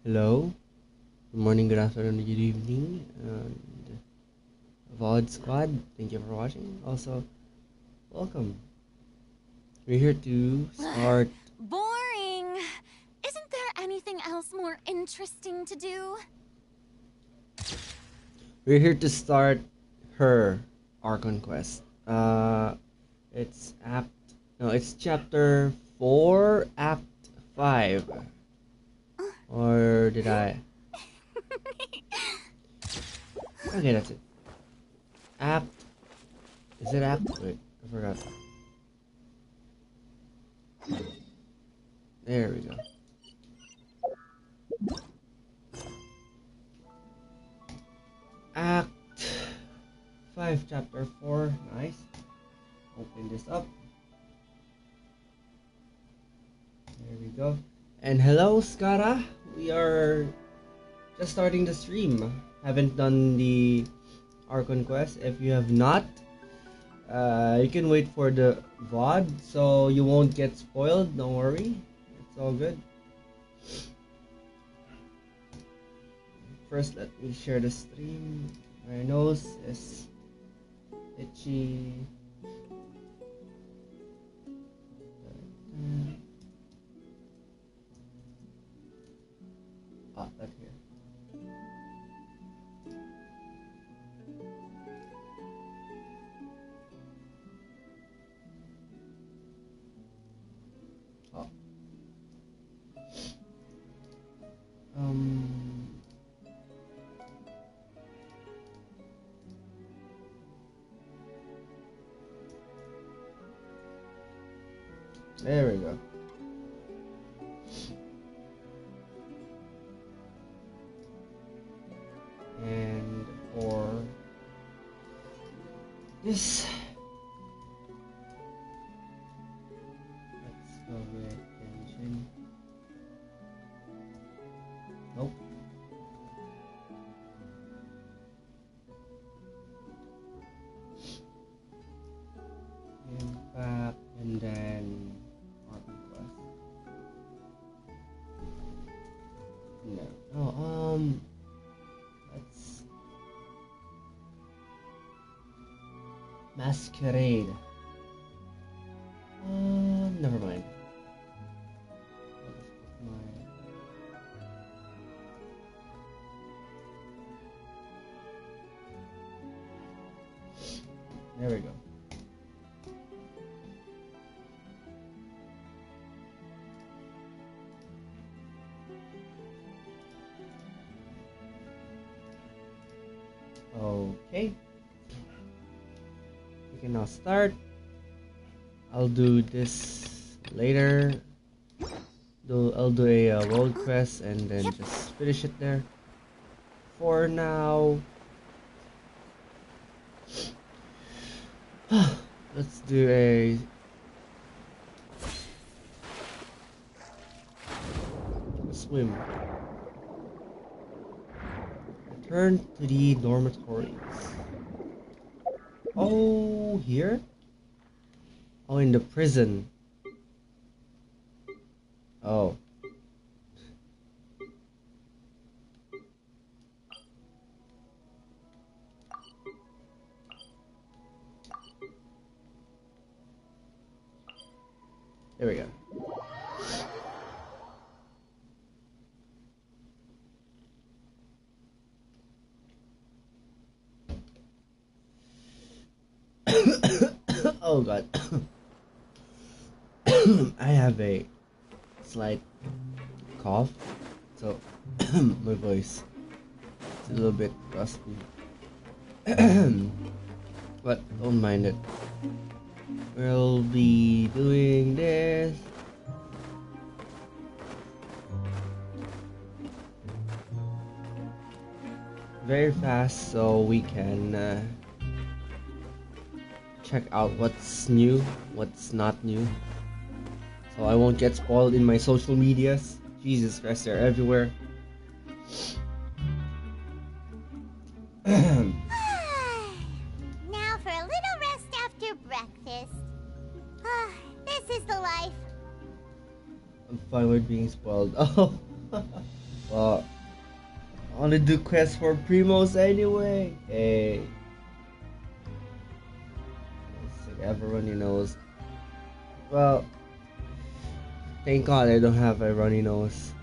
Hello, good morning, good afternoon, good evening, and VOD Squad, thank you for watching. Also, welcome. We're here to start. Boring! Isn't there anything else more interesting to do? We're here to start her Archon quest. It's it's chapter 4, act 5. Or did I? Okay, that's it. Act. Is it act? Wait, I forgot. There we go. Act 5, chapter 4. Nice. Open this up. There we go. And hello, Skara. We are just starting the stream. Haven't done the Archon quest. If you have not, you can wait for the VOD so you won't get spoiled. Don't worry. It's all good. First, let me share the stream. My nose is itchy. That here. Oh. There we go. And for this, let's go with Genshin. Nope. Impact, and then Archon quest. No. Oh, let's Masquerade. Never mind. I'll just put There we go. Okay. We can now start. I'll do this later. I'll do a world quest and then just finish it there. For now, let's do a swim. Return to the dormitories. Oh, here? Oh, in the prison. Oh. There we go. Oh god. I have a slight cough, so my voice is a little bit rusty. But don't mind it. We'll be doing this. Very fast so we can check out what's new, what's not new. So I won't get spoiled in my social medias. Jesus Christ, they're everywhere. Now for a little rest after breakfast. This is the life. I'm fine with being spoiled. Oh, But I wanna do quests for Primos anyway. Hey. It's like everyone knows. Well, thank God I don't have a runny nose.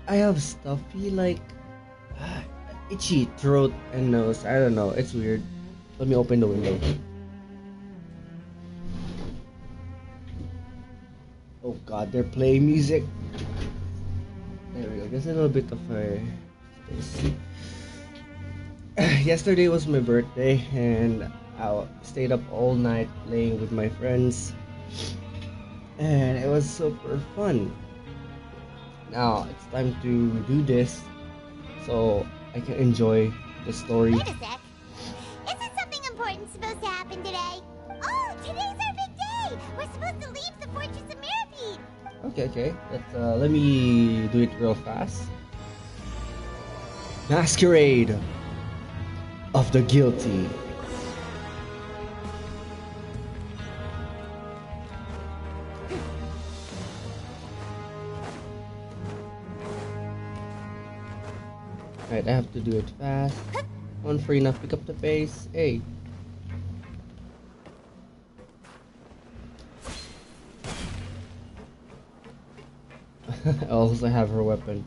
I have stuffy, like, itchy throat and nose. I don't know. It's weird. Let me open the window. Oh God, they're playing music. There we go. Just a little bit of a space. Yesterday was my birthday, and I stayed up all night playing with my friends, and it was super fun. Now it's time to do this so I can enjoy the story. Wait a sec. Isn't something important supposed to happen today? Oh, today's our big day! We're supposed to leave the Fortress of Mirapede! Okay. Let me do it real fast. Masquerade of the Guilty. Right, I have to do it fast. One free enough, pick up the pace. Hey. I also have her weapon.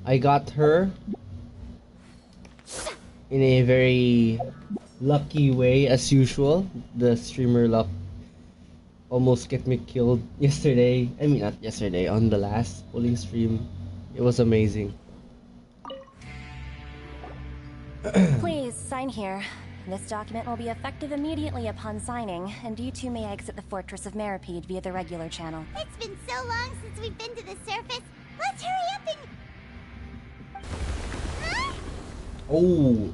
I got her in a very lucky way as usual. The streamer luck almost get me killed yesterday. I mean, not yesterday, on the last polling stream. It was amazing. Please sign here. This document will be effective immediately upon signing, and you two may exit the Fortress of Mirapede via the regular channel. It's been so long since we've been to the surface. Let's hurry up and... Huh? Oh.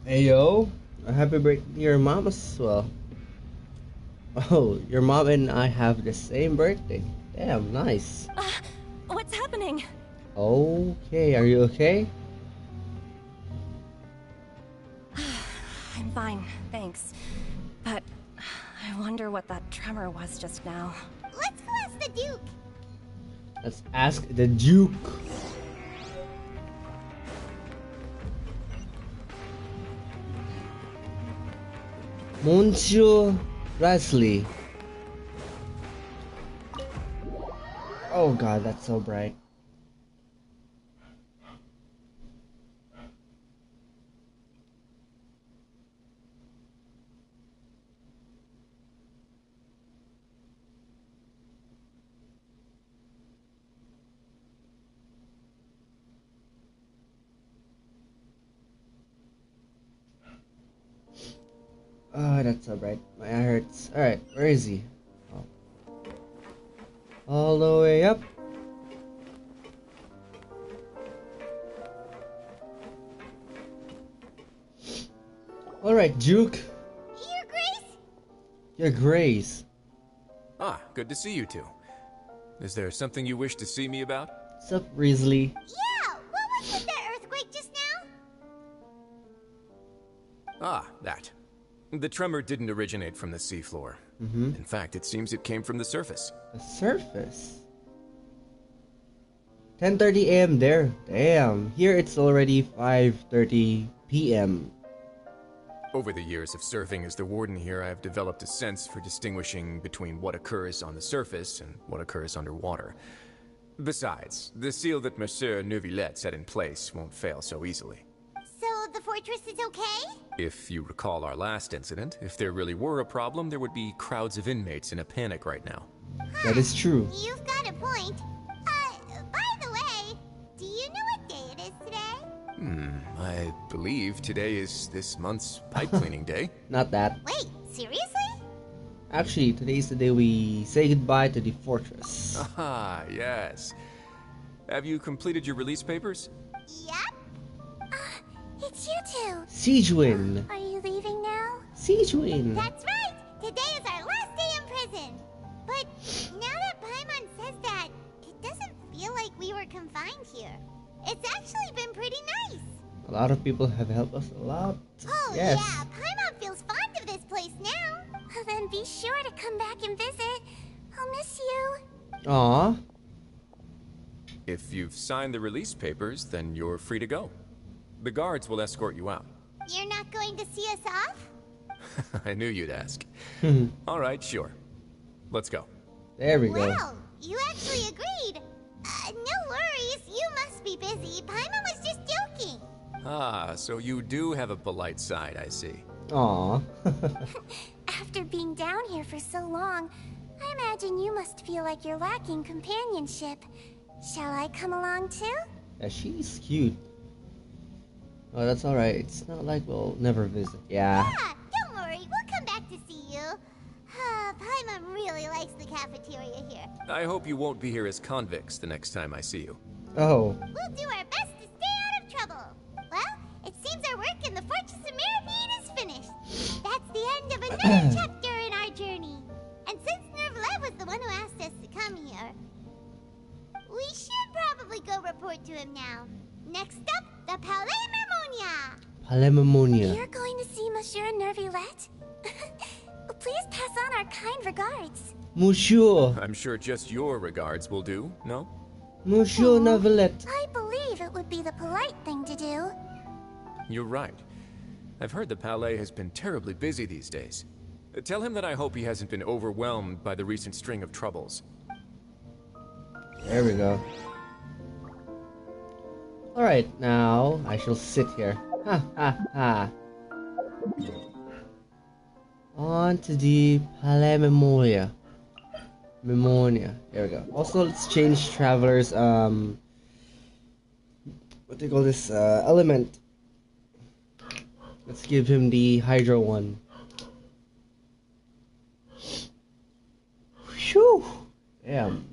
Hey yo, a happy birthday to your mom as well. Oh, your mom and I have the same birthday. Damn, nice. What's happening? Okay, are you okay? I'm fine, thanks. But I wonder what that tremor was just now. Let's go ask the Duke. Let's ask the Duke. Monsieur Rasley. Oh God, that's so bright. Oh, that's so bright. My eye hurts. Alright, where is he? Oh. All the way up. Alright, Duke. Your Grace? Your Grace. Ah, good to see you two. Is there something you wish to see me about? What's up, Risley? Yeah, what was with that earthquake just now? Ah, that. The tremor didn't originate from the seafloor. In fact, it seems it came from the surface. The surface? 10:30 a.m. there. Damn. Here it's already 5:30 p.m. Over the years of serving as the warden here, I have developed a sense for distinguishing between what occurs on the surface and what occurs underwater. Besides, the seal that Monsieur Neuvillette set in place won't fail so easily. So the fortress is okay? If you recall our last incident, if there really were a problem, there would be crowds of inmates in a panic right now. That is true. You've got a point. By the way, do you know what day it is today? I believe today is this month's pipe cleaning day. Not that. Wait, seriously? Actually, today's the day we say goodbye to the fortress. Ah, yes. Have you completed your release papers? Yep. It's you two. Siegewin. Are you leaving now? Siegewin. That's right. Today is our last day in prison. But now that Paimon says that, it doesn't feel like we were confined here. It's actually been pretty nice. A lot of people have helped us a lot. Oh Yes. yeah, Paimon feels fond of this place now. Then be sure to come back and visit. I'll miss you. Aw. If you've signed the release papers, then you're free to go. The guards will escort you out. You're not going to see us off? I knew you'd ask. All right, sure. Let's go. There we go. Wow, you actually agreed. No worries, you must be busy. Paimon was just joking. Ah, so you do have a polite side, I see. Aw. After being down here for so long, I imagine you must feel like you're lacking companionship. Shall I come along too? Yeah, she's cute. Oh, that's alright. It's not like we'll never visit. Yeah. Yeah, don't worry, we'll come back to see you. Paimon really likes the cafeteria here. I hope you won't be here as convicts the next time I see you. Oh. We'll do our best to stay out of trouble. Well, it seems our work in the Fortress of Mirapede is finished. That's the end of another chapter in our journey. And since Nervlev was the one who asked us to come here, we should probably go report to him now. Next up, the Palais Mermonia. Palemonia. You're going to see Monsieur Nervillette? Please pass on our kind regards. Monsieur. I'm sure just your regards will do, no? Monsieur Neuvillette. I believe it would be the polite thing to do. You're right. I've heard the Palais has been terribly busy these days. Tell him that I hope he hasn't been overwhelmed by the recent string of troubles. There we go. Alright, now I shall sit here. Ha ha ha. On to the Palais Memoria. Memonia. There we go. Also, let's change Traveler's, what do you call this, element. Let's give him the Hydro one. Phew! Damn.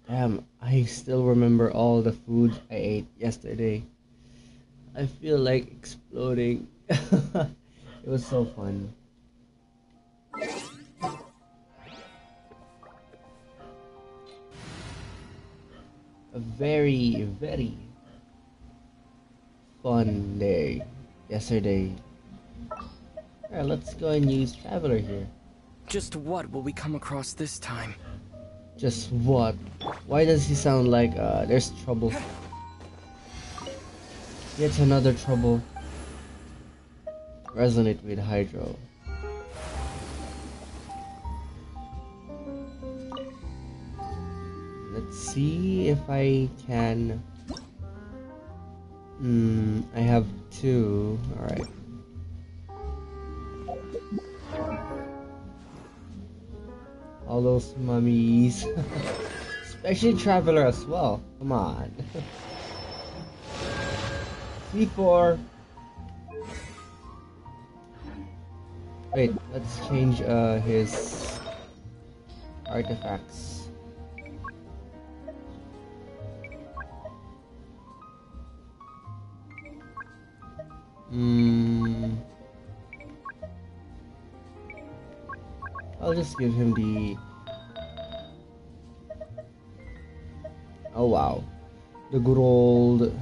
Damn, I still remember all the food I ate yesterday. I feel like exploding. It was so fun. A very, very fun day yesterday. Alright, let's go and use Traveler here. Just what will we come across this time? Just what? Why does he sound like there's trouble? Yet another trouble. Resonate with Hydro. Let's see if I can. I have two. Alright. All those mummies. Especially Traveler as well. Come on. C4. Wait, let's change his artifacts. I'll just give him the... Oh wow. The good old...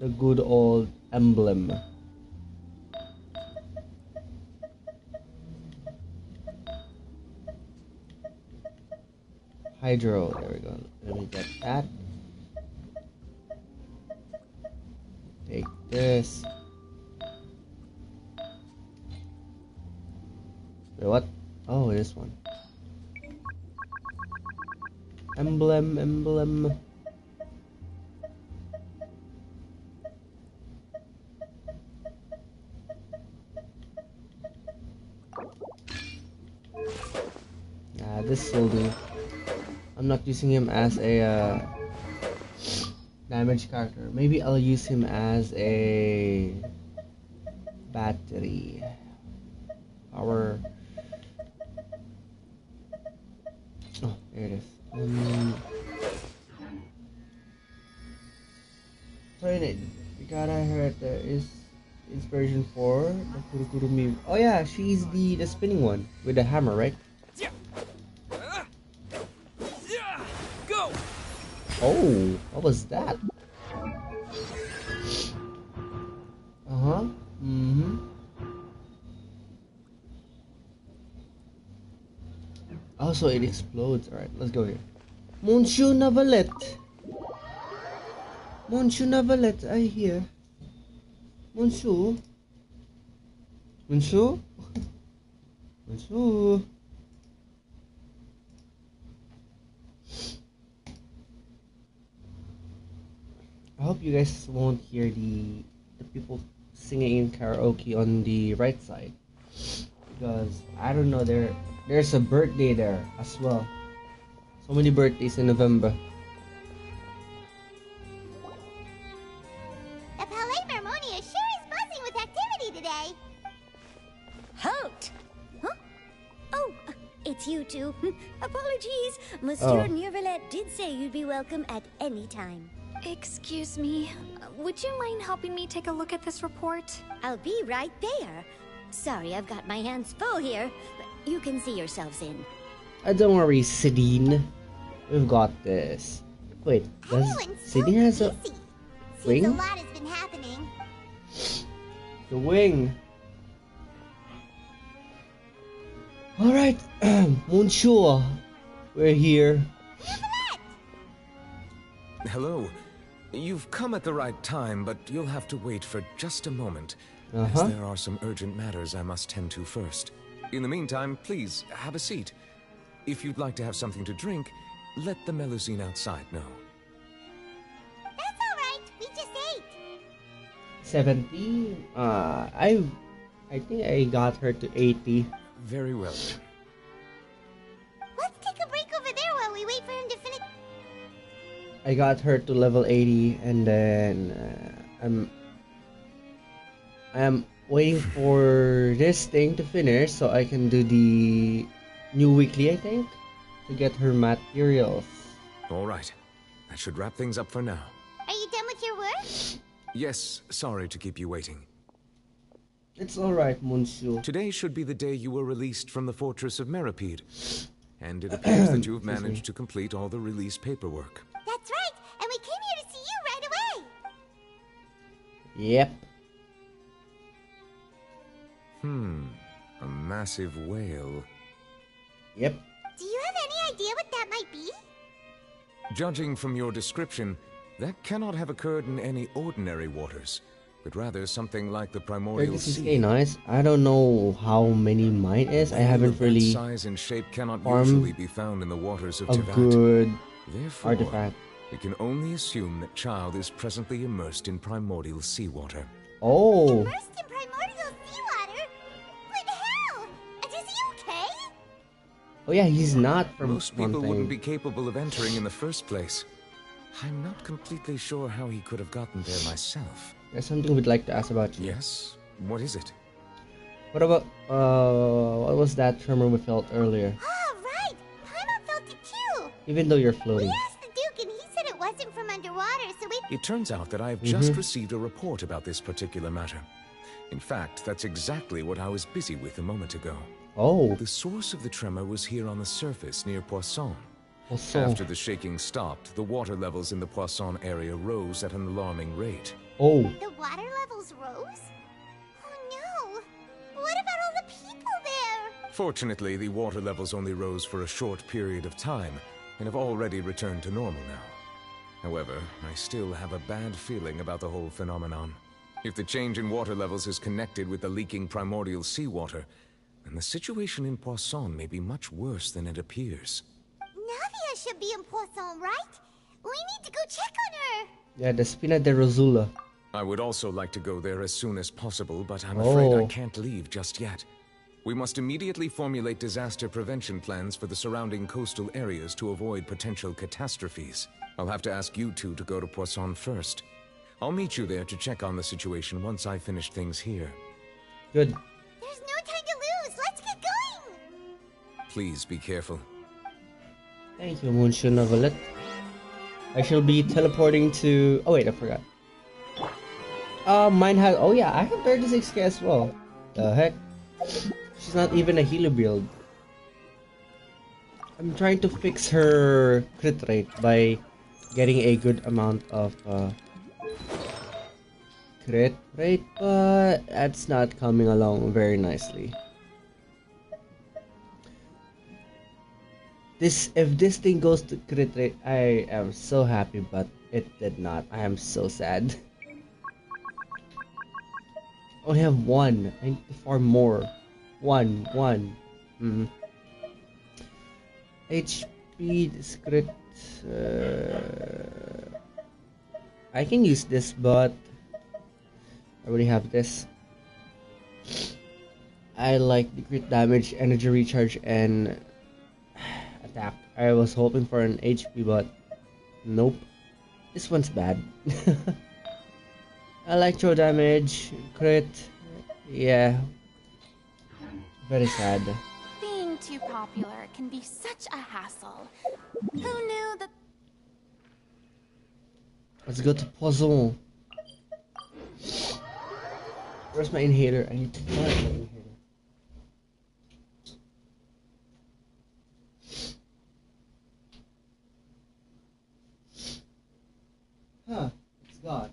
The good old emblem. Hydro, there we go. Let me get that. Take this. Wait, what? Oh, this one. Emblem. This will do. I'm not using him as a damage character. Maybe I'll use him as a battery. Power. Oh, there it is. Sorry, you gotta heard there is inspiration for the Kurukuru meme. Oh yeah, she's the spinning one with the hammer, right? Oh, what was that? Uh-huh. Mm-hmm. Oh, so it explodes. Alright, let's go here. Monsieur Navalette. Monsieur Navalette, I hear. Monsieur. Monsieur? Monsieur. I hope you guys won't hear the people singing in karaoke on the right side, because I don't know, there's a birthday there as well. So many birthdays in November. The Palais Mermonia sure is buzzing with activity today. Halt! Huh? Oh, it's you two. Apologies. Monsieur Neuvillette did say you'd be welcome at any time. Excuse me. Would you mind helping me take a look at this report? I'll be right there. Sorry, I've got my hands full here. You can see yourselves in. Don't worry, Sidine. We've got this. Wait, does Everyone's Sidine has a busy. Seems wing? a lot has been happening. The wing? Alright, Monsieur. We're here. Hello. You've come at the right time, but you'll have to wait for just a moment, as Uh-huh. there are some urgent matters I must tend to first. In the meantime, please, have a seat. If you'd like to have something to drink, let the Melusine outside know. That's alright, we just ate. 70? I think I got her to 80. Very well. Let's take a break over there while we wait for him to finish. I got her to level 80, and then I'm waiting for this thing to finish so I can do the new weekly, I think, to get her materials. All right. That should wrap things up for now. Are you done with your work? Yes, sorry to keep you waiting. It's alright, Monsieur. Today should be the day you were released from the Fortress of Meripede. And it appears that you have Excuse me. managed to complete all the release paperwork. That's right, and we came here to see you right away. Yep. A massive whale. Yep. Do you have any idea what that might be? Judging from your description, that cannot have occurred in any ordinary waters, but rather something like the primordial 36k, sea. nice. I don't know how many mine is. I Whale haven't of that really size and shape cannot farmed usually be found in the waters of a Tivat. good Therefore, artifact. we can only assume that Child is presently immersed in primordial seawater. Oh, Immersed in primordial seawater? What the hell? And is he okay? oh yeah, he's not from Most one people thing. wouldn't be capable of entering in the first place. I'm not completely sure how he could have gotten there myself. There's something we'd like to ask about you. Yes? What is it? What about what was that tremor we felt earlier? Oh, right. Paimon felt it too. Even though you're We floating. asked the Duke, and he said it wasn't from underwater, so we... It turns out that I have just received a report about this particular matter. In fact, that's exactly what I was busy with a moment ago. Oh, The source of the tremor was here on the surface near Poisson. also. After the shaking stopped, the water levels in the Poisson area rose at an alarming rate. Oh, The water levels rose? Oh no! What about all the people there? Fortunately, the water levels only rose for a short period of time and have already returned to normal now. However, I still have a bad feeling about the whole phenomenon. If the change in water levels is connected with the leaking primordial seawater, then the situation in Poisson may be much worse than it appears. Navia should be in Poisson, right? We need to go check on her! yeah, the Spina de Rosula. I would also like to go there as soon as possible, but I'm afraid I Oh. can't leave just yet. We must immediately formulate disaster prevention plans for the surrounding coastal areas to avoid potential catastrophes. I'll have to ask you two to go to Poisson first. I'll meet you there to check on the situation once I finish things here. Good. There's no time to lose! Let's get going! Please be careful. Thank you, Monsieur Novelet. I shall be teleporting to. Oh wait, I forgot. Mine has. Oh yeah, I have 36k as well. The heck? She's not even a healer build. I'm trying to fix her crit rate by getting a good amount of crit rate, but that's not coming along very nicely. If this thing goes to crit rate, I am so happy, but it did not. I am so sad. Only have one. I need to farm more. One. HP, this crit. I can use this, but I already have this. I like the crit damage, energy recharge, and attack. I was hoping for an HP, but nope. This one's bad. Electro damage, crit. Yeah. Very sad. Being too popular can be such a hassle. Who knew that? Let's go to puzzle. Where's my inhaler? I need to find my inhaler. Huh, it's gone.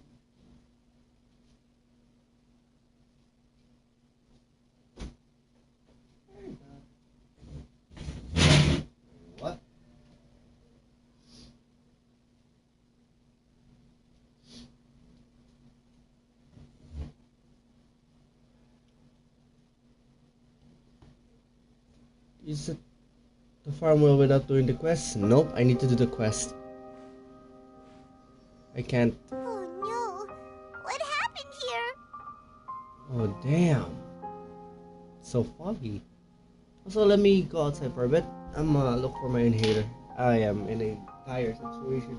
What? Is it the farm wheel without doing the quest? Nope, I need to do the quest. I can't. Oh no! What happened here? Oh damn. So foggy. Also, let me go outside for a bit. I'm look for my inhaler. I am in a dire situation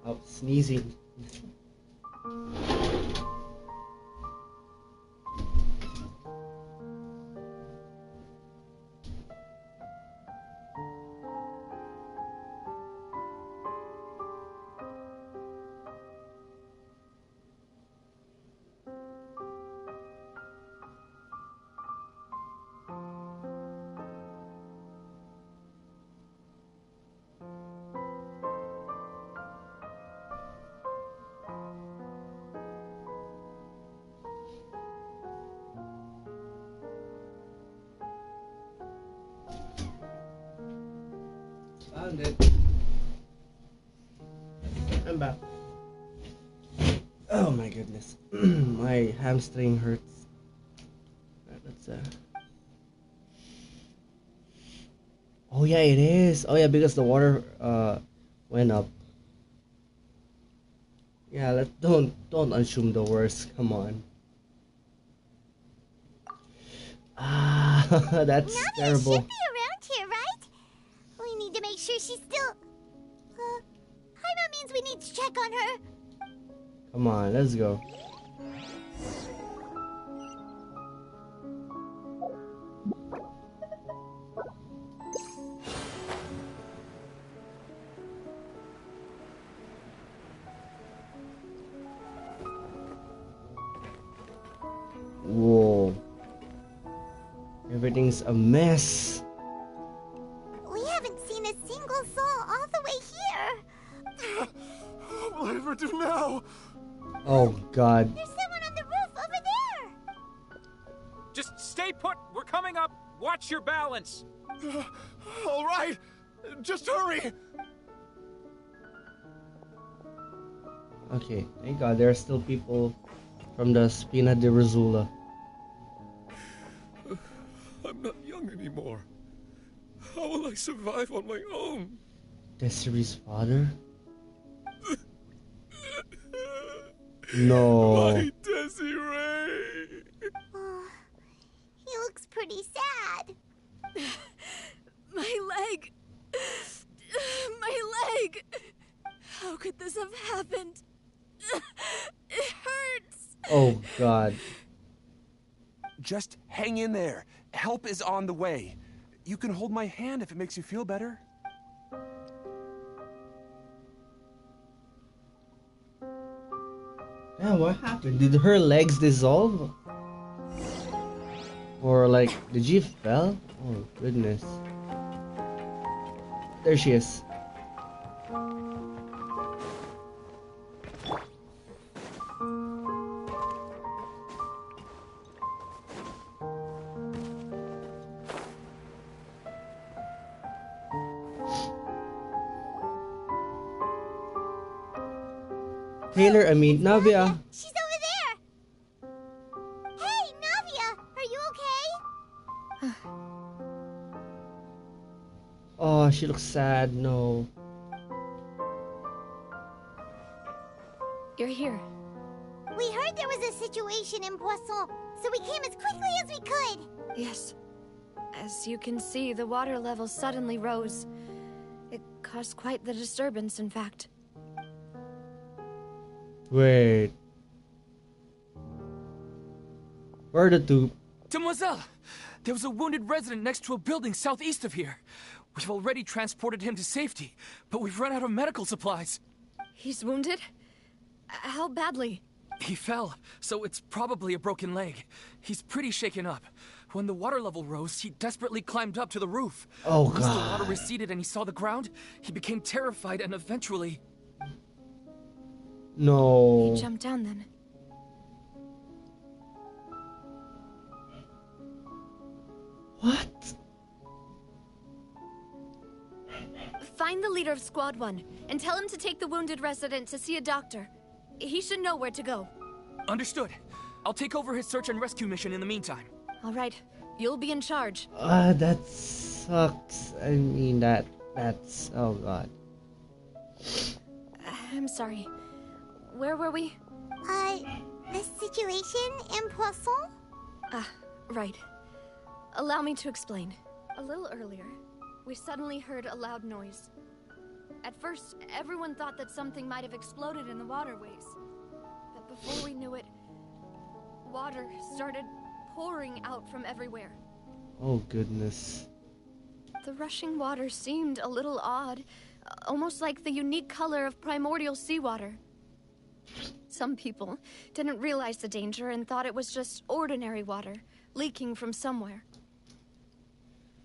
of sneezing. Found it. I'm back. Oh my goodness. My hamstring hurts. Let's Oh yeah, it is. Oh yeah, because the water went up. Yeah, don't assume the worst. Come on. Ah, that's Nadia terrible. should be around here, right? We need to make sure she's still... Jaime means we need to check on her. Come on, let's go. Whoa. Everything's a mess. We haven't seen a single soul all the way here. What will I ever do now? Oh god. There's someone on the roof over there. Just stay put. We're coming up. Watch your balance. All right, just hurry. Okay, thank god there are still people from the Spina de Rosula. I'm not young anymore. How will I survive on my own? Desiree's father? No. My Desiree. Oh, he looks pretty sad. My leg! My leg! How could this have happened? It hurts! Oh god. Just hang in there. Help is on the way. You can hold my hand if it makes you feel better. Yeah, what happened? Did her legs dissolve? Or like, did she fell? Oh goodness. There she is. Taylor, I mean, Navia. She's over there. Hey, Navia, are you okay? Oh, she looks sad. No. You're here. We heard there was a situation in Poisson, so we came as quickly as we could. Yes. As you can see, the water level suddenly rose. It caused quite the disturbance, in fact. Wait. Where are the two? Demoiselle! There was a wounded resident next to a building southeast of here. We've already transported him to safety, but we've run out of medical supplies. He's wounded? How badly? He fell, so it's probably a broken leg. He's pretty shaken up. When the water level rose, he desperately climbed up to the roof. Oh, Once the God. water receded and he saw the ground, he became terrified and eventually... No. He jumped down then. What? Find the leader of Squad 1 and tell him to take the wounded resident to see a doctor. He should know where to go. Understood. I'll take over his search and rescue mission in the meantime. All right. You'll be in charge. That sucks. I mean, that's... Oh, God. I'm sorry. Where were we? The situation in Poisson? Ah, right. Allow me to explain. A little earlier, we suddenly heard a loud noise. At first, everyone thought that something might have exploded in the waterways. But before we knew it, water started pouring out from everywhere. Oh, goodness. The rushing water seemed a little odd, almost like the unique color of primordial seawater. Some people didn't realize the danger and thought it was just ordinary water, leaking from somewhere.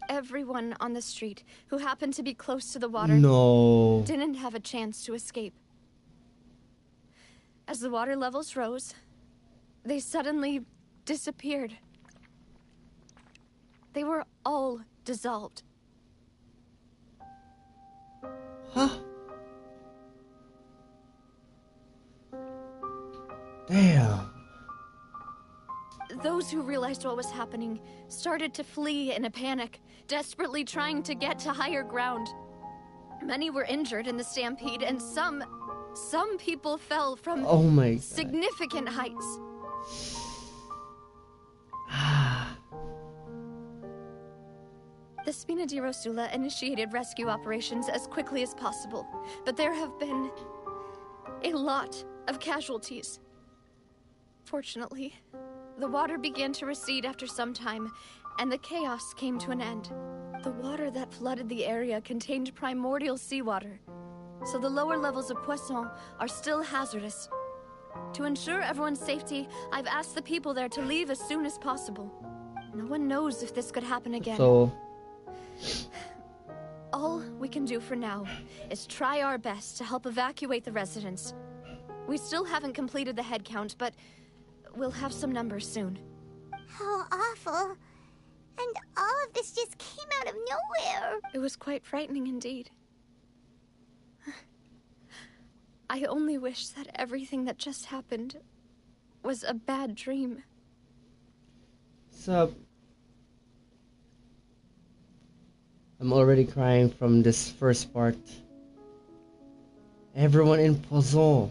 Everyone on the street who happened to be close to the water didn't have a chance to escape. As the water levels rose, they suddenly disappeared. They were all dissolved. Huh? Damn. Those who realized what was happening started to flee in a panic, desperately trying to get to higher ground. Many were injured in the stampede, and some people fell from significant heights. The Spina di Rosula initiated rescue operations as quickly as possible, but there have been a lot of casualties. Fortunately, the water began to recede after some time, and the chaos came to an end. The water that flooded the area contained primordial seawater, so the lower levels of Poisson are still hazardous. To ensure everyone's safety, I've asked the people there to leave as soon as possible. No one knows if this could happen again. So... all we can do for now is try our best to help evacuate the residents. We still haven't completed the head count, but we'll have some numbers soon. How awful. And all of this just came out of nowhere. It was quite frightening indeed. I only wish that everything that just happened was a bad dream. Sup? I'm already crying from this first part. Everyone in Poisson.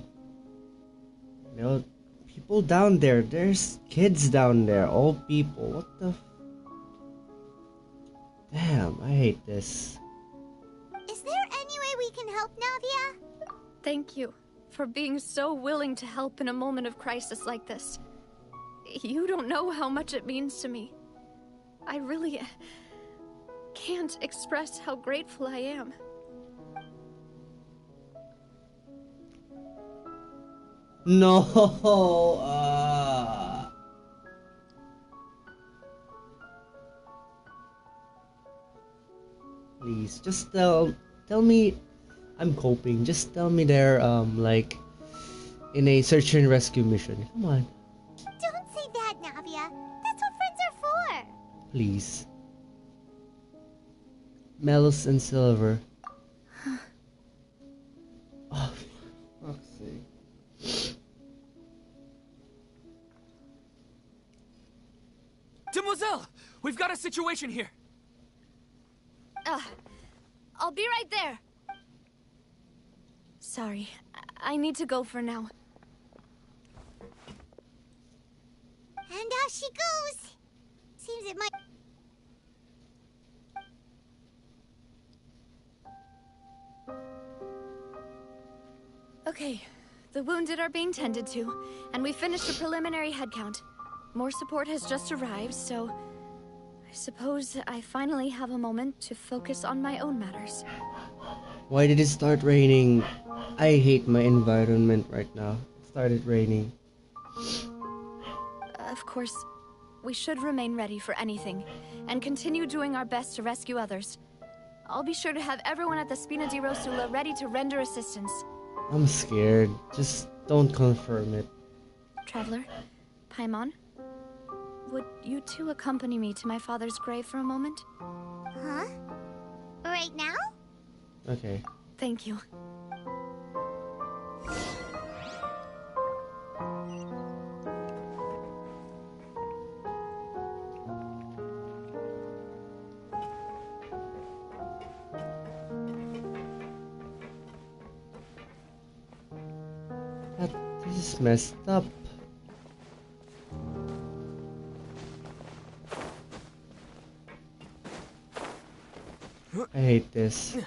You know, people down there. There's kids down there. Old people. What the... Damn, I hate this. Is there any way we can help, Navia? Thank you for being so willing to help in a moment of crisis like this. You don't know how much it means to me. I really can't express how grateful I am. No. Please, just tell me. I'm coping. Just tell me they're like in a search and rescue mission. Come on. Don't say that, Navia. That's what friends are for. Please. Melis and Silver. Oh, for fuck's sake. situation here? I'll be right there. Sorry, I need to go for now. And off she goes. Seems it might... Okay, the wounded are being tended to, and we finished a preliminary head count. More support has just arrived, so I suppose I finally have a moment to focus on my own matters. Why did it start raining? I hate my environment right now. It started raining. Of course, we should remain ready for anything, and continue doing our best to rescue others. I'll be sure to have everyone at the Spina di Rosula ready to render assistance. I'm scared. Just don't confirm it. Traveler, Paimon, would you two accompany me to my father's grave for a moment? Huh? Right now? Okay. Thank you. This is messed up. I hate this.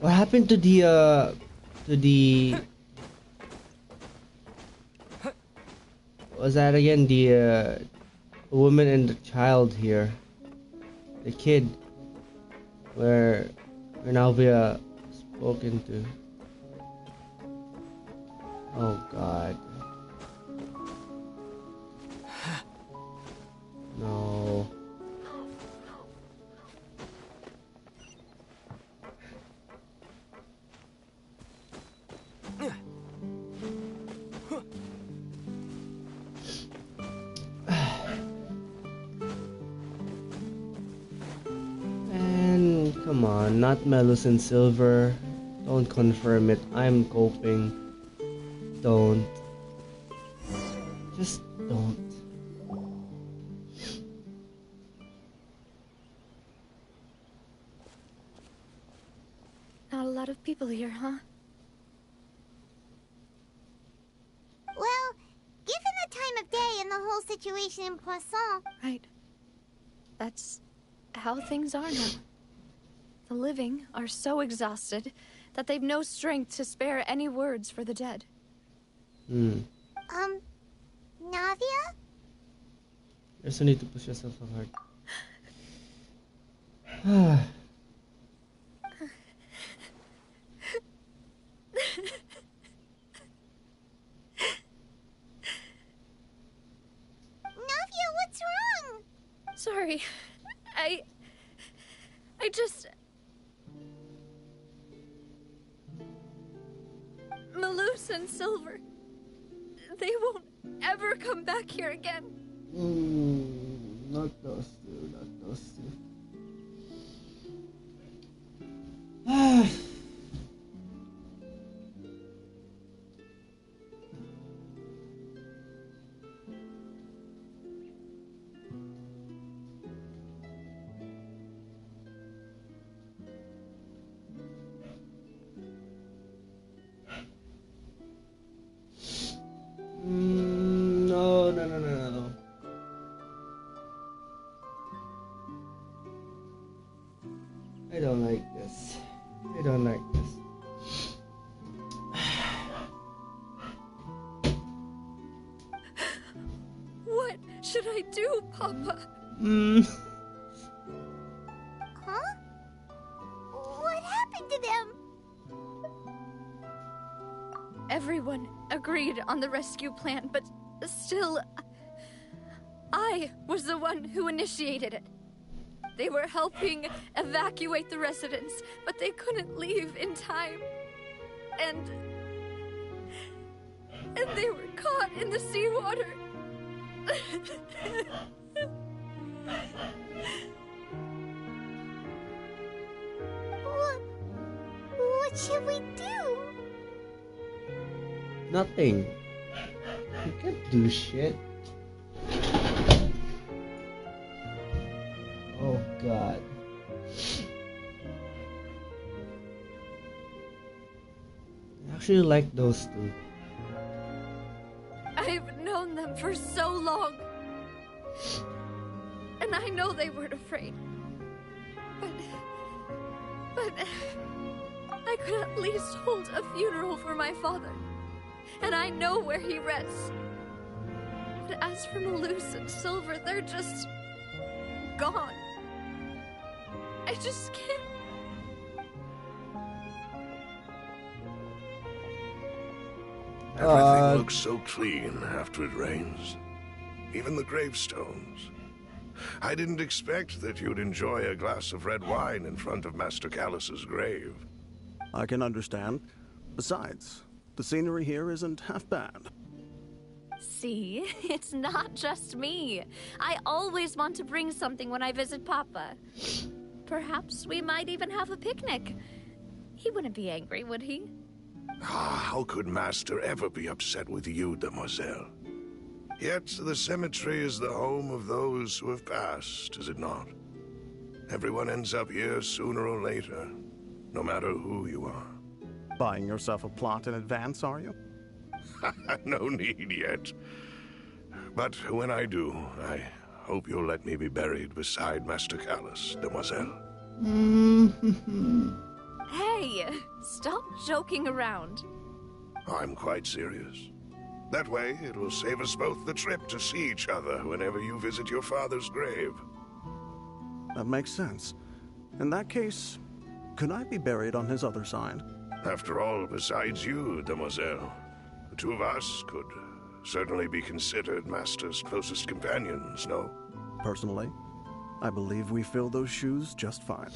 What happened to the what was that again? The woman and the child here. The kid. Where Renalvia spoken to. Oh god. No. And come on, not Melus and Silver. Don't confirm it. I'm coping. Don't. Just don't. Not a lot of people here, huh? Well, given the time of day and the whole situation in Poisson... Right. That's how things are now. The living are so exhausted that they've no strength to spare any words for the dead. Navia? There's no need to push yourself so hard. Navia, what's wrong? Sorry. I just... Melus and Silver. They won't ever come back here again. Not those two, not those two. No. I don't like this. I don't like this. What should I do, Papa? Huh? What happened to them? Everyone agreed on the rescue plan, but still, I was the one who initiated it. They were helping evacuate the residents, but they couldn't leave in time. And they were caught in the seawater. What should we do? Nothing. You can't do shit. Oh god. I actually like those two. I've known them for so long. And I know they weren't afraid. But I could at least hold a funeral for my father. And I know where he rests. But as for Malus and Silver, they're just gone. I just can't. Everything looks so clean after it rains. Even the gravestones. I didn't expect that you'd enjoy a glass of red wine in front of Master Callus's grave. I can understand. Besides, the scenery here isn't half bad. See, it's not just me. I always want to bring something when I visit Papa. Perhaps we might even have a picnic. He wouldn't be angry, would he? How could Master ever be upset with you, demoiselle? Yet the cemetery is the home of those who have passed, is it not? Everyone ends up here sooner or later, no matter who you are. Buying yourself a plot in advance, are you? No need yet. But when I do, I hope you'll let me be buried beside Master Callus, demoiselle. Hey, stop joking around. I'm quite serious. That way, it will save us both the trip to see each other whenever you visit your father's grave. That makes sense. In that case, could I be buried on his other side? After all, besides you, demoiselle, the two of us could certainly be considered Master's closest companions, no? Personally, I believe we fill those shoes just fine.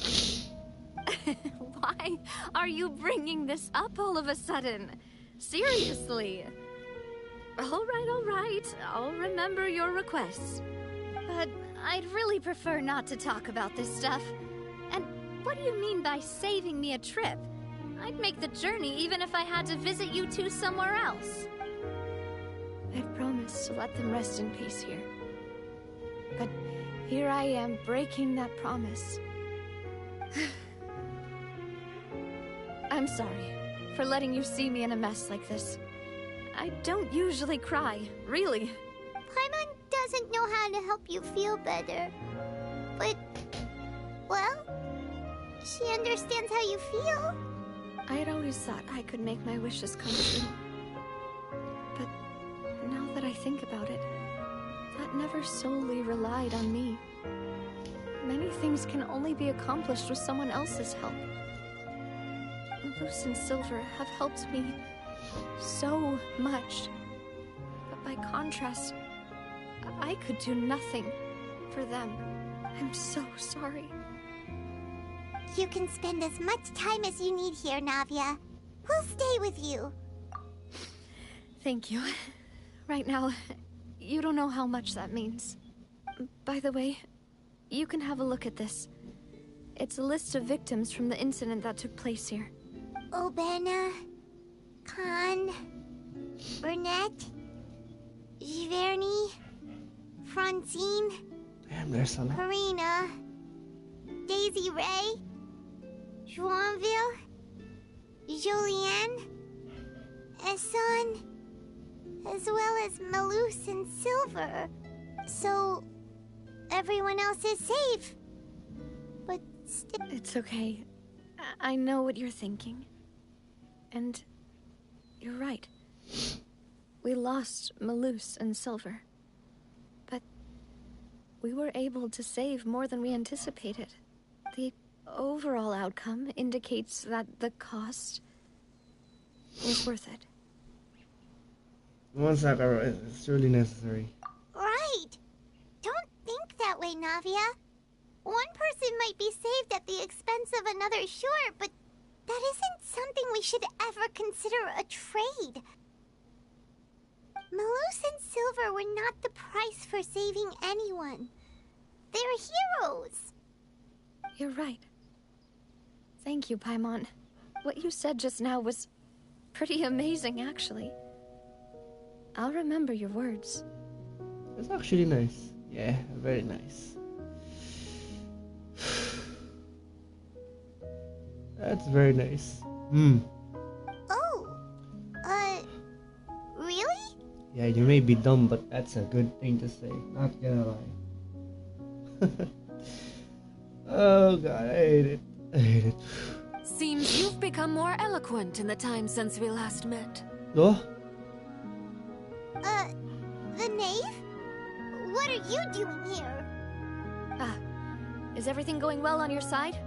Why are you bringing this up all of a sudden? Seriously. All right. I'll remember your requests. But I'd really prefer not to talk about this stuff. And what do you mean by saving me a trip? I'd make the journey even if I had to visit you two somewhere else. I'd promised to let them rest in peace here. But here I am breaking that promise. I'm sorry for letting you see me in a mess like this. I don't usually cry, really. Paimon doesn't know how to help you feel better. But, well, she understands how you feel. I had always thought I could make my wishes come true. But now that I think about it, that never solely relied on me. Many things can only be accomplished with someone else's help. Malus and Silver have helped me so much. But by contrast, I could do nothing for them. I'm so sorry. You can spend as much time as you need here, Navia. We'll stay with you. Thank you. Right now, you don't know how much that means. By the way, you can have a look at this. It's a list of victims from the incident that took place here. Obena, Khan, Burnett, Giverny, Francine, Damn, there's a lot. Karina, Daisy Ray, Joinville, Julianne, Esson, as well as Malus and Silver. So, everyone else is safe. But still... It's okay. I know what you're thinking. And you're right. We lost Malus and Silver. But we were able to save more than we anticipated. The overall outcome indicates that the cost was worth it. One second, it's really necessary. Right! Don't think that way, Navia. One person might be saved at the expense of another, sure, but that isn't something we should ever consider a trade. Malus and Silver were not the price for saving anyone. They're heroes. You're right. Thank you, Paimon. What you said just now was pretty amazing, actually. I'll remember your words. That's actually nice. Yeah, very nice. That's very nice. Oh, really? Yeah, you may be dumb, but that's a good thing to say. Not gonna lie. Oh god, I hate it. I hate it. Seems you've become more eloquent in the time since we last met. Oh? The knave? What are you doing here? Is everything going well on your side?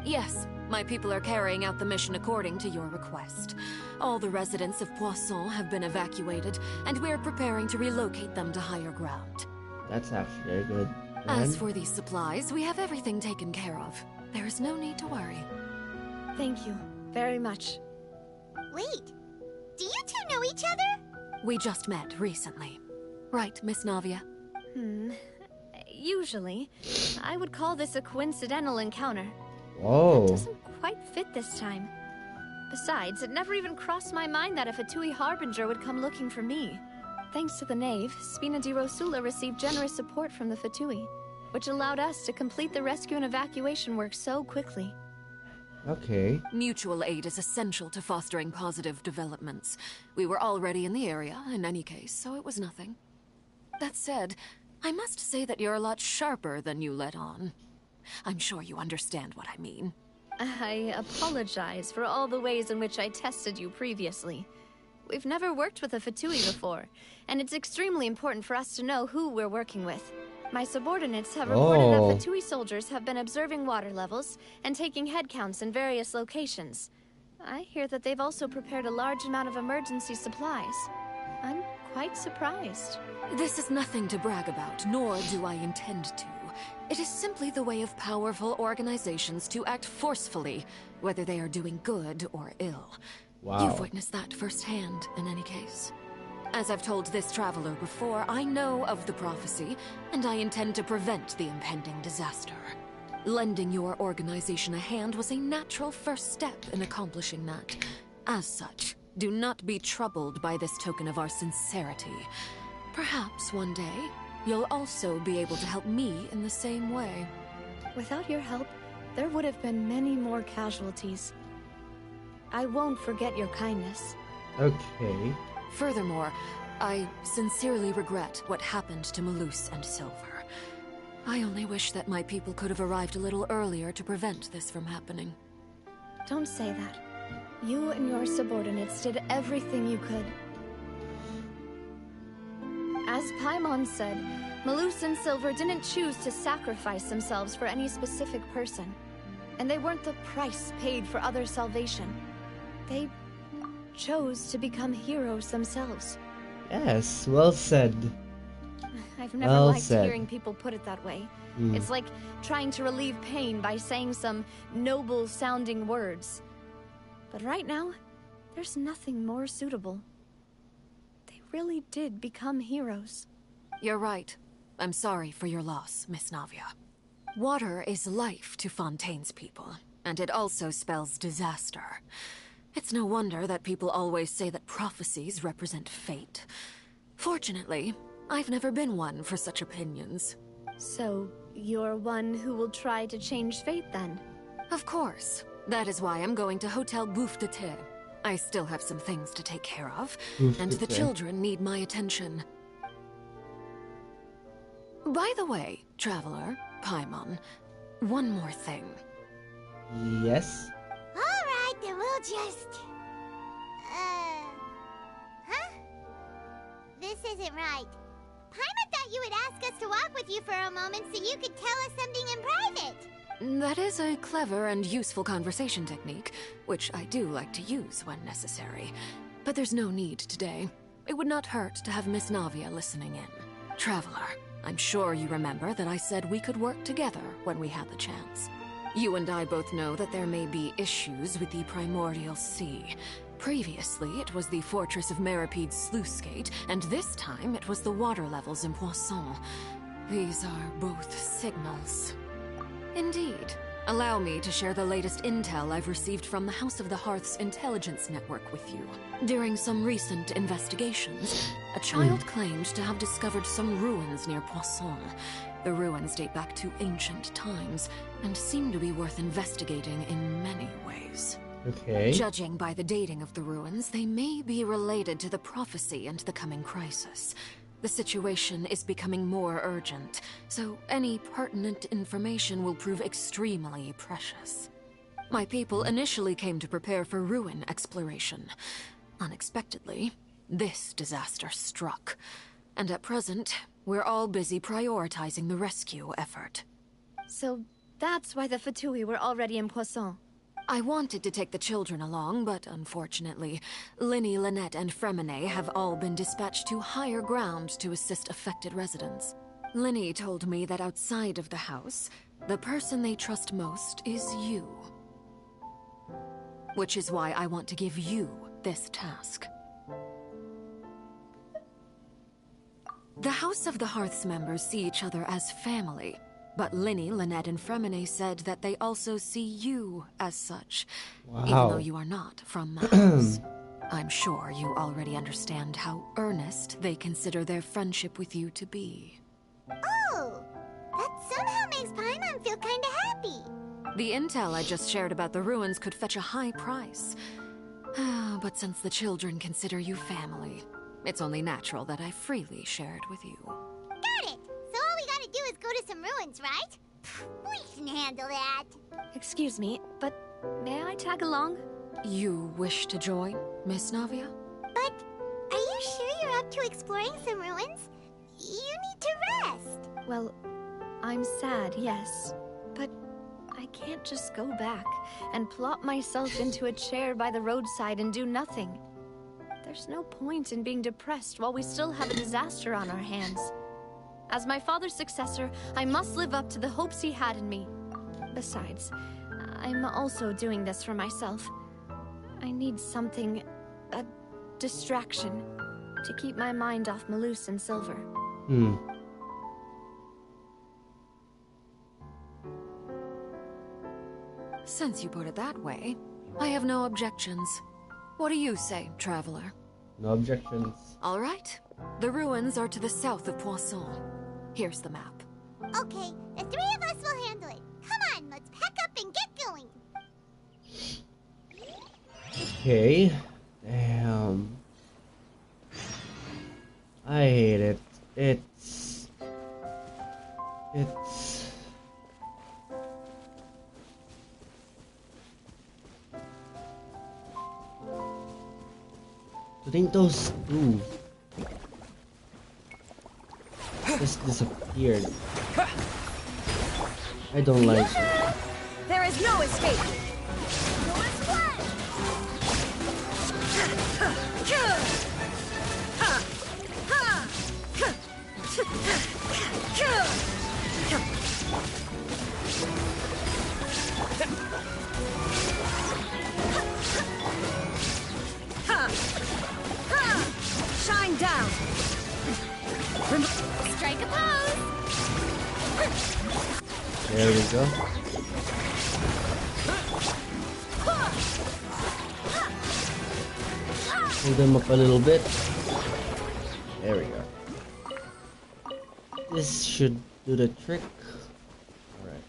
Yes, my people are carrying out the mission according to your request. All the residents of Poisson have been evacuated, and we're preparing to relocate them to higher ground. That's actually very good. As for these supplies, we have everything taken care of. There is no need to worry. Thank you very much. Wait, do you two know each other? We just met recently. Right, Miss Navia? Usually, I would call this a coincidental encounter. Whoa. That doesn't quite fit this time. Besides, it never even crossed my mind that a Fatui Harbinger would come looking for me. Thanks to the Knave, Spina di Rosula received generous support from the Fatui, which allowed us to complete the rescue and evacuation work so quickly. Okay. Mutual aid is essential to fostering positive developments. We were already in the area, in any case, so it was nothing. That said, I must say that you're a lot sharper than you let on. I'm sure you understand what I mean. I apologize for all the ways in which I tested you previously. We've never worked with a Fatui before, and it's extremely important for us to know who we're working with. My subordinates have reported that Fatui soldiers have been observing water levels and taking head counts in various locations. I hear that they've also prepared a large amount of emergency supplies. I'm quite surprised. This is nothing to brag about, nor do I intend to. It is simply the way of powerful organizations to act forcefully, whether they are doing good or ill. Wow. You've witnessed that firsthand, in any case. As I've told this traveler before, I know of the prophecy, and I intend to prevent the impending disaster. Lending your organization a hand was a natural first step in accomplishing that. As such, do not be troubled by this token of our sincerity. Perhaps one day, you'll also be able to help me in the same way. Without your help, there would have been many more casualties. I won't forget your kindness. Okay. Furthermore, I sincerely regret what happened to Malus and Silver. I only wish that my people could have arrived a little earlier to prevent this from happening. Don't say that. You and your subordinates did everything you could. As Paimon said, Malus and Silver didn't choose to sacrifice themselves for any specific person. And they weren't the price paid for other salvation. They chose to become heroes themselves. Yes, well said. I've never liked hearing people put it that way. It's like trying to relieve pain by saying some noble-sounding words. But right now, there's nothing more suitable. They really did become heroes. You're right. I'm sorry for your loss, Miss Navia. Water is life to Fontaine's people, and it also spells disaster. It's no wonder that people always say that prophecies represent fate. Fortunately, I've never been one for such opinions. So, you're one who will try to change fate, then? Of course. That is why I'm going to Hotel Bouffe de Thé. I still have some things to take care of, and the children need my attention. By the way, Traveler, Paimon, one more thing. Yes? Alright, then we'll just... Huh? This isn't right. Paimon thought you would ask us to walk with you for a moment so you could tell us something in private. That is a clever and useful conversation technique, which I do like to use when necessary. But there's no need today. It would not hurt to have Miss Navia listening in. Traveler, I'm sure you remember that I said we could work together when we had the chance. You and I both know that there may be issues with the Primordial Sea. Previously, it was the Fortress of Meripede's sluice gate, and this time it was the water levels in Poisson. These are both signals. Indeed. Allow me to share the latest intel I've received from the House of the Hearth's intelligence network with you. During some recent investigations, A child claimed to have discovered some ruins near Poisson. The ruins date back to ancient times and seem to be worth investigating in many ways. Okay. Judging by the dating of the ruins, they may be related to the prophecy and the coming crisis. The situation is becoming more urgent, so any pertinent information will prove extremely precious. My people initially came to prepare for ruin exploration. Unexpectedly, this disaster struck, and at present, we're all busy prioritizing the rescue effort. So that's why the Fatui were already in Poisson. I wanted to take the children along, but unfortunately, Linny, Lynette, and Fremine have all been dispatched to higher ground to assist affected residents. Linny told me that outside of the house, the person they trust most is you. Which is why I want to give you this task. The House of the Hearth's members see each other as family, but Linny, Lynette, and Fremine said that they also see you as such, even though you are not from the house. I'm sure you already understand how earnest they consider their friendship with you to be. Oh, that somehow makes Paimon feel kinda happy. The intel I just shared about the ruins could fetch a high price. But since the children consider you family, it's only natural that I freely share it with you. Got it! So all we gotta do is go to some ruins, right? We can handle that. Excuse me, but may I tag along? You wish to join, Miss Navia? But are you sure you're up to exploring some ruins? You need to rest. Well, I'm sad, yes. But I can't just go back and plop myself into a chair by the roadside and do nothing. There's no point in being depressed while we still have a disaster on our hands. As my father's successor, I must live up to the hopes he had in me. Besides, I'm also doing this for myself. I need something, a distraction, to keep my mind off Malus and Silver. Since you put it that way, I have no objections. What do you say, traveler? No objections. All right. The ruins are to the south of Poisson. Here's the map. Okay, the three of us will handle it. Come on, let's pack up and get going. Okay. Damn. I hate it. It's... I think those two just disappeared. I don't like it. There is no escape. Shine down. Strike a pose. There we go. Pull them up a little bit. There we go. This should do the trick. Alright.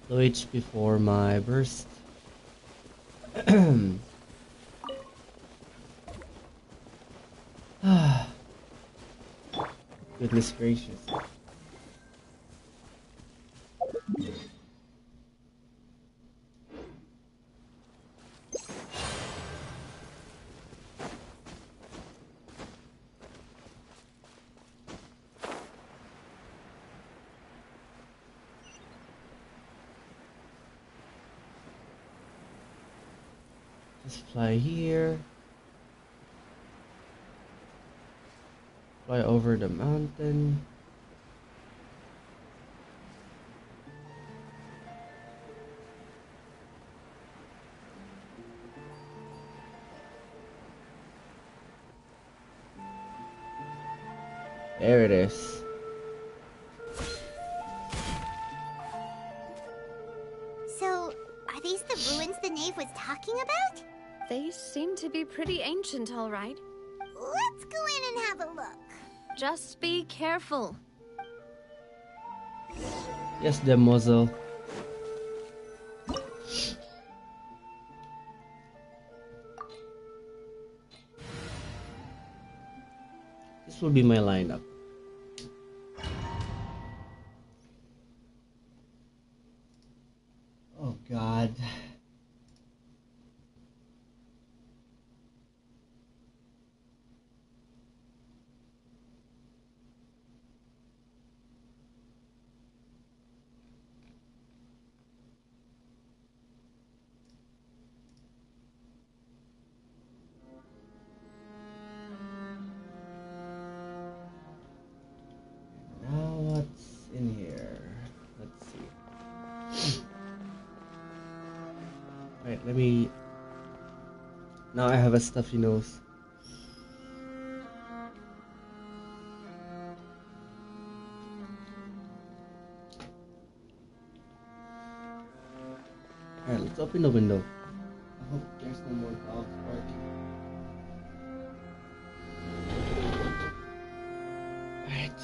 Low HP for my burst. Goodness gracious. Just fly here. Fly over the mountain. There it is. So, are these the ruins the knave was talking about? They seem to be pretty ancient, all right. Let's go in and have a Just be careful. Yes, demoiselle. This will be my lineup. Oh God. Now what's in here? Let's see. Alright, let me... Now I have a stuffy nose. Alright, let's open the window. I hope there's no more dogs barking. Alright.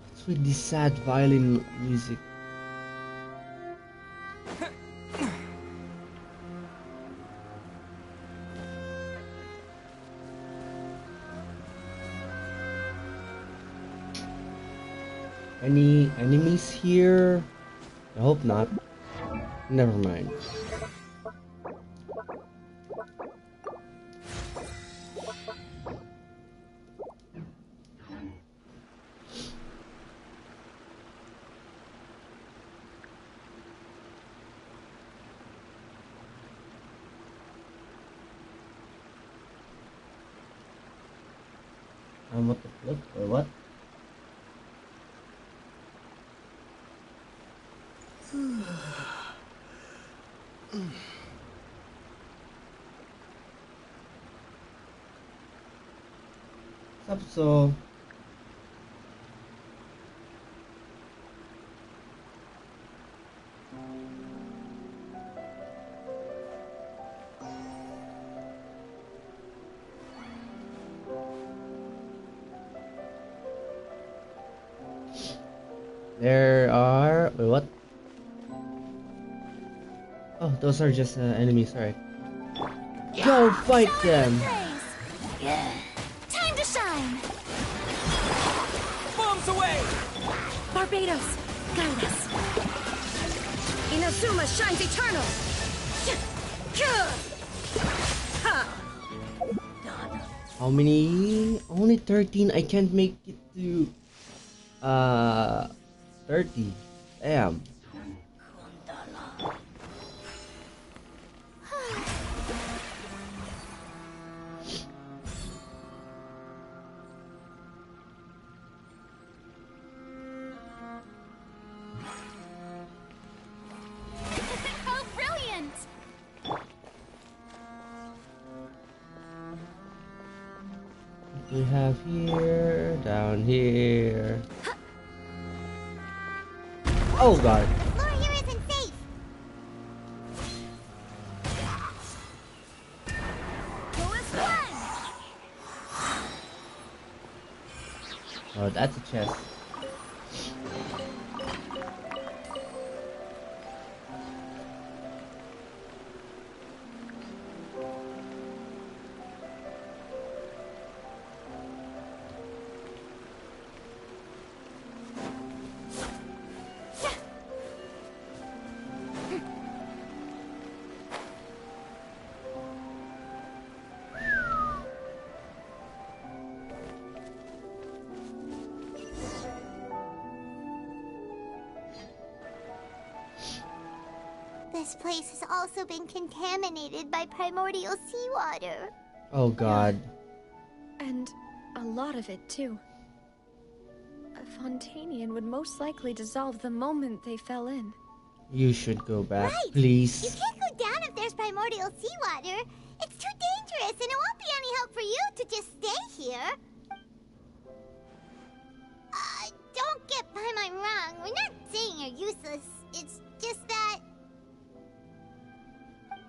What's with this sad violin music? Any enemies here? I hope not. Never mind. What the flip or what? What's up, so? There are... Wait, what? Oh, those are just enemies, sorry. Go fight them! Yeah. Time to shine! Bombs away! Barbados, guide us. Inazuma shines eternal. How many? Only 13. I can't make it to 30. Damn. How brilliant! What do we have here? Down here. Oh God. Floor here isn't safe. Oh, that's a chest. This place has also been contaminated by primordial seawater. Oh God. And a lot of it, too. A Fontanian would most likely dissolve the moment they fell in. You should go back, Right. please. You can't go down if there's primordial seawater. It's too dangerous, and it won't be any help for you to just stay here. Don't get Paimon wrong. We're not saying you're useless. It's just that...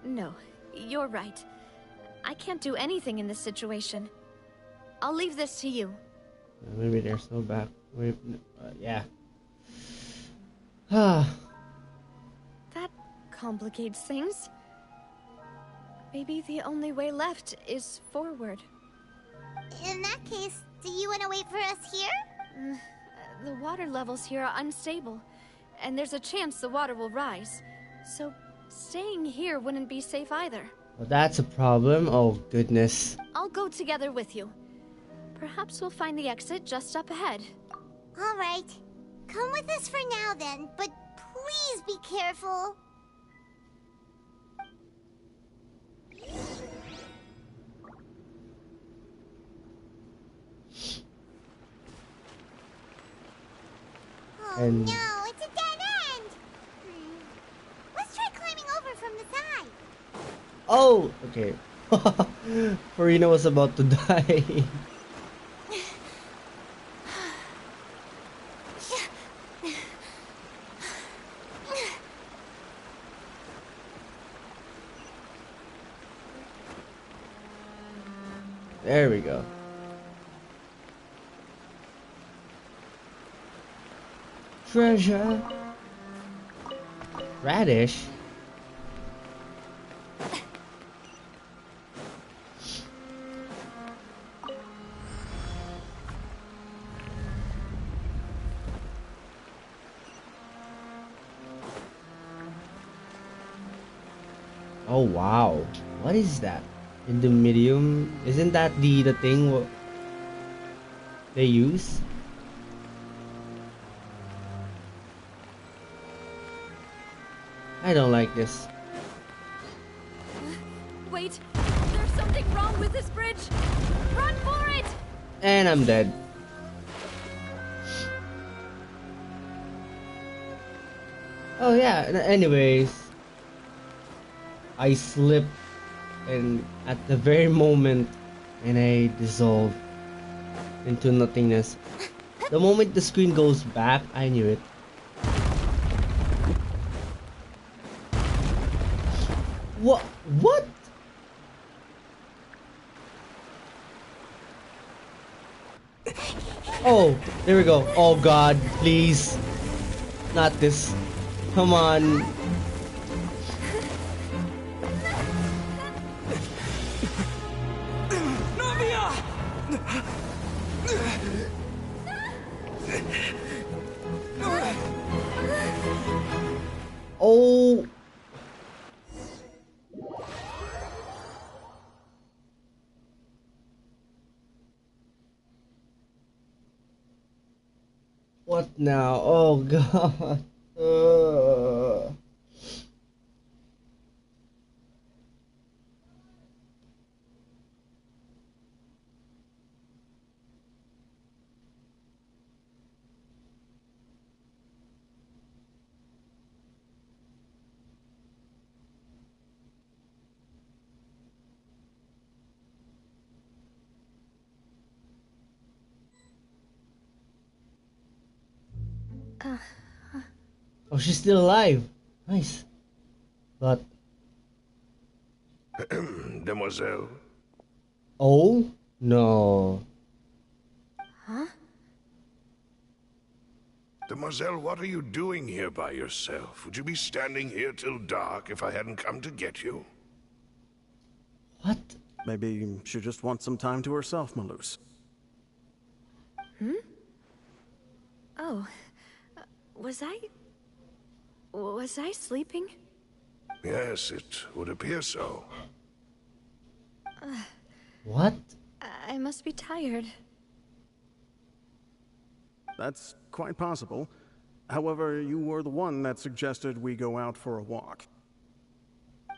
No, you're right. I can't do anything in this situation. I'll leave this to you. Maybe there's no back. Wait, yeah. Ah. That complicates things. Maybe the only way left is forward. In that case, do you want to wait for us here? The water levels here are unstable, and there's a chance the water will rise. So staying here wouldn't be safe either. Well, that's a problem. Oh, goodness. I'll go together with you. Perhaps we'll find the exit just up ahead. All right. Come with us for now then, but please be careful. Oh no, it's a dead end! Let's try climbing over from the side. Oh, okay. Farina was about to die. There we go. Treasure. Radish. Oh wow. What is that? In the medium, isn't that the thing they use? I don't like this. Wait, there's something wrong with this bridge. Run for it! And I'm dead. Oh yeah, anyways. I slipped and at the very moment and I dissolve into nothingness. The moment the screen goes back, I knew it. What? What? Oh, there we go. Oh god, please. Not this. Come on. Oh. What now? Oh god. Oh, she's still alive. Nice. But... Demoiselle? Oh? No. Huh? Demoiselle, what are you doing here by yourself? Would you be standing here till dark if I hadn't come to get you? What? Maybe she just wants some time to herself, Malus. Hmm? Oh. Was I sleeping? Yes, it would appear so. What? I must be tired. That's quite possible. However, you were the one that suggested we go out for a walk.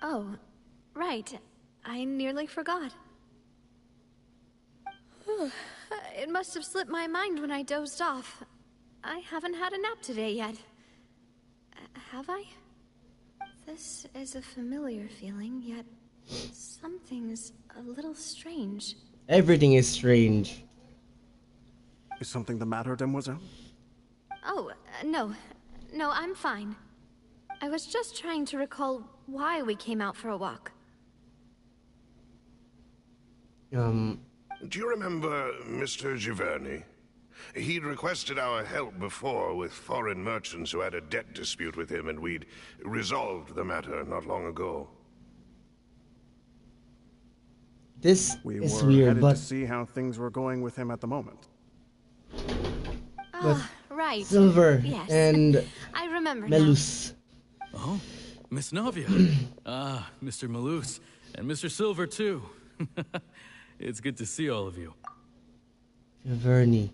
Oh, right. I nearly forgot. It must have slipped my mind when I dozed off. I haven't had a nap today yet. Have I? This is a familiar feeling, yet something's a little strange. Everything is strange. Is something the matter, Demoiselle? Oh, no. No, I'm fine. I was just trying to recall why we came out for a walk. Do you remember Mr. Giverny? He'd requested our help before with foreign merchants who had a debt dispute with him, and we'd resolved the matter not long ago. This We is were weird, headed but to see how things were going with him at the moment. Right. Silver Yes. and I remember now. Melus. Oh, Miss Navia. Mr. Malus. And Mr. Silver, too. It's good to see all of you. Giverny.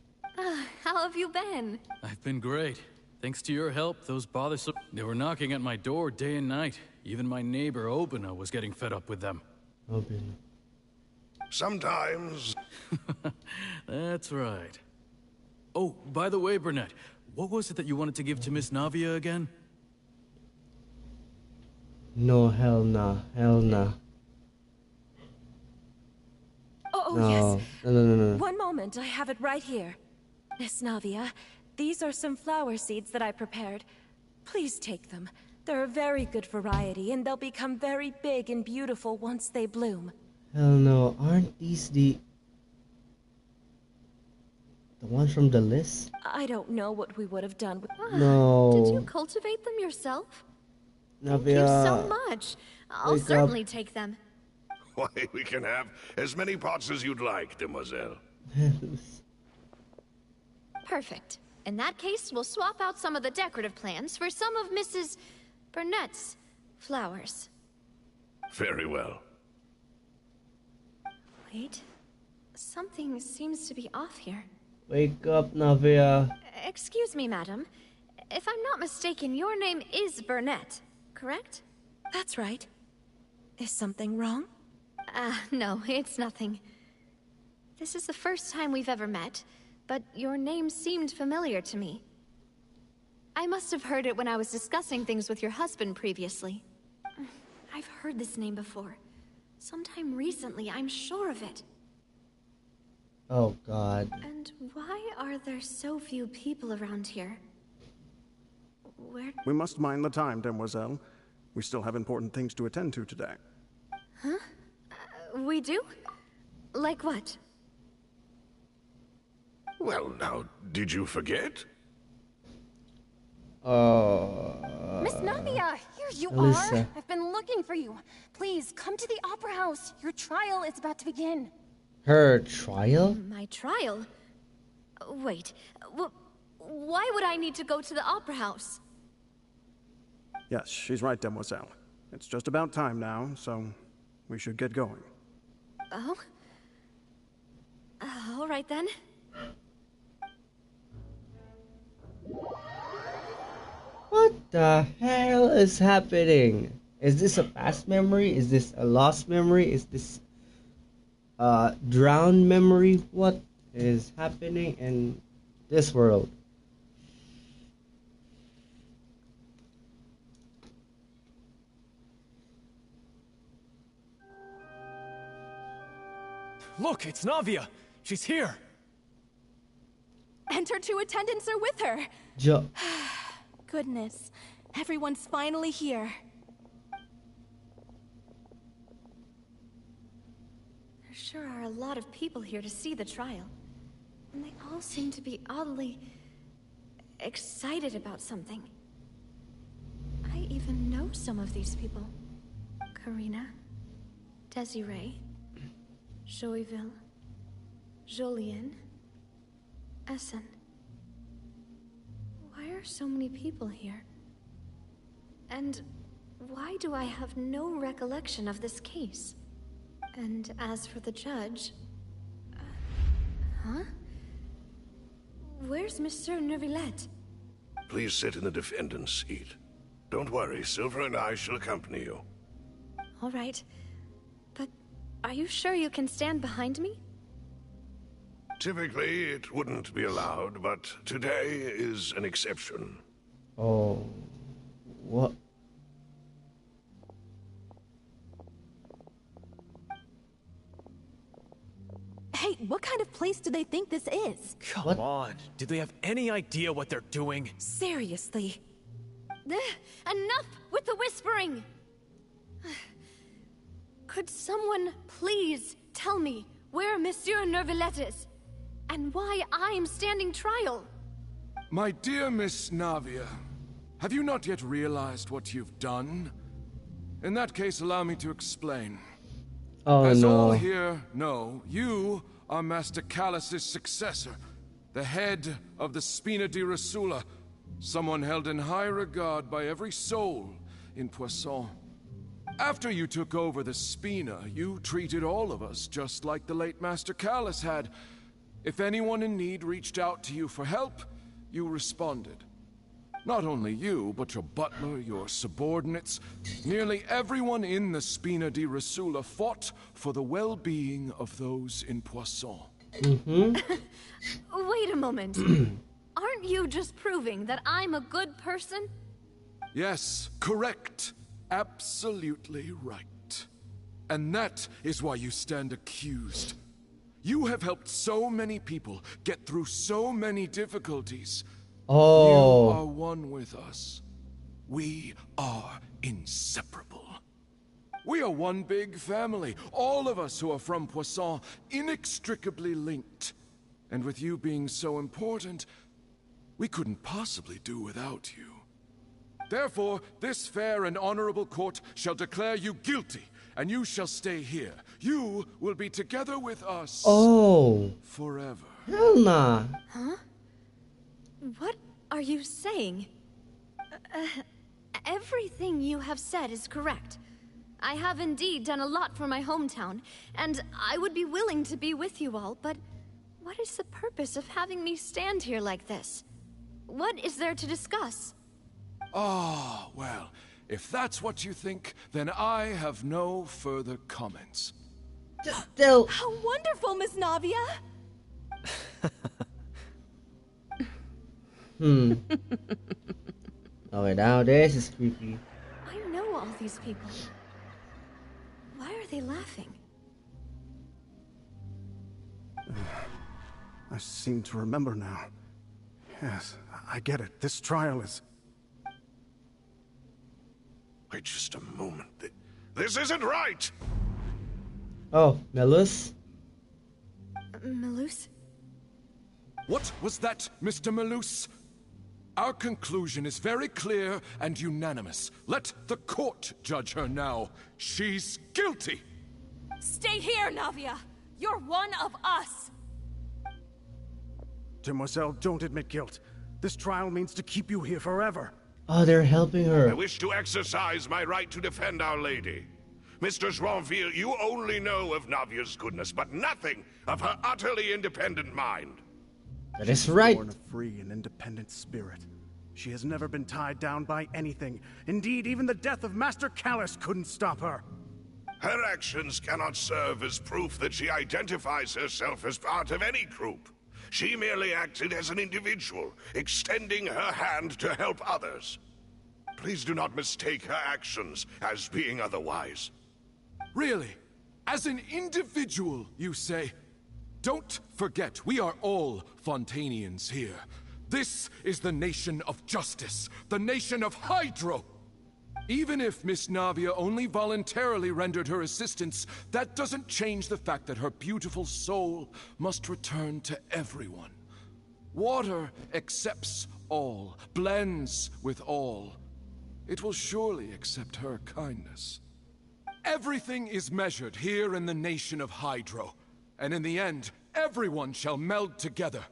How have you been? I've been great. Thanks to your help, those bothersome... They were knocking at my door day and night. Even my neighbor, Obina, was getting fed up with them. Obina. Sometimes. That's right. Oh, by the way, Burnett, what was it that you wanted to give to Miss Navia again? No, hell nah. Hell nah. Oh, No. yes. No. One moment, I have it right here. Miss Navia, these are some flower seeds that I prepared. Please take them. They're a very good variety, and they'll become very big and beautiful once they bloom. Hell no. Aren't these the ones from the list? I don't know what we would have done with... No. Did you cultivate them yourself? Thank you Navia, so much. I'll wake up. certainly take them. Why, we can have as many pots as you'd like, demoiselle. Perfect. In that case, we'll swap out some of the decorative plants for some of Mrs. Burnett's flowers. Very well. Wait. Something seems to be off here. Wake up, Navia. Excuse me, madam. If I'm not mistaken, your name is Burnett, correct? That's right. Is something wrong? No, it's nothing. This is the first time we've ever met, but your name seemed familiar to me. I must have heard it when I was discussing things with your husband previously. I've heard this name before. Sometime recently, I'm sure of it. Oh, God. And why are there so few people around here? Where... We must mind the time, demoiselle. We still have important things to attend to today. Huh? We do? Like what? Well, now, did you forget? Miss Navia, here you Alyssa. are. I've been looking for you. Please, come to the Opera House. Your trial is about to begin. Her trial? My trial? Wait, why would I need to go to the Opera House? Yes, she's right, demoiselle. It's just about time now, so we should get going. Oh? All right then. What the hell is happening? Is this a past memory? Is this a lost memory? Is this drowned memory? What is happening in this world? Look, it's Navia! She's here! And her two attendants are with her. Goodness, everyone's finally here. There sure are a lot of people here to see the trial. And they all seem to be oddly excited about something. I even know some of these people. Karina, Desiree, Joyville, Jolien, Essen. Why are so many people here? And why do I have no recollection of this case? And as for the judge... huh? Where's Monsieur Neuvillette? Please sit in the defendant's seat. Don't worry, Silver and I shall accompany you. All right. But are you sure you can stand behind me? Typically, it wouldn't be allowed, but today is an exception. Oh. What? Hey, what kind of place do they think this is? Come on. Do they have any idea what they're doing? Seriously. Enough with the whispering! Could someone please tell me where Monsieur Nervalette is, and why I'm standing trial. My dear Miss Navia, have you not yet realized what you've done? In that case, allow me to explain. Oh As no. all here know, you are Master Callus's successor, the head of the Spina di Rosula, someone held in high regard by every soul in Poisson. After you took over the Spina, you treated all of us just like the late Master Callus had. If anyone in need reached out to you for help, you responded. Not only you, but your butler, your subordinates, nearly everyone in the Spina di Rosula fought for the well-being of those in Poisson. Wait a moment. Aren't you just proving that I'm a good person? Yes, correct. Absolutely right. And that is why you stand accused. You have helped so many people get through so many difficulties. Oh. You are one with us. We are inseparable. We are one big family, all of us who are from Poisson, inextricably linked. And with you being so important, we couldn't possibly do without you. Therefore, this fair and honorable court shall declare you guilty, and you shall stay here. You will be together with us. Oh. Forever. Hell nah. Huh? What are you saying? Everything you have said is correct. I have indeed done a lot for my hometown, and I would be willing to be with you all, but what is the purpose of having me stand here like this? What is there to discuss? Ah, well, if that's what you think, then I have no further comments. Still. How wonderful, Miss Navia! Okay, now this is creepy. I know all these people. Why are they laughing? I seem to remember now. Yes, I get it. This trial is... Wait just a moment. This isn't right! Oh, Melus? Melus? What was that, Mr. Malus? Our conclusion is very clear and unanimous. Let the court judge her now. She's guilty! Stay here, Navia! You're one of us! Demoiselle, don't admit guilt. This trial means to keep you here forever. Oh, they're helping her. I wish to exercise my right to defend Our Lady. Mr. Joinville, you only know of Navia's goodness, but nothing of her utterly independent mind. That is right. Born a free and independent spirit. She has never been tied down by anything. Indeed, even the death of Master Callus couldn't stop her. Her actions cannot serve as proof that she identifies herself as part of any group. She merely acted as an individual, extending her hand to help others. Please do not mistake her actions as being otherwise. Really? As an individual, you say? Don't forget, we are all Fontanians here. This is the nation of justice, the nation of Hydro. Even if Miss Navia only voluntarily rendered her assistance, that doesn't change the fact that her beautiful soul must return to everyone. Water accepts all, blends with all. It will surely accept her kindness. Everything is measured here in the nation of Hydro, and in the end, everyone shall meld together.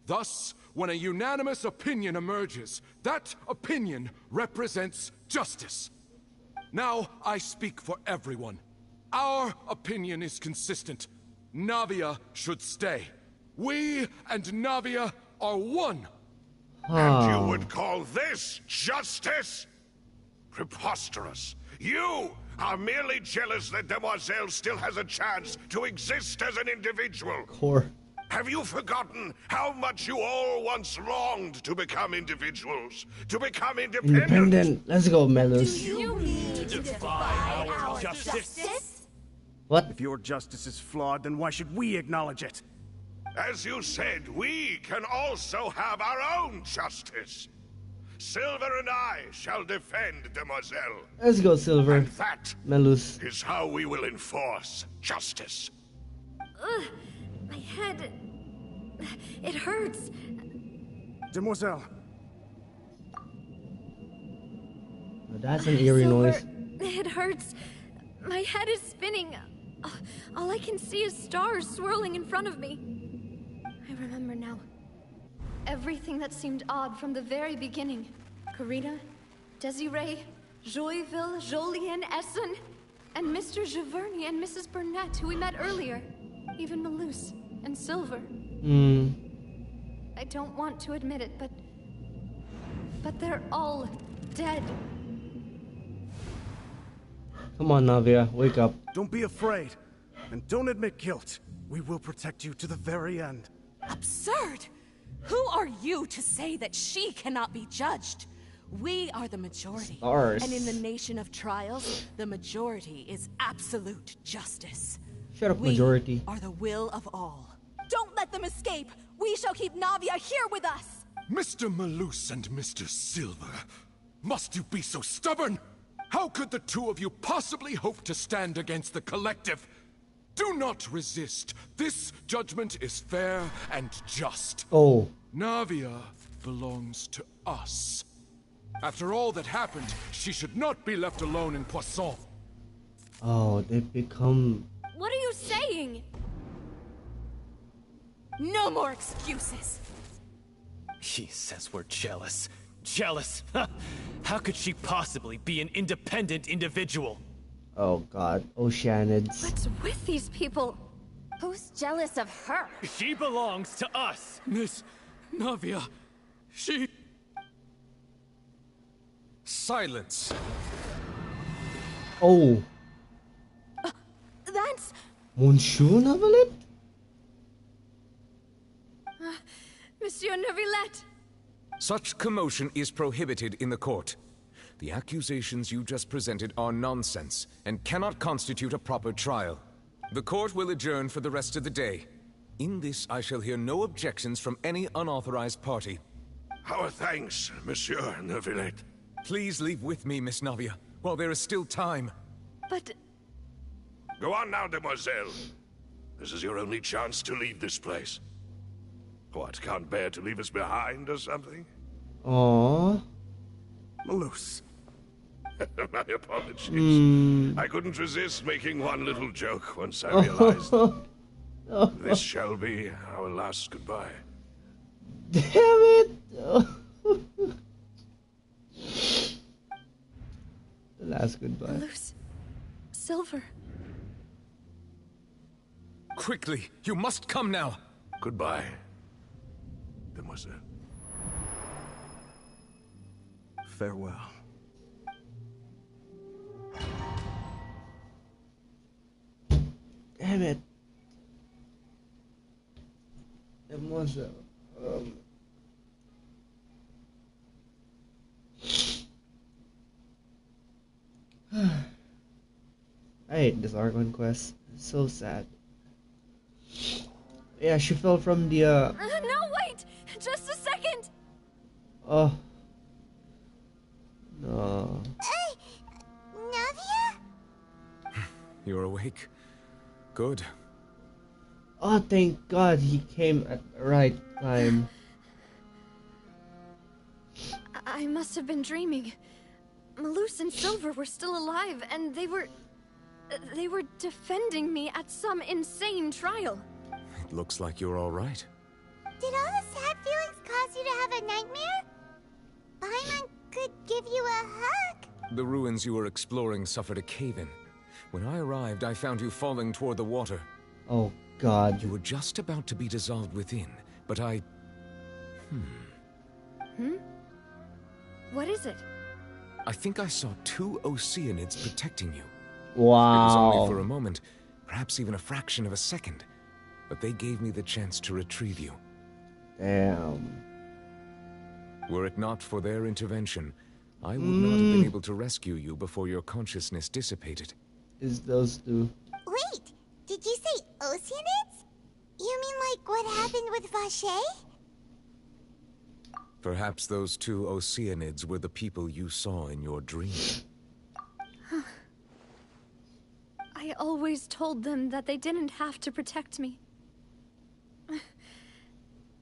Thus, when a unanimous opinion emerges, that opinion represents justice. Now, I speak for everyone. Our opinion is consistent. Navia should stay. We and Navia are one. And you would call this justice? Preposterous. You are merely jealous that Demoiselle still has a chance to exist as an individual. Core. Have you forgotten how much you all once longed to become individuals? To become Independent. Let's go, Melus. You mean to defy our justice? What? If your justice is flawed, then why should we acknowledge it? As you said, we can also have our own justice. Silver and I shall defend Demoiselle. Let's go, Silver. And that Melus. is how we will enforce justice. My head... It hurts. Demoiselle. That's an eerie Silver, noise. It hurts. My head is spinning. All I can see is stars swirling in front of me. I remember now. Everything that seemed odd from the very beginning. Karina, Desiree, Joyville, Jolien, Essen, and Mr. Giverny and Mrs. Burnett, who we met earlier. Even Malus and Silver. I don't want to admit it, but they're all dead. Come on, Navia, wake up. Don't be afraid. And don't admit guilt. We will protect you to the very end. Absurd! Who are you to say that she cannot be judged? We are the majority. Stars. And in the nation of trials, the majority is absolute justice. Shut up, majority. We are the will of all. Don't let them escape! We shall keep Navia here with us! Mr. Malus and Mr. Silver, must you be so stubborn? How could the two of you possibly hope to stand against the collective? Do not resist. This judgment is fair and just. Oh. Navia belongs to us. After all that happened, she should not be left alone in Poisson. Oh, they've become... What are you saying? No more excuses. He says we're jealous. Jealous? How could she possibly be an independent individual? Oh god, Oceanids. What's with these people? Who's jealous of her? She belongs to us. Miss Navia, she... Silence. Oh. That's... Monsieur Neuvillette? Monsieur Neuvillette. Such commotion is prohibited in the court. The accusations you just presented are nonsense and cannot constitute a proper trial. The court will adjourn for the rest of the day. In this, I shall hear no objections from any unauthorized party. Our thanks, Monsieur Neuvillette. Please leave with me, Miss Navia, while there is still time. But... Go on now, demoiselle. This is your only chance to leave this place. What, can't bear to leave us behind or something? Aww. Malus. My apologies. I couldn't resist making one little joke once I realized this shall be our last goodbye. Damn it! The last goodbye. Malus. Silver. Quickly, you must come now. Goodbye, demoiselle. Farewell. Damn it. Demoiselle. I hate this Archon quest. It's so sad. Yeah, she fell from the No, wait! Just a second! Oh. No. Hey! Navia? You're awake. Good. Oh, thank God he came at the right time. I must have been dreaming. Malus and Silver were still alive, and they were defending me at some insane trial. It looks like you're all right. Did all the sad feelings cause you to have a nightmare? Paimon could give you a hug. The ruins you were exploring suffered a cave-in. When I arrived, I found you falling toward the water. Oh, God. You were just about to be dissolved within, but I... What is it? I think I saw two Oceanids protecting you. Wow. It was only for a moment, perhaps even a fraction of a second, but they gave me the chance to retrieve you. Damn. Were it not for their intervention, I would not have been able to rescue you before your consciousness dissipated. Is those two? Wait, did you say Oceanids? You mean like what happened with Vache? Perhaps those two Oceanids were the people you saw in your dream. I always always told them that they didn't have to protect me.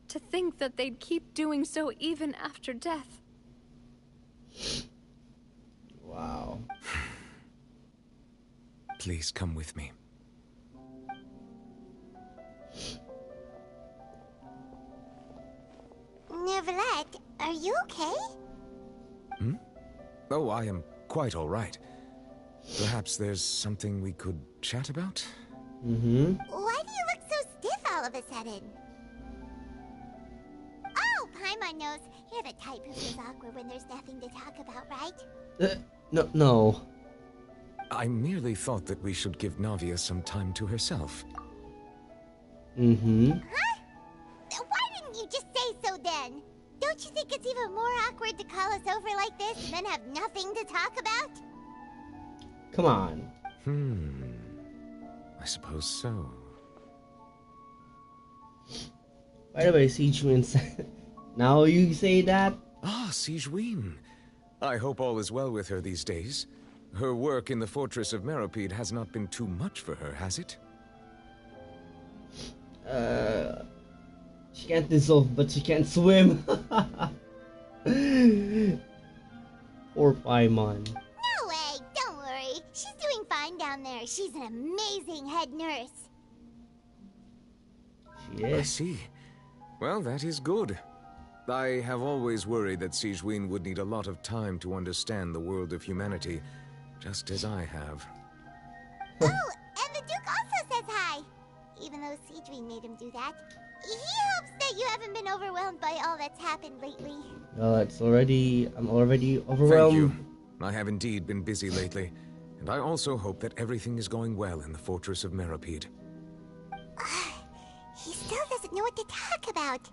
To think that they'd keep doing so even after death. Wow. Please come with me. Neverlet, are you okay? Hmm? Oh, I am quite all right. Perhaps there's something we could chat about? Mm-hmm. Why do you look so stiff all of a sudden? Oh, Paimon knows. You're the type who feels awkward when there's nothing to talk about, right? No. I merely thought that we should give Navia some time to herself. Mm-hmm. Huh? Why didn't you just say so then? Don't you think it's even more awkward to call us over like this and then have nothing to talk about? Come on. I suppose so. By the way, Sijuin said... Now you say that? Ah, Sijuin. I hope all is well with her these days. Her work in the Fortress of Meropide has not been too much for her, has it? She can't dissolve, but she can't swim. Poor Paimon. No way, don't worry. She's doing fine down there. She's an amazing head nurse. She is. I see. Well, that is good. I have always worried that Sijuin would need a lot of time to understand the world of humanity, just as I have. Oh, and the Duke also says hi. Even though Sijuin made him do that. He hopes that you haven't been overwhelmed by all that's happened lately. No, I'm already overwhelmed. Thank you. I have indeed been busy lately, and I also hope that everything is going well in the Fortress of Meropide. He still doesn't know what to talk about.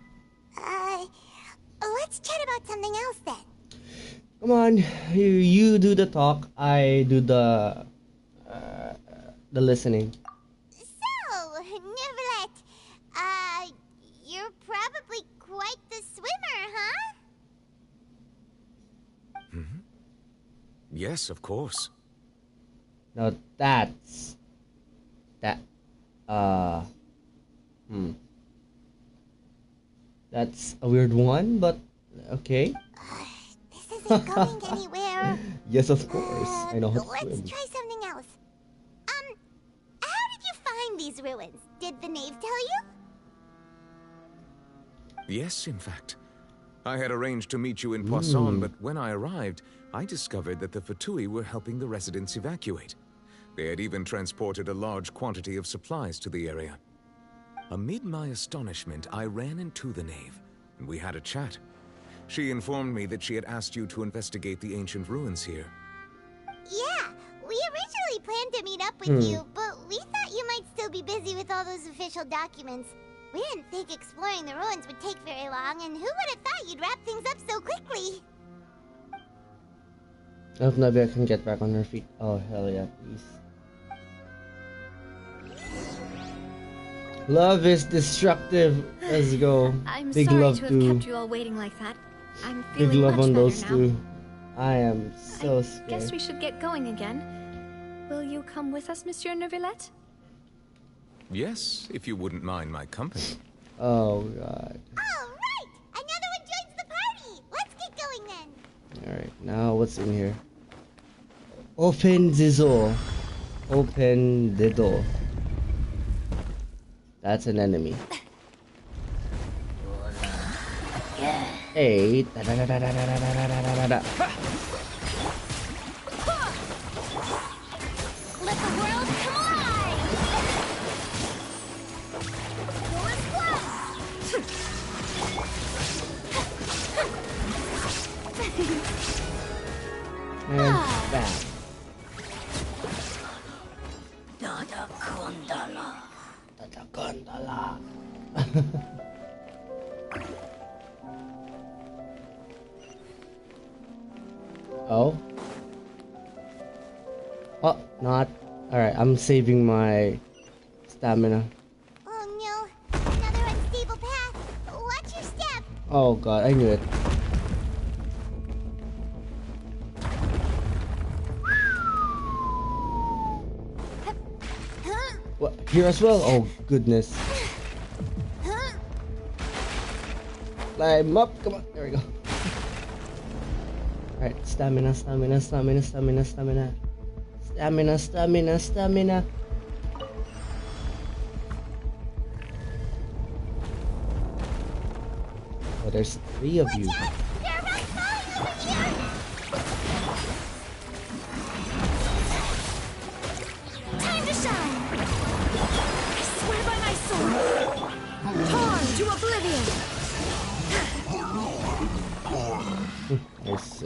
Let's chat about something else then. Come on, you do the talk, I do the listening. So, Neverlet, you're probably quite the swimmer, huh? Mm-hmm. Yes, of course. Now that's... That's a weird one, but okay. This isn't going anywhere. Yes, of course. I know how to Let's swim. try something else. How did you find these ruins? Did the knave tell you? Yes, in fact. I had arranged to meet you in Poisson, but when I arrived, I discovered that the Fatui were helping the residents evacuate. They had even transported a large quantity of supplies to the area. Amid my astonishment, I ran into the knave, and we had a chat. She informed me that she had asked you to investigate the ancient ruins here. Yeah, we originally planned to meet up with you, but we thought you might still be busy with all those official documents. We didn't think exploring the ruins would take very long, and who would have thought you'd wrap things up so quickly? I hope Navia can get back on her feet. Oh, hell yeah, please. Love is destructive. Let's go. I'm Big sorry love to have to kept you all waiting like that. I'm feeling big love much on better those now. two. I am so scared. Guess we should get going again. Will you come with us, Monsieur Neuvillette? Yes, if you wouldn't mind my company. Oh, God. All right! Another one joins the party! Let's get going then! Alright, now what's in here? Open the door. Open the door. That's an enemy. Hey. Da, da, da, da, da, da, da, da, da, da. Let the world come alive! And back. Dada Kondala. Dada Kondala. Oh. Oh, not. Alright, I'm saving my stamina. Oh no, another unstable path. Watch your step. Oh god, I knew it. here as well. Oh goodness. Climb up. Come on. There we go. Alright, stamina. Oh, there's 3 of you. Time to shine! I swear by my sword! Torn to oblivion! Nice.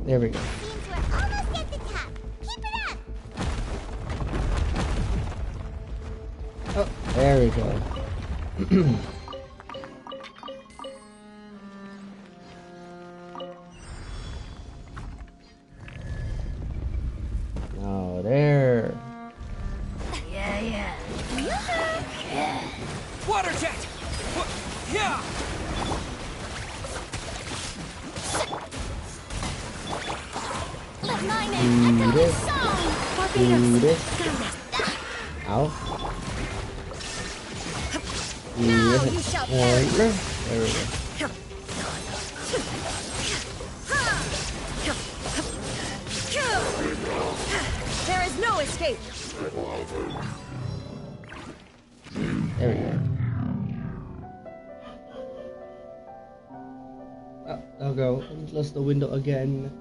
There we go. Means we're almost at the top. Keep it up! Oh, there we go. Now there. Yeah. Water jet! Yeah! Let my name echo the song! Do this. Ow. Now you shall perish! There we go. There is no escape! There we go. Oh, I'll go. Close the window again.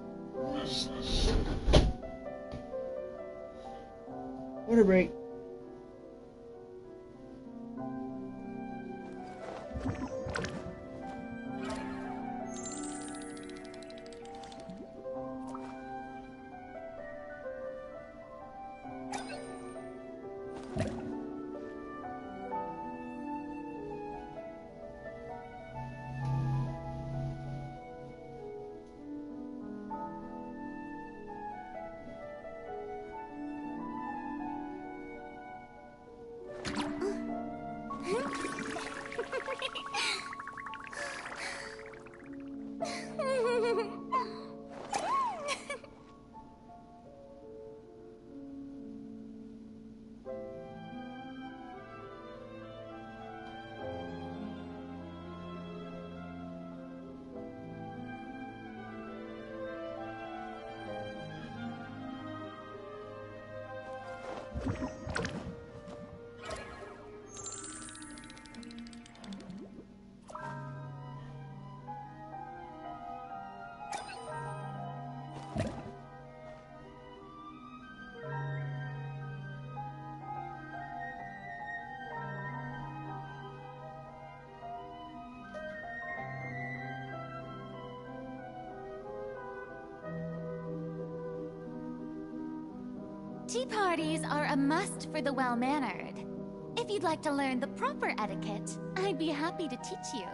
Water break. Tea parties are a must for the well-mannered. If you'd like to learn the proper etiquette, I'd be happy to teach you.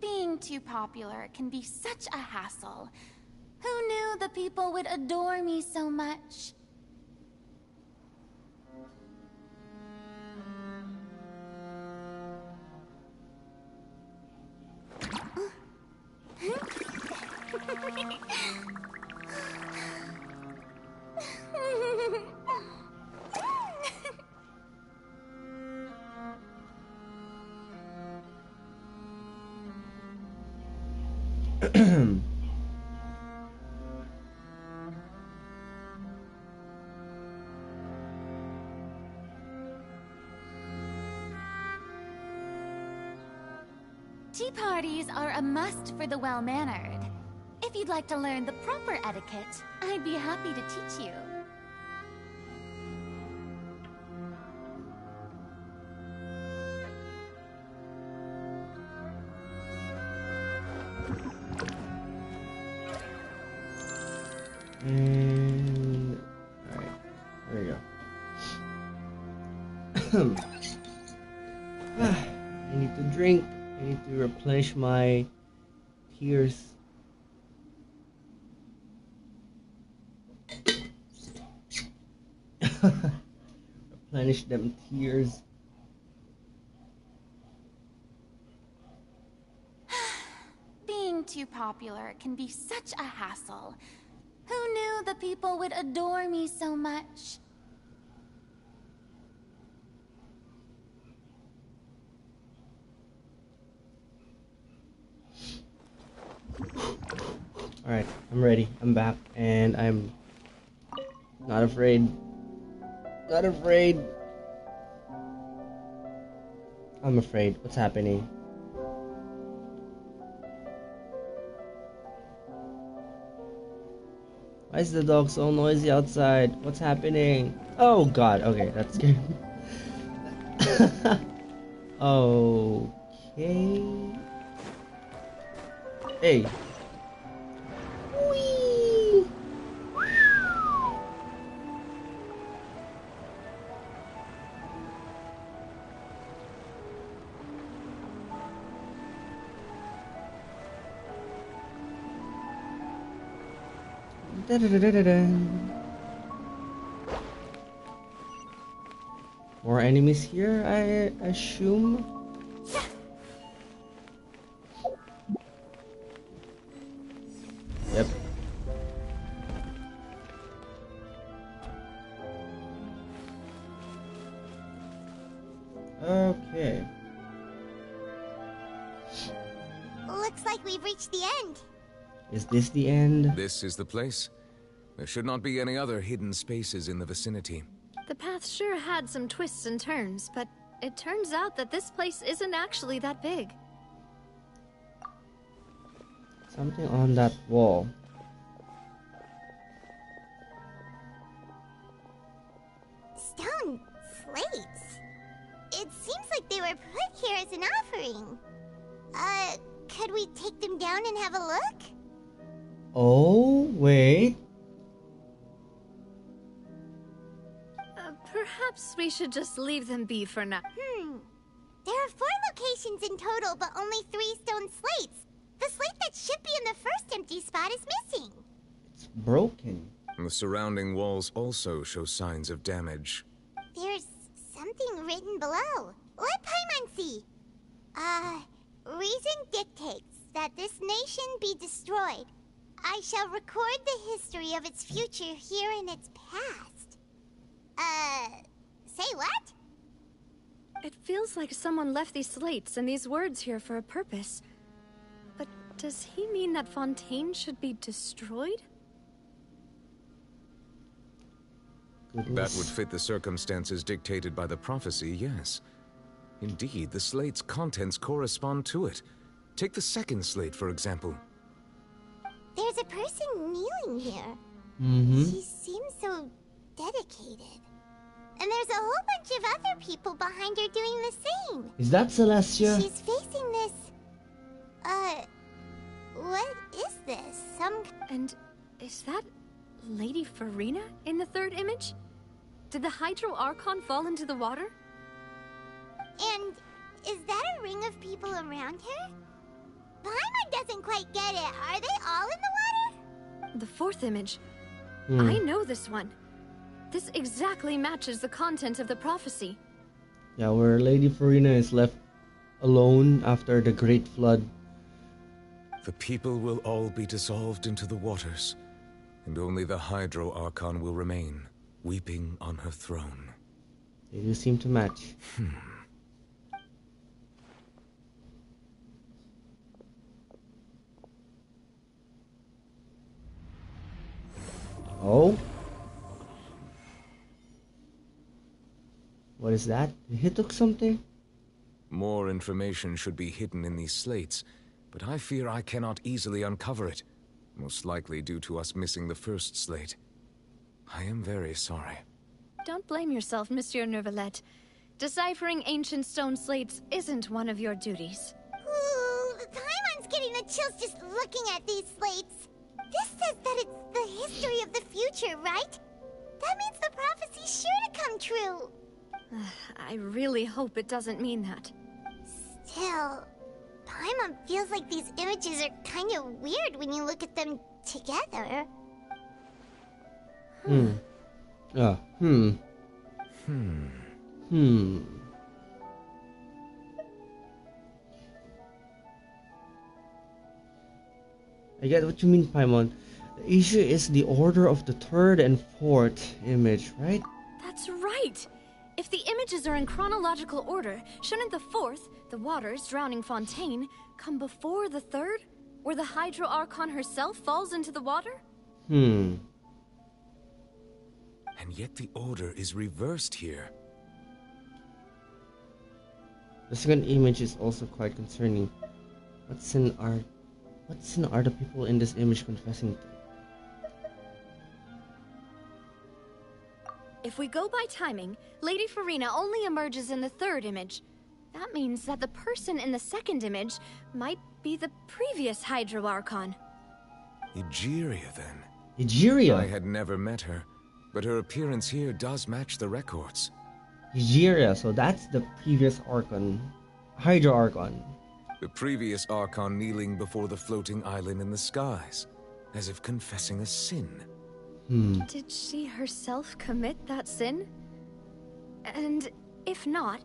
Being too popular can be such a hassle. Who knew the people would adore me so much? Tea parties are a must for the well-mannered. If you'd like to learn the proper etiquette, I'd be happy to teach you. And alright, there we go. I need to drink. I need to replenish my tears. Replenish them tears. Being too popular can be such a hassle. Who knew the people would adore me so much? Alright, I'm ready. I'm back. And I'm not afraid. Not afraid. I'm afraid. What's happening? Why is the dog so noisy outside? What's happening? Oh god, okay, that's scary. Okay. Hey. Whee! More enemies here, I assume. Yep. Okay. Looks like we've reached the end. Is this the end? This is the place. There should not be any other hidden spaces in the vicinity. The path sure had some twists and turns, but it turns out that this place isn't actually that big. Something on that wall. Stone slates. It seems like they were put here as an offering. Could we take them down and have a look? Oh, wait. Perhaps we should just leave them be for now. There are 4 locations in total, but only 3 stone slates. The slate that should be in the first empty spot is missing. It's broken. The surrounding walls also show signs of damage. There's something written below. Let Paimon see. Reason dictates that this nation be destroyed. I shall record the history of its future here in its past. Say what? It feels like someone left these slates and these words here for a purpose. But does he mean that Fontaine should be destroyed? That would fit the circumstances dictated by the prophecy, yes. Indeed, the slate's contents correspond to it. Take the second slate, for example. There's a person kneeling here. She seems so dedicated. And there's a whole bunch of other people behind her doing the same. Is that Celestia? She's facing this... what is this? And is that Lady Farina in the third image? Did the Hydro Archon fall into the water? And is that a ring of people around her? Paimon doesn't quite get it. Are they all in the water? The fourth image. I know this one. This exactly matches the content of the prophecy. Yeah, where Lady Farina is left alone after the Great Flood. The people will all be dissolved into the waters, and only the Hydro Archon will remain, weeping on her throne. They do seem to match. Oh? What is that? Did he took something? More information should be hidden in these slates, but I fear I cannot easily uncover it. most likely due to us missing the first slate. I am very sorry. Don't blame yourself, Monsieur Neuvillette. Deciphering ancient stone slates isn't one of your duties. Ooh, Paimon's getting the chills just looking at these slates. This says that it's the history of the future, right? That means the prophecy's sure to come true. I really hope it doesn't mean that. Still, Paimon feels like these images are kind of weird when you look at them together. I get what you mean, Paimon. The issue is the order of the third and fourth image, right? That's right! If the images are in chronological order, shouldn't the fourth, the waters drowning Fontaine, come before the third? Where the Hydro Archon herself falls into the water? And yet the order is reversed here. The second image is also quite concerning. What sin are the people in this image confessing to? If we go by timing, Lady Farina only emerges in the third image. That means that the person in the second image might be the previous Hydro Archon. Egeria, then. Egeria? I had never met her, but her appearance here does match the records. Egeria, so that's the previous Archon. Hydro Archon. The previous Archon kneeling before the floating island in the skies, as if confessing a sin. Did she herself commit that sin? And if not,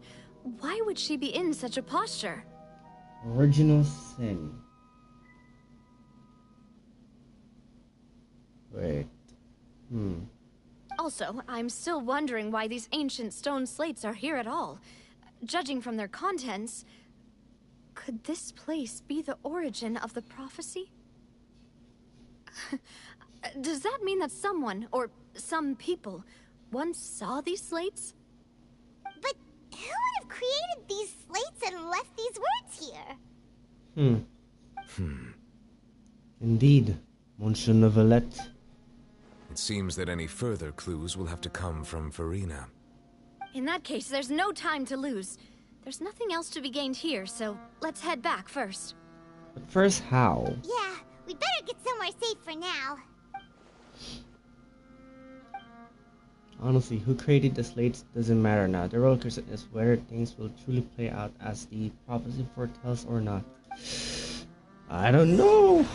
why would she be in such a posture? Original sin. Wait. Also, I'm still wondering why these ancient stone slates are here at all. Judging from their contents, could this place be the origin of the prophecy? Does that mean that someone, or some people, once saw these slates? But who would have created these slates and left these words here? Indeed, Monsieur Neuvillette. It seems that any further clues will have to come from Farina. In that case, there's no time to lose. There's nothing else to be gained here, so let's head back first. But first, how? Yeah, we'd better get somewhere safe for now. Honestly, who created the slates doesn't matter now. The real question is whether things will truly play out as the prophecy foretells or not. I don't know.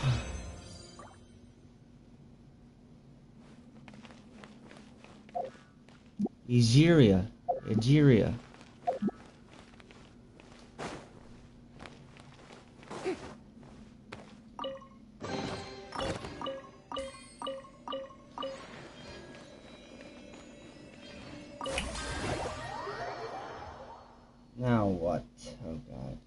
Egeria. Now what? Oh god.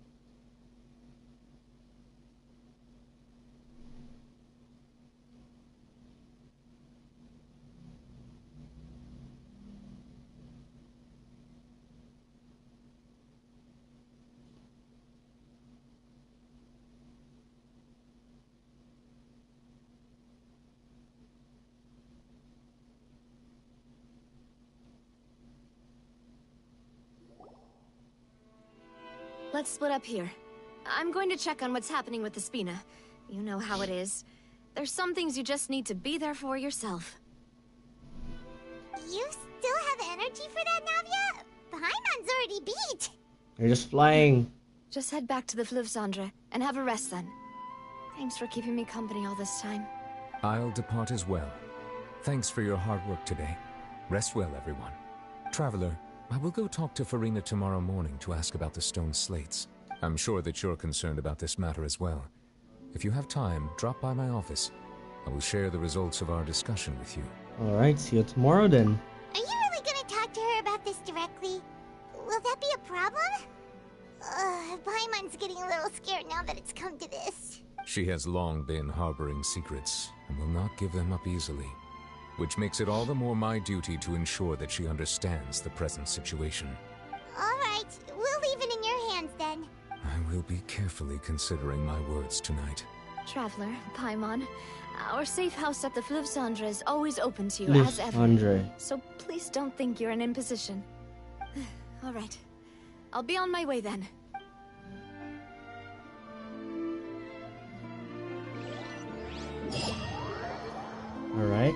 Let's split up here. I'm going to check on what's happening with the Spina. You know how it is. There's some things you just need to be there for yourself. You still have energy for that, Navia? Paimon's already beat. You're just flying. Just head back to the Fleuve Cendre and have a rest then. Thanks for keeping me company all this time. I'll depart as well. Thanks for your hard work today. Rest well, everyone. Traveler, I will go talk to Farina tomorrow morning to ask about the stone slates. I'm sure that you're concerned about this matter as well. If you have time, drop by my office. I will share the results of our discussion with you. Alright, see you tomorrow then. Are you really gonna talk to her about this directly? Will that be a problem? Paimon's getting a little scared now that it's come to this. She has long been harboring secrets and will not give them up easily, which makes it all the more my duty to ensure that she understands the present situation. Alright, we'll leave it in your hands then. I will be carefully considering my words tonight. Traveler, Paimon, our safe house at the Fleuve Cendre is always open to you as ever. Andre. So please don't think you're an imposition. All right. I'll be on my way then. All right.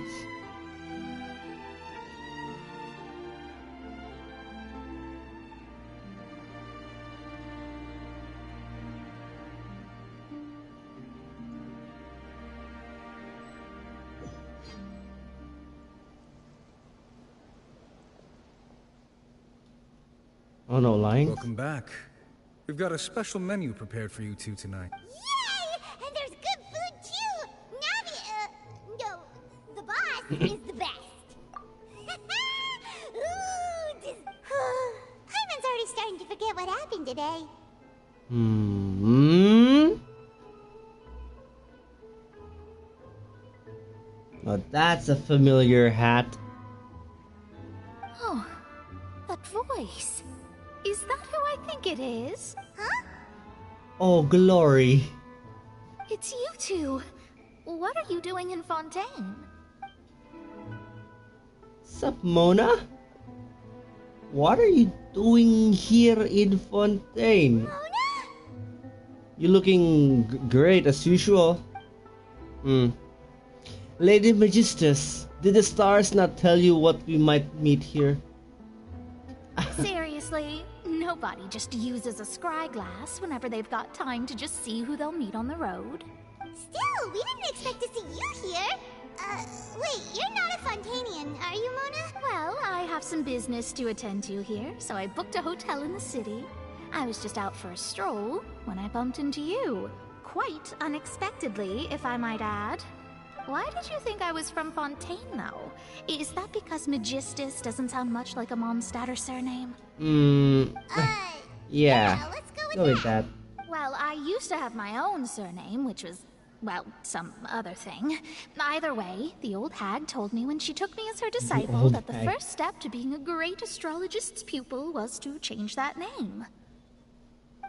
Oh no, lying. Welcome back. We've got a special menu prepared for you two tonight. Yay! And there's good food too! Navi, no, the boss is the best. Ooh, Hyman's already starting to forget what happened today. Oh, that's a familiar hat. Oh, that voice. Is that who I think it is? Huh? Oh, glory. It's you two. What are you doing in Fontaine? Sup, Mona? What are you doing here in Fontaine? Mona? You're looking great as usual. Lady Magistus, did the stars not tell you what we might meet here? Seriously, nobody just uses a scry glass whenever they've got time to just see who they'll meet on the road. Still, we didn't expect to see you here. Wait, you're not a Fontanian, are you, Mona? Well, I have some business to attend to here, so I booked a hotel in the city. I was just out for a stroll when I bumped into you. Quite unexpectedly, if I might add. Why did you think I was from Fontaine, though? Is that because Magistus doesn't sound much like a Mondstadter surname? Yeah, let's go with that. Well, I used to have my own surname, which was, well, some other thing. Either way, the old hag told me when she took me as her disciple that the first step to being a great astrologist's pupil was to change that name.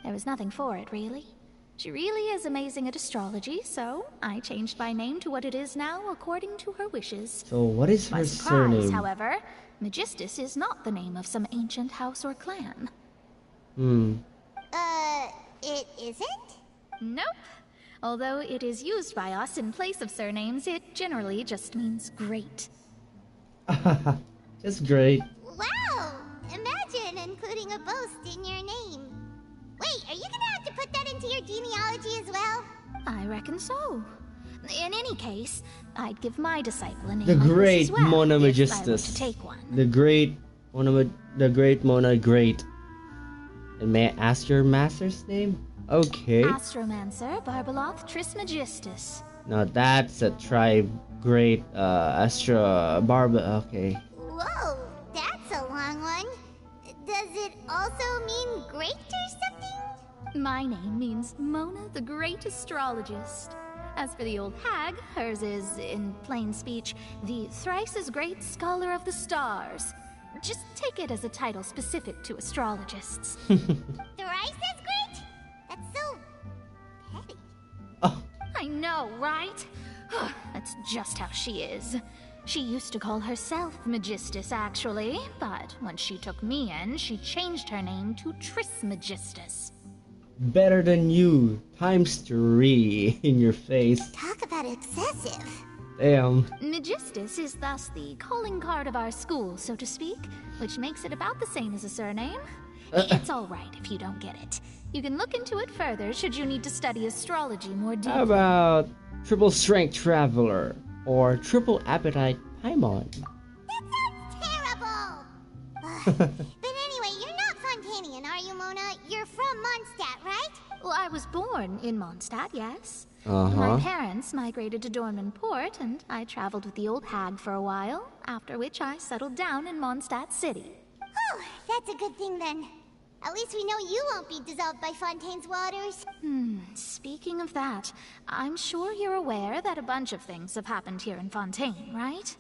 There was nothing for it, really. She really is amazing at astrology, so I changed my name to what it is now according to her wishes. So what is her surname? However, Magistus is not the name of some ancient house or clan. It isn't? Nope. Although it is used by us in place of surnames, it generally just means great. Just great. Wow! Imagine including a boast in your name. Wait, are you gonna have to put that into your genealogy as well? I reckon so. In any case, I'd give my disciple a name The like great this as well, Mona if I were Magistus. to take one. The great Mona Great. And may I ask your master's name? Okay. Astromancer Barbeloth Trismegistus. Now that's a tribe great Okay. Whoa, that's a long one. Does it also mean great or something? My name means Mona the Great Astrologist. As for the old hag, hers is, in plain speech, the thrice as great scholar of the stars. Just take it as a title specific to astrologists. Thrice as great? That's so petty. I know, right? That's just how she is. She used to call herself Magistus, actually, but when she took me in, she changed her name to Trismegistus. Better than you, ×3 in your face. Talk about excessive. Damn. Magistus is thus the calling card of our school, so to speak, which makes it about the same as a surname. It's all right if you don't get it. You can look into it further should you need to study astrology more deeply. How about Triple Strength Traveler or Triple Appetite Paimon? That sounds terrible! But anyway, you're not Fontanian, are you, Mona? You're from Mondstadt, right? Well, I was born in Mondstadt, yes. Uh-huh. My parents migrated to Dornman Port, and I traveled with the old hag for a while, after which I settled down in Mondstadt City. Oh, that's a good thing then. At least we know you won't be dissolved by Fontaine's waters. Speaking of that, I'm sure you're aware that a bunch of things have happened here in Fontaine, right?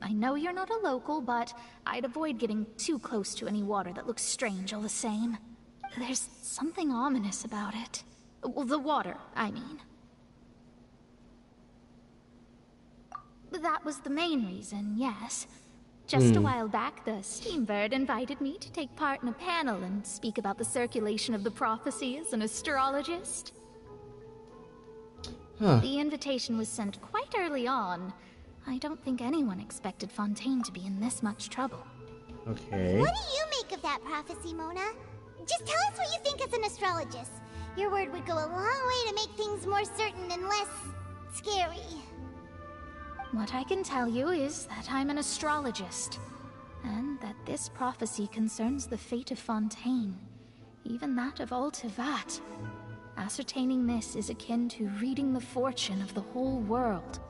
I know you're not a local, but I'd avoid getting too close to any water that looks strange all the same. There's something ominous about it. Well, the water, I mean. That was the main reason, yes. Just a while back, the Steambird invited me to take part in a panel and speak about the circulation of the prophecy as an astrologist. The invitation was sent quite early on. I don't think anyone expected Fontaine to be in this much trouble. Okay. What do you make of that prophecy, Mona? Just tell us what you think as an astrologist. Your word would go a long way to make things more certain and less scary. What I can tell you is that I'm an astrologist, and that this prophecy concerns the fate of Fontaine, even that of all Tevat. Ascertaining this is akin to reading the fortune of the whole world.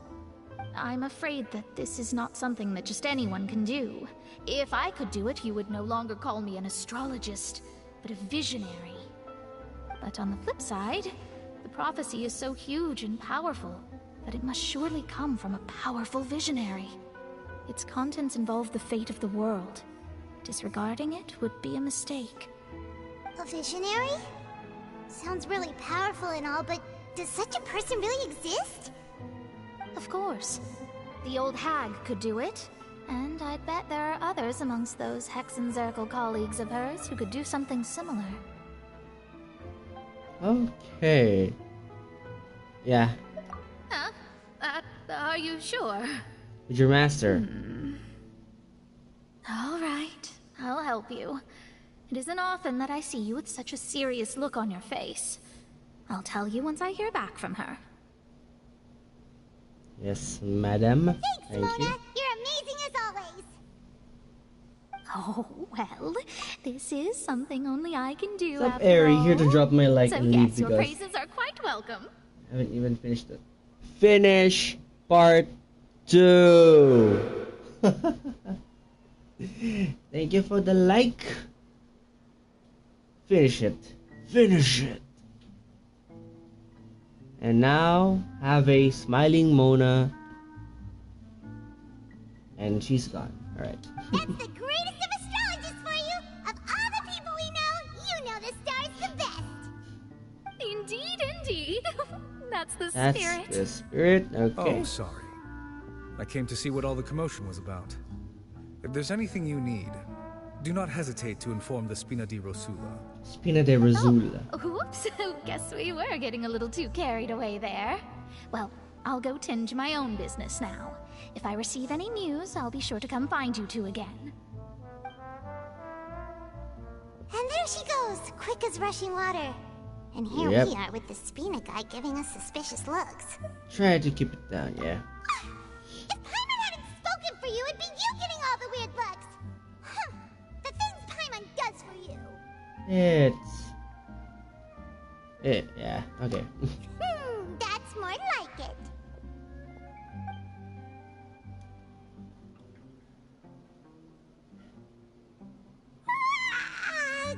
I'm afraid that this is not something that just anyone can do. If I could do it, you would no longer call me an astrologist, but a visionary. But on the flip side, the prophecy is so huge and powerful that it must surely come from a powerful visionary. Its contents involve the fate of the world. Disregarding it would be a mistake. A visionary? Sounds really powerful and all, but does such a person really exist? Of course. The old hag could do it, and I'd bet there are others amongst those Hexenzirkel colleagues of hers who could do something similar. Okay. Yeah. Huh? Are you sure? With your master. All right, I'll help you. It isn't often that I see you with such a serious look on your face. I'll tell you once I hear back from her. Yes, madam. Thanks, Thank Mona. you. You're amazing as always. Oh, well, this is something only I can do. What's up, after Airy? all. Here to drop my like So and leave yes, your because praises are quite welcome. I haven't even finished it. Finish part 2. Thank you for the like. Finish it. Finish it. And now have a smiling Mona. And she's gone. Alright. That's the greatest of astrologists for you. Of all the people we know, you know the star's the best. Indeed, indeed. That's the That's spirit. the spirit. Okay. Oh, sorry. I came to see what all the commotion was about. If there's anything you need, do not hesitate to inform the Spina di Rosula. Spina de Rosula. Oops, guess we were getting a little too carried away there. Well, I'll go tend to my own business now. If I receive any news, I'll be sure to come find you two again. And there she goes, quick as rushing water. And here Yep. we are with the Spina guy giving us suspicious looks. Try to keep it down, yeah. If Paimon hadn't spoken for you, it'd be you getting all the weird looks. Huh. The things Paimon does for you. Yeah, okay. That's more like it.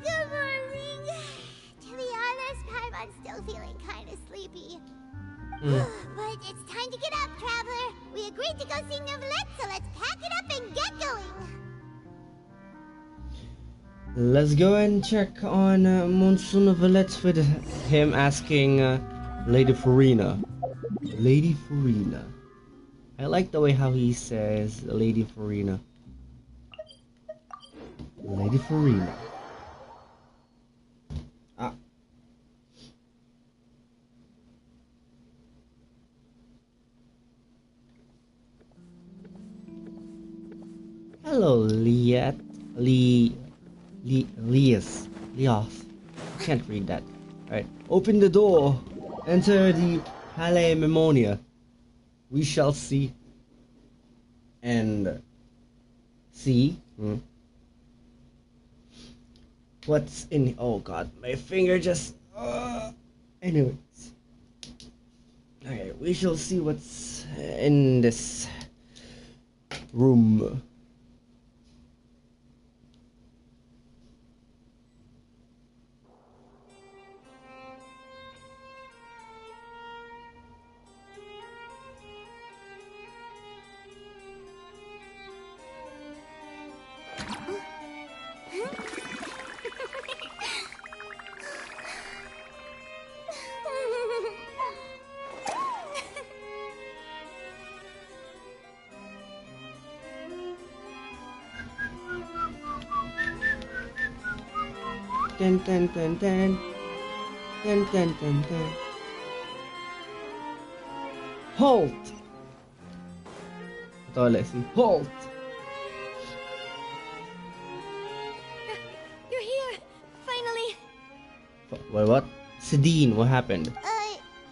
Good morning. To be honest, Paimon's still feeling kind of sleepy. But it's time to get up, traveler. We agreed to go see Neuvillette, so let's pack it up and get going. Let's go and check on Monsoon Villette with him asking Lady Farina. Lady Farina. I like the way how he says Lady Farina. Lady Farina. Ah. Hello, Liet. Leos. Can't read that. Alright. Open the door. Enter the Palais Memonia. We shall see. And see. What's in. Oh god, my finger just. Anyways. Okay, we shall see what's in this room. Ten, ten, ten, ten. Ten, ten, ten, ten. Halt! Ito, Leslie. Halt! You're here! Finally! What? Sedine, what happened?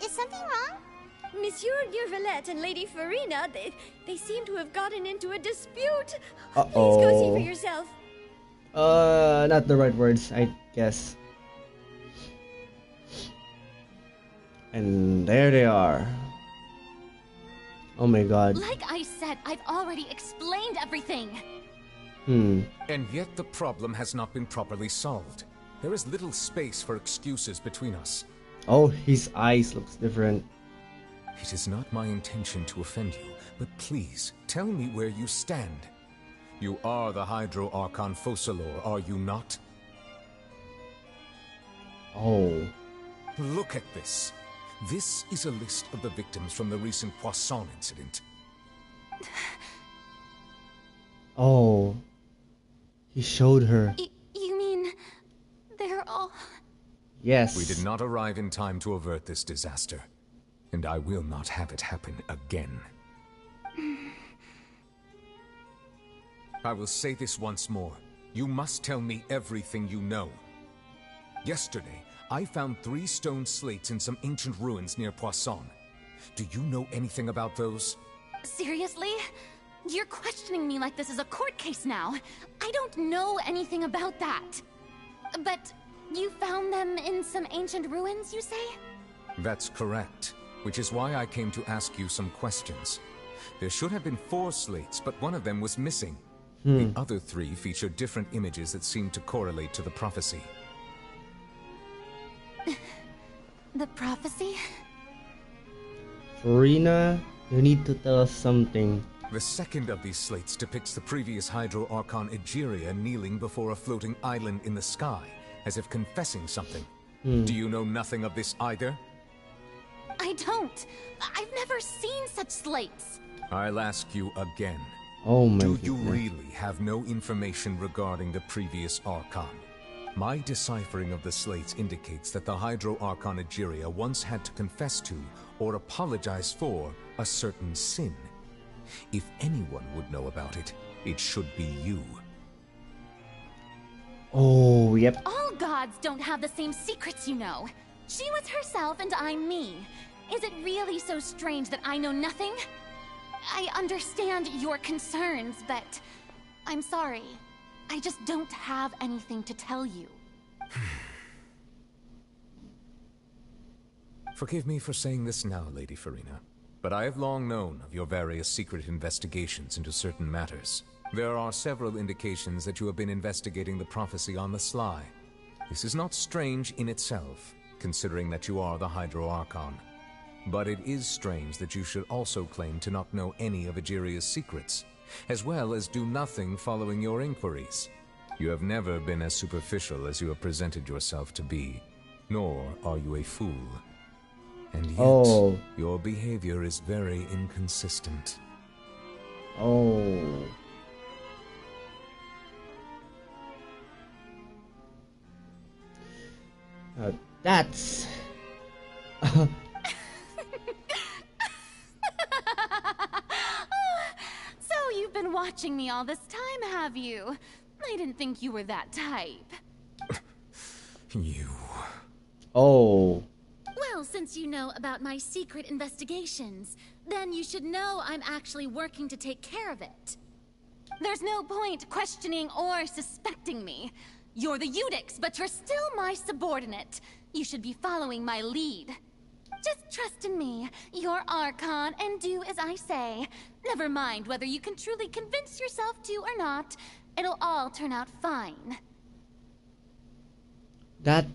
Is something wrong? Monsieur Neurvalette and Lady Farina, they seem to have gotten into a dispute. Uh-oh. Please go see for yourself. Not the right words, I guess. And there they are. Oh my god. Like I said, I've already explained everything. And yet the problem has not been properly solved. There is little space for excuses between us. Oh, his eyes looks different. It is not my intention to offend you, but please, tell me where you stand. You are the Hydro Archon Focalor, are you not? Oh. Look at this. This is a list of the victims from the recent Poisson incident. Oh. He showed her. You mean they're all... Yes. We did not arrive in time to avert this disaster, and I will not have it happen again. I will say this once more. You must tell me everything you know. Yesterday, I found 3 stone slates in some ancient ruins near Poisson. Do you know anything about those? Seriously? You're questioning me like this is a court case now. I don't know anything about that. But you found them in some ancient ruins, you say? That's correct, which is why I came to ask you some questions. There should have been 4 slates, but one of them was missing. The other 3 feature different images that seem to correlate to the prophecy. The prophecy? Farina, you need to tell us something. The second of these slates depicts the previous Hydro Archon Egeria kneeling before a floating island in the sky, as if confessing something. Do you know nothing of this either? I don't. I've never seen such slates. I'll ask you again. Oh my Do you goodness. really have no information regarding the previous Archon? My deciphering of the slates indicates that the Hydro Archon Egeria once had to confess to, or apologize for, a certain sin. If anyone would know about it, it should be you. Oh, yep. All gods don't have the same secrets, you know. She was herself and I'm me. Is it really so strange that I know nothing? I understand your concerns, but I'm sorry. I just don't have anything to tell you. Forgive me for saying this now, Lady Farina, but I have long known of your various secret investigations into certain matters. There are several indications that you have been investigating the prophecy on the sly. This is not strange in itself, considering that you are the Hydro Archon. But it is strange that you should also claim to not know any of Egeria's secrets, as well as do nothing following your inquiries. You have never been as superficial as you have presented yourself to be, nor are you a fool. And yet, your behavior is very inconsistent. Oh. That's... So you've been watching me all this time, have you? I didn't think you were that type. You... Oh. Well, since you know about my secret investigations, then you should know I'm actually working to take care of it. There's no point questioning or suspecting me. You're the Eudix, but you're still my subordinate. You should be following my lead. Just trust in me. You're Archon, and do as I say. Never mind whether you can truly convince yourself to or not. It'll all turn out fine. That...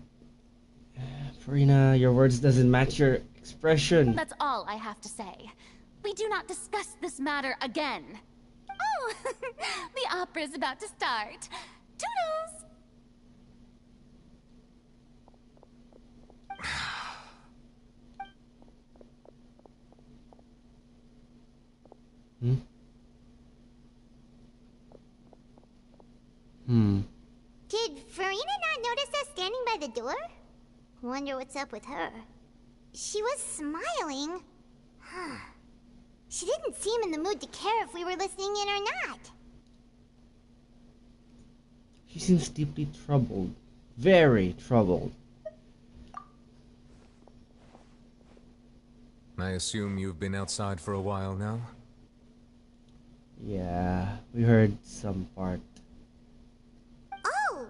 Farina, your words doesn't match your expression. That's all I have to say. We do not discuss this matter again. Oh, the opera's about to start. Toodles! Did Farina not notice us standing door? Wonder what's up with her. She was smiling. Huh. She didn't seem in the mood to care if we were listening in or not. She seems deeply troubled. Very troubled. I assume you've been outside for a while now? Yeah, we heard some part. Oh,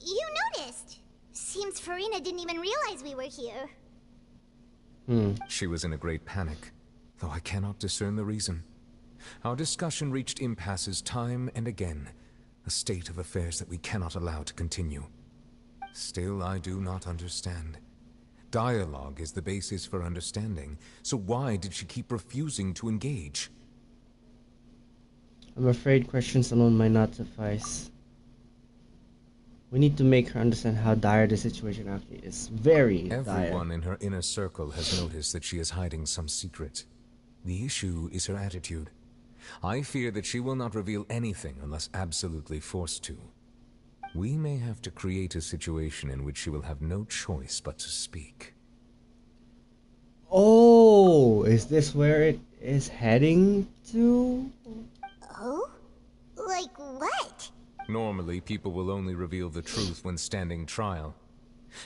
you noticed. Seems Farina didn't even realize we were here. She was in a great panic, though I cannot discern the reason. Our discussion reached impasses time and again, a state of affairs that we cannot allow to continue. Still, I do not understand. Dialogue is the basis for understanding, so why did she keep refusing to engage? I'm afraid questions alone might not suffice. We need to make her understand how dire the situation actually is. Very dire. Everyone in her inner circle has noticed that she is hiding some secret. The issue is her attitude. I fear that she will not reveal anything unless absolutely forced to. We may have to create a situation in which she will have no choice but to speak. Oh, is this where it is heading to? Oh? Like what? Normally, people will only reveal the truth when standing trial.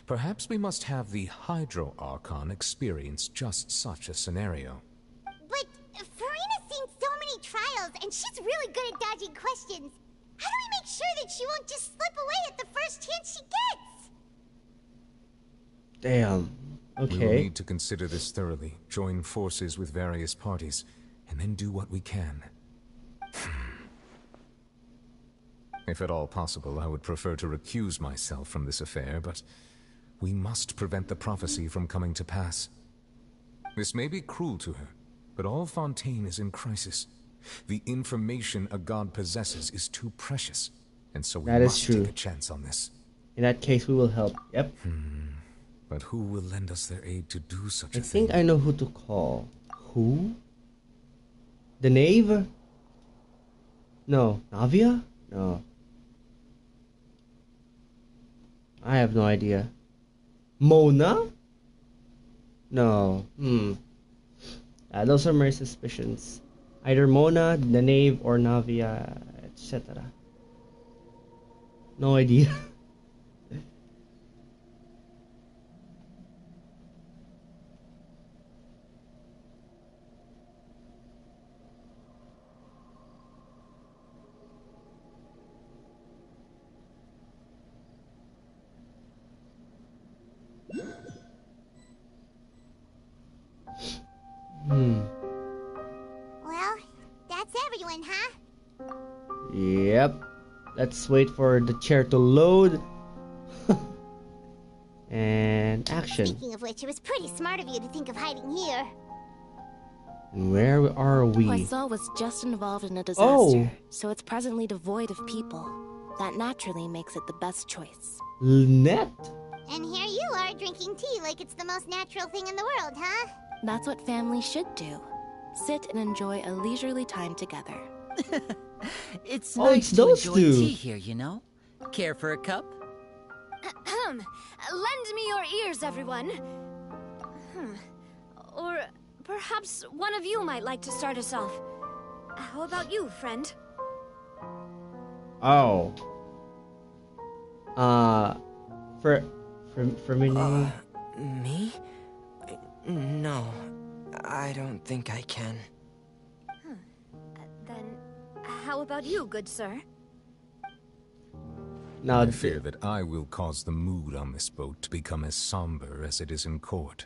Perhaps we must have the Hydro Archon experience just such a scenario. But Farina's seen so many trials, and she's really good at dodging questions. How do we make sure that she won't just slip away at the first chance she gets? Damn. Okay. We will need to consider this thoroughly, join forces with various parties, and then do what we can. If at all possible, I would prefer to recuse myself from this affair, but we must prevent the prophecy from coming to pass. This may be cruel to her, but all Fontaine is in crisis. The information a god possesses is too precious, and so we must take a chance on this. In that case, we will help. Yep. But who will lend us their aid to do such a thing? I think I know who to call. Who? The Knave? No. Navia? No. I have no idea. Mona? No. Those are my suspicions. Either Mona, the Knave, or Navia, etc. No idea. Well, that's everyone, huh? Yep. Let's wait for the chair to load. And action. Speaking of which, it was pretty smart of you to think of hiding here. And where are we? Poisson was just involved in a disaster, so it's presently devoid of people. That naturally makes it the best choice. Lynette? And here you are drinking tea like it's the most natural thing in the world, huh? That's what family should do. Sit and enjoy a leisurely time together. It's nice to enjoy tea here, you know? Care for a cup? Lend me your ears, everyone. Or perhaps one of you might like to start us off. How about you, friend? Oh. For me? Me? No, I don't think I can. Then, how about you, good sir? Now, I fear that I will cause the mood on this boat to become as somber as it is in court.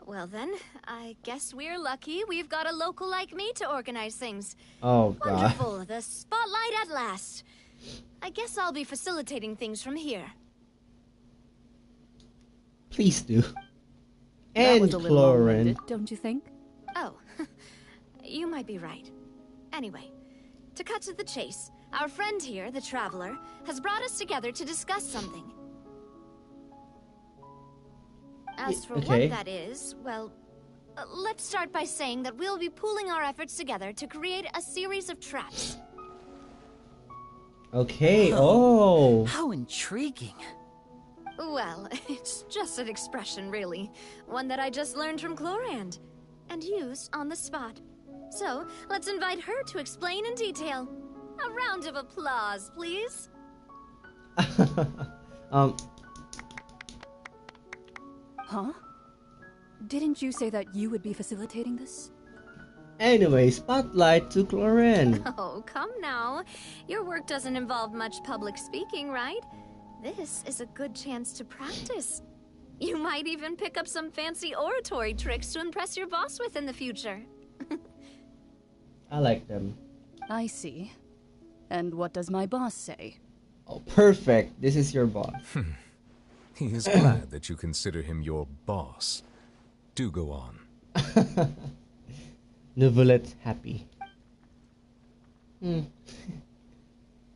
Well then, I guess we're lucky we've got a local like me to organize things. Oh, God. Wonderful, the spotlight at last. I guess I'll be facilitating things from here. Please do. That And was a little Clorin. long-winded, don't you think? Oh, you might be right. Anyway, to cut to the chase, our friend here, the Traveler, has brought us together to discuss something. As for what that is, well, let's start by saying that we'll be pooling our efforts together to create a series of traps. Okay, oh. How intriguing. Well, it's just an expression, really. One that I just learned from Chlorand. And used on the spot. So, let's invite her to explain in detail. A round of applause, please. Huh? Didn't you say that you would be facilitating this? Anyway, spotlight to Clorin. Oh, come now. Your work doesn't involve much public speaking, right? This is a good chance to practice. You might even pick up some fancy oratory tricks to impress your boss with in the future. I like them. I see. And what does my boss say? Oh, perfect. This is your boss. He is glad that you consider him your boss. Do go on. Neuvillette happy.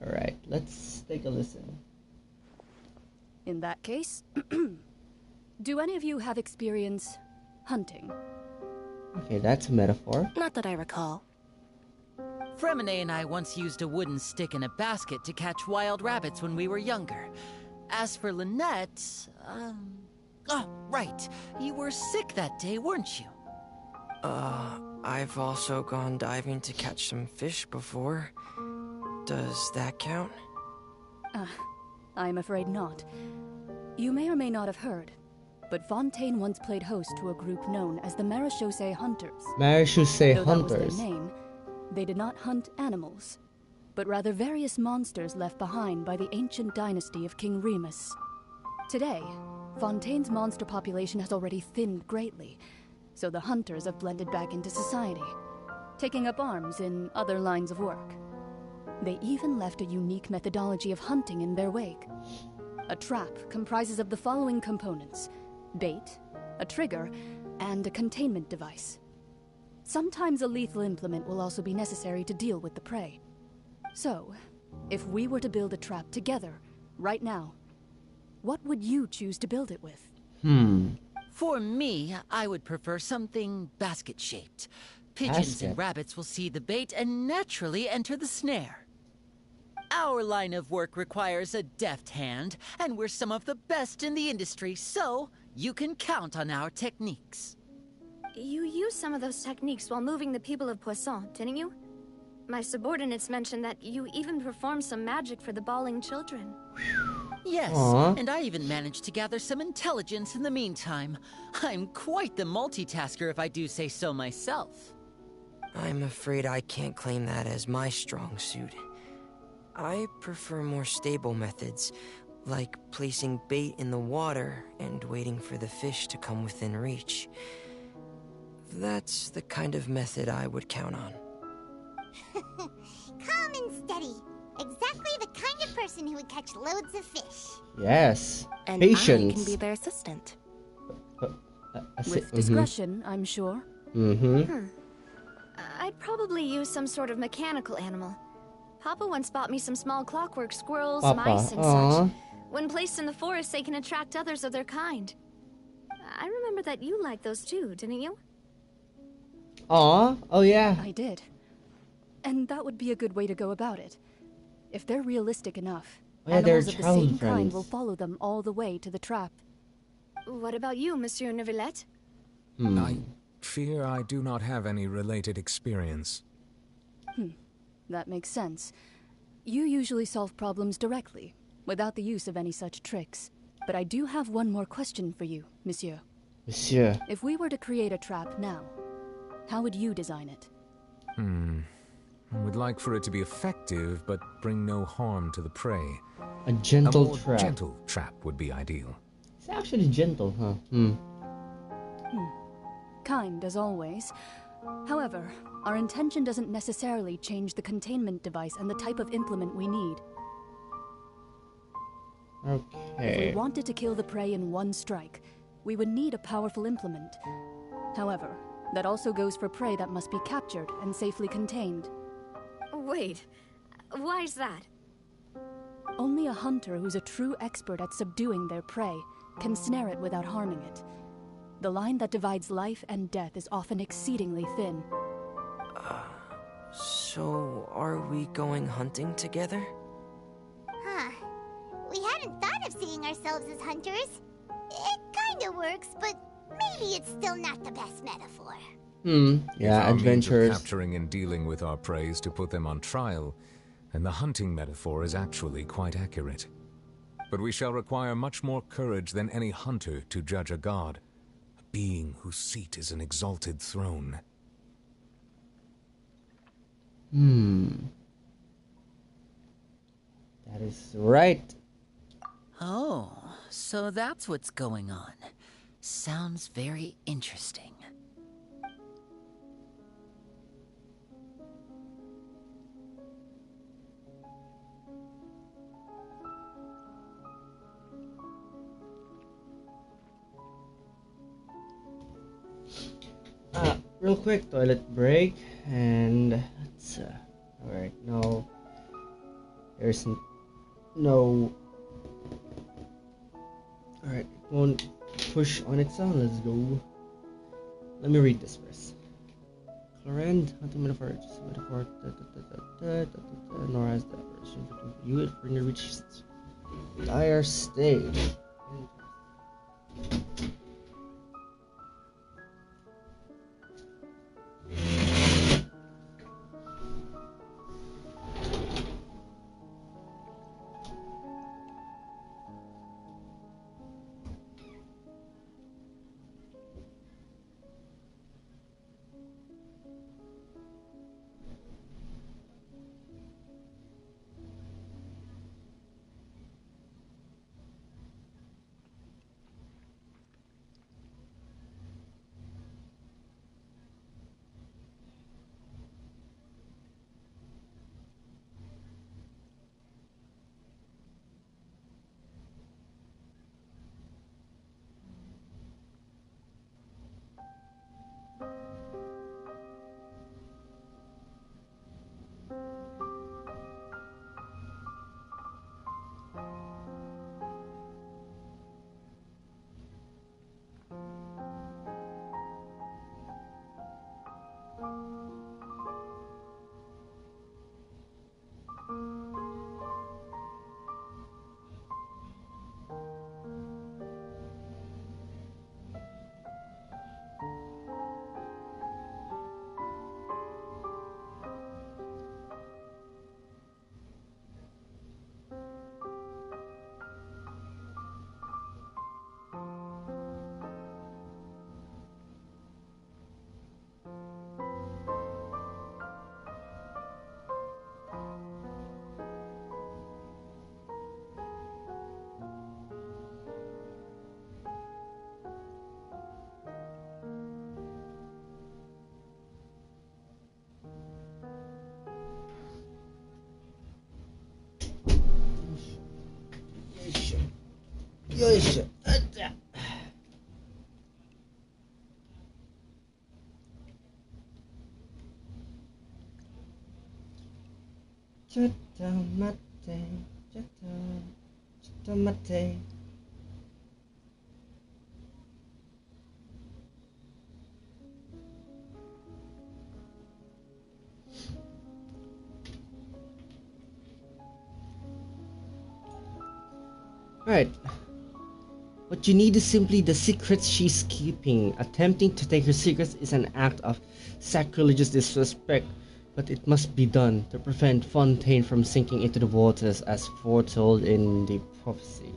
Alright, let's take a listen. In that case, do any of you have experience hunting? Okay, that's a metaphor. Not that I recall. Fremine and I once used a wooden stick in a basket to catch wild rabbits when we were younger. As for Lynette, oh, right. You were sick that day, weren't you? I've also gone diving to catch some fish before. Does that count? I'm afraid not. You may or may not have heard, but Fontaine once played host to a group known as the Marechaussee Hunters. Marechaussee Though Hunters. That was their name, they did not hunt animals, but rather various monsters left behind by the ancient dynasty of King Remus. Today, Fontaine's monster population has already thinned greatly, so the hunters have blended back into society, taking up arms in other lines of work. They even left a unique methodology of hunting in their wake. A trap comprises of the following components: bait, a trigger, and a containment device. Sometimes a lethal implement will also be necessary to deal with the prey. So, if we were to build a trap together, right now, what would you choose to build it with? For me, I would prefer something basket-shaped. Pigeons and rabbits will see the bait and naturally enter the snare. Our line of work requires a deft hand, and we're some of the best in the industry, so you can count on our techniques. You used some of those techniques while moving the people of Poisson, didn't you? My subordinates mentioned that you even performed some magic for the bawling children. Yes, Aww. and I even managed to gather some intelligence in the meantime. I'm quite the multitasker if I do say so myself. I'm afraid I can't claim that as my strong suit. I prefer more stable methods, like placing bait in the water and waiting for the fish to come within reach. That's the kind of method I would count on. Calm and steady. Exactly the kind of person who would catch loads of fish. Yes. And Patience. I can be their assistant. With discretion, I'm sure. I'd probably use some sort of mechanical animal. Papa once bought me some small clockwork squirrels, mice, and such. When placed in the forest, they can attract others of their kind. I remember that you liked those too, didn't you? Aw, oh yeah. I did. And that would be a good way to go about it. If they're realistic enough, animals of the same kind will follow them all the way to the trap. What about you, Monsieur Neuvillette? I fear I do not have any related experience. That makes sense. You usually solve problems directly, without the use of any such tricks. But I do have one more question for you, Monsieur. Monsieur. If we were to create a trap now, how would you design it? I would like for it to be effective, but bring no harm to the prey. A gentle more trap. gentle trap would be ideal. It's actually gentle, huh? Kind, as always. However, our intention doesn't necessarily change the containment device and the type of implement we need. If we Okay. wanted to kill the prey in one strike, we would need a powerful implement. However, that also goes for prey that must be captured and safely contained. Wait, why's that? Only a hunter who's a true expert at subduing their prey can snare it without harming it. The line that divides life and death is often exceedingly thin. So are we going hunting together? ourselves as hunters. It kinda works, but maybe it's still not the best metaphor. Yeah, if our means of adventures. capturing and dealing with our prey is to put them on trial, and the hunting metaphor is actually quite accurate. But we shall require much more courage than any hunter to judge a god, a being whose seat is an exalted throne. That is right. Oh, so that's what's going on. Sounds very interesting. Real quick toilet break, and let's alright, no, there's no, alright, it won't push on its own. Let's go. Let me read this first. Clarend, hunting metaphor, nor has the apparition to view it for near reach dire stage. Yoisho. Mate. Right. What you need is simply the secrets she's keeping. Attempting to take her secrets is an act of sacrilegious disrespect, but it must be done to prevent Fontaine from sinking into the waters as foretold in the prophecy.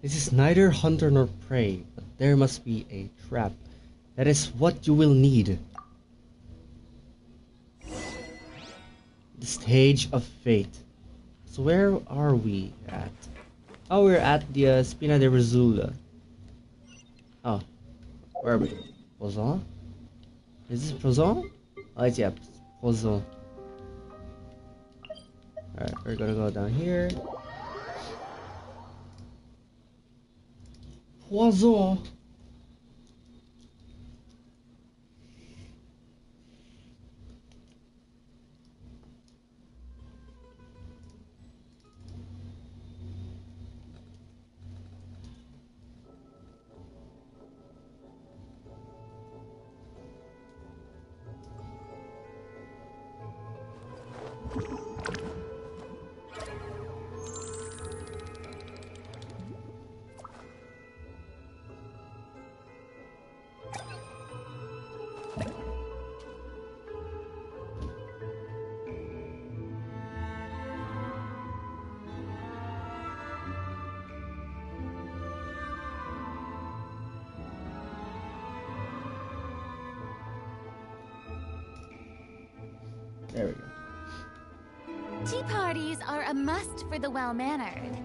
This is neither hunter nor prey, but there must be a trap. That is what you will need. The stage of fate. So where are we at? Oh, we're at the Spina de Rosula. Oh, where are we? Prison? Is this prison? Oh, it's yeah, prison. Alright, we're gonna go down here. Poison. There we go. Tea parties are a must for the well-mannered.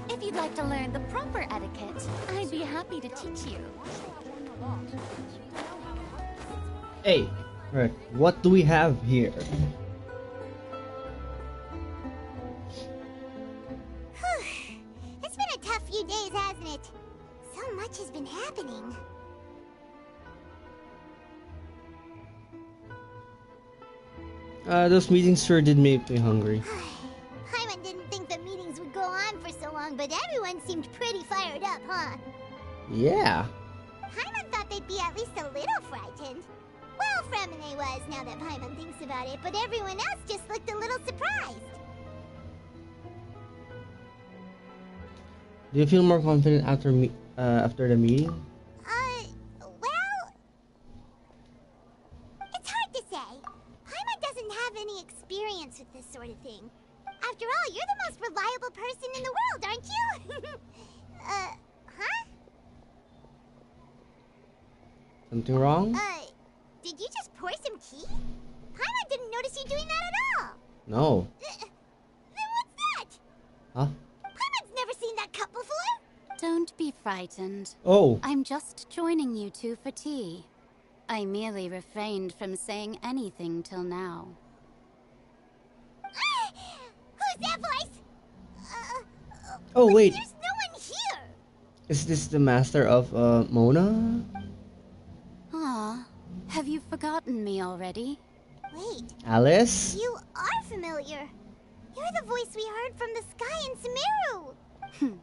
If you'd like to learn the proper etiquette, I'd be happy to teach you. Hey, right, what do we have here? It's been a tough few days, hasn't it? So much has been happening. Those meetings sure did make me hungry. Paimon didn't think the meetings would go on for so long, but everyone seemed pretty fired up, huh? Yeah. Paimon thought they'd be at least a little frightened. Well, Fremine was, now that Paimon thinks about it, but everyone else just looked a little surprised. Do you feel more confident after the meeting? Well... It's hard to say. Paimon doesn't have any experience with this sort of thing. After all, you're the most reliable person in the world, aren't you? Huh? Something wrong? Did you just pour some tea? Paimon didn't notice you doing that at all. No. Then what's that? Huh? Paimon's never seen that cup before. Don't be frightened. Oh. I'm just joining you two for tea. I merely refrained from saying anything till now. Who's that voice? Oh, wait. There's no one here. Is this the master of Mona? Ah, have you forgotten me already? Wait. Alice? You are familiar. You're the voice we heard from the sky in Sumeru.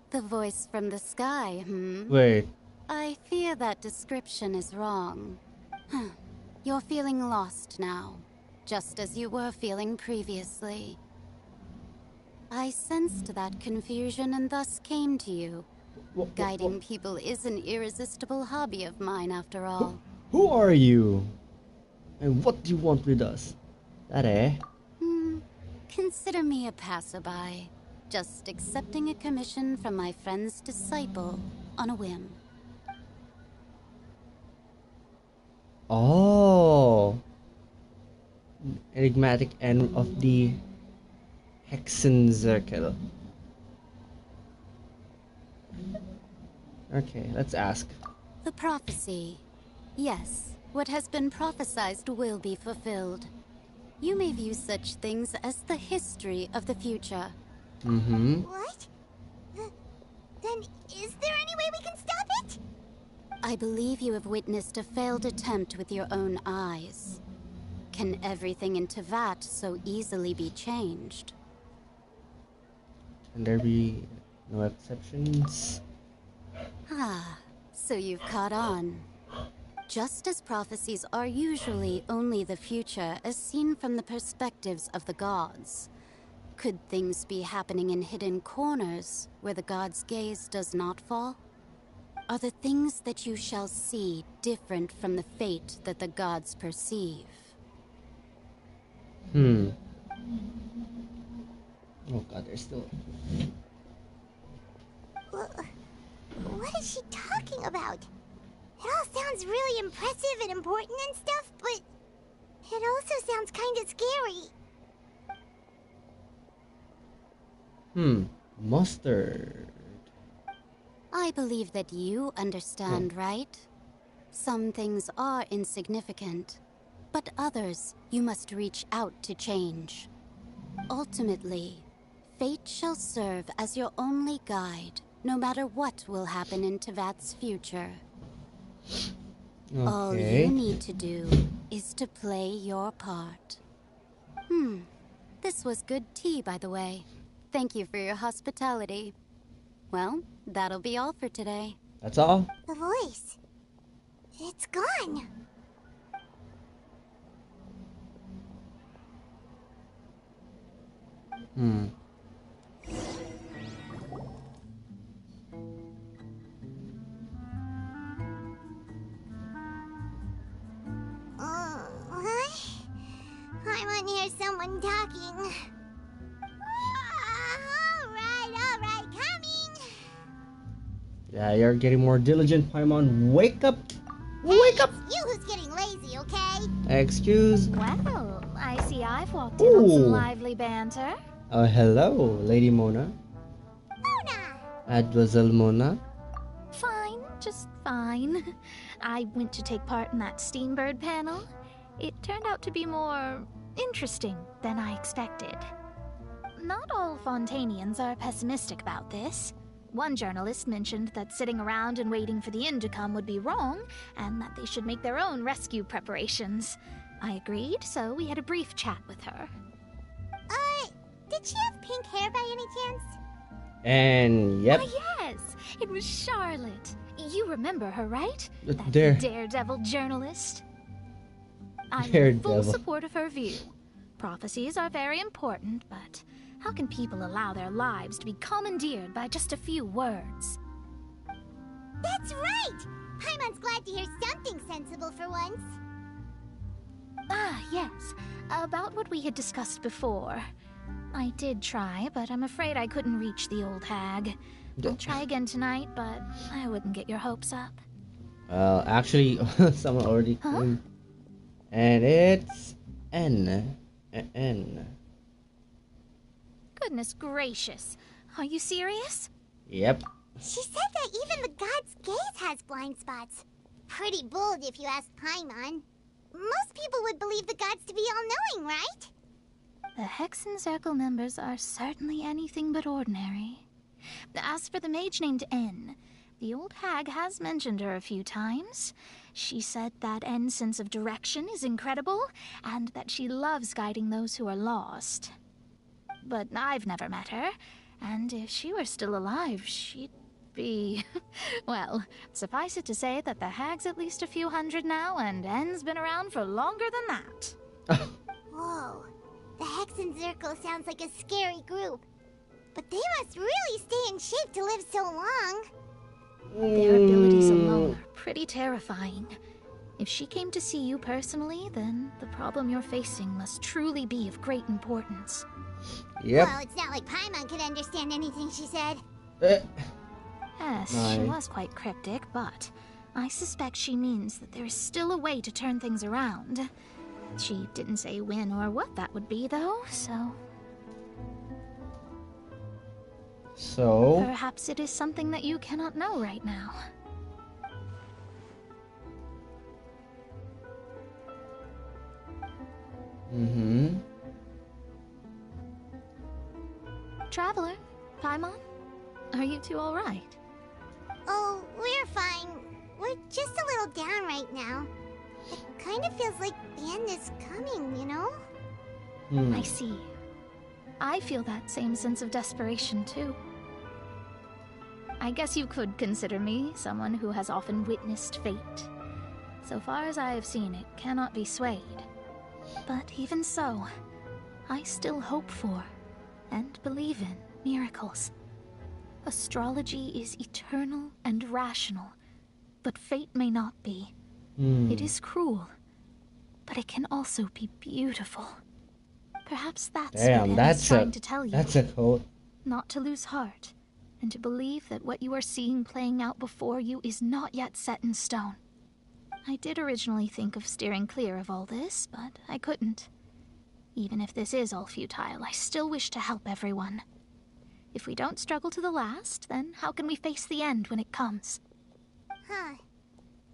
The voice from the sky, Wait. I fear that description is wrong. You're feeling lost now, just as you were feeling previously. I sensed that confusion and thus came to you. Guiding people is an irresistible hobby of mine, after all. Who are you? And what do you want with us? That Consider me a passerby, just accepting a commission from my friend's disciple on a whim. Oh. Enigmatic end of the Hexenzirkel. Okay, let's ask. The prophecy. Yes, what has been prophesied will be fulfilled. You may view such things as the history of the future. What? Then is there any way we can stop it? I believe you have witnessed a failed attempt with your own eyes. Can everything in Tevat so easily be changed? Can there be no exceptions? Ah, so you've caught on. Just as prophecies are usually only the future as seen from the perspectives of the gods, could things be happening in hidden corners where the gods' gaze does not fall? Are the things that you shall see different from the fate that the gods perceive? Oh god, there's still... What is she talking about? It all sounds really impressive and important and stuff, but it also sounds kind of scary. Mustard. I believe that you understand, right? Some things are insignificant, but others you must reach out to change. Ultimately, fate shall serve as your only guide, no matter what will happen in Tevat's future. Okay. All you need to do is to play your part. This was good tea, by the way. Thank you for your hospitality. Well, that'll be all for today. That's all? The voice. It's gone. I want to hear someone talking. Alright, coming. Yeah, you're getting more diligent, Paimon. Wake up! Wake up! You who's getting lazy, okay? Excuse? Well, I see I've walked in on some lively banter. Oh, hello, Lady Mona. Mademoiselle Mona. Fine, just fine. I went to take part in that Steambird panel. It turned out to be more interesting than I expected. Not all Fontanians are pessimistic about this. One journalist mentioned that sitting around and waiting for the end to come would be wrong, and that they should make their own rescue preparations. I agreed, so we had a brief chat with her. Did she have pink hair by any chance? And yep. Oh, yes, it was Charlotte. You remember her, right? That Dare- daredevil journalist. I'm in full Daredevil. support of her view. Prophecies are very important, but how can people allow their lives to be commandeered by just a few words? That's right! Paimon's glad to hear something sensible for once. Ah, yes. About what we had discussed before. I did try, but I'm afraid I couldn't reach the old hag. I'll try again tonight, but I wouldn't get your hopes up. Well, actually, someone already came. And it's N. N. Goodness gracious. Are you serious? Yep. She said that even the god's gaze has blind spots. Pretty bold if you ask Paimon. Most people would believe the gods to be all-knowing, right? The Hexen Circle members are certainly anything but ordinary. As for the mage named N, the old hag has mentioned her a few times. She said that N's sense of direction is incredible, and that she loves guiding those who are lost. But I've never met her, and if she were still alive, she'd be... Well, suffice it to say that the hag's at least a few hundred now, and N's been around for longer than that. Whoa. The Hexen Circle sounds like a scary group. But they must really stay in shape to live so long. Their abilities alone are pretty terrifying. If she came to see you personally, then the problem you're facing must truly be of great importance. Yep. Well, it's not like Paimon could understand anything she said. Yes, she was quite cryptic, but I suspect she means that there is still a way to turn things around. She didn't say when or what that would be, though, so... So? Perhaps it is something that you cannot know right now. Traveler, Paimon, are you two all right? Oh, we're fine. We're just a little down right now. It kind of feels like the end is coming, you know? I see. I feel that same sense of desperation, too. I guess you could consider me someone who has often witnessed fate. So far as I have seen, it cannot be swayed. But even so, I still hope for, and believe in, miracles. Astrology is eternal and rational, but fate may not be. It is cruel, but it can also be beautiful. Perhaps that's what Emma's trying to tell you. That's a quote. Not to lose heart, and to believe that what you are seeing playing out before you is not yet set in stone. I did originally think of steering clear of all this, but I couldn't. Even if this is all futile, I still wish to help everyone. If we don't struggle to the last, then how can we face the end when it comes? Huh.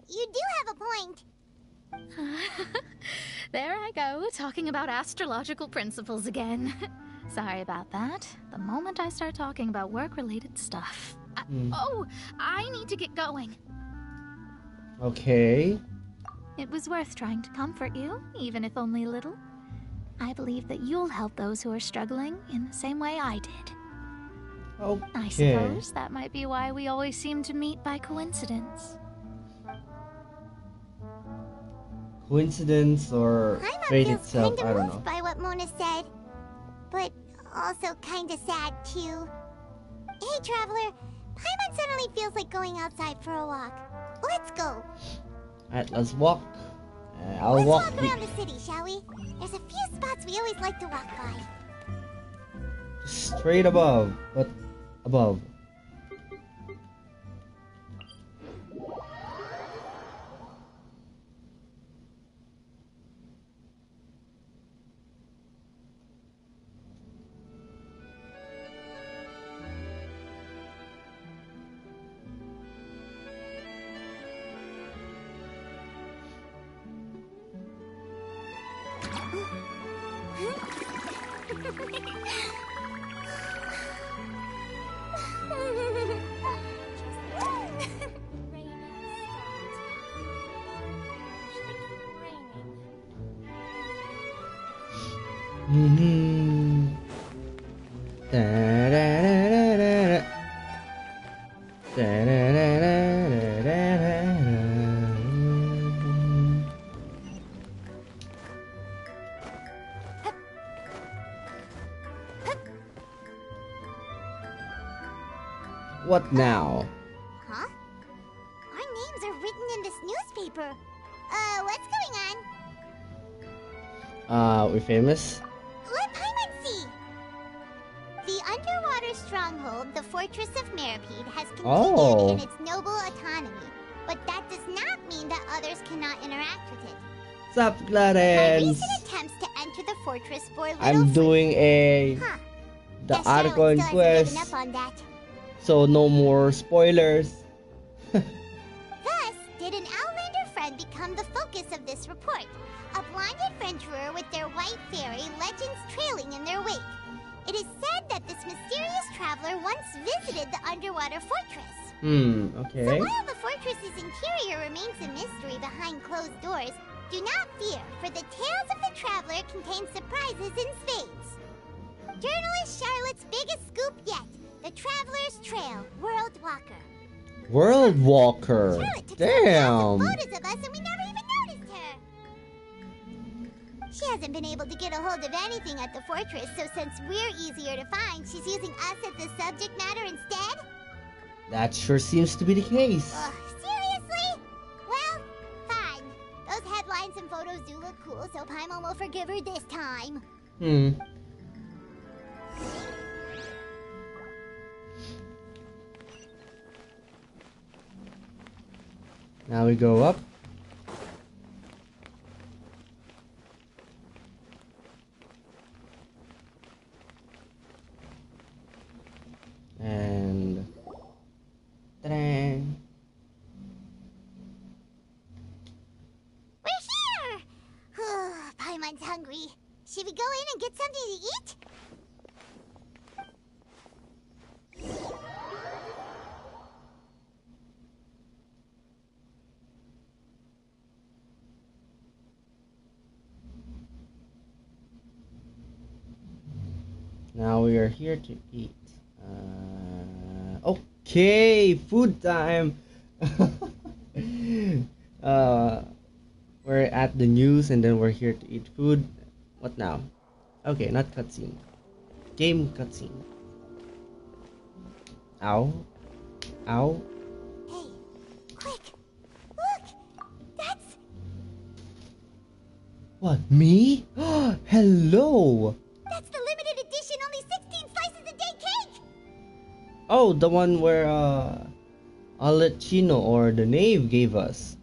You do have a point. There I go, talking about astrological principles again. Sorry about that. The moment I start talking about work-related stuff. Oh, I need to get going. Okay. It was worth trying to comfort you, even if only a little. I believe that you'll help those who are struggling in the same way I did. Okay. I suppose that might be why we always seem to meet by coincidence. Coincidence or fate itself, I don't know. By what Mona said, but also kinda sad too. Hey, Traveler, Paimon suddenly feels like going outside for a walk. Let's go. Alright, let's walk. I'll Let's walk. walk around the city, shall we? There's a few spots we always like to walk by. Straight above, but above. What now? Huh? Our names are written in this newspaper. What's going on? We're famous? Let Paimon see. The underwater stronghold, the Fortress of Meripede, has continued in its noble autonomy. But that does not mean that others cannot interact with it. Sup, My Clarence? recent attempts to enter the fortress bore little I'm doing the Guess Archon Charlotte still quest, hasn't given up on that. so no more spoilers. Thus, did an Outlander friend become the focus of this report? A blind adventurer with their white fairy, legends trailing in their wake. It is said that this mysterious traveler once visited the underwater fortress. Okay. So while the fortress's interior remains a mystery behind closed doors, do not fear, for the tales of the traveler contain surprises in spades. Journalist Charlotte's biggest scoop yet, the Traveler's Trail, World Walker. World Walker. Damn. Photos of us and we never even noticed her. She hasn't been able to get a hold of anything at the fortress, so since we're easier to find, she's using us as the subject matter instead? That sure seems to be the case. Seriously? Well, fine. Those headlines and photos do look cool, so Paimon will forgive her this time. Now we go up. And ta-da. We're here! Paimon's hungry. Should we go in and get something to eat? Now we are here to eat. Okay, food time. We're at the news and then we're here to eat food. What now? Okay, not cutscene. Game cutscene. Ow. Ow. Hey, quick! Look! That's... What, me? Hello! That's the limited edition, only 16 slices a day cake! Oh, the one where Alechino or the Knave gave us.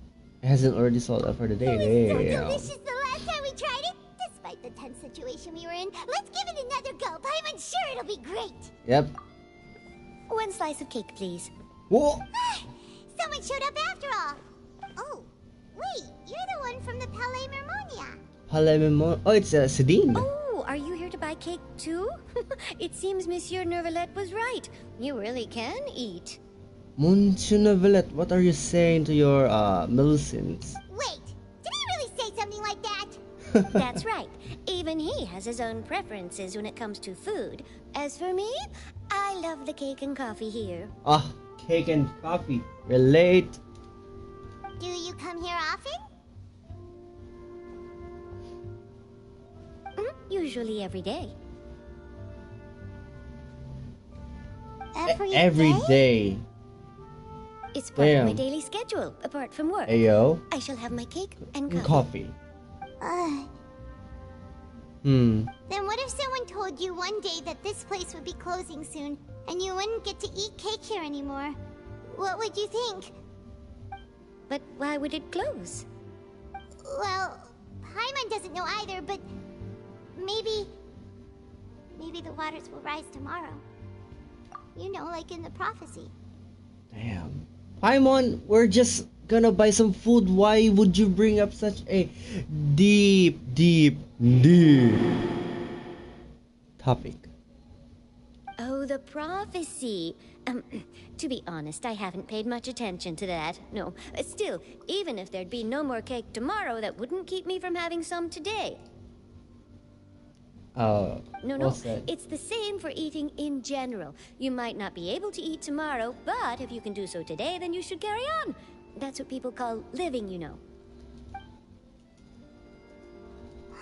It hasn't already sold out for the day. So Damn. delicious the last time we tried it. Despite the tense situation we were in, let's give it another go. Paimon's sure it'll be great. Yep. one slice of cake, please. Whoa! Someone showed up after all. Oh, wait, you're the one from the Palais Mermonia. Oh, it's Sedine. Oh, are you here to buy cake too? It seems Monsieur Nervalet was right. You really can eat. Monsieur Nervalet, what are you saying to your Millicents? Wait, did he really say something like that? That's right. Even he has his own preferences when it comes to food. As for me, I love the cake and coffee here. Ah, cake and coffee. Relate. Do you come here often? Usually every day. Every day. It's part of my daily schedule, apart from work. Ayo. I shall have my cake and coffee. Coffee. Then what if someone told you one day that this place would be closing soon, and you wouldn't get to eat cake here anymore? What would you think? But why would it close? Well, Paimon doesn't know either, but maybe the waters will rise tomorrow. You know, like in the prophecy. Damn. Paimon, we're just gonna buy some food. Why would you bring up such a deep topic? Oh, the prophecy. To be honest, I haven't paid much attention to that. No, still, even if there'd be no more cake tomorrow, that wouldn't keep me from having some today. No, it's the same for eating in general. You might not be able to eat tomorrow, but if you can do so today, then you should carry on. That's what people call living, you know.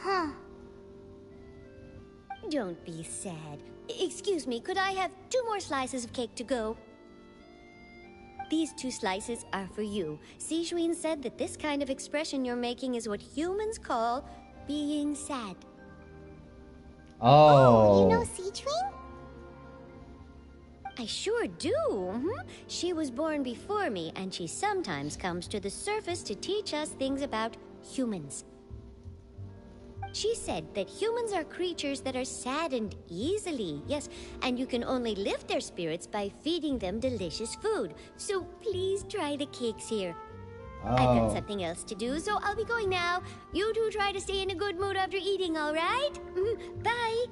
Huh. Don't be sad. Excuse me, could I have 2 more slices of cake to go? These 2 slices are for you. Sijouin said that this kind of expression you're making is what humans call being sad. Oh. You know Sijouin? I sure do. She was born before me, and she sometimes comes to the surface to teach us things about humans. She said that humans are creatures that are saddened easily, yes, and you can only lift their spirits by feeding them delicious food. So please try the cakes here. I've got something else to do, so I'll be going now. You two try to stay in a good mood after eating, all right? Bye.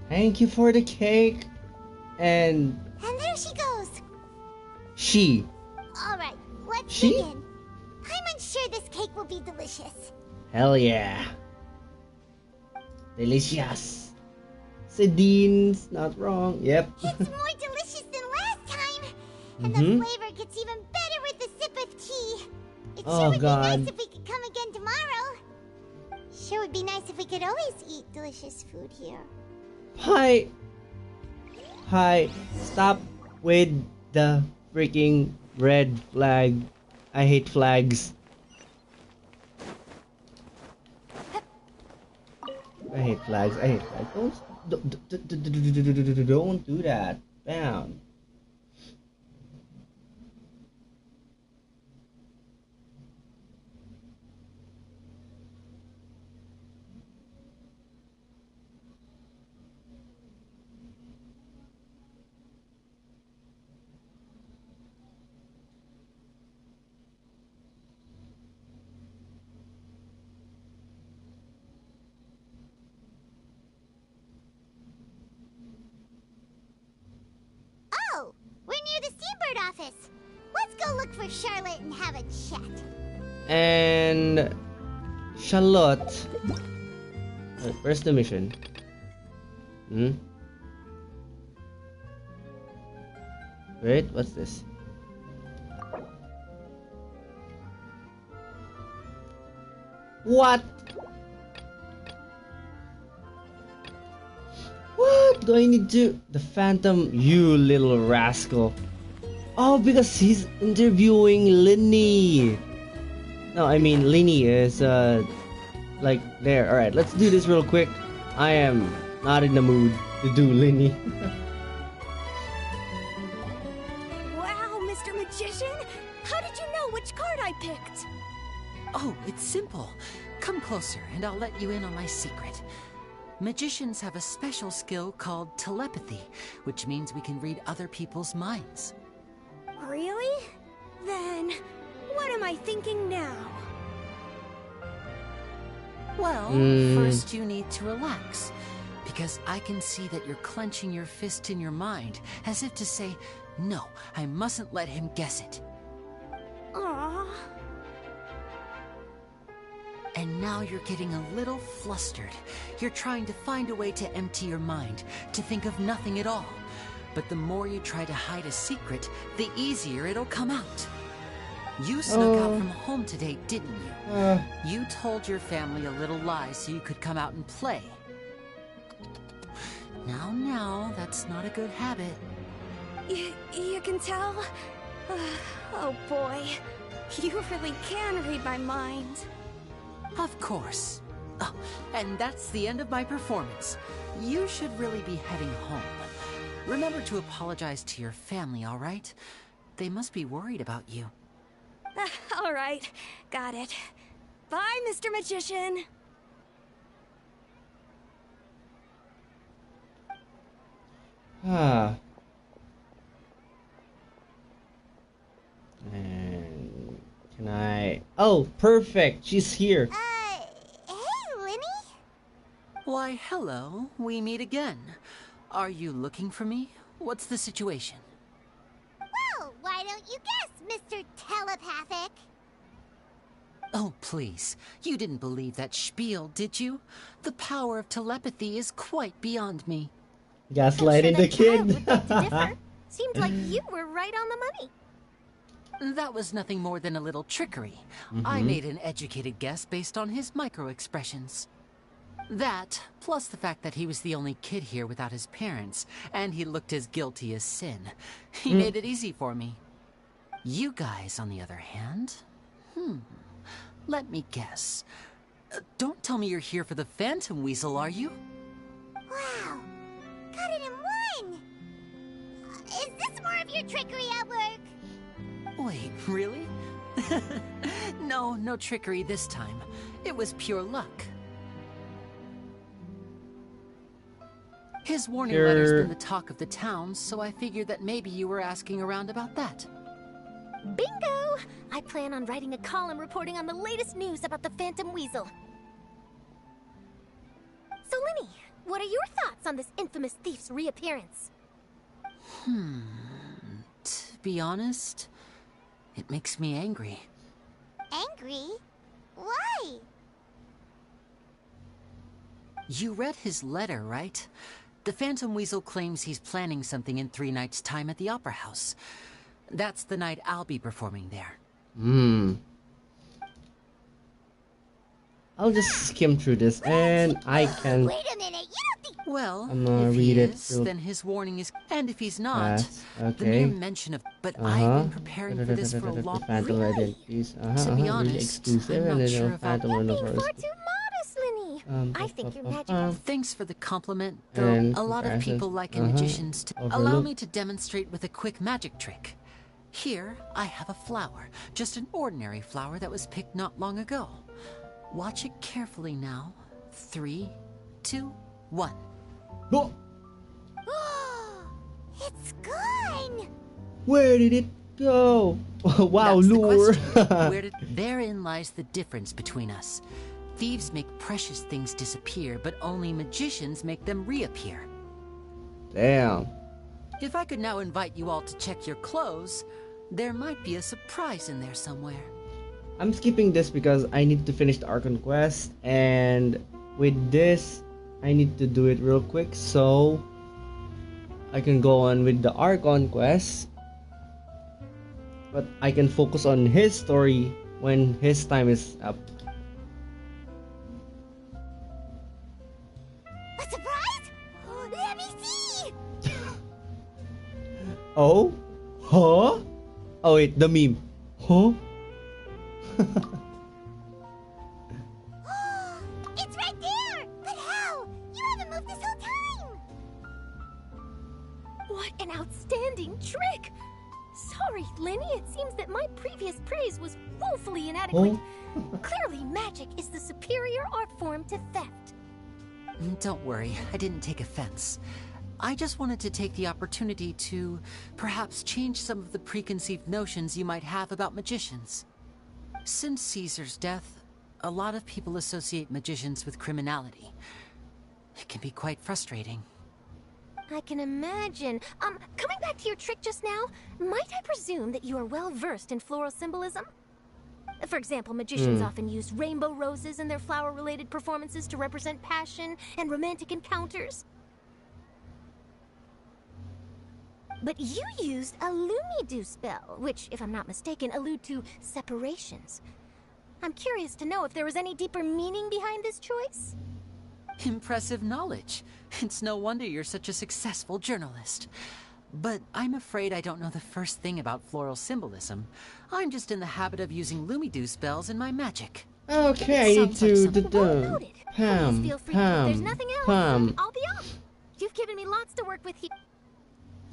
Thank you for the cake. And there she goes. She. All right, let's begin. I'm unsure this cake will be delicious. Hell yeah. Delicious. Sedine's not wrong. Yep. It's more delicious than last time. And the flavor gets even better with the sip of tea. It sure would be nice if we could come again tomorrow. Sure would be nice if we could always eat delicious food here. Hi. Stop with the freaking red flag. I hate flags. I hate flags. Don't do that. Bam. We're near the Seabird office. Let's go look for Charlotte and have a chat. And Charlotte. Where's the mission? Wait, what's this? What? What do I need to? The Phantom, you little rascal. Oh, because he's interviewing Linny. No, I mean Linny is like there. Alright, let's do this real quick. I am not in the mood to do Linny. Wow, Mr. Magician! How did you know which card I picked? Oh, it's simple. Come closer and I'll let you in on my secret. Magicians have a special skill called telepathy, which means we can read other people's minds. Really? Then, what am I thinking now? Well, first you need to relax, because I can see that you're clenching your fist in your mind, as if to say, no, I mustn't let him guess it. Aww. And now you're getting a little flustered. You're trying to find a way to empty your mind, to think of nothing at all. But the more you try to hide a secret, the easier it'll come out. You snuck out from home today, didn't you? You told your family a little lie so you could come out and play. Now, that's not a good habit. You can tell? Oh boy, you really can read my mind. Of course. Oh, and that's the end of my performance. You should really be heading home. Remember to apologize to your family, all right? They must be worried about you. All right, got it. Bye, Mr. Magician. And can I? Oh, perfect. She's here. Hey, Lenny? Why, hello. We meet again. Are you looking for me? What's the situation? Well, why don't you guess, Mr. Telepathic? Oh, please. You didn't believe that spiel, did you? The power of telepathy is quite beyond me. Gaslighting the kid. Seemed like you were right on the money. That was nothing more than a little trickery. I made an educated guess based on his micro-expressions. That, plus the fact that he was the only kid here without his parents, and he looked as guilty as sin. He made it easy for me. You guys, on the other hand... Let me guess. Don't tell me you're here for the Phantom Weasel, are you? Wow! Got it in one! Is this more of your trickery at work? Wait, really? No trickery this time. It was pure luck. His warning letter's been the talk of the town, so I figured that maybe you were asking around about that. Bingo! I plan on writing a column reporting on the latest news about the Phantom Weasel. So, Lenny, what are your thoughts on this infamous thief's reappearance? To be honest, it makes me angry. Angry? Why? You read his letter, right? The Phantom Weasel claims he's planning something in 3 nights' time at the Opera House. That's the night I'll be performing there. I'll just skim through this and I can... Wait a minute, you don't think... Well, I'm gonna if read he it is, then his warning is... And if he's not, okay. the mere mention of... But I've been preparing for this for a long... Phantom identities. To be honest, I'm not sure if I'll... You're being far too modest, Lenny. I think your magic... Thanks for the compliment, though a lot of people like magicians to... Allow me to demonstrate with a quick magic trick. Here, I have a flower. Just an ordinary flower that was picked not long ago. Watch it carefully now. 3, 2, 1. Oh! It's gone! Where did it go? Wow, That's lure! the question. Therein lies the difference between us. Thieves make precious things disappear, but only magicians make them reappear. Damn. If I could now invite you all to check your clothes, there might be a surprise in there somewhere. I'm skipping this because I need to finish the Archon quest, and with this, I need to do it real quick so I can go on with the Archon quest. But I can focus on his story when his time is up. A surprise? Let me see! Oh? Huh? Oh wait, the meme. Huh? It's right there! But how? You haven't moved this whole time! What an outstanding trick! Sorry, Lenny, it seems that my previous praise was woefully inadequate. Clearly, magic is the superior art form to theft. Don't worry, I didn't take offense. I just wanted to take the opportunity to perhaps change some of the preconceived notions you might have about magicians. Since Caesar's death, a lot of people associate magicians with criminality. It can be quite frustrating. I can imagine. Coming back to your trick just now, might I presume that you are well versed in floral symbolism? For example, magicians often use rainbow roses in their flower-related performances to represent passion and romantic encounters. But you used a Lumidu spell, which, if I'm not mistaken, allude to separations. I'm curious to know if there was any deeper meaning behind this choice? Impressive knowledge. It's no wonder you're such a successful journalist. But I'm afraid I don't know the first thing about floral symbolism. I'm just in the habit of using Lumidu spells in my magic. Okay, I need to Pam. There's nothing else. Pam. I'll be off. You've given me lots to work with here.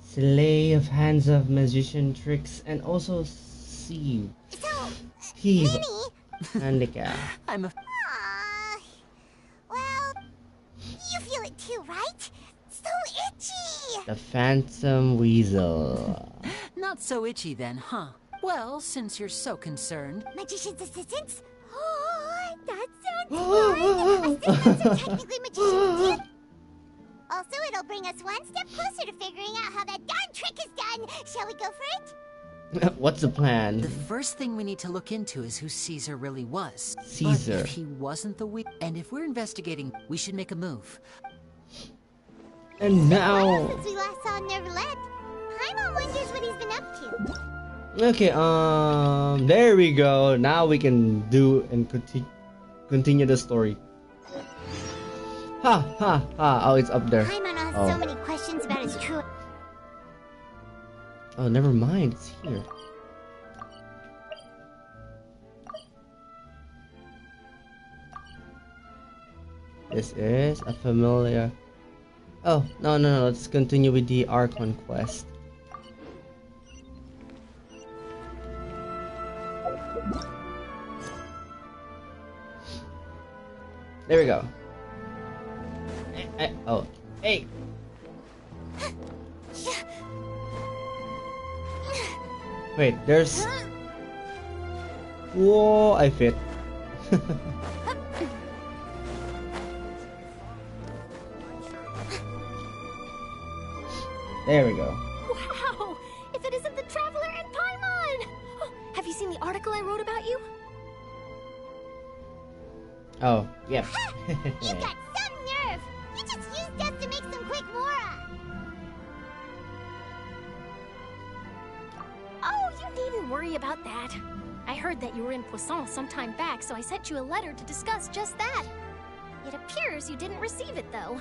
Slay of hands of magician tricks and also Steve. Handicap. I'm a well, you feel it too, right? So itchy! The Phantom Weasel. Not so itchy then, huh? Well, since you're so concerned. Magician's assistants? Oh, that sounds fun! Assistants are technically magicians too. Also, it'll bring us one step closer to figuring out how that darn trick is done. Shall we go for it? What's the plan? The first thing we need to look into is who Caesar really was. Caesar. But if he wasn't the and if we're investigating, we should make a move. And now... Since we last saw Nervalet, Paimon wonders what he's been up to. Okay, there we go. Now we can do and continue the story. Ha, ha, ha. Oh, it's up there. Paimon has so many questions about his true... Oh, never mind. It's here. This is a familiar... Oh, no. Let's continue with the Archon quest. There we go. Oh, hey! Wait, there's... Whoa, I fit. There we go. Wow! If it isn't the Traveler and Paimon! Oh, have you seen the article I wrote about you? Oh, yep. You got some nerve! You just used us to make some quick Mora! Oh, you needn't worry about that. I heard that you were in Poisson some time back, so I sent you a letter to discuss just that. It appears you didn't receive it, though.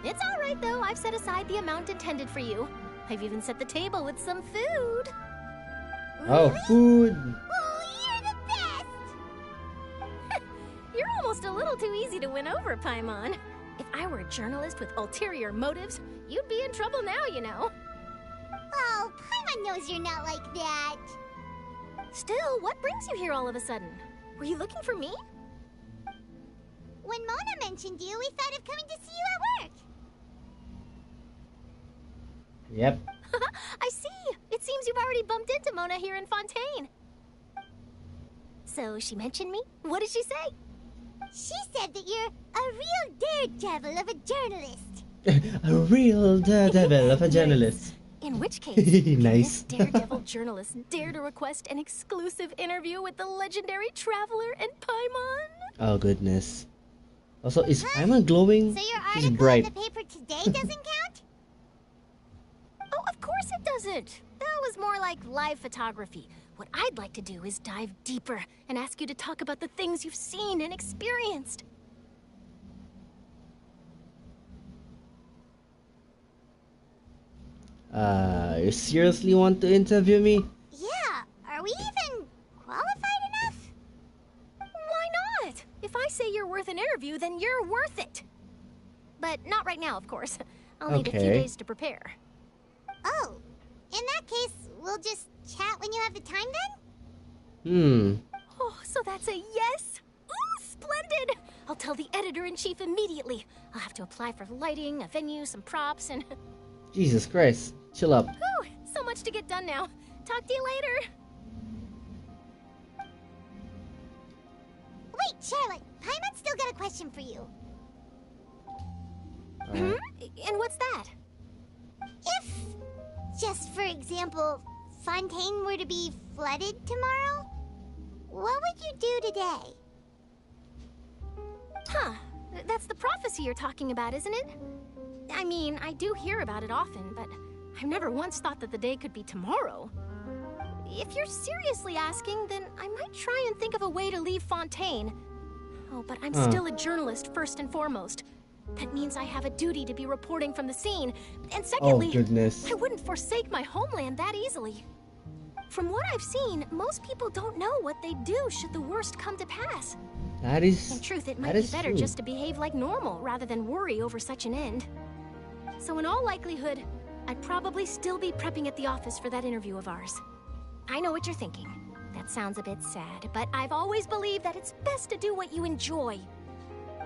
It's alright, though. I've set aside the amount intended for you. I've even set the table with some food. Oh, food! Oh, you're the best! You're almost a little too easy to win over, Paimon. If I were a journalist with ulterior motives, you'd be in trouble now, you know. Oh, Paimon knows you're not like that. Still, what brings you here all of a sudden? Were you looking for me? When Mona mentioned you, we thought of coming to see you at work. Yep. I see. It seems you've already bumped into Mona here in Fontaine. So she mentioned me? What did she say? She said that you're a real daredevil of a journalist. A real daredevil of a journalist. In which case, nice. Can this daredevil journalist dare to request an exclusive interview with the legendary Traveler and Paimon? Oh, goodness. Also, is Paimon glowing? So your She's article bright. in the paper today doesn't count? Oh, of course it doesn't. That was more like live photography. What I'd like to do is dive deeper and ask you to talk about the things you've seen and experienced. You seriously want to interview me? Yeah, are we even qualified enough? Why not? If I say you're worth an interview, then you're worth it. But not right now, of course. I'll need a few days to prepare. Oh, in that case, we'll just chat when you have the time then? Oh, so that's a yes? Ooh, splendid! I'll tell the editor-in-chief immediately. I'll have to apply for lighting, a venue, some props, and... Jesus Christ. Chill up. Whew, so much to get done now. Talk to you later. Wait, Charlotte. Paimon's still got a question for you. Hmm? And what's that? If, just for example, Fontaine were to be flooded tomorrow, what would you do today? Huh. That's the prophecy you're talking about, isn't it? I mean, I do hear about it often, but I've never once thought that the day could be tomorrow. If you're seriously asking, then I might try and think of a way to leave Fontaine. Oh, but I'm still a journalist first and foremost. That means I have a duty to be reporting from the scene. And secondly, I wouldn't forsake my homeland that easily. From what I've seen, most people don't know what they'd do should the worst come to pass. That is... In truth, it might be better just to behave like normal rather than worry over such an end. So in all likelihood, I'd probably still be prepping at the office for that interview of ours. I know what you're thinking. That sounds a bit sad, but I've always believed that it's best to do what you enjoy.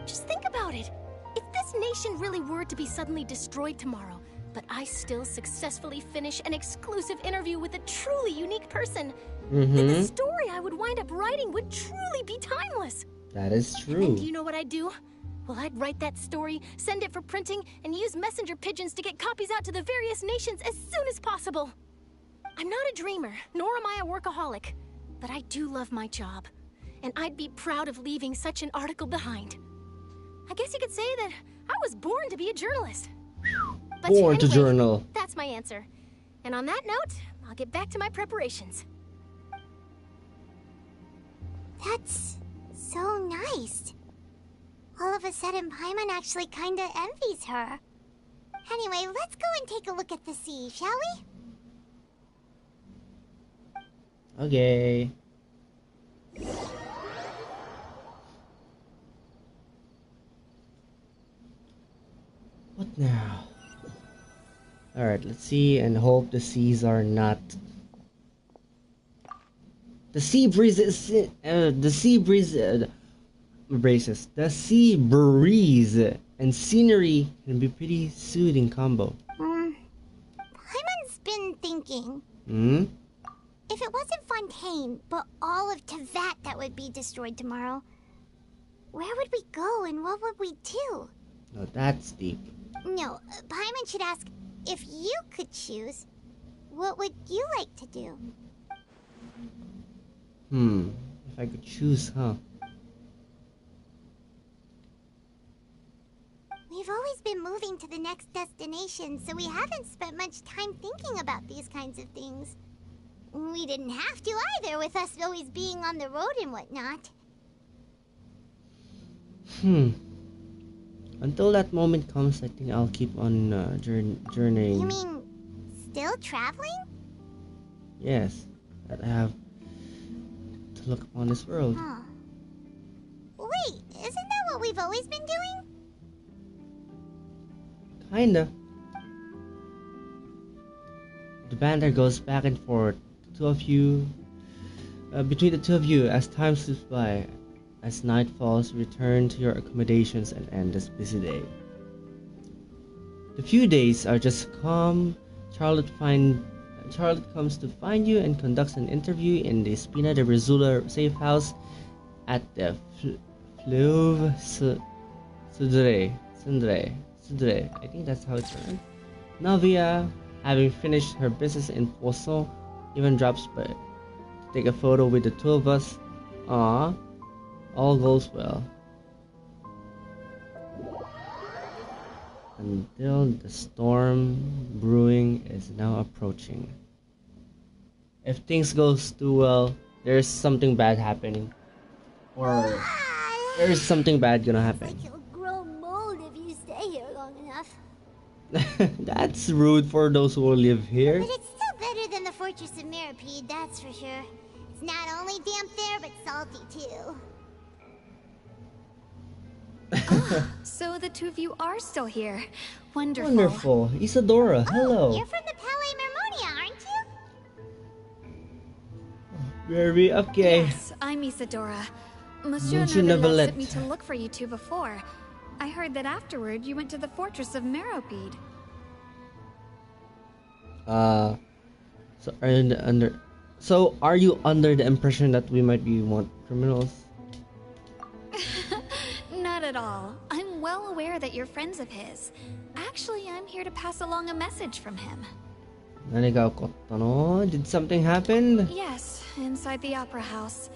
Just think about it. If this nation really were to be suddenly destroyed tomorrow, but I still successfully finish an exclusive interview with a truly unique person, then the story I would wind up writing would truly be timeless. That is true. And do you know what I'd do? Well, I'd write that story, send it for printing, and use messenger pigeons to get copies out to the various nations as soon as possible. I'm not a dreamer, nor am I a workaholic, but I do love my job, and I'd be proud of leaving such an article behind. I guess you could say that I was born to be a journalist. But born to journal. That's my answer. And on that note, I'll get back to my preparations. That's so nice. All of a sudden, Paimon actually kinda envies her. Anyway, let's go and take a look at the sea, shall we? Okay. What now? Alright, let's see and hope the seas are not... The sea breeze is... the sea breeze... braces. The sea breeze and scenery can be pretty soothing combo. Paimon's been thinking. If it wasn't Fontaine, but all of Tevat that would be destroyed tomorrow, where would we go and what would we do? No, that's deep. No, Paimon should ask, if you could choose, what would you like to do? If I could choose, huh? We've always been moving to the next destination, so we haven't spent much time thinking about these kinds of things. We didn't have to either, with us always being on the road and whatnot. Until that moment comes, I think I'll keep on journeying. You mean, still traveling? Yes, that I have to look upon this world. Huh. Wait, isn't that what we've always been doing? Kinda. The banter goes back and forth. The two of you, between the two of you, as time slips by. As night falls, return to your accommodations and end this busy day. The few days are just calm. Charlotte comes to find you and conducts an interview in the Spina de Brazula safe house at the Fleuve Cendré. I think that's how it's pronounced. Navia, having finished her business in Poisson, even drops by to take a photo with the two of us. Aww. All goes well. Until the storm brewing is now approaching. If things goes too well, there's something bad happening. Or there's something bad gonna happen. Like you'll grow mold if you stay here long enough. That's rude for those who live here. But it's still better than the Fortress of Mirapede, that's for sure. It's not only damp there, but salty too. So the two of you are still here. Wonderful. Wonderful. Isadora, hello. You're from the Palais Mermonia, aren't you? Very okay. Yes, I'm Isadora. Monsieur Neuvillette sent me to look for you two before. I heard that afterward you went to the fortress of Meropide. So are you under the impression that we might be criminals? Not at all. I'm well aware that you're friends of his. Actually, I'm here to pass along a message from him. Did something happen? Yes, inside the Opera House.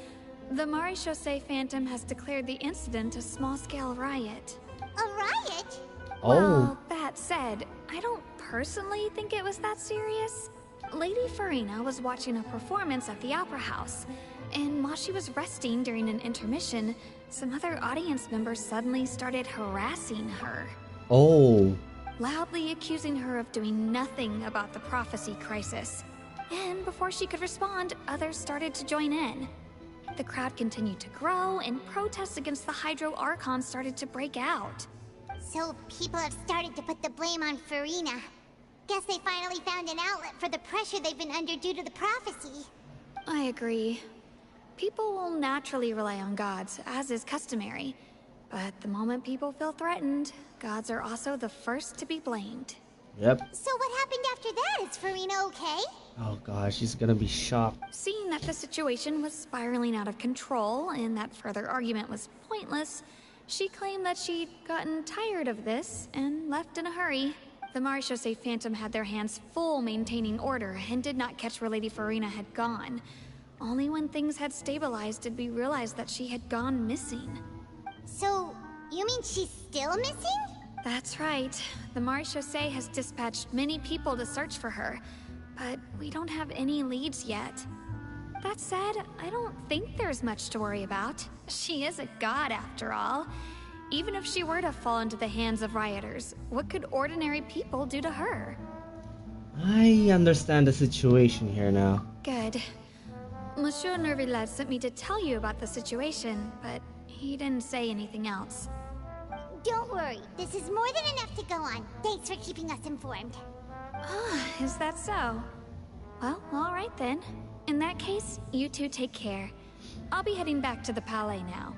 The Maréchaussée Phantom has declared the incident a small-scale riot. A riot? Well, that said, I don't personally think it was that serious. Lady Farina was watching a performance at the Opera House, and while she was resting during an intermission, some other audience members suddenly started harassing her. Oh. Loudly accusing her of doing nothing about the prophecy crisis. And before she could respond, others started to join in. The crowd continued to grow, and protests against the Hydro Archon started to break out. So people have started to put the blame on Farina. Guess they finally found an outlet for the pressure they've been under due to the prophecy. I agree. People will naturally rely on gods, as is customary. But the moment people feel threatened, gods are also the first to be blamed. Yep. So what happened after that? Is Farina okay? Oh gosh, she's gonna be shocked. Seeing that the situation was spiraling out of control and that further argument was pointless, she claimed that she'd gotten tired of this and left in a hurry. The Maréchaussée Phantom had their hands full maintaining order and did not catch where Lady Farina had gone. Only when things had stabilized did we realize that she had gone missing. So, you mean she's still missing? That's right. The Maréchaussée has dispatched many people to search for her, but we don't have any leads yet. That said, I don't think there's much to worry about. She is a god after all. Even if she were to fall into the hands of rioters, what could ordinary people do to her? I understand the situation here now. Good. Monsieur Neuvillette sent me to tell you about the situation, but he didn't say anything else. Don't worry, this is more than enough to go on. Thanks for keeping us informed. Is that so? Well, alright then. In that case, you two take care. I'll be heading back to the Palais now.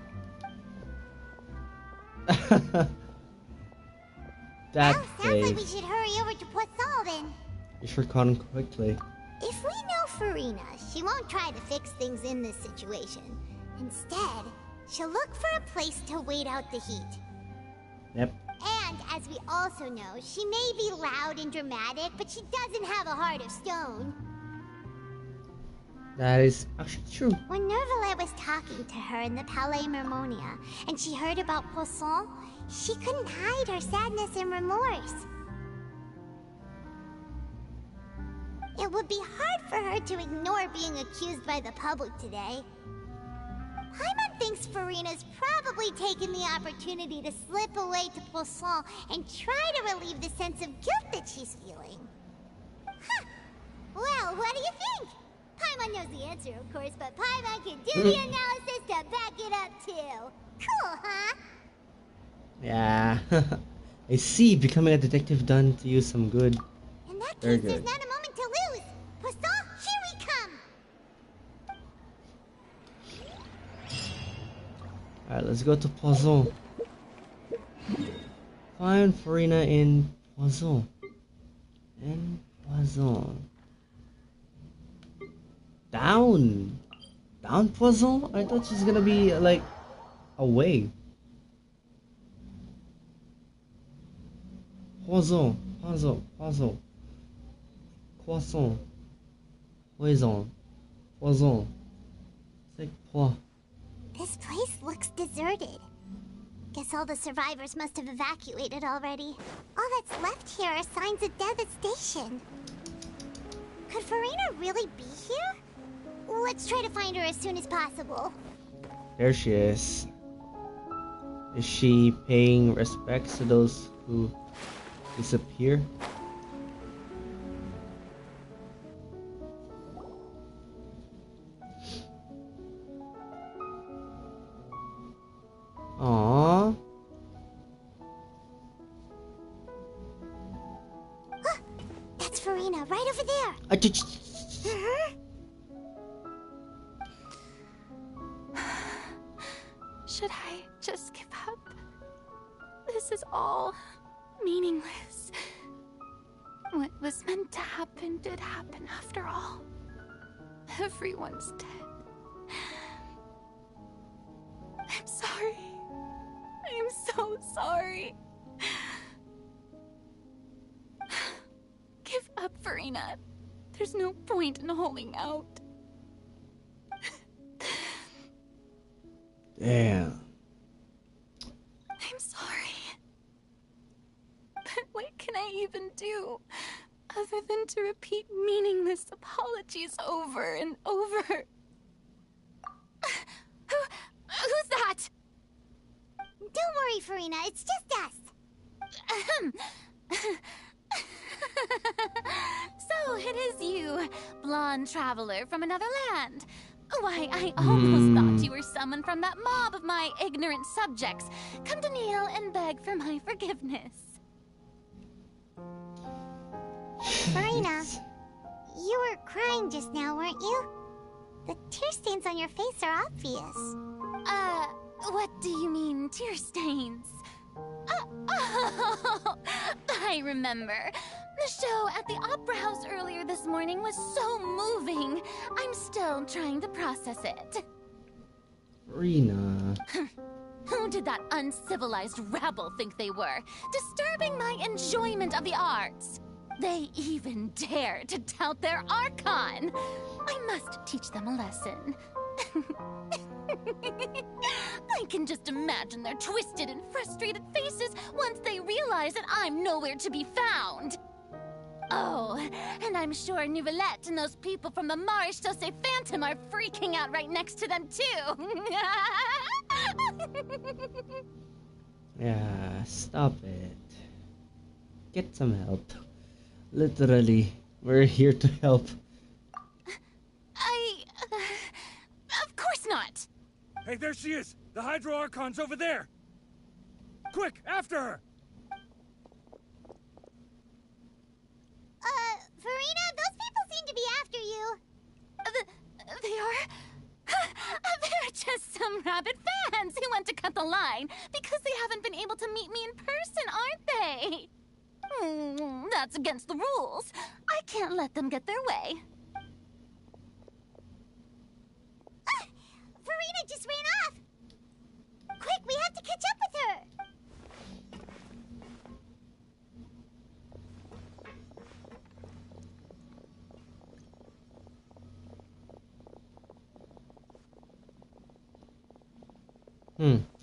That sounds like we should hurry over to Poisson then. You should run quickly. If we know Farina, she won't try to fix things in this situation. Instead, she'll look for a place to wait out the heat. Yep. And as we also know, she may be loud and dramatic, but she doesn't have a heart of stone. That is actually true. When Neuvillette was talking to her in the Palais Mermonia, and she heard about Poisson, she couldn't hide her sadness and remorse. It would be hard for her to ignore being accused by the public today. Paimon thinks Farina's probably taken the opportunity to slip away to Poisson and try to relieve the sense of guilt that she's feeling. Huh. Well, what do you think? Paimon knows the answer, of course, but Paimon can do the analysis to back it up, too. Cool, huh? Yeah. I see. Becoming a detective done to you some good. In that Very case, good. there's not a moment to lose. Poisson, here we come! Alright, let's go to Poisson. Find Farina in Poisson. In Poisson. Down! Down Poisson? I thought she's gonna be, like, away. Poisson. Poisson. Poisson. Poisson. Poison. Poisson. C'est quoi? This place looks deserted. Guess all the survivors must have evacuated already. All that's left here are signs of devastation. Could Farina really be here? Let's try to find her as soon as possible. There she is. Is she paying respects to those who disappear? Aww. That's Farina, right over there. Should I just give up? This is all meaningless. What was meant to happen did happen after all. Everyone's dead. I'm sorry. I'm so sorry. Give up, Farina. There's no point in holding out. Damn. I'm sorry. But what can I even do other than to repeat meaningless apologies over and over? Who's that? Don't worry, Farina. It's just us. So it is you, blonde traveler from another land. Why, I almost thought you were someone from that mob of my ignorant subjects, come to kneel and beg for my forgiveness. Farina, you were crying just now, weren't you? The tear stains on your face are obvious. What do you mean, tear stains? Oh, I remember. The show at the Opera House earlier this morning was so moving. I'm still trying to process it. Rena. Who did that uncivilized rabble think they were? Disturbing my enjoyment of the arts. They even dare to tout their Archon. I must teach them a lesson. I can just imagine their twisted and frustrated faces once they realize that I'm nowhere to be found. Oh, and I'm sure Nouvellette and those people from the Marche Sauce Phantom are freaking out right next to them, too. Yeah, stop it. Get some help. Literally, we're here to help. Of course not. Hey, there she is! The Hydro Archon's over there! Quick, after her! Farina, those people seem to be after you. They are? They're just some rabid fans who want to cut the line because they haven't been able to meet me in person, aren't they? That's against the rules. I can't let them get their way. Farina just ran off! Quick, we have to catch up with her!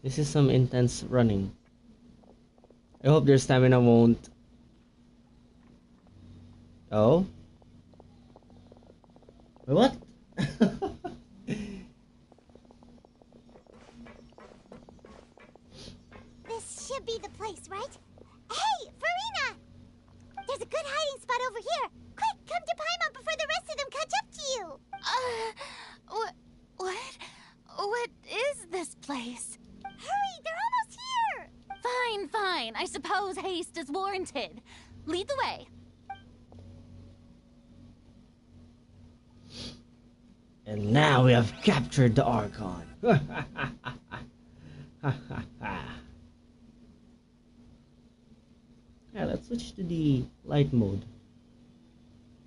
This is some intense running. I hope their stamina won't... Oh? Wait, what? This should be the place, right? Hey, Farina! There's a good hiding spot over here. Quick, come to Paimon before the rest of them catch up to you. What is this place? Hurry, they're almost here. Fine. I suppose haste is warranted. Lead the way. And now we have captured the Archon. Yeah, let's switch to the light mode.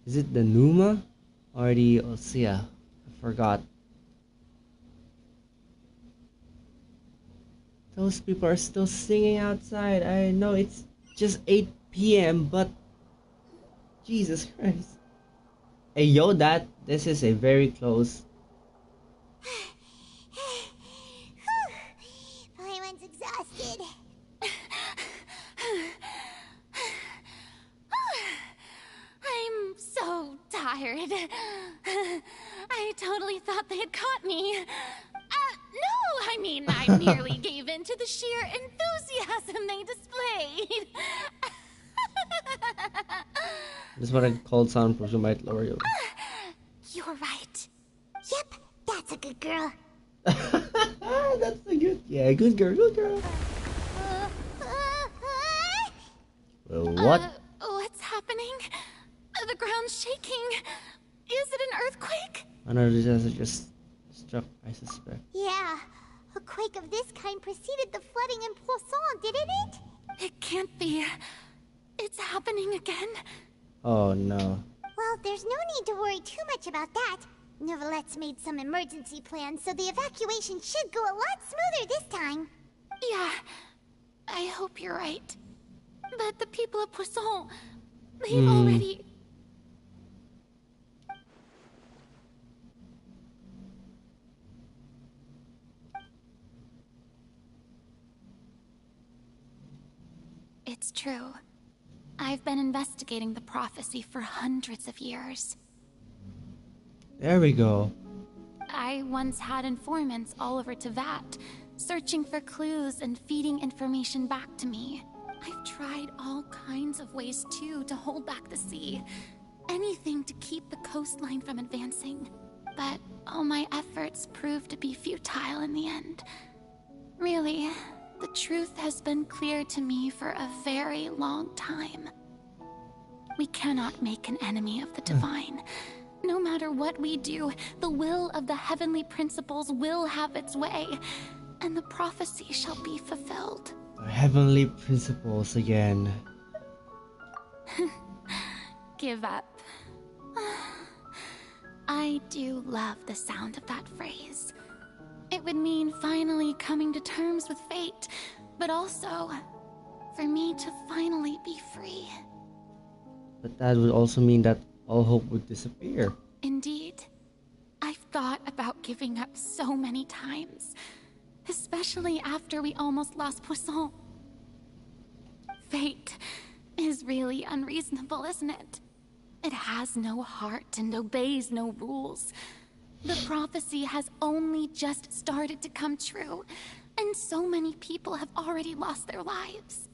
Is it the Numa or the Osea? I forgot. Those people are still singing outside. I know it's just 8 p.m. but Jesus Christ. Hey, yo, this is a very close. Paimon's exhausted. I'm so tired. I totally thought they had caught me. No, I mean, I merely gave in to the sheer enthusiasm they displayed. This is what I called soundproof, so might lower you. You're right. Yep, that's a good girl. That's a good... Yeah, good girl. Well, what? What's happening? The ground's shaking. Is it an earthquake? Another disaster just struck, I suspect. Yeah, A quake of this kind preceded the flooding in Poisson, didn't it? It can't be. It's happening again. Oh no. Well, there's no need to worry too much about that. Neuvillette made some emergency plans, so the evacuation should go a lot smoother this time. Yeah, I hope you're right. But the people of Poisson, they've already... It's true. I've been investigating the prophecy for hundreds of years. There we go. I once had informants all over Teyvat, searching for clues and feeding information back to me. I've tried all kinds of ways, too, to hold back the sea. Anything to keep the coastline from advancing. But all my efforts proved to be futile in the end. Really, the truth has been clear to me for a very long time. We cannot make an enemy of the divine. No matter what we do, the will of the heavenly principles will have its way, and the prophecy shall be fulfilled. The heavenly principles again. Give up. I do love the sound of that phrase. It would mean finally coming to terms with fate, but also for me to finally be free. But that would also mean that all hope would disappear. Indeed. I've thought about giving up so many times, especially after we almost lost Poisson. Fate is really unreasonable, isn't it? It has no heart and obeys no rules. The prophecy has only just started to come true, and so many people have already lost their lives.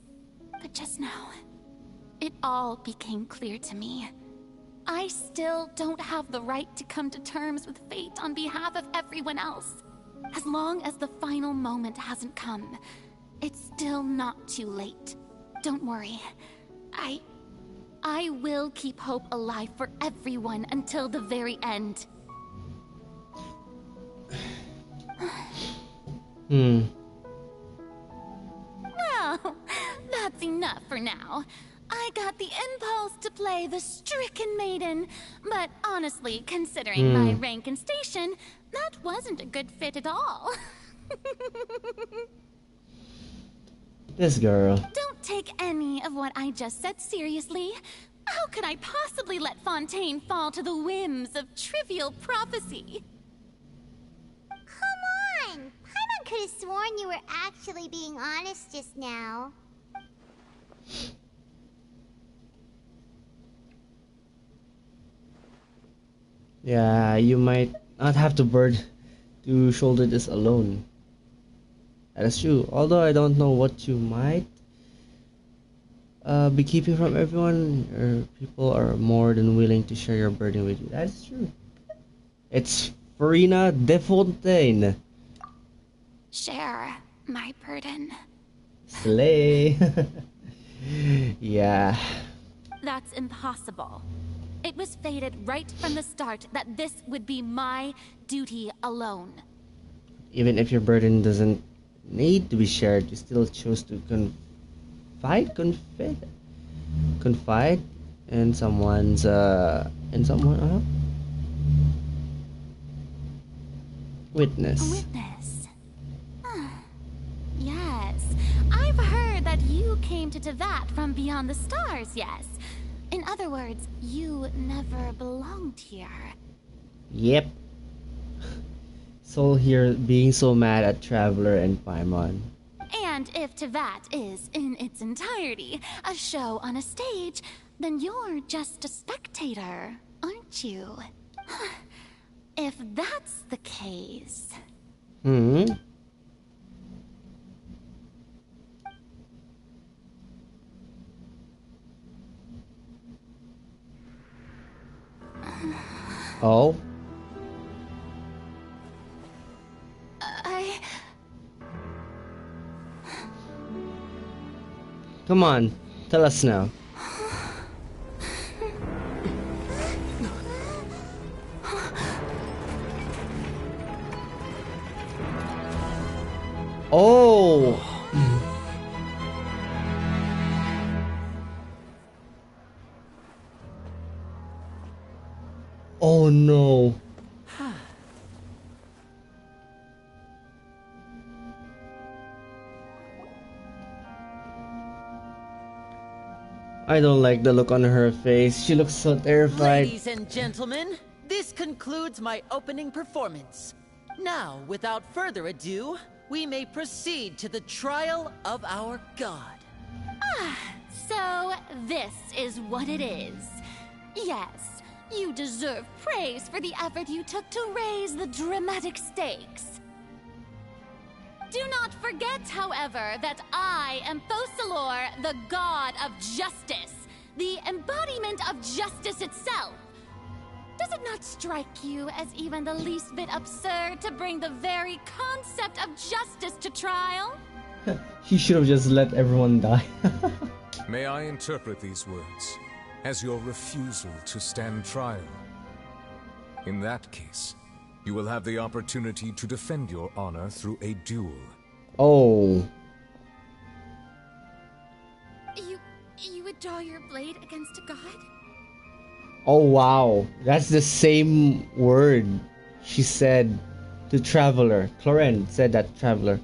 But just now, it all became clear to me. I still don't have the right to come to terms with fate on behalf of everyone else. As long as the final moment hasn't come, it's still not too late. Don't worry. I will keep hope alive for everyone until the very end. Well, that's enough for now. I got the impulse to play the stricken maiden, but honestly, considering my rank and station, that wasn't a good fit at all. This girl. Don't take any of what I just said seriously. How could I possibly let Fontaine fall to the whims of trivial prophecy? Come on! Paimon could have sworn you were actually being honest just now. Yeah, you might not have to shoulder this alone. That is true. Although I don't know what you might be keeping from everyone, or people are more than willing to share your burden with you. That is true. It's Farina Defontaine. Share my burden. Slay. Yeah. That's impossible. It was fated right from the start that this would be my duty alone. Even if your burden doesn't need to be shared, you still chose to confide in someone. Witness. A witness. Yes, I've heard that you came to Teyvat from beyond the stars. Yes. In other words, you never belonged here. Yep. Soul here being so mad at Traveler and Paimon. And if Teyvat is, in its entirety, a show on a stage, then you're just a spectator, aren't you? If that's the case... Oh? Come on, tell us now. Oh! Oh no. I don't like the look on her face. She looks so terrified. Ladies and gentlemen, this concludes my opening performance. Now, without further ado, we may proceed to the trial of our god. So this is what it is. Yes, you deserve praise for the effort you took to raise the dramatic stakes. Do not forget, however, that I am Fosalor, the god of justice, the embodiment of justice itself. Does it not strike you as even the least bit absurd to bring the very concept of justice to trial? He should have just let everyone die. May I interpret these words as your refusal to stand trial? In that case, you will have the opportunity to defend your honor through a duel. Oh. You would draw your blade against a god? Oh wow. That's the same word she said to Traveler. Cloren said that to Traveler.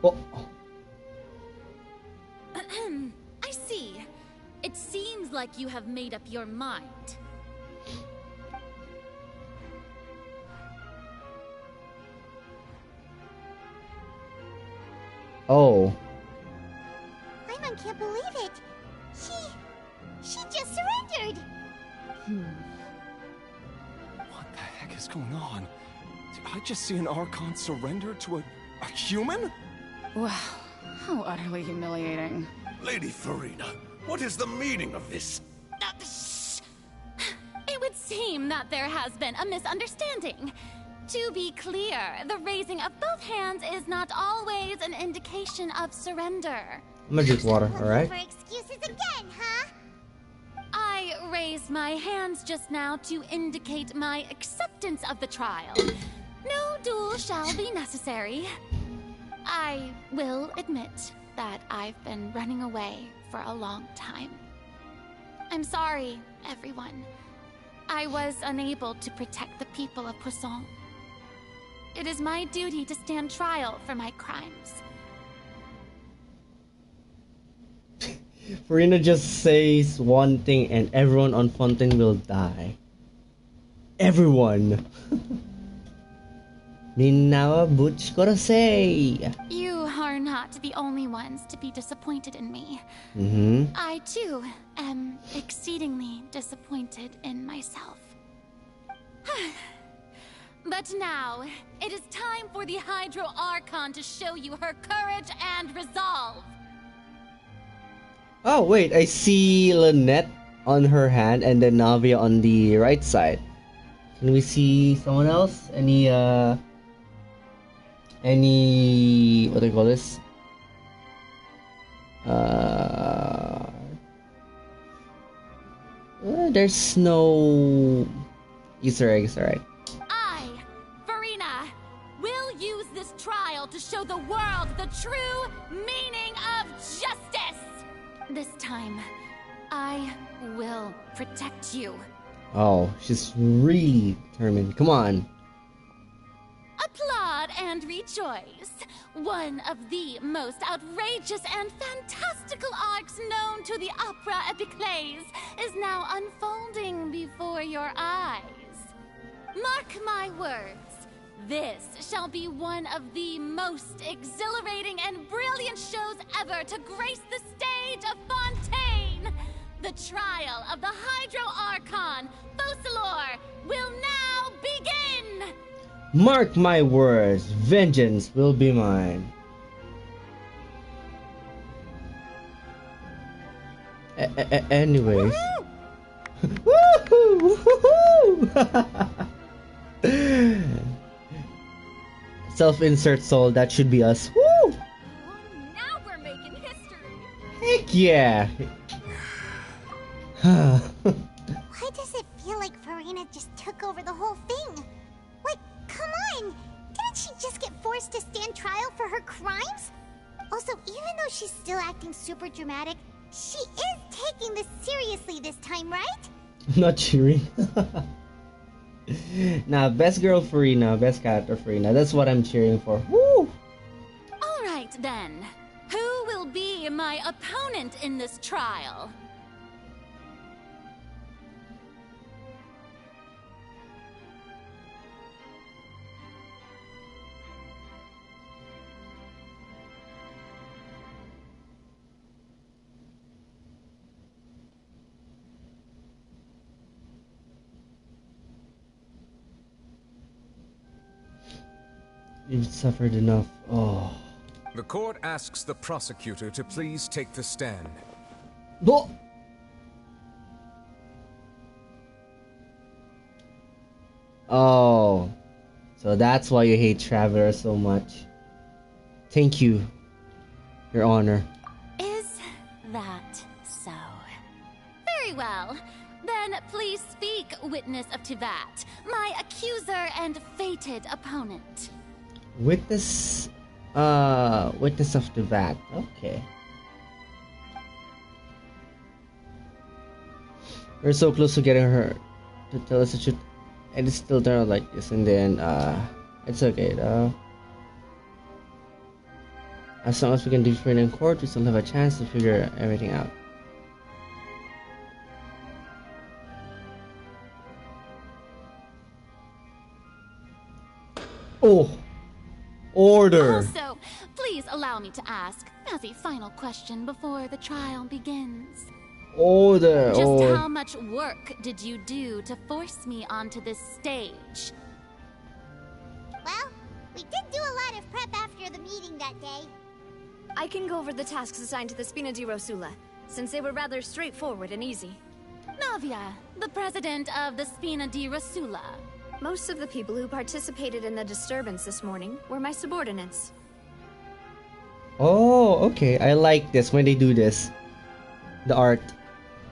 Oh. I see. It seems like you have made up your mind. Oh. Paimon can't believe it. She just surrendered. What the heck is going on? Did I just see an Archon surrender to a human? Wow, how utterly humiliating. Lady Farina, what is the meaning of this? It would seem that there has been a misunderstanding. To be clear, the raising of both hands is not always an indication of surrender. I'm gonna drink water, alright? For excuses again, huh? I raised my hands just now to indicate my acceptance of the trial. No duel shall be necessary. I will admit that I've been running away for a long time. I'm sorry, everyone. I was unable to protect the people of Poisson. It is my duty to stand trial for my crimes. Farina just says one thing and everyone on Fontaine will die. Everyone. Minawa Butch Korosei. You are not the only ones to be disappointed in me. I, too, am exceedingly disappointed in myself. But now, it is time for the Hydro Archon to show you her courage and resolve. Oh wait, I see Lynette on her hand and then Navia on the right side. Can we see someone else? Any what do you call this? There's no Easter eggs, alright. I, Farina, will use this trial to show the world the true meaning of justice. This time, I will protect you. Oh, she's really determined. Come on. Applaud and rejoice. One of the most outrageous and fantastical arcs known to the opera epiclese is now unfolding before your eyes. Mark my words, this shall be one of the most exhilarating and brilliant shows ever to grace the stage of Fontaine. The trial of the Hydro Archon, Fosalor, will now begin! Mark my words, vengeance will be mine. Anyways. Woohoo! Woohoo! Self-insert soul, that should be us. Woo! Now we're making history. Heck yeah! Why does it feel like Farina just took over the whole thing? Like, come on! Didn't she just get 4 forced to stand trial for her crimes? Also, even though she's still acting super dramatic, she is taking this seriously this time, right? I'm not cheering. Nah, best girl Farina, best character Farina. That's what I'm cheering for. Woo! All right then. Who will be my opponent in this trial? You've suffered enough. Oh. The court asks the prosecutor to please take the stand. No. Oh. So that's why you hate Traveler so much. Thank you, Your Honor. Is that so? Very well. Then please speak, witness of Tivat, my accuser and fated opponent. Witness of the vat. Okay. We're so close to getting her to tell us the truth, and it's still turned out like this. And then, it's okay though. As long as we can defend in court, we still have a chance to figure everything out. Oh. Order! Also, please allow me to ask, as a final question before the trial begins. Order! Just how much work did you do to force me onto this stage? Well, we did do a lot of prep after the meeting that day. I can go over the tasks assigned to the Spina di Rosula, since they were rather straightforward and easy. Navia, the president of the Spina di Rosula. Most of the people who participated in the disturbance this morning were my subordinates. Oh, okay. I like this when they do this. The art.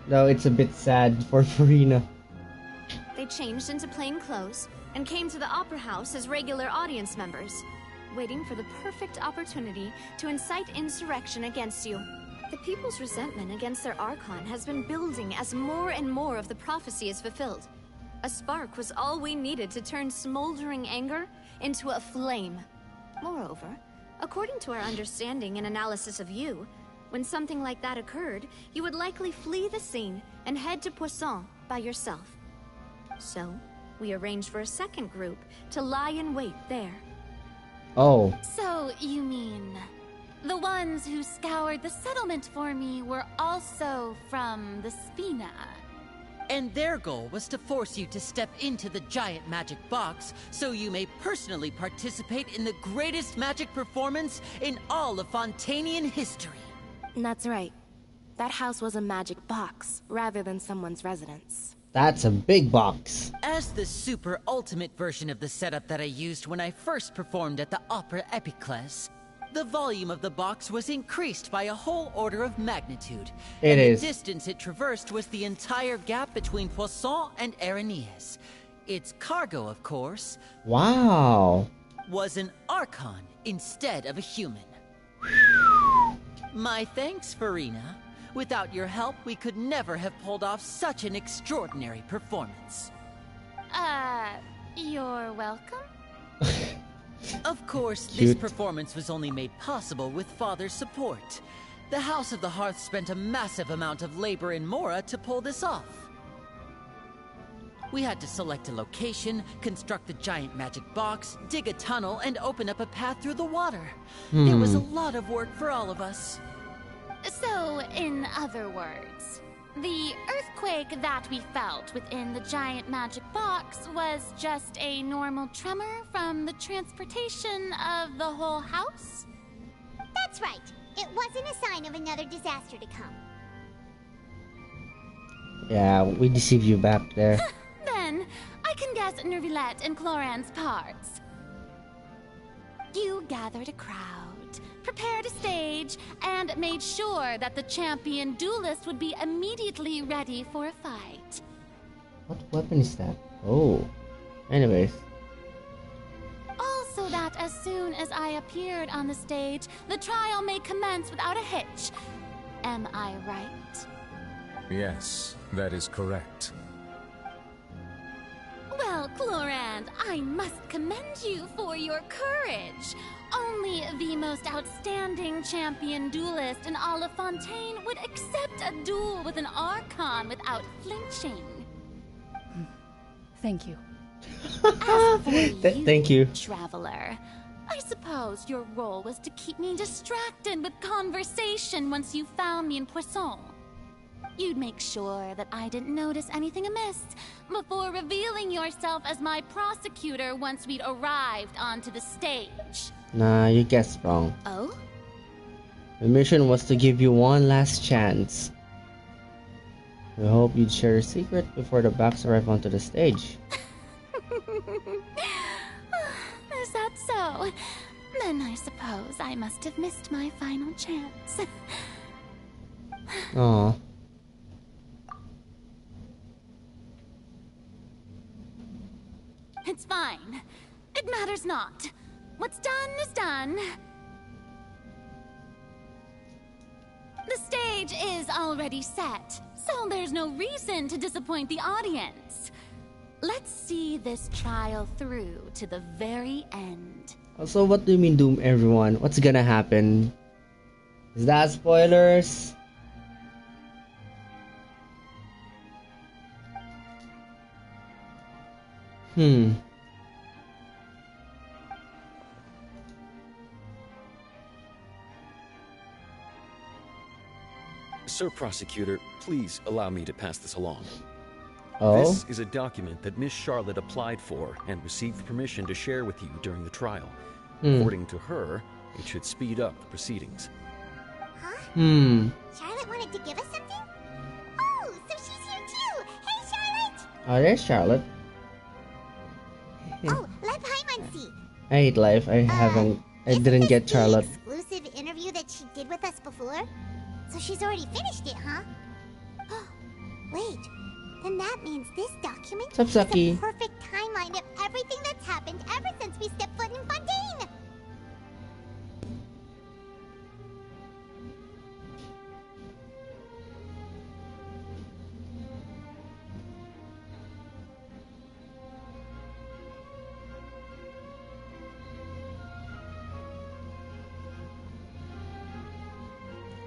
Though it's a bit sad for Farina. They changed into plain clothes and came to the Opera House as regular audience members, waiting for the perfect opportunity to incite insurrection against you. The people's resentment against their Archon has been building as more and more of the prophecy is fulfilled. A spark was all we needed to turn smoldering anger into a flame. Moreover, according to our understanding and analysis of you, when something like that occurred, you would likely flee the scene and head to Poisson by yourself. So, we arranged for a second group to lie in wait there. Oh. So, you mean the ones who scoured the settlement for me were also from the Spina? And their goal was to force you to step into the giant magic box so you may personally participate in the greatest magic performance in all of Fontanian history. That's right. That house was a magic box, rather than someone's residence. That's a big box. As the super ultimate version of the setup that I used when I first performed at the Opera Epiclese, the volume of the box was increased by a whole order of magnitude. The distance it traversed was the entire gap between Poisson and Aranias. Its cargo, of course... Wow! ...was an Archon instead of a human. My thanks, Farina. Without your help, we could never have pulled off such an extraordinary performance. You're welcome? Of course, this performance was only made possible with Father's support. The House of the Hearth spent a massive amount of labor in Mora to pull this off. We had to select a location, construct the giant magic box, dig a tunnel, and open up a path through the water. It was a lot of work for all of us. So, in other words, the earthquake that we felt within the giant magic box was just a normal tremor from the transportation of the whole house? That's right. It wasn't a sign of another disaster to come. Yeah, we deceived you back there. Then, I can guess Nervilette and Cloran's parts. You gathered a crowd, prepared a stage, and made sure that the champion duelist would be immediately ready for a fight. What weapon is that? Oh. Anyways. Also that that as soon as I appeared on the stage, the trial may commence without a hitch. Am I right? Yes, that is correct. Well, Clorand, I must commend you for your courage. Only the most outstanding champion duelist in all of Fontaine would accept a duel with an Archon without flinching. Thank you. As for you, Thank you. traveler, I suppose your role was to keep me distracted with conversation once you found me in Poisson. You'd make sure that I didn't notice anything amiss before revealing yourself as my prosecutor once we'd arrived onto the stage. Nah, you guessed wrong. Oh? The mission was to give you one last chance. We hope you'd share your secret before the backs arrive onto the stage. Is that so? Then I suppose I must have missed my final chance. Aw. It's fine. It matters not. What's done is done. The stage is already set, so there's no reason to disappoint the audience. Let's see this trial through to the very end. Also, what do you mean doom everyone? What's gonna happen? Is that spoilers? Sir Prosecutor, please allow me to pass this along. Oh? This is a document that Miss Charlotte applied for and received permission to share with you during the trial. According to her, it should speed up the proceedings. Charlotte wanted to give us something? Oh, so she's here too! Hey, Charlotte! Oh, there's Charlotte. Oh, Live Hymancy! I hate life. I didn't get Charlotte. Exclusive interview that she did with us before? So she's already finished it, huh? Wait, then that means this document Sup, is Sucky? a perfect timeline of everything that's happened ever since we stepped foot in Fontaine!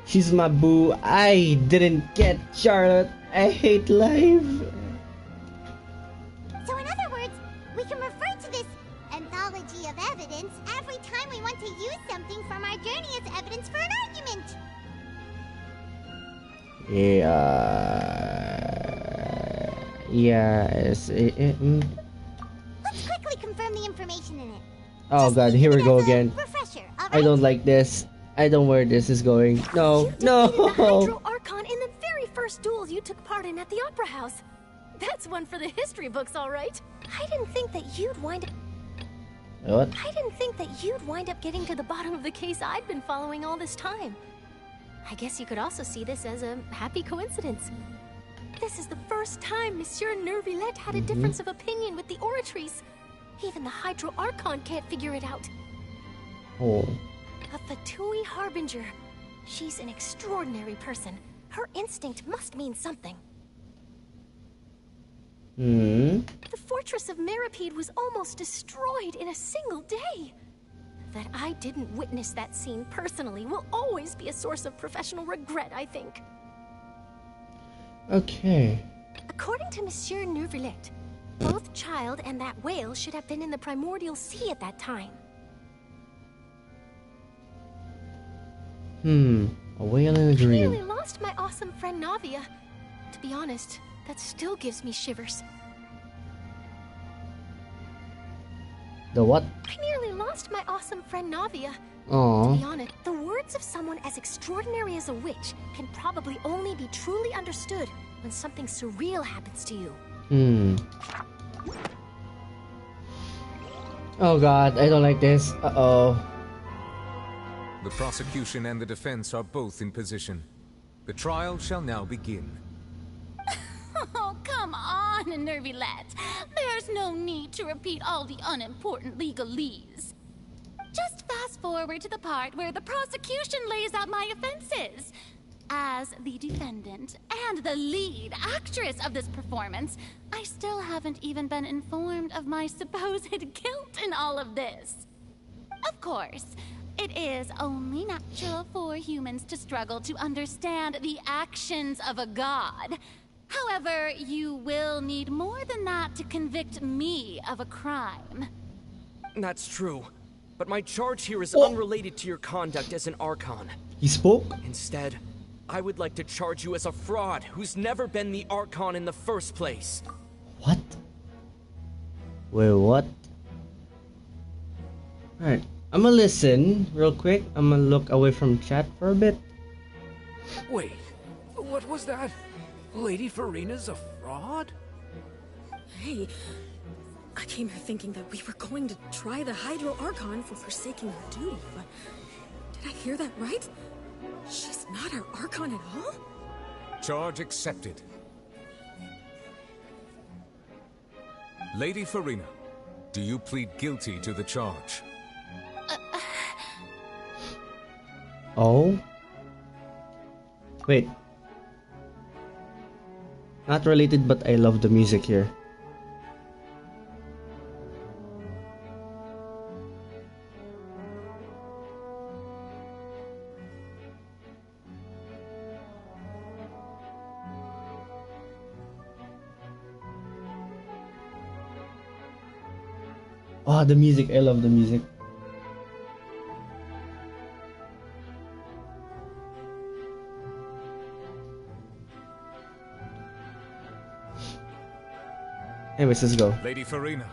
She's my boo. I didn't get Charlotte. I hate life. So in other words, we can refer to this anthology of evidence every time we want to use something from our journey as evidence for an argument. Let's quickly confirm the information in it. Oh god, here we go again. Refresher, I don't like this. I don't know where this is going. No, no. The Hydro Archon in the very first duel you took part in at the Opera House. That's one for the history books, all right. I didn't think that you'd wind up... What? I didn't think that you'd wind up getting to the bottom of the case I'd been following all this time. I guess you could also see this as a happy coincidence. This is the first time Monsieur Nervillette had a difference of opinion with the oratories. Even the Hydro Archon can't figure it out. Oh. A Fatui Harbinger. She's an extraordinary person. Her instinct must mean something. The fortress of Meripede was almost destroyed in a single day. That I didn't witness that scene personally will always be a source of professional regret, I think. Okay. According to Monsieur Nervillette, both Child and that whale should have been in the primordial sea at that time. A whale in a I dream. nearly lost my awesome friend Navia. To be honest, that still gives me shivers. The what? I nearly lost my awesome friend Navia. Aww. To be honest, the words of someone as extraordinary as a witch can probably only be truly understood when something surreal happens to you. Oh god, I don't like this. Uh-oh. The prosecution and the defense are both in position. The trial shall now begin. Oh, come on, Nervillette. There's no need to repeat all the unimportant legalese. fast forward to the part where the prosecution lays out my offenses. As the defendant and the lead actress of this performance, I still haven't even been informed of my supposed guilt in all of this. Of course, it is only natural for humans to struggle to understand the actions of a god. However, you will need more than that to convict me of a crime. That's true. But my charge here is unrelated to your conduct as an Archon. He spoke? Instead, I would like to charge you as a fraud who's never been the Archon in the first place. What? Wait, what? Alright, I'm gonna listen real quick. I'm gonna look away from chat for a bit. Wait, what was that? Lady Farina's a fraud? Hey, I came here thinking that we were going to try the Hydro Archon for forsaking her duty, but did I hear that right? She's not our Archon at all? Charge accepted. Lady Farina, do you plead guilty to the charge? Oh? Wait. Not related, but I love the music here. Oh, the music. I love the music. Anyways, let's go. Lady Farina.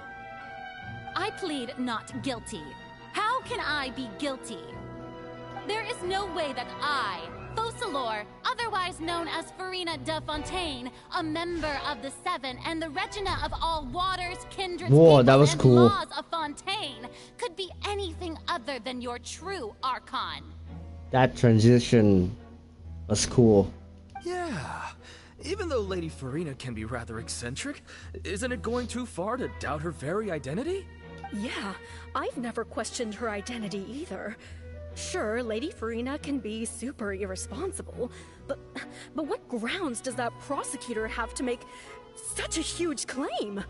I plead not guilty. How can I be guilty? There is no way that I, Focalor, otherwise known as Farina de Fontaine, a member of the Seven and the Regina of all waters, kindreds, Whoa, that was and cool. laws of Fontaine, could be anything other than your true Archon. That transition was cool. Yeah. Even though Lady Farina can be rather eccentric, isn't it going too far to doubt her very identity? Yeah, I've never questioned her identity either. Sure, Lady Farina can be super irresponsible, but what grounds does that prosecutor have to make such a huge claim?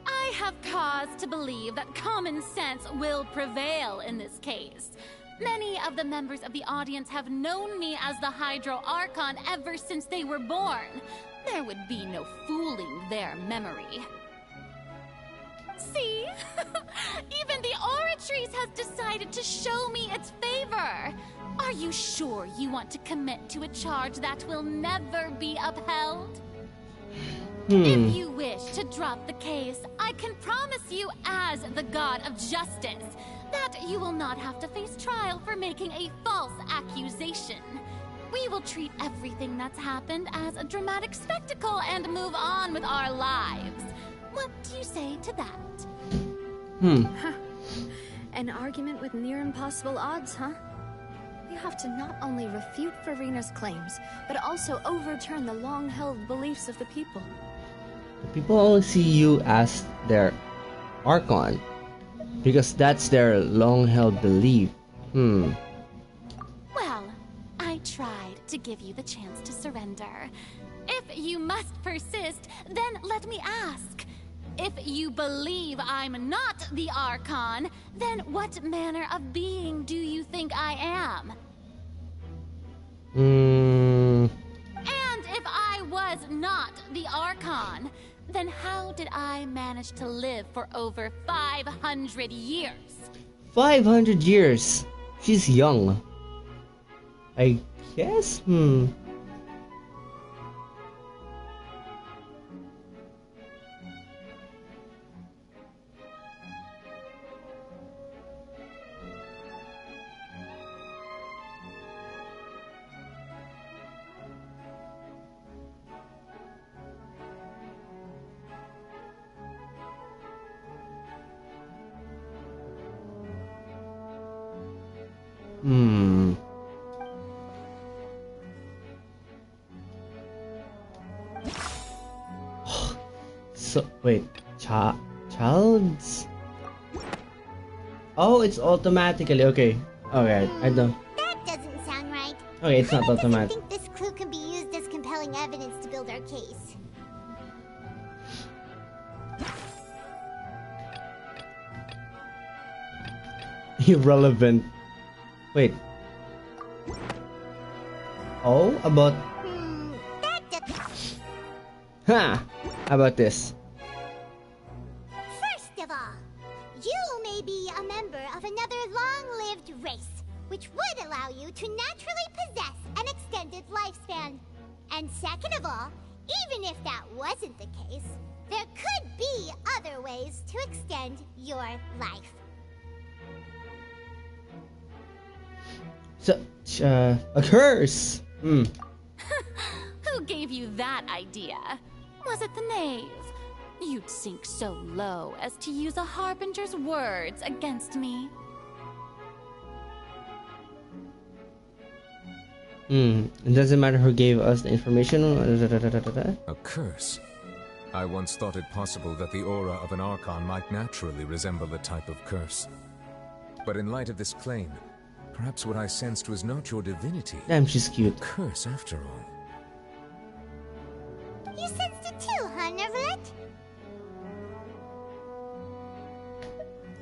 I have cause to believe that common sense will prevail in this case. Many of the members of the audience have known me as the Hydro Archon ever since they were born. There would be no fooling their memory. See? Even the Oratrice has decided to show me its favor. Are you sure you want to commit to a charge that will never be upheld? If you wish to drop the case, I can promise you as the God of Justice that you will not have to face trial for making a false accusation. We will treat everything that's happened as a dramatic spectacle and move on with our lives. What do you say to that? An argument with near impossible odds, huh? You have to not only refute Farina's claims, but also overturn the long-held beliefs of the people. The people only see you as their Archon, because that's their long-held belief. Well, I tried to give you the chance to surrender. If you must persist, then let me ask. If you believe I'm not the Archon, then what manner of being do you think I am? And if I was not the Archon, then how did I manage to live for over 500 years? 500 years. She's young. I guess? So, wait, childs? Oh, it's automatically. Okay. Alright, I know. That doesn't sound right. Okay, it's not Paimon doesn't automatic. think this clue can be used as compelling evidence to build our case. Irrelevant. Wait. Oh, about... Ha! How about this? First of all, you may be a member of another long-lived race, which would allow you to naturally possess an extended lifespan. And second of all, even if that wasn't the case, there could be other ways to extend your life. Such a curse! Hmm. Who gave you that idea? Was it the knave? You'd sink so low as to use a harbinger's words against me. It doesn't matter who gave us the information. A curse? I once thought it possible that the aura of an Archon might naturally resemble a type of curse. But in light of this claim, perhaps what I sensed was not your divinity. Damn, she's cute. A curse, after all. You sensed it too, huh, Nervalet?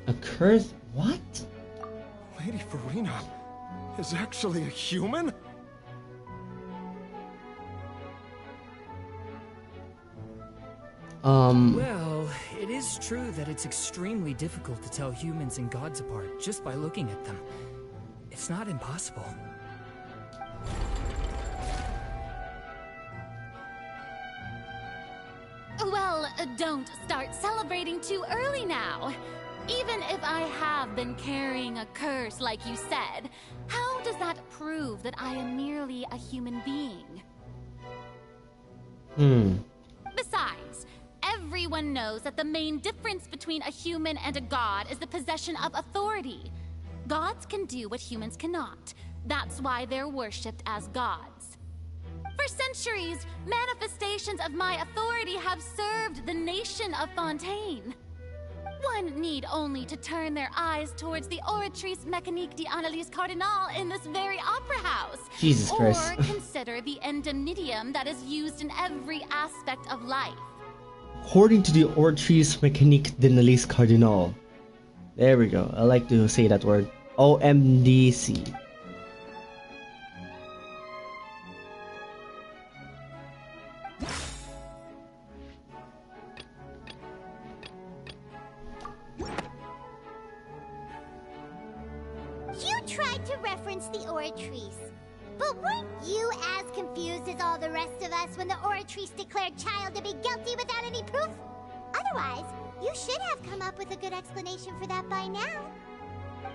A curse? What? Lady Farina is actually a human? Well, it is true that it's extremely difficult to tell humans and gods apart just by looking at them. It's not impossible. Well, don't start celebrating too early now. Even if I have been carrying a curse like you said, how does that prove that I am merely a human being? Besides, everyone knows that the main difference between a human and a god is the possession of authority. Gods can do what humans cannot. That's why they're worshipped as gods. For centuries, manifestations of my authority have served the nation of Fontaine. One need only to turn their eyes towards the Oratrice Mécanique d'Analyse Cardinal in this very opera house. Jesus Christ. Or consider the endemnitium that is used in every aspect of life. According to the Oratrice Mécanique d'Analyse Cardinal. There we go. I like to say that word. OMDC. You tried to reference the Oratrice, but weren't you as confused as all the rest of us when the Oratrice declared Child to be guilty without any proof? Otherwise, you should have come up with a good explanation for that by now.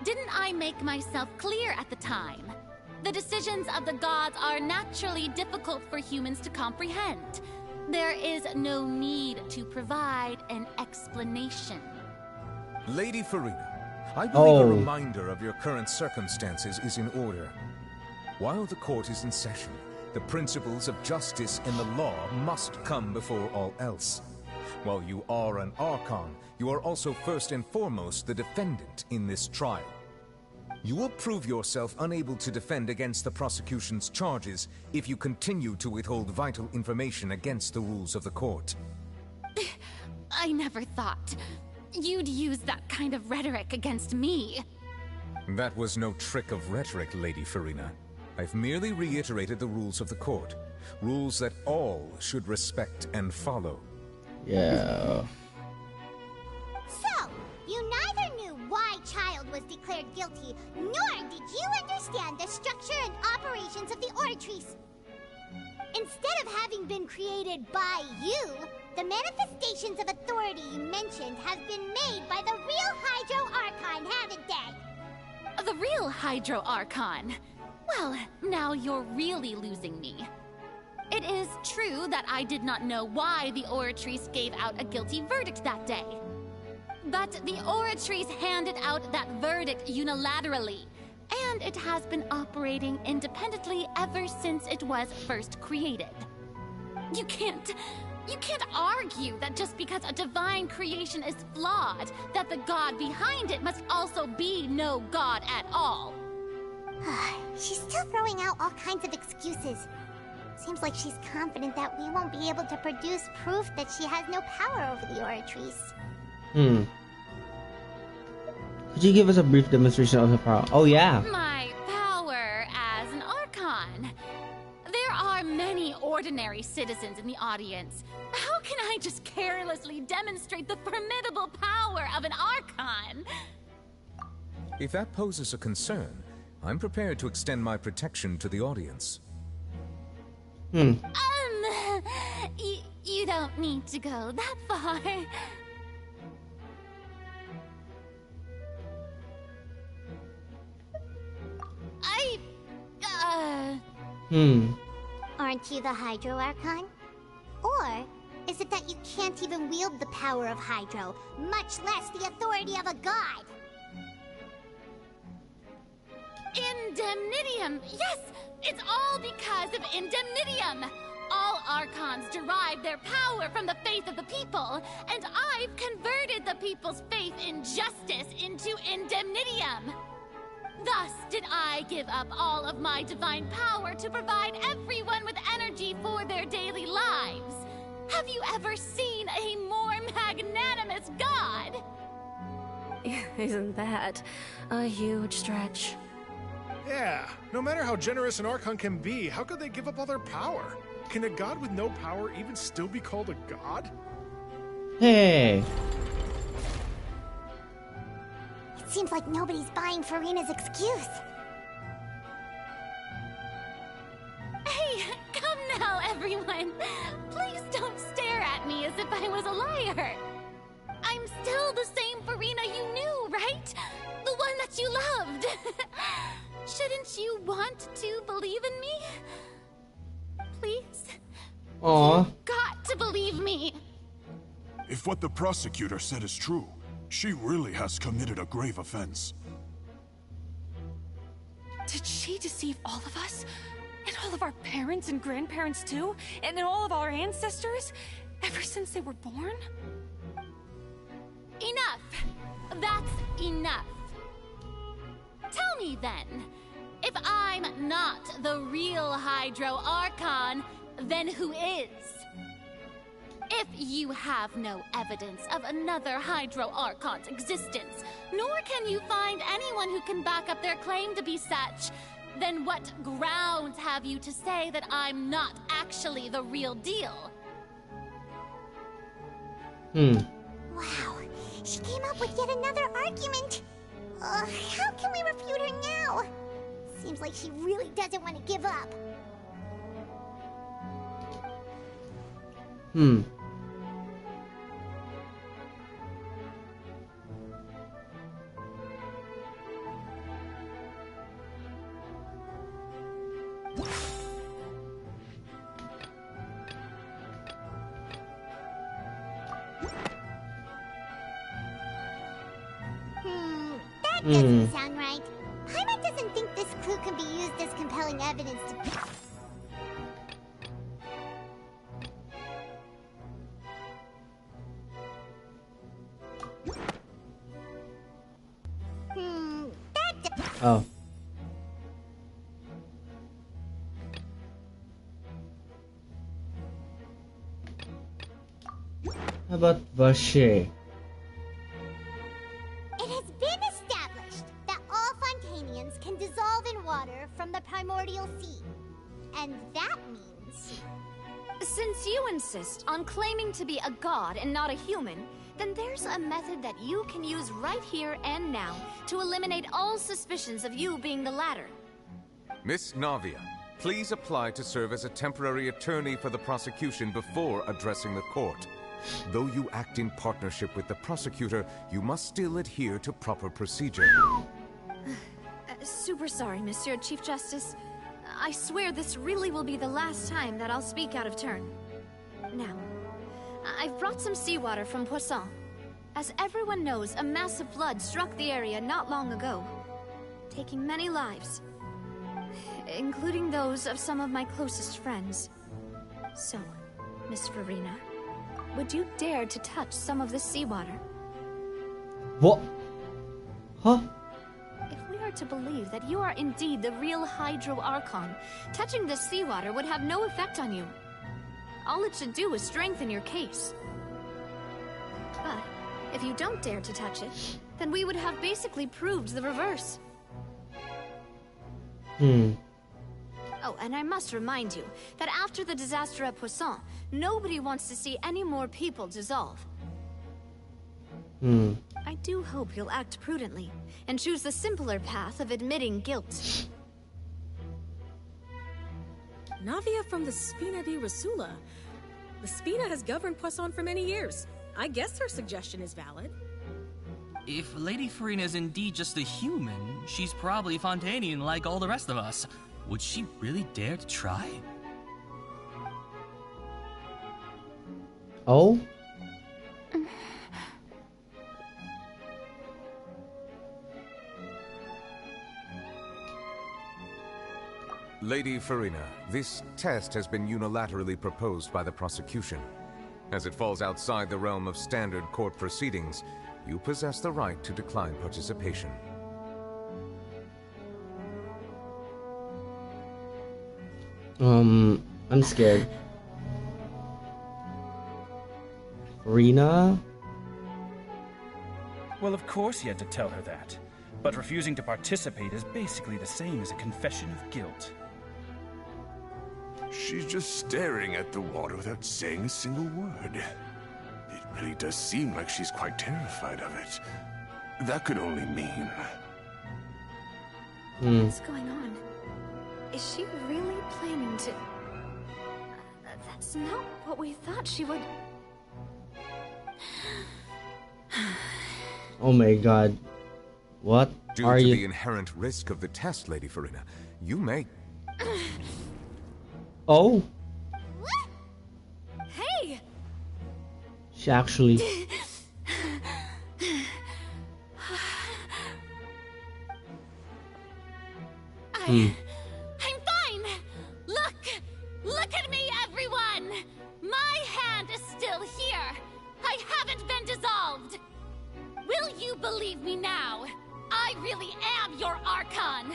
Didn't I make myself clear at the time? The decisions of the gods are naturally difficult for humans to comprehend. There is no need to provide an explanation. Lady Farina, I believe a reminder of your current circumstances is in order. While the court is in session, the principles of justice and the law must come before all else. While you are an Archon, you are also first and foremost the defendant in this trial. You will prove yourself unable to defend against the prosecution's charges if you continue to withhold vital information against the rules of the court. I never thought you'd use that kind of rhetoric against me. That was no trick of rhetoric, Lady Farina. I've merely reiterated the rules of the court. Rules that all should respect and follow. Yeah. So, you neither knew why Child was declared guilty, nor did you understand the structure and operations of the Oratrice. Instead of having been created by you, the manifestations of authority you mentioned have been made by the real Hydro Archon, haven't they? The real Hydro Archon? Well, now you're really losing me. It is true that I did not know why the Oratrice gave out a guilty verdict that day. But the Oratrice handed out that verdict unilaterally, and it has been operating independently ever since it was first created. You can't You can't argue that just because a divine creation is flawed, that the god behind it must also be no god at all. She's still throwing out all kinds of excuses. Seems like she's confident that we won't be able to produce proof that she has no power over the Oratrice. Could you give us a brief demonstration of her power? Oh yeah. My power as an Archon. There are many ordinary citizens in the audience. How can I just carelessly demonstrate the formidable power of an Archon? If that poses a concern, I'm prepared to extend my protection to the audience. You don't need to go that far. Aren't you the Hydro Archon? Or is it that you can't even wield the power of Hydro, much less the authority of a god? Indemnitium! Yes! It's all because of Indemnitium! All Archons derive their power from the faith of the people, and I've converted the people's faith in justice into Indemnitium! Thus did I give up all of my divine power to provide everyone with energy for their daily lives. Have you ever seen a more magnanimous god? Isn't that a huge stretch? Yeah, no matter how generous an Archon can be, how could they give up all their power? Can a god with no power even still be called a god? Hey. It seems like nobody's buying Furina's excuse. Hey, come now, everyone. Please don't stare at me as if I was a liar. I'm still the same Furina you knew, right? The one that you loved. Shouldn't you want to believe in me? Please? Aww. You've got to believe me. If what the prosecutor said is true, she really has committed a grave offense. Did she deceive all of us? And all of our parents and grandparents too? And all of our ancestors? Ever since they were born? Enough! That's enough. Tell me then, if I'm not the real Hydro Archon, then who is? If you have no evidence of another Hydro Archon's existence, nor can you find anyone who can back up their claim to be such, then what grounds have you to say that I'm not actually the real deal? Wow, she came up with yet another argument. How can we refute her now? Seems like she really doesn't want to give up. That doesn't sound right. Paimon doesn't think this clue can be used as compelling evidence to... Oh. How about Vache? It has been established that all Fontanians can dissolve in water from the primordial sea. And that means... Since you insist on claiming to be a god and not a human, then there's a method that you can use right here and now to eliminate all suspicions of you being the latter. Miss Navia, please apply to serve as a temporary attorney for the prosecution before addressing the court. Though you act in partnership with the prosecutor, you must still adhere to proper procedure. Super sorry, Monsieur Chief Justice. I swear this really will be the last time that I'll speak out of turn. Now, I've brought some seawater from Poisson. As everyone knows, a massive flood struck the area not long ago, taking many lives, including those of some of my closest friends. So, Miss Furina, would you dare to touch some of the seawater? What? Huh? If we are to believe that you are indeed the real Hydro Archon, touching the seawater would have no effect on you. All it should do is strengthen your case. But if you don't dare to touch it, then we would have basically proved the reverse. Oh, and I must remind you that after the disaster at Poisson, nobody wants to see any more people dissolve. I do hope you'll act prudently and choose the simpler path of admitting guilt. Navia from the Spina di Rasula. The Spina has governed Poisson for many years. I guess her suggestion is valid. If Lady Farina is indeed just a human, she's probably Fontanian like all the rest of us. Would she really dare to try? Oh? Lady Farina, this test has been unilaterally proposed by the prosecution. As it falls outside the realm of standard court proceedings, you possess the right to decline participation. I'm scared. Farina? Well, of course he had to tell her that. But refusing to participate is basically the same as a confession of guilt. She's just staring at the water without saying a single word. It really does seem like she's quite terrified of it. That could only mean... What's going on? Is she really planning to... That's not what we thought she would... Oh my god. What Due are to you... the inherent risk of the test, Lady Farina, you may... Oh? Hey! She actually... I'm fine! Look at me, everyone! My hand is still here! I haven't been dissolved! Will you believe me now? I really am your Archon!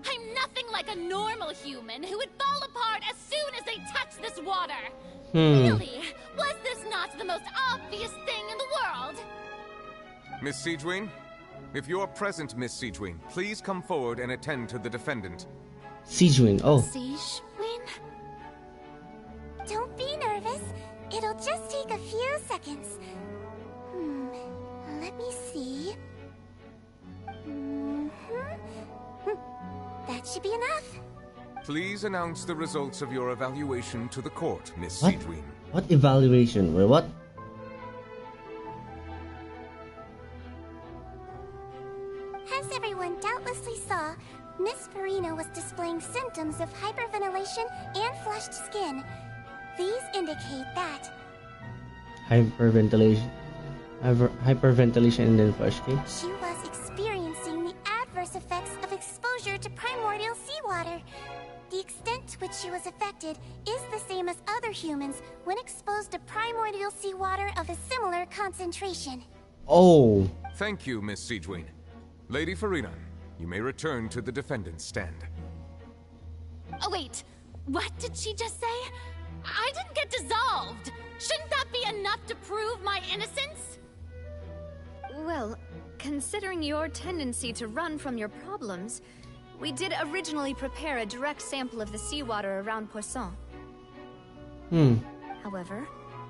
I'm nothing like a normal human who would fall apart as soon as they touch this water! Really? Was this not the most obvious thing in the world? Miss Siegewin? If you are present, Miss Siegewin, please come forward and attend to the defendant. Siegewin, oh. Siegewin? Don't be nervous. It'll just take a few seconds. Let me see. That should be enough. Please announce the results of your evaluation to the court, Miss What? Siegewin. What evaluation? Wait, what? As everyone doubtlessly saw, Miss Farina was displaying symptoms of hyperventilation and flushed skin. These indicate that Hyperventilation. Hyperventilation and then flush, okay? she was experiencing the adverse effects of exposure to primordial seawater. The extent to which she was affected is the same as other humans when exposed to primordial seawater of a similar concentration. Oh. Thank you, Miss Siegewin. Lady Farina, you may return to the defendant's stand. Oh, wait. What did she just say? I didn't get dissolved! Shouldn't that be enough to prove my innocence? Well, considering your tendency to run from your problems, we did originally prepare a direct sample of the seawater around Poisson. However,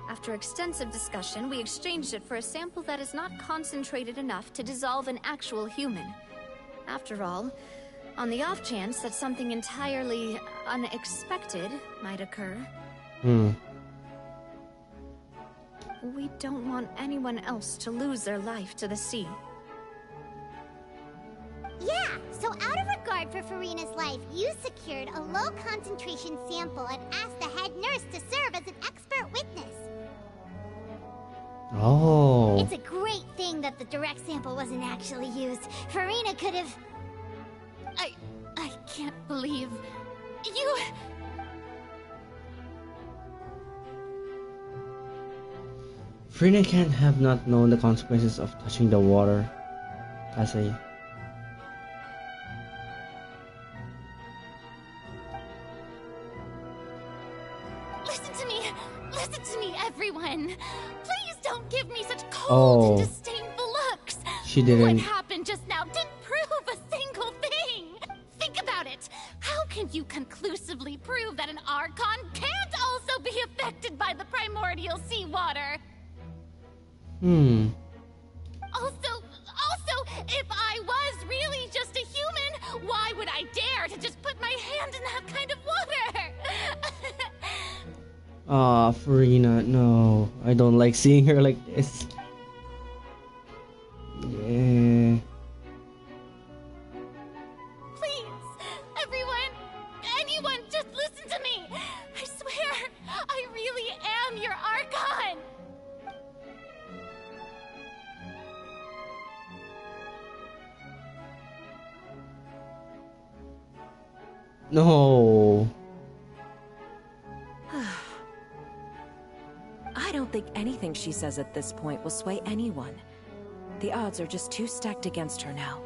after extensive discussion, we exchanged it for a sample that is not concentrated enough to dissolve an actual human. After all, on the off chance that something entirely unexpected might occur, we don't want anyone else to lose their life to the sea. Yeah, so out of regard for Farina's life, you secured a low-concentration sample and asked the head nurse to serve as an expert witness. Oh. It's a great thing that the direct sample wasn't actually used. Farina could have... I can't believe... You... Farina can't have not known the consequences of touching the water. Kasi. Listen to me, everyone. Please don't give me such cold and disdainful looks. She didn't. What happened just now didn't prove a single thing. Think about it. How can you conclusively prove that an Archon can't also be affected by the primordial seawater? Also, if I was really just a human, why would I dare to just put my hand in that kind of water? Farina, no. I don't like seeing her like this. Yeah. Please, everyone, anyone, just listen to me. I swear, I really am your Archon. No. I don't think anything she says at this point will sway anyone. The odds are just too stacked against her now.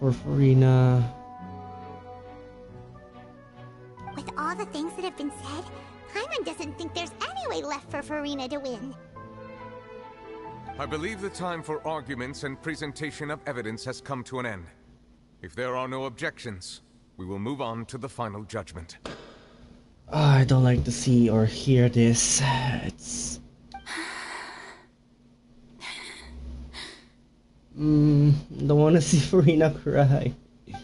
Poor Farina. With all the things that have been said, Paimon doesn't think there's any way left for Farina to win. I believe the time for arguments and presentation of evidence has come to an end. If there are no objections, we will move on to the final judgment. I don't like to see or hear this. It's... don't want to see Farina cry. I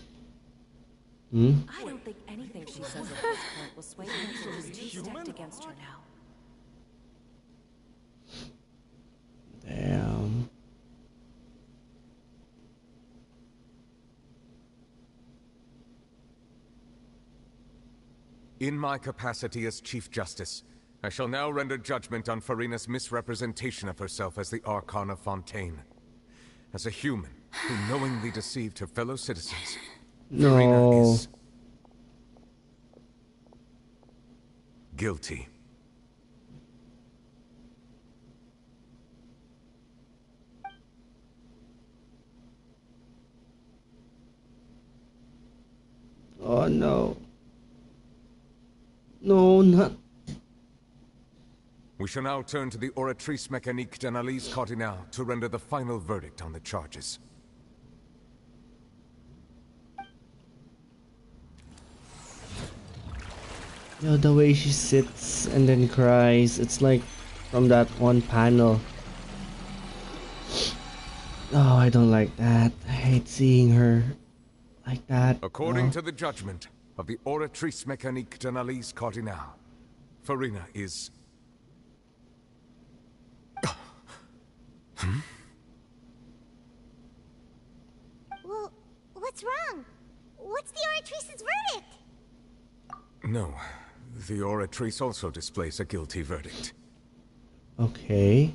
don't think anything she says at this point will sway her. She's too stacked against her now. Damn. In my capacity as Chief Justice, I shall now render judgment on Farina's misrepresentation of herself as the Archon of Fontaine. As a human who knowingly deceived her fellow citizens, Farina is guilty. Oh no. No, not... We shall now turn to the Oratrice Mécanique d'Analyse Cardinale to render the final verdict on the charges. Yo, the way she sits and then cries, it's like from that one panel. Oh, I don't like that. I hate seeing her like that. According to the judgment of the Oratrice Mécanique d'Analyse Cardinale, Farina is... Well, what's wrong? What's the Oratrice's verdict? No, the Oratrice also displays a guilty verdict. Okay.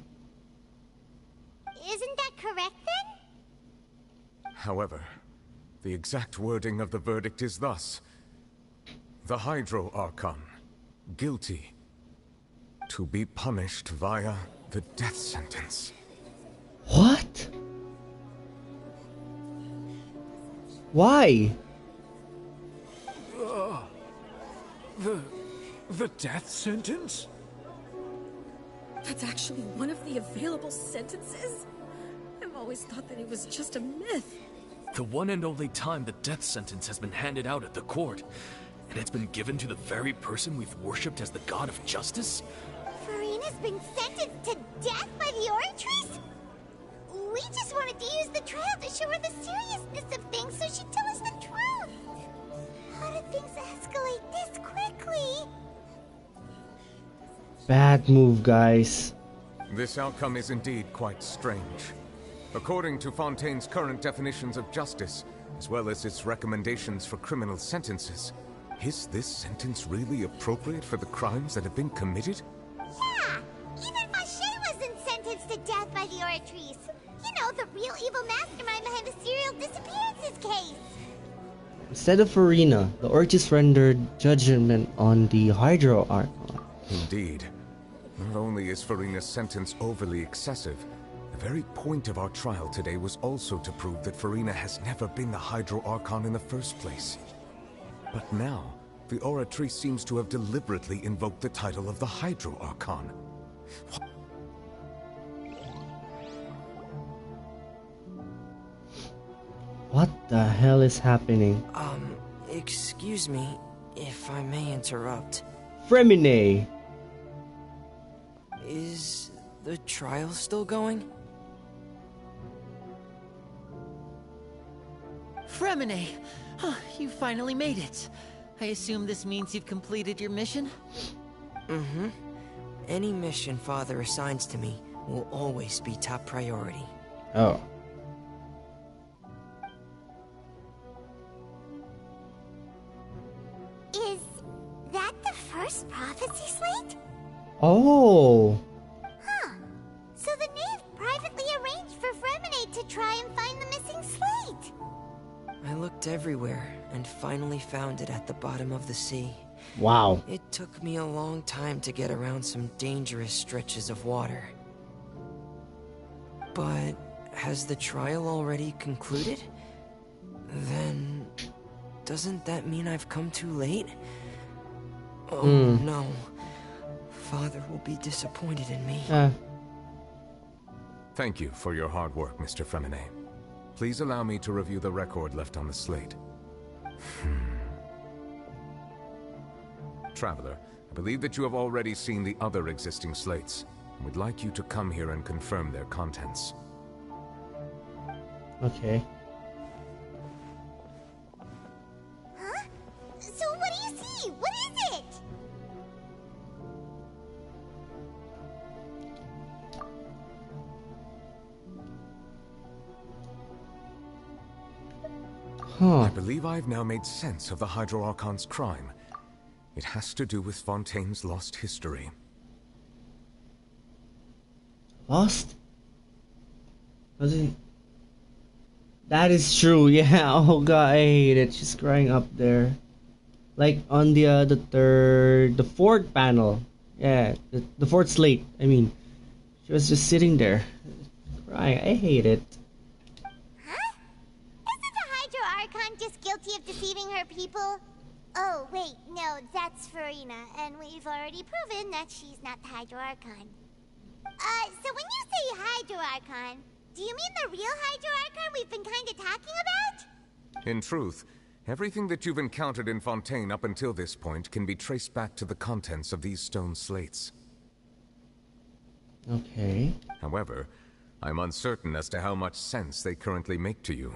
Isn't that correct then? However, the exact wording of the verdict is thus: the Hydro Archon, guilty, to be punished via the death sentence. What? Why? The death sentence? That's actually one of the available sentences? I've always thought that it was just a myth. The one and only time the death sentence has been handed out at the court, and it's been given to the very person we've worshipped as the god of justice? Farina's been sentenced to death by the Oratrice? We just wanted to use the trial to show her the seriousness of things so she'd tell us the truth. How did things escalate this quickly? Bad move, guys. This outcome is indeed quite strange. According to Fontaine's current definitions of justice, as well as its recommendations for criminal sentences, is this sentence really appropriate for the crimes that have been committed? Yeah! Even Masquerade wasn't sentenced to death by the Oratrice. You know, the real evil mastermind behind the serial disappearances case. Instead of Farina, the Oratrice rendered judgment on the Hydro Archon. Indeed. Not only is Farina's sentence overly excessive, the very point of our trial today was also to prove that Farina has never been the Hydro Archon in the first place. But now, the Oratrix seems to have deliberately invoked the title of the Hydro Archon. What the hell is happening? Excuse me, if I may interrupt. Fremine! Is the trial still going? Fremine! Oh, you finally made it. I assume this means you've completed your mission? Mm-hmm. Any mission Father assigns to me will always be top priority. Oh. Is that the first prophecy slate? Oh. Huh. So the knave privately arranged for Fremine to try and find the missing slate. I looked everywhere and finally found it at the bottom of the sea. Wow. It took me a long time to get around some dangerous stretches of water. But has the trial already concluded? Then doesn't that mean I've come too late? Oh no. Father will be disappointed in me. Thank you for your hard work, Mr. Fremine. Please allow me to review the record left on the slate. Traveler, I believe that you have already seen the other existing slates. We'd like you to come here and confirm their contents. Okay. Huh? So what do you see? What is it? I believe I've now made sense of the Hydro Archon's crime. It has to do with Fontaine's lost history. Lost? Was it? That is true, yeah. Oh god, I hate it. She's crying up there. Like on the fourth panel. Yeah, the fourth slate, I mean. She was just sitting there, crying. I hate it. Archon just guilty of deceiving her people? Oh, wait, no, that's Farina, and we've already proven that she's not the Hydro Archon. So when you say Hydro Archon, do you mean the real Hydro Archon we've been kinda talking about? In truth, everything that you've encountered in Fontaine up until this point can be traced back to the contents of these stone slates. Okay. However, I'm uncertain as to how much sense they currently make to you.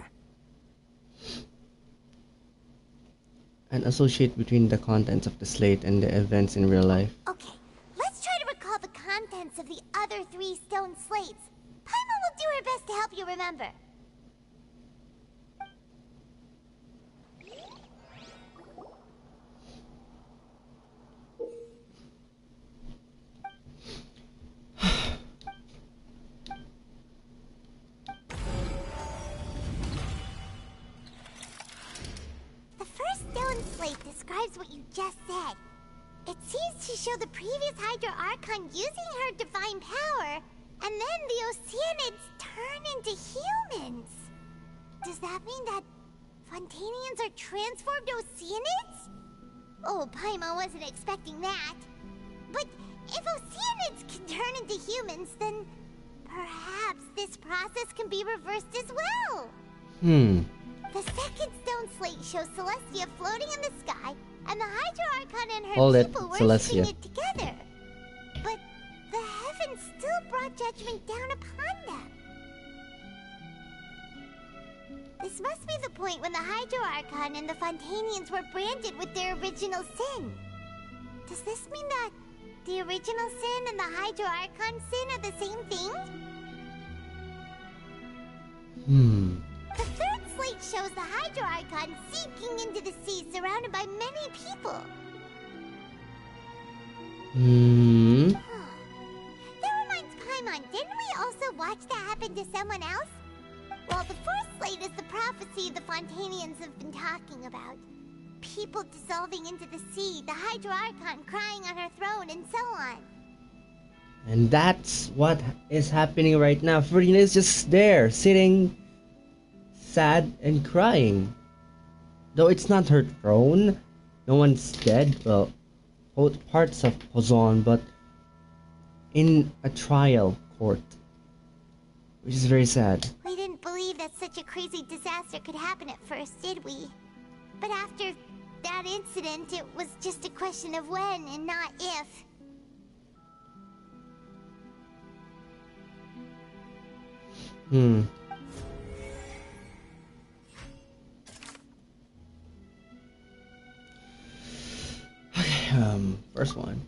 And associate between the contents of the slate and the events in real life. Okay, let's try to recall the contents of the other 3 stone slates. Paimon will do her best to help you remember. Describes what you just said. It seems to show the previous Hydro Archon using her divine power, and then the Oceanids turn into humans. Does that mean that Fontanians are transformed Oceanids? Oh, Paimon wasn't expecting that. But if Oceanids can turn into humans, then perhaps this process can be reversed as well. The second stone slate shows Celestia floating in the sky, and the Hydro Archon and her people worshipping it together. But the heavens still brought judgment down upon them. This must be the point when the Hydro Archon and the Fontanians were branded with their original sin. Does this mean that the original sin and the Hydro Archon sin are the same thing? The third slate shows the Hydro Archon sinking into the sea surrounded by many people. That reminds Paimon, didn't we also watch that happen to someone else? Well, the fourth slate is the prophecy the Fontanians have been talking about. People dissolving into the sea, the Hydro Archon crying on her throne, and so on. And that's what is happening right now. Furina is just there, sitting sad and crying. Though it's not her throne, no one's dead, well, both parts of Pozon, but in a trial court, which is very sad. We didn't believe that such a crazy disaster could happen at first, did we? But after that incident, it was just a question of when and not if. Okay, first one.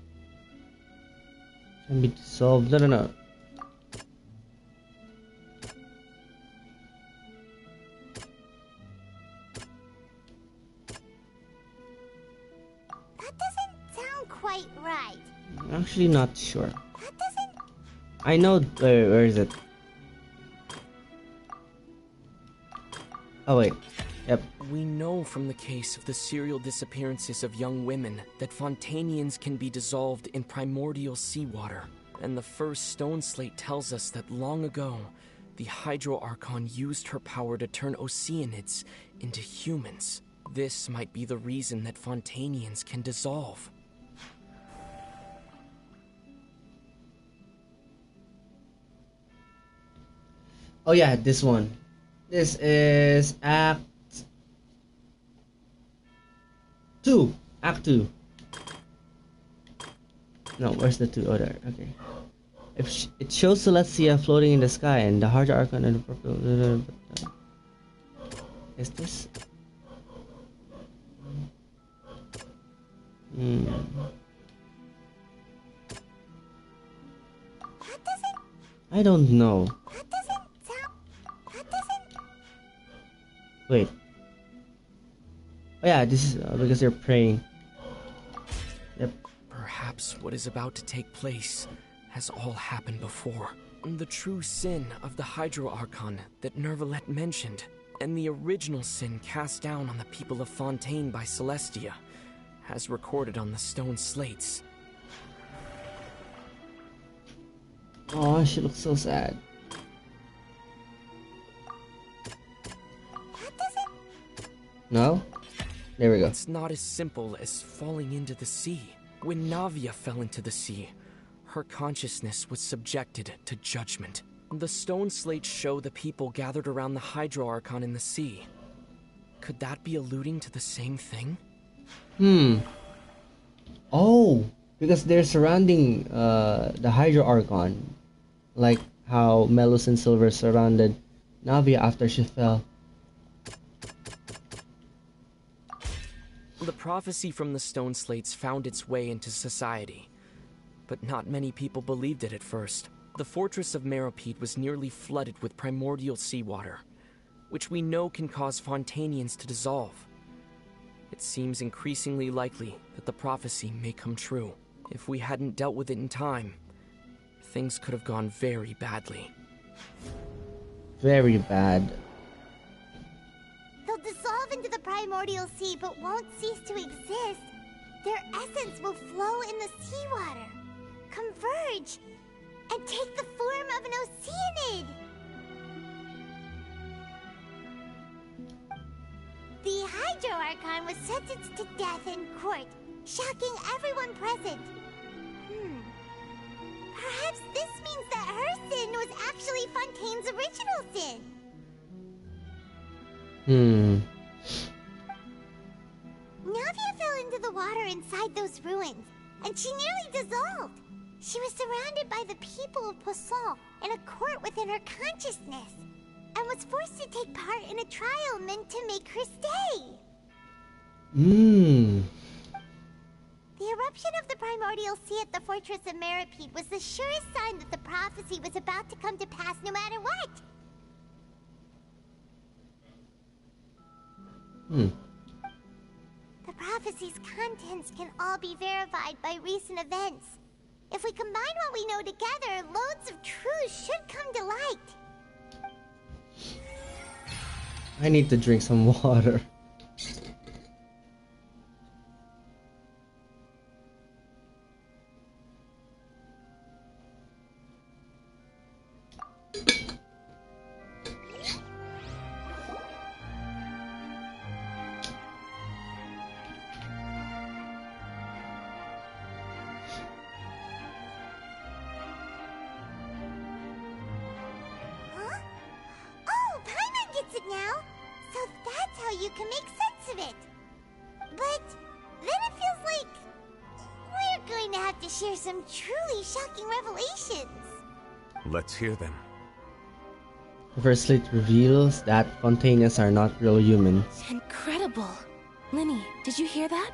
Can be dissolved. No. That doesn't sound quite right. I'm actually not sure. I know, where is it? Oh wait, yep. We know from the case of the serial disappearances of young women that Fontanians can be dissolved in primordial seawater. And the first stone slate tells us that long ago, the Hydro Archon used her power to turn Oceanids into humans. This might be the reason that Fontanians can dissolve. Oh yeah, this one. This is Act 2. Act 2. No, where's the 2? Oh, there. Okay. It shows Celestia floating in the sky and the Hydro Archon and the purple. Is this? I don't know. Wait. Oh yeah, this is because they're praying. Yep. Perhaps what is about to take place has all happened before. The true sin of the Hydro Archon that Nervalette mentioned, and the original sin cast down on the people of Fontaine by Celestia, has recorded on the stone slates. Oh, she looks so sad. No? There we go. It's not as simple as falling into the sea. When Navia fell into the sea, her consciousness was subjected to judgment. The stone slates show the people gathered around the Hydro Archon in the sea. Could that be alluding to the same thing? Oh, because they're surrounding the Hydro Archon, like how Melus and Silver surrounded Navia after she fell. The prophecy from the stone slates found its way into society, but not many people believed it at first. The fortress of Meropide was nearly flooded with primordial seawater, which we know can cause Fontanians to dissolve. It seems increasingly likely that the prophecy may come true. If we hadn't dealt with it in time, things could have gone very badly. Very bad. They'll dissolve into the primordial sea but won't cease to exist. Their essence will flow in the seawater, converge, and take the form of an Oceanid. The Hydro Archon was sentenced to death in court, shocking everyone present. Perhaps this means that her sin was actually Fontaine's original sin. Navia fell into the water inside those ruins, and she nearly dissolved. She was surrounded by the people of Poisson in a court within her consciousness, and was forced to take part in a trial meant to make her stay. The eruption of the primordial sea at the fortress of Meropide was the surest sign that the prophecy was about to come to pass no matter what. The prophecy's contents can all be verified by recent events. If we combine what we know together, loads of truths should come to light. I need to drink some water. you can make sense of it. But then it feels like we're going to have to share some truly shocking revelations. Let's hear them. The first slate reveals that Fontaines are not real humans. Incredible. Linny, did you hear that?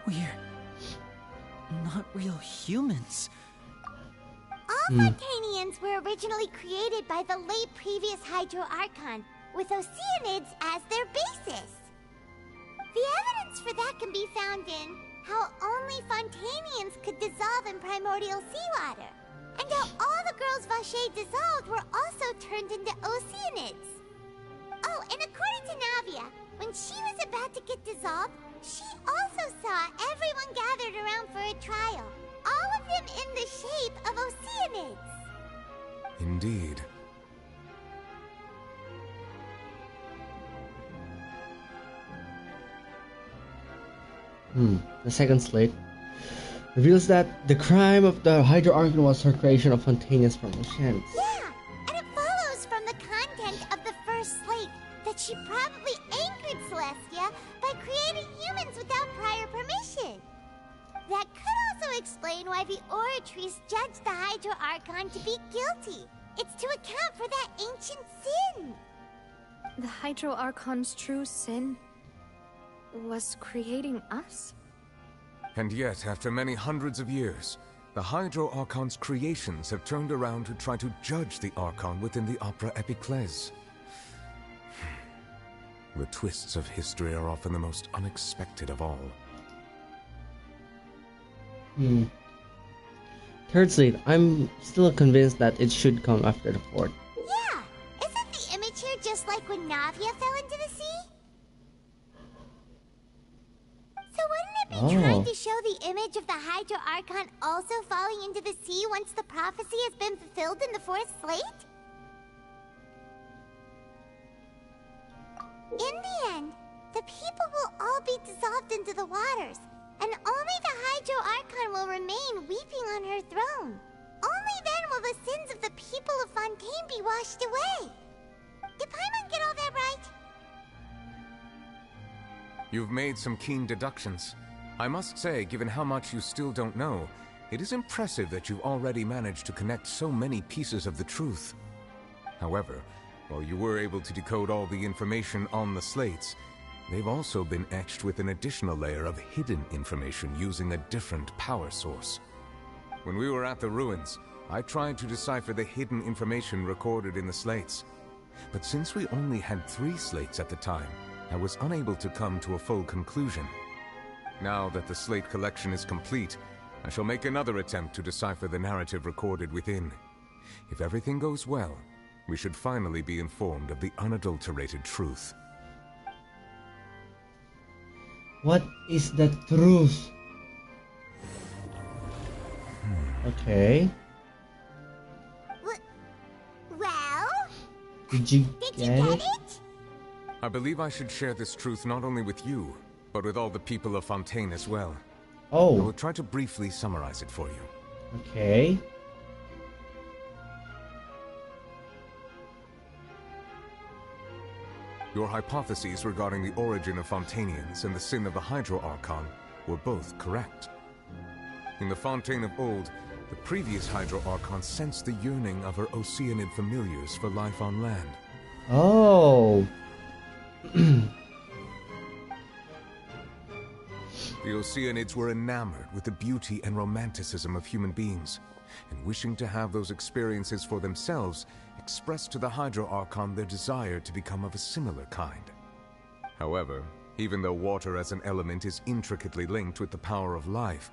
We're not real humans. All Fontanians were originally created by the late previous Hydro Archon, with Oceanids as their basis. The evidence for that can be found in how only Fontanians could dissolve in primordial seawater, and how all the girls Vache dissolved were also turned into Oceanids. Oh, and according to Navia, when she was about to get dissolved, she also saw everyone gathered around for a trial, all of them in the shape of Oceanids. Indeed. The second slate reveals that the crime of the Hydro Archon was her creation of Fontaines from Oceanids. Yeah, and it follows from the content of the first slate that she probably angered Celestia by creating humans without prior permission. That could also explain why the Oratrice judged the Hydro Archon to be guilty. It's to account for that ancient sin. The Hydro Archon's true sin was creating us? And yet, after many hundreds of years, the Hydro Archon's creations have turned around to try to judge the Archon within the Opera Epiclese. The twists of history are often the most unexpected of all. Third slate, I'm still convinced that it should come after the fourth. Yeah, isn't the image here just like when Navia fell into the sea? So wouldn't it be trying to show the image of the Hydro Archon also falling into the sea once the prophecy has been fulfilled in the fourth slate? In the end, the people will all be dissolved into the waters, and only the Hydro Archon will remain weeping on her throne. Only then will the sins of the people of Fontaine be washed away. Did Paimon get all that right? You've made some keen deductions. I must say, given how much you still don't know, it is impressive that you've already managed to connect so many pieces of the truth. However, while you were able to decode all the information on the slates, they've also been etched with an additional layer of hidden information using a different power source. When we were at the ruins, I tried to decipher the hidden information recorded in the slates. But since we only had 3 slates at the time, I was unable to come to a full conclusion. Now that the slate collection is complete, I shall make another attempt to decipher the narrative recorded within. If everything goes well, we should finally be informed of the unadulterated truth. What is the truth? Okay. Well? Did you get it? I believe I should share this truth not only with you, but with all the people of Fontaine as well. Oh. I will try to briefly summarize it for you. Okay. Your hypotheses regarding the origin of Fontainians and the sin of the Hydro Archon were both correct. In the Fontaine of old, the previous Hydro Archon sensed the yearning of her Oceanid familiars for life on land. Oh. The Oceanids were enamored with the beauty and romanticism of human beings, and wishing to have those experiences for themselves, expressed to the Hydro Archon their desire to become of a similar kind. However, even though water as an element is intricately linked with the power of life,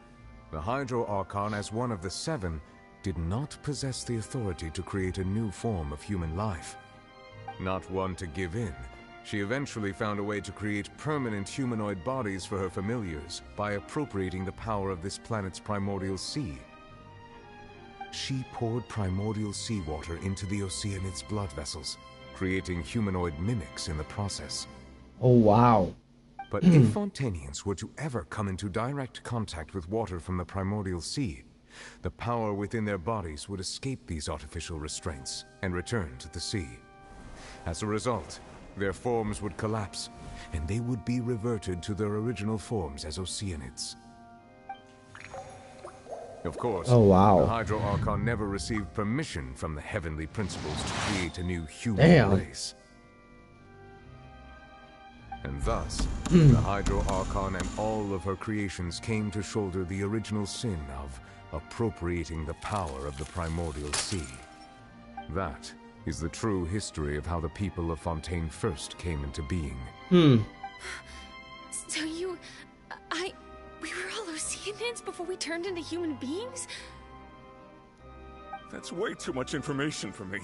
the Hydro Archon, as one of the 7, did not possess the authority to create a new form of human life. Not one to give in, she eventually found a way to create permanent humanoid bodies for her familiars by appropriating the power of this planet's primordial sea. She poured primordial seawater into the Oceanids' blood vessels, creating humanoid mimics in the process. Oh, wow. But if Fontainians were to ever come into direct contact with water from the primordial sea, the power within their bodies would escape these artificial restraints and return to the sea. As a result, their forms would collapse, and they would be reverted to their original forms as Oceanids. Of course, oh, wow. the Hydro Archon never received permission from the heavenly principles to create a new human race. And thus, the Hydro Archon and all of her creations came to shoulder the original sin of appropriating the power of the primordial sea. That is the true history of how the people of Fontaine first came into being. So we were all Oceanids before we turned into human beings? That's way too much information for me.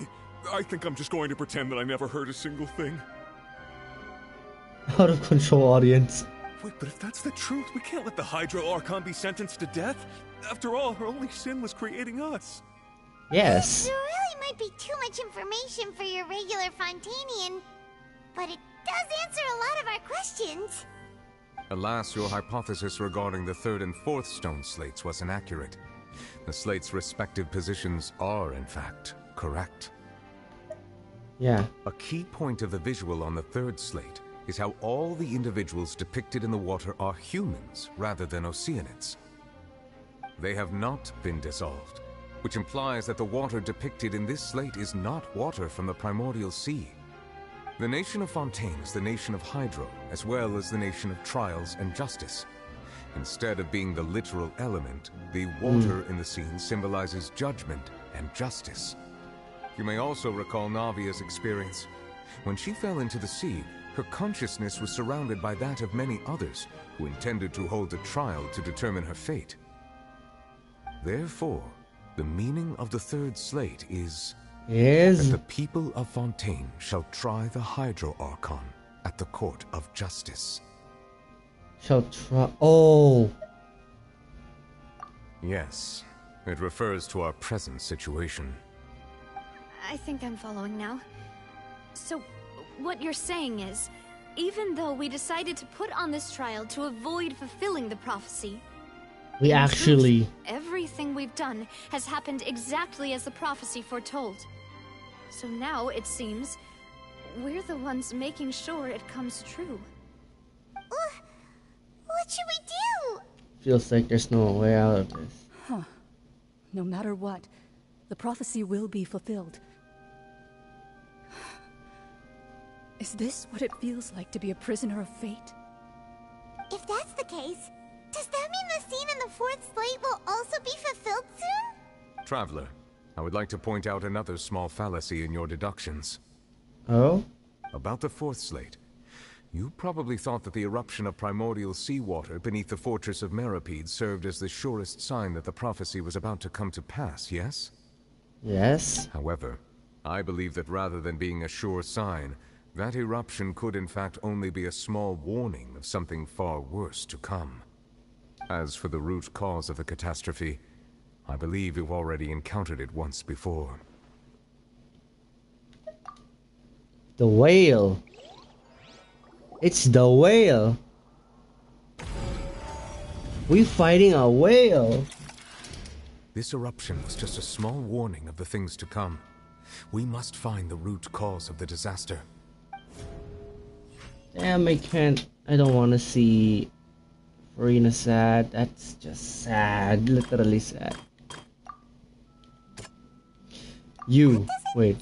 I think I'm just going to pretend that I never heard a single thing. Out of control, audience. Wait, but if that's the truth, we can't let the Hydro Archon be sentenced to death. After all, her only sin was creating us. Yes. There really might be too much information for your regular Fontainian, but it does answer a lot of our questions. Alas, your hypothesis regarding the third and fourth stone slates was inaccurate. The slates' respective positions are, in fact, correct. Yeah. A key point of the visual on the third slate is how all the individuals depicted in the water are humans rather than Oceanids. They have not been dissolved, which implies that the water depicted in this slate is not water from the primordial sea. The nation of Fontaine is the nation of Hydro, as well as the nation of Trials and Justice. Instead of being the literal element, the water in the scene symbolizes judgment and justice. You may also recall Navia's experience. When she fell into the sea, her consciousness was surrounded by that of many others who intended to hold a trial to determine her fate. Therefore, the meaning of the third slate is that the people of Fontaine shall try the Hydro Archon at the court of justice. Shall try. Oh. Yes, it refers to our present situation. I think I'm following now. So, what you're saying is, even though we decided to put on this trial to avoid fulfilling the prophecy, we actually... everything we've done has happened exactly as the prophecy foretold. So now, it seems, we're the ones making sure it comes true. What should we do? Feels like there's no way out of this. Huh. No matter what, the prophecy will be fulfilled. Is this what it feels like to be a prisoner of fate? If that's the case, does that mean the scene in the fourth slate will also be fulfilled soon? Traveler, I would like to point out another small fallacy in your deductions. Oh? About the fourth slate. You probably thought that the eruption of primordial seawater beneath the fortress of Meripede served as the surest sign that the prophecy was about to come to pass, yes? Yes. However, I believe that rather than being a sure sign, that eruption could in fact only be a small warning of something far worse to come. As for the root cause of the catastrophe, I believe you've already encountered it once before. The whale. It's the whale. We fighting a whale. This eruption was just a small warning of the things to come. We must find the root cause of the disaster. Damn, I don't want to see Furina sad. That's just sad. Literally sad. Wait.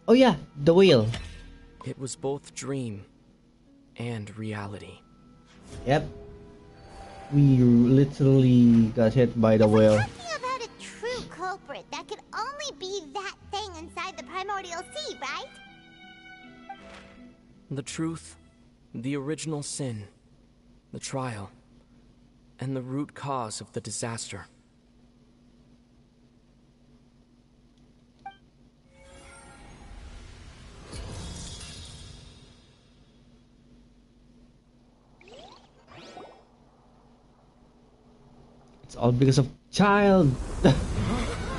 Oh yeah, the whale. It was both dream and reality. Yep. We literally got hit by the whale. We're talking about a true culprit that could only be that thing inside the primordial sea, right? The truth, the original sin, the trial, and the root cause of the disaster. It's all because of child.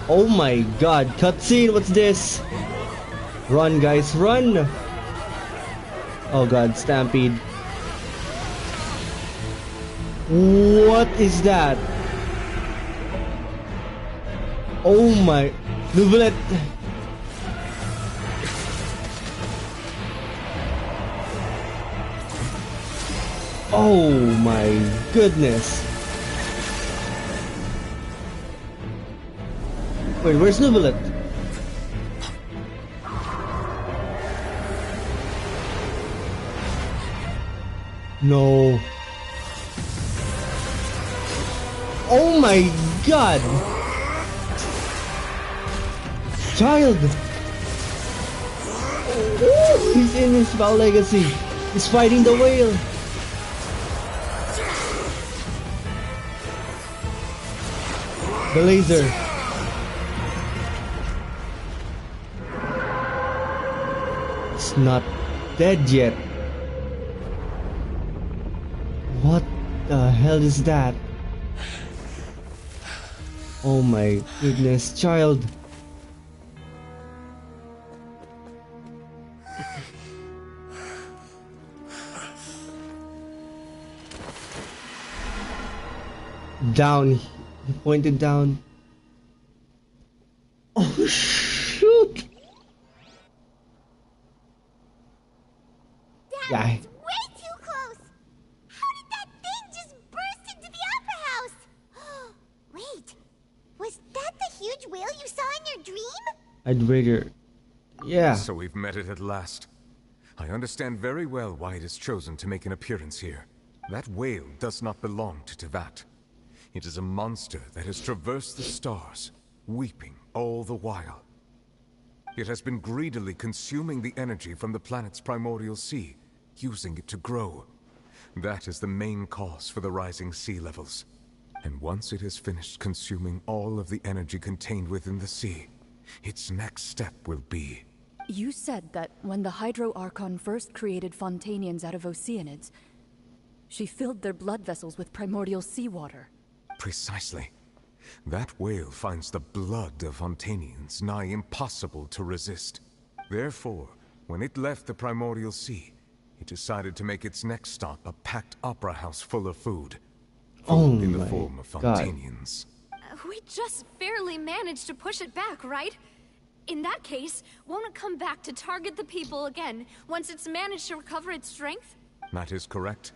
Oh my god, cutscene, what's this? Run guys, run! Oh god, Stampede. What is that? Oh my... Nouvellette! Oh my goodness. Wait, where's Nubilet? No. Oh my god! Child! Oh, he's in his foul legacy. He's fighting the whale. The laser. It's not dead yet. What the hell is that? Oh my goodness, child. Down. He pointed down. Oh shoot! That was way too close! How did that thing just burst into the opera house? Wait, was that the huge whale you saw in your dream? I'd rather... Yeah. So we've met it at last. I understand very well why it has chosen to make an appearance here. That whale does not belong to Teyvat. It is a monster that has traversed the stars, weeping all the while. It has been greedily consuming the energy from the planet's primordial sea, using it to grow. That is the main cause for the rising sea levels. And once it has finished consuming all of the energy contained within the sea, its next step will be... You said that when the Hydro Archon first created Fontanians out of Oceanids, she filled their blood vessels with primordial seawater. Precisely. That whale finds the blood of Fontanians nigh impossible to resist. Therefore, when it left the primordial sea, it decided to make its next stop a packed opera house full of food. Food in the form of Fontanians. We just barely managed to push it back, right? In that case, won't it come back to target the people again once it's managed to recover its strength? That is correct.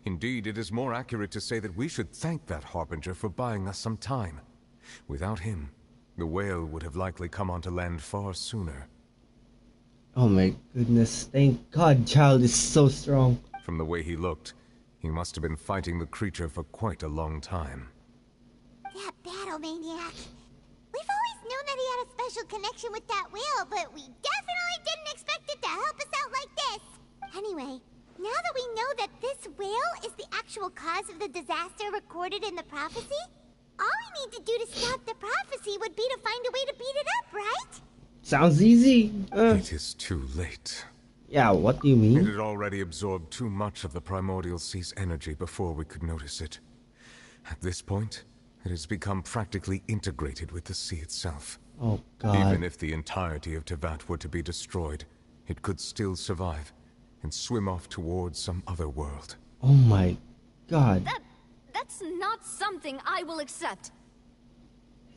Indeed, it is more accurate to say that we should thank that Harbinger for buying us some time. Without him, the whale would have likely come onto land far sooner. Oh my goodness, thank God Child is so strong. From the way he looked, he must have been fighting the creature for quite a long time. That battle maniac. We've always known that he had a special connection with that whale, but we definitely didn't expect it to help us out like this. Anyway, now that we know that this whale is the actual cause of the disaster recorded in the prophecy, all we need to do to stop the prophecy would be to find a way to beat it up, right? Sounds easy. It is too late. Yeah, what do you mean? It had already absorbed too much of the primordial sea's energy before we could notice it. At this point, it has become practically integrated with the sea itself. Oh God. Even if the entirety of Teyvat were to be destroyed, it could still survive and swim off towards some other world. Oh my God. That's not something I will accept.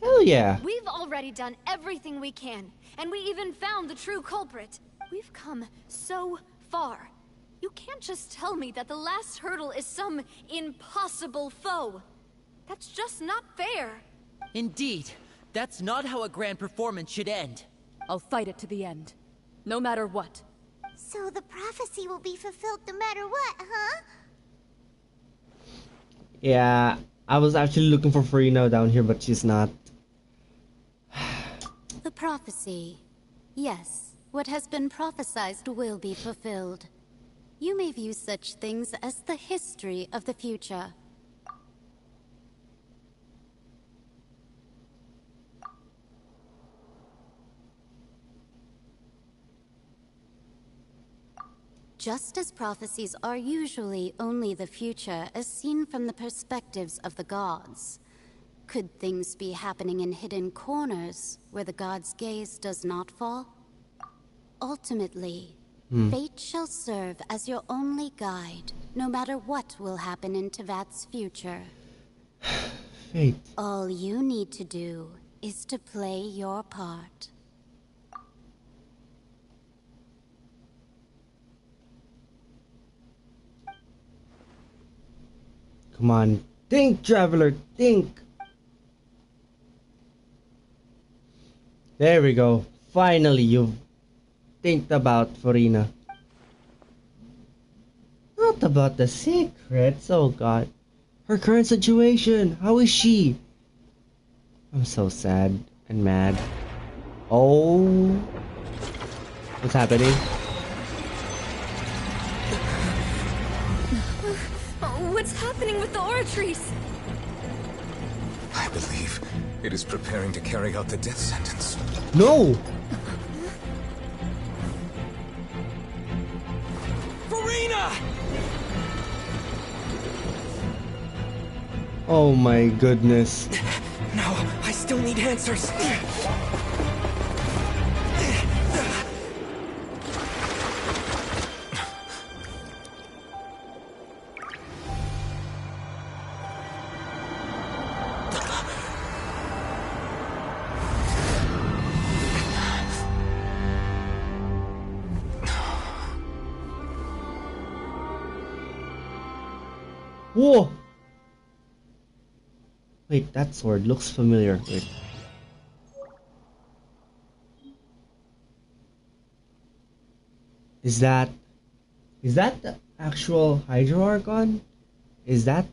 Hell yeah. We've already done everything we can, and we even found the true culprit. We've come so far. You can't just tell me that the last hurdle is some impossible foe. That's just not fair. Indeed. That's not how a grand performance should end. I'll fight it to the end. No matter what. So the prophecy will be fulfilled no matter what, huh? Yeah, I was actually looking for Farina down here, but she's not. The prophecy. Yes, what has been prophesied will be fulfilled. You may view such things as the history of the future. Just as prophecies are usually only the future as seen from the perspectives of the gods, could things be happening in hidden corners where the gods' gaze does not fall? Ultimately, fate shall serve as your only guide, no matter what will happen in Teyvat's future. Fate. All you need to do is to play your part. Come on. Think, traveler, think. There we go. Finally, you've think about Furina. Not about the secrets, oh god. Her current situation, how is she? I'm so sad and mad. Oh. What's happening? What's happening with the oratories? I believe it is preparing to carry out the death sentence. No! Furina! Oh my goodness. No, I still need answers. Whoa! Wait, that sword looks familiar. Wait. Is that the actual Hydro Archon? Is that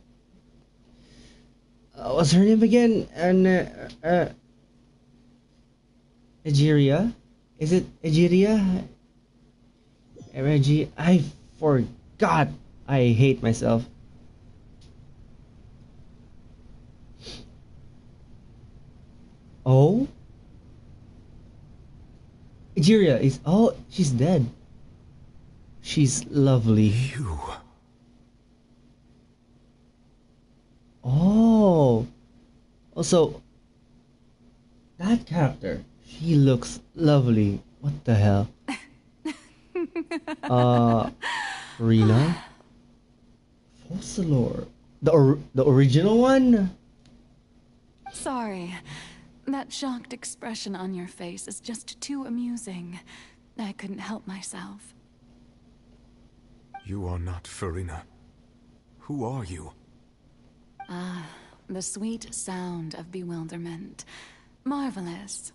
what's her name again? Egeria? Is it Egeria? I forgot. I hate myself. Oh? Egeria is... Oh, she's dead. She's lovely. You. Oh. Also, that character, she looks lovely. What the hell? Rina? Fossilor. The original one? Sorry. That shocked expression on your face is just too amusing. I couldn't help myself. You are not Furina. Who are you? Ah, the sweet sound of bewilderment. Marvelous.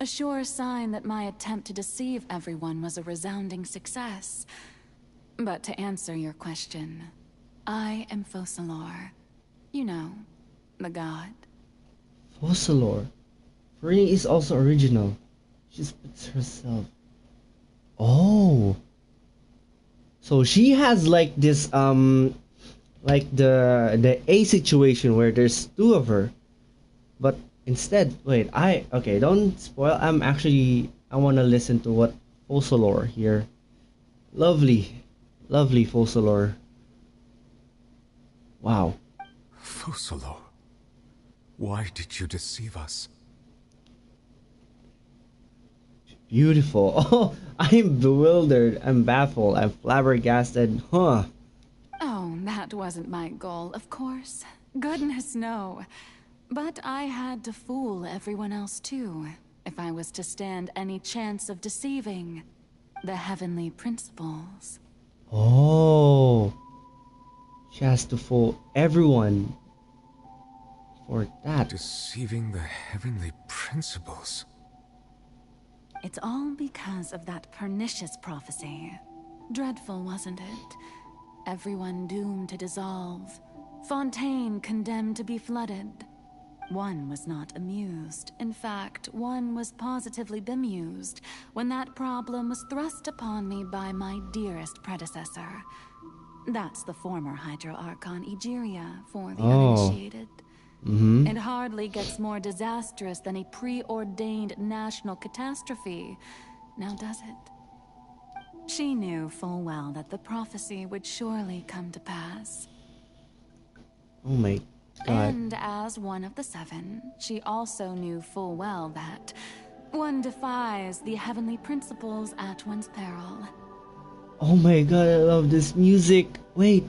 A sure sign that my attempt to deceive everyone was a resounding success. But to answer your question, I am Fossilor. You know, the god. Fossilor. Furina is also original. She spits herself. Oh. So she has like this like the A situation where there's two of her. But instead, wait, okay, don't spoil. I wanna listen to what Fossilor here. Lovely Fossilor. Wow. Fossilor. Why did you deceive us? Beautiful. Oh, I'm bewildered. I'm baffled. I'm flabbergasted. Huh. Oh, that wasn't my goal, of course. Goodness, no. But I had to fool everyone else too, if I was to stand any chance of deceiving the heavenly principles. Oh. She has to fool everyone for that. Deceiving the heavenly principles. It's all because of that pernicious prophecy. Dreadful, wasn't it? Everyone doomed to dissolve. Fontaine condemned to be flooded. One was not amused. In fact, one was positively bemused when that problem was thrust upon me by my dearest predecessor. That's the former Hydro Archon Egeria for the uninitiated. It hardly gets more disastrous than a preordained national catastrophe, now does it? She knew full well that the prophecy would surely come to pass. Oh my god. And as one of the seven, she also knew full well that one defies the heavenly principles at one's peril. Oh my god, I love this music. Wait.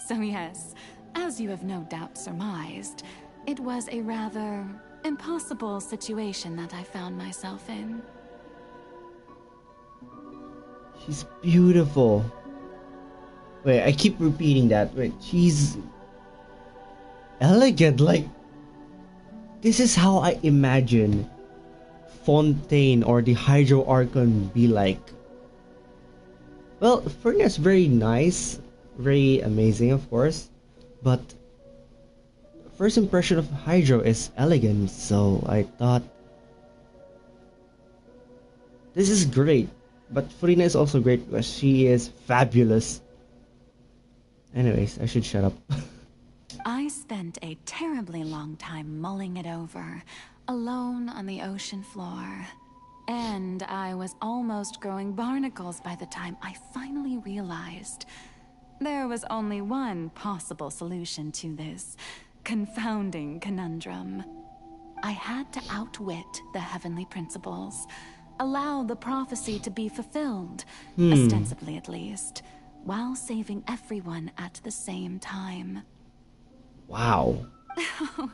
So yes, as you have no doubt surmised, it was a rather impossible situation that I found myself in. She's beautiful. Wait, I keep repeating that. Wait, she's elegant. Like, this is how I imagine Fontaine or the Hydro Archon be like. Well, Furnace very nice, very amazing, of course, but first impression of Hydro is elegant, so I thought this is great. But Furina is also great because she is fabulous. Anyways, I should shut up. I spent a terribly long time mulling it over, alone on the ocean floor. And I was almost growing barnacles by the time I finally realized there was only one possible solution to this confounding conundrum. I had to outwit the heavenly principles, allow the prophecy to be fulfilled, ostensibly at least, while saving everyone at the same time. Wow.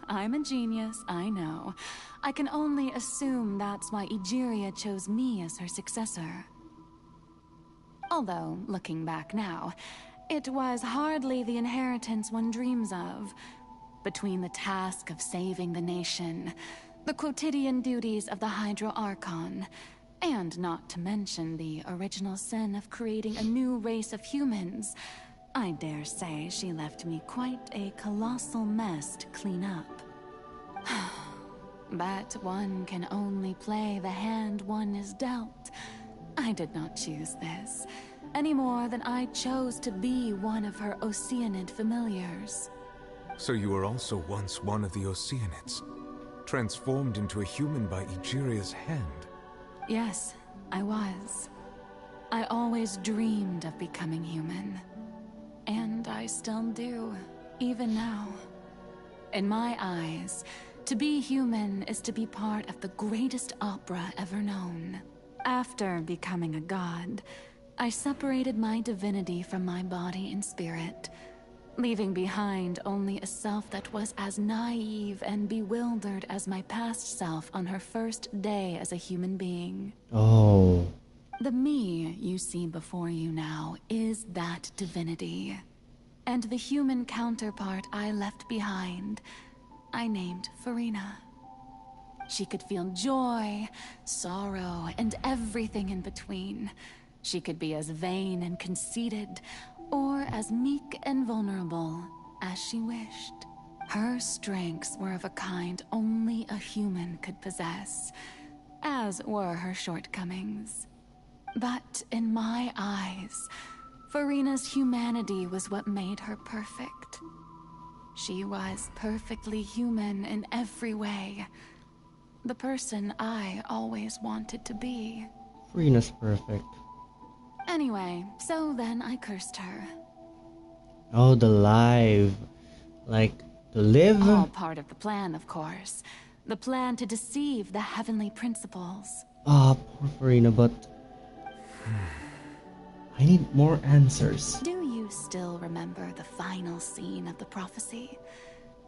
I'm a genius, I know. I can only assume that's why Egeria chose me as her successor. Although, looking back now, it was hardly the inheritance one dreams of. Between the task of saving the nation, the quotidian duties of the Hydro Archon, and not to mention the original sin of creating a new race of humans, I dare say she left me quite a colossal mess to clean up. But one can only play the hand one is dealt. I did not choose this, any more than I chose to be one of her Oceanid familiars. So you were also once one of the Oceanids, transformed into a human by Egeria's hand. Yes, I was. I always dreamed of becoming human. And I still do, even now. In my eyes, to be human is to be part of the greatest opera ever known. After becoming a god, I separated my divinity from my body and spirit, leaving behind only a self that was as naive and bewildered as my past self on her first day as a human being. Oh. The me you see before you now is that divinity. And the human counterpart I left behind, I named Farina. She could feel joy, sorrow, and everything in between. She could be as vain and conceited, or as meek and vulnerable as she wished. Her strengths were of a kind only a human could possess, as were her shortcomings. But in my eyes, Farina's humanity was what made her perfect. She was perfectly human in every way. The person I always wanted to be. Farina's perfect. Anyway, so then I cursed her. Oh, the live. Like, to live? All part of the plan, of course. The plan to deceive the heavenly principles. Ah, poor Farina, but I need more answers. Do you still remember the final scene of the prophecy?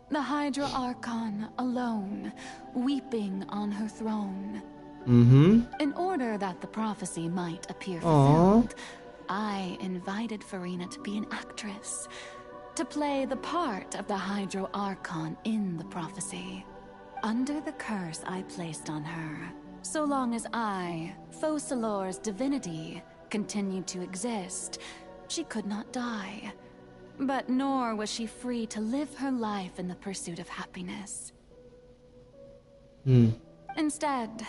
The Hydra Archon alone, weeping on her throne. In order that the prophecy might appear fulfilled, I invited Farina to be an actress, to play the part of the Hydro Archon in the prophecy. Under the curse I placed on her, so long as I, Focalor's divinity, continued to exist, she could not die. But nor was she free to live her life in the pursuit of happiness. Instead,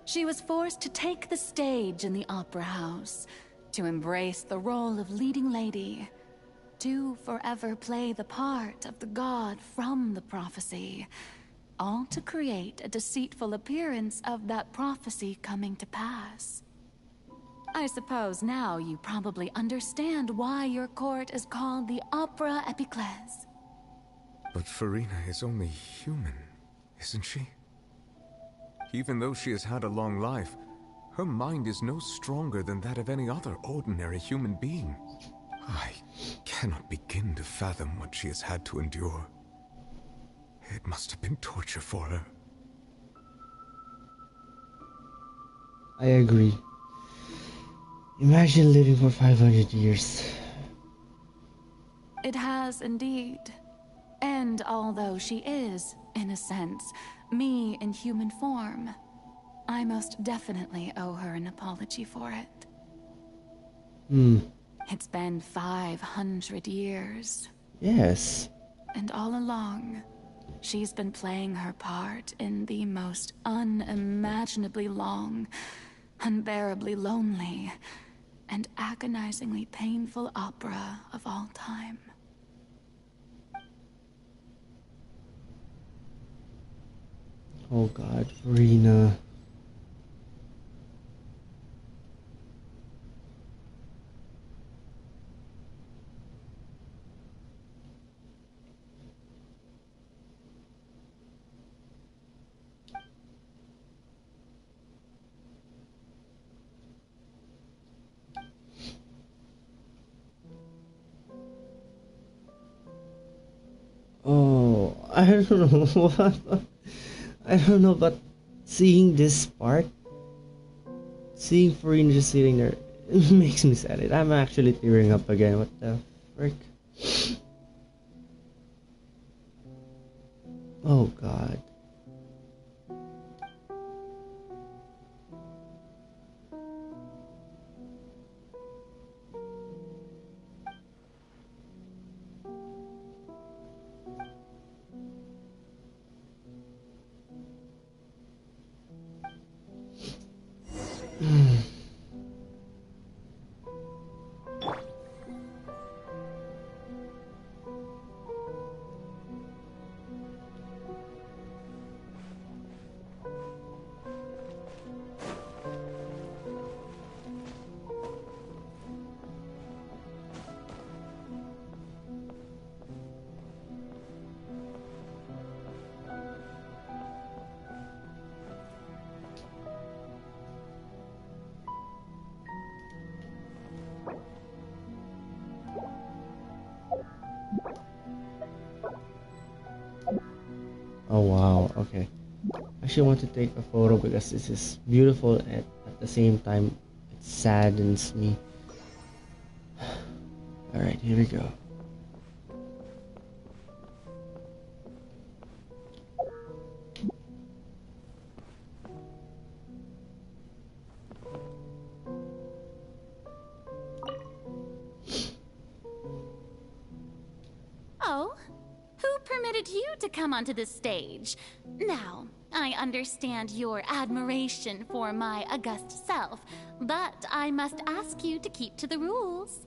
she was forced to take the stage in the opera house, to embrace the role of leading lady, to forever play the part of the god from the prophecy, all to create a deceitful appearance of that prophecy coming to pass. I suppose now you probably understand why your court is called the Opera Epiclese. But Farina is only human, isn't she? Even though she has had a long life, her mind is no stronger than that of any other ordinary human being. I cannot begin to fathom what she has had to endure. It must have been torture for her. I agree. Imagine living for 500 years. It has indeed. And although she is, in a sense, me in human form, I most definitely owe her an apology for it. It's been 500 years. Yes. And all along, she's been playing her part in the most unimaginably long, unbearably lonely, and agonizingly painful opera of all time. Oh God, Furina. Oh, I don't know what. I don't know, but seeing this part, seeing Furina just sitting there, it makes me sad. I'm actually tearing up again. What the frick? Oh God. Oh wow, okay. I actually want to take a photo because this is beautiful and at the same time it saddens me. Alright, here we go. Oh? Who permitted you to come onto the stage? Now, I understand your admiration for my august self, but I must ask you to keep to the rules.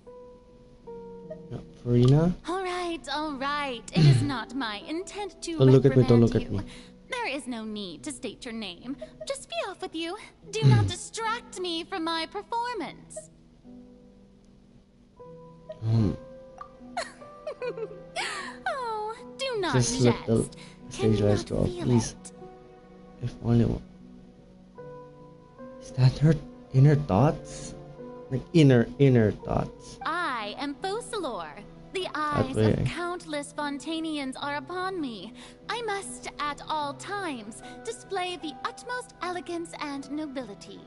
Furina? All right. It is not my intent to Don't look at me, don't look reprimand at me. There is no need to state your name. Just be off with you. Do not distract me from my performance. Oh, do not Just let the stage lights go off, please. If only one. Is that her inner thoughts? Like inner thoughts. I am Focalor. The eyes of countless Fontanians are upon me. I must, at all times, display the utmost elegance and nobility.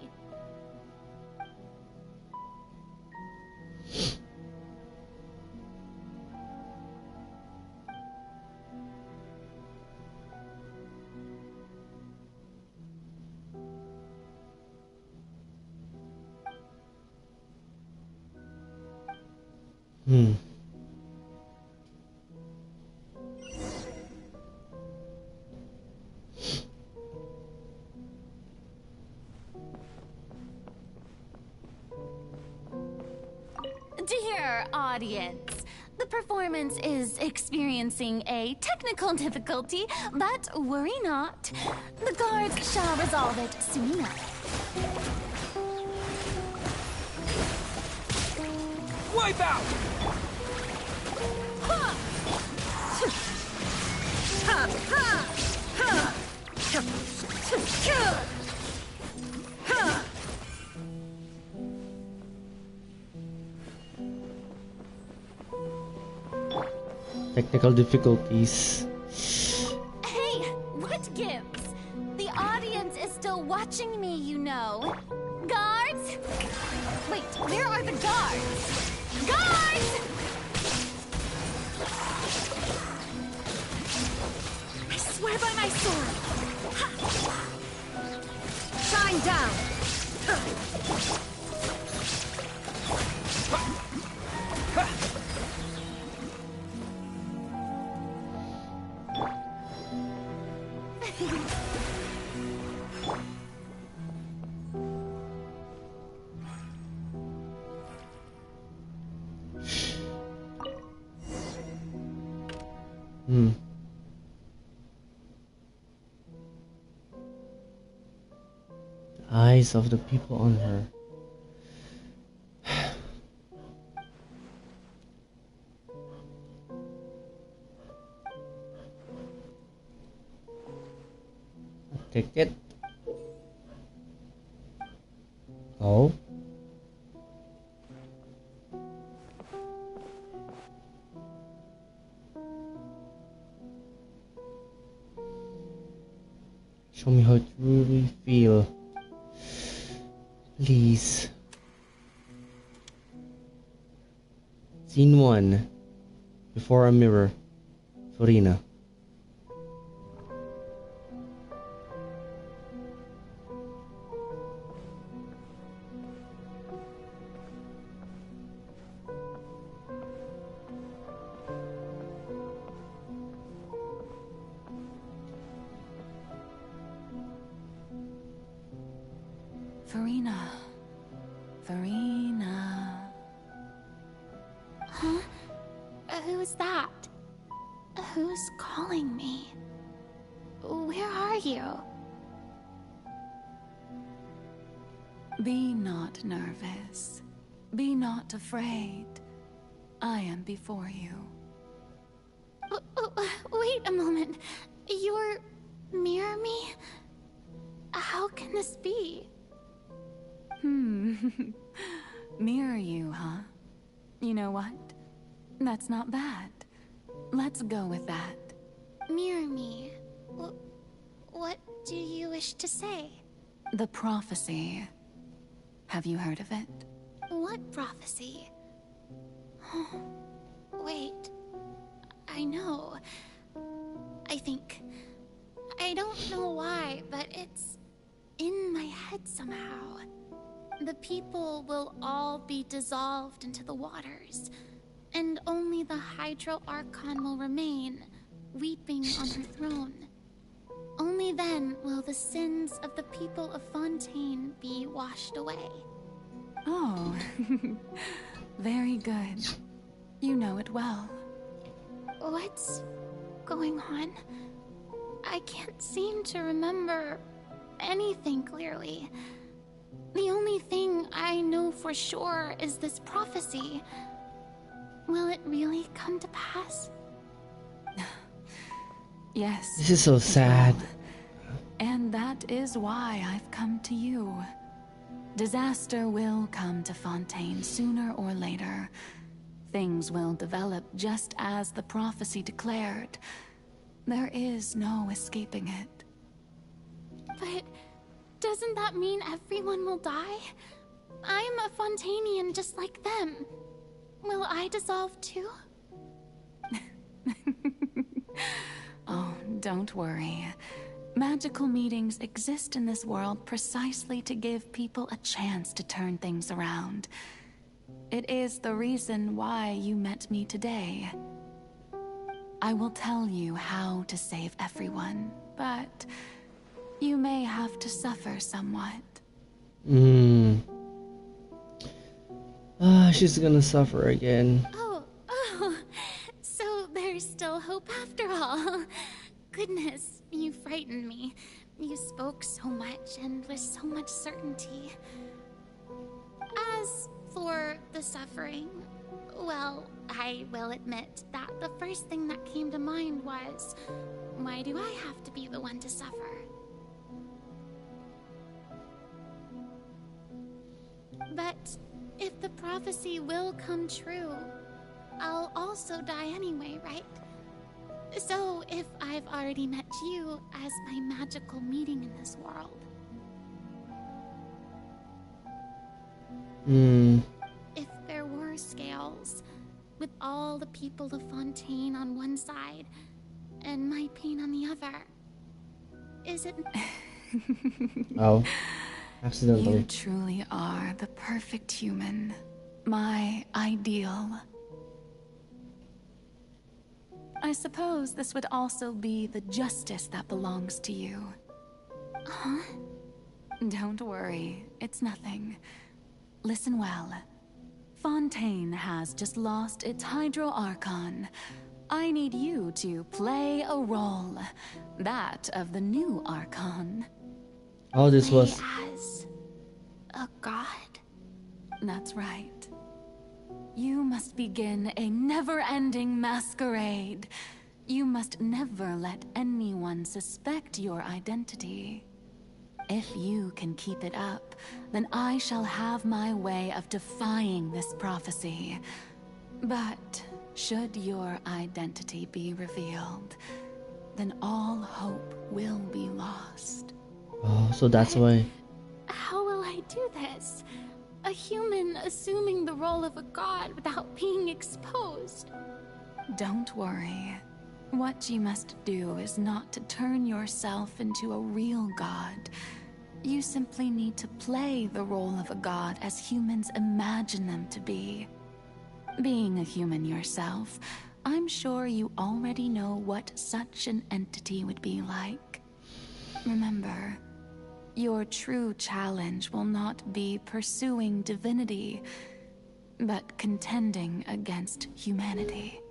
Dear audience, the performance is experiencing a technical difficulty, but worry not. The guards shall resolve it soon enough. Wipe out! Ha! Ha! Ha! Ha! Ha! Technical difficulties. Hey, what gives? The audience is still watching me, you know. Guards? Wait, where are the guards? Guards! sword! Shine down! Eyes of the people on her. A ticket. Oh. Show me how it really feel. Please. Scene 1. Before a mirror. Furina. Furina. Furina. Huh? Who's that? Who's calling me? Where are you? Be not nervous. Be not afraid. I am before you. Wait a moment. You're... mirror me? How can this be? Mirror you, huh? You know what? That's not bad. Let's go with that. Mirror me? What do you wish to say? The prophecy. Have you heard of it? What prophecy? Wait. I know. I think... I don't know why, but it's in my head somehow. The people will all be dissolved into the waters, and only the Hydro Archon will remain, weeping on her throne. Only then will the sins of the people of Fontaine be washed away. Oh, very good. You know it well. What's going on? I can't seem to remember anything clearly. The only thing I know for sure is this prophecy. Will it really come to pass? Yes. This is so sad. And that is why I've come to you. Disaster will come to Fontaine sooner or later. Things will develop just as the prophecy declared. There is no escaping it. But doesn't that mean everyone will die? I'm a Fontainian just like them. Will I dissolve too? Oh, don't worry. Magical meetings exist in this world precisely to give people a chance to turn things around. It is the reason why you met me today. I will tell you how to save everyone, but you may have to suffer somewhat. She's gonna suffer again. Oh, so there's still hope after all. Goodness, you frightened me. You spoke so much and with so much certainty. As for the suffering, well, I will admit that the first thing that came to mind was, why do I have to be the one to suffer? But if the prophecy will come true, I'll also die anyway, right? So if I've already met you as my magical meeting in this world. If there were scales, with all the people of Fontaine on one side, and my pain on the other, is it? Oh, accidentally. You truly are the perfect human. My ideal. I suppose this would also be the justice that belongs to you. Huh? Don't worry, it's nothing. Listen well. Fontaine has just lost its Hydro Archon. I need you to play a role. That of the new Archon. Oh, this was... As a god? That's right. You must begin a never-ending masquerade. You must never let anyone suspect your identity. If you can keep it up, then I shall have my way of defying this prophecy. But should your identity be revealed, then all hope will be lost. Oh, so that's why. How will I do this? A human assuming the role of a god without being exposed. Don't worry. What you must do is not to turn yourself into a real god. You simply need to play the role of a god as humans imagine them to be. Being a human yourself, I'm sure you already know what such an entity would be like. Remember, your true challenge will not be pursuing divinity, but contending against humanity.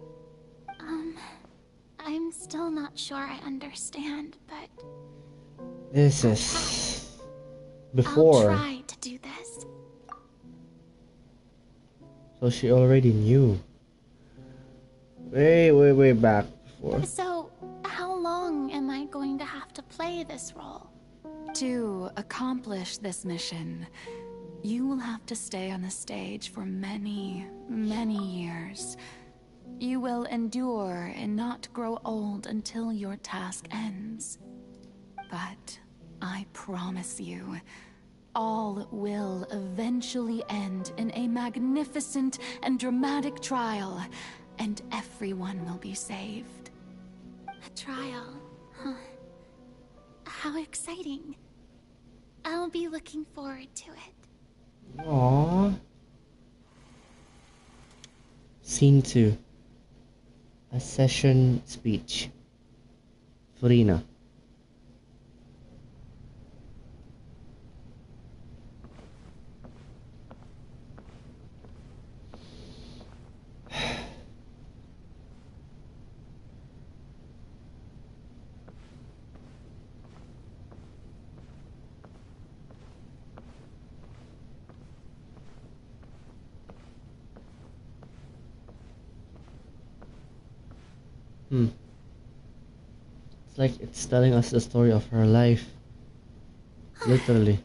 I'm still not sure I understand, but... This is... Before. I'll try to do this. So she already knew. Way back before. So, how long am I going to have to play this role? To accomplish this mission, you will have to stay on the stage for many, many years. You will endure and not grow old until your task ends. But I promise you, all will eventually end in a magnificent and dramatic trial, and everyone will be saved. A trial, huh? How exciting. I'll be looking forward to it. Aww. Scene 2. A session speech. Furina. It's like it's telling us the story of her life. Literally.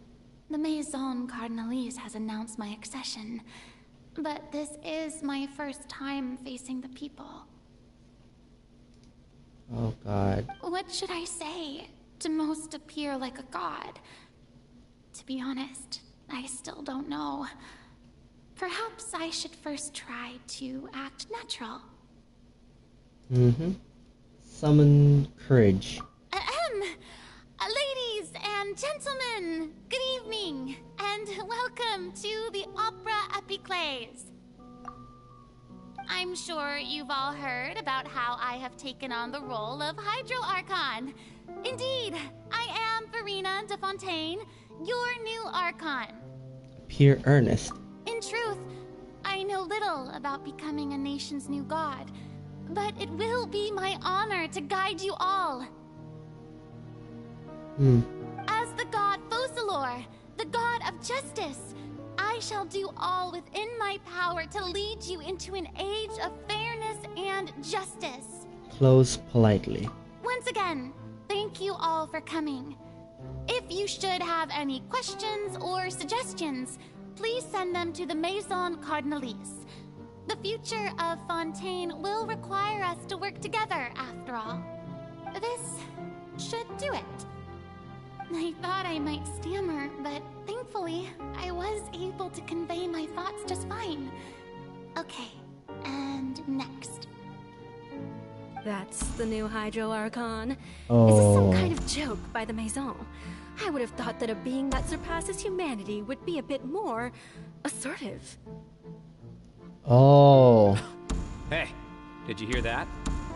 The Maison Cardinalise has announced my accession, but this is my first time facing the people. Oh god. What should I say to most appear like a god? To be honest, I still don't know. Perhaps I should first try to act natural. Summon courage. Ladies and gentlemen, good evening, and welcome to the Opera Epiclese. I'm sure you've all heard about how I have taken on the role of Hydro Archon. Indeed, I am Furina de Fontaine, your new Archon. Appear earnest. In truth, I know little about becoming a nation's new god, but it will be my honor to guide you all. As the god Focalor, the god of justice, I shall do all within my power to lead you into an age of fairness and justice. Close politely. Once again, thank you all for coming. If you should have any questions or suggestions, please send them to the Maison Cardinalise. The future of Fontaine will require us to work together, after all. This should do it. I thought I might stammer, but thankfully, I was able to convey my thoughts just fine. Okay, and next. That's the new Hydro Archon. Oh. Is this some kind of joke by the Maison? I would have thought that a being that surpasses humanity would be a bit more assertive. Oh. Hey, did you hear that?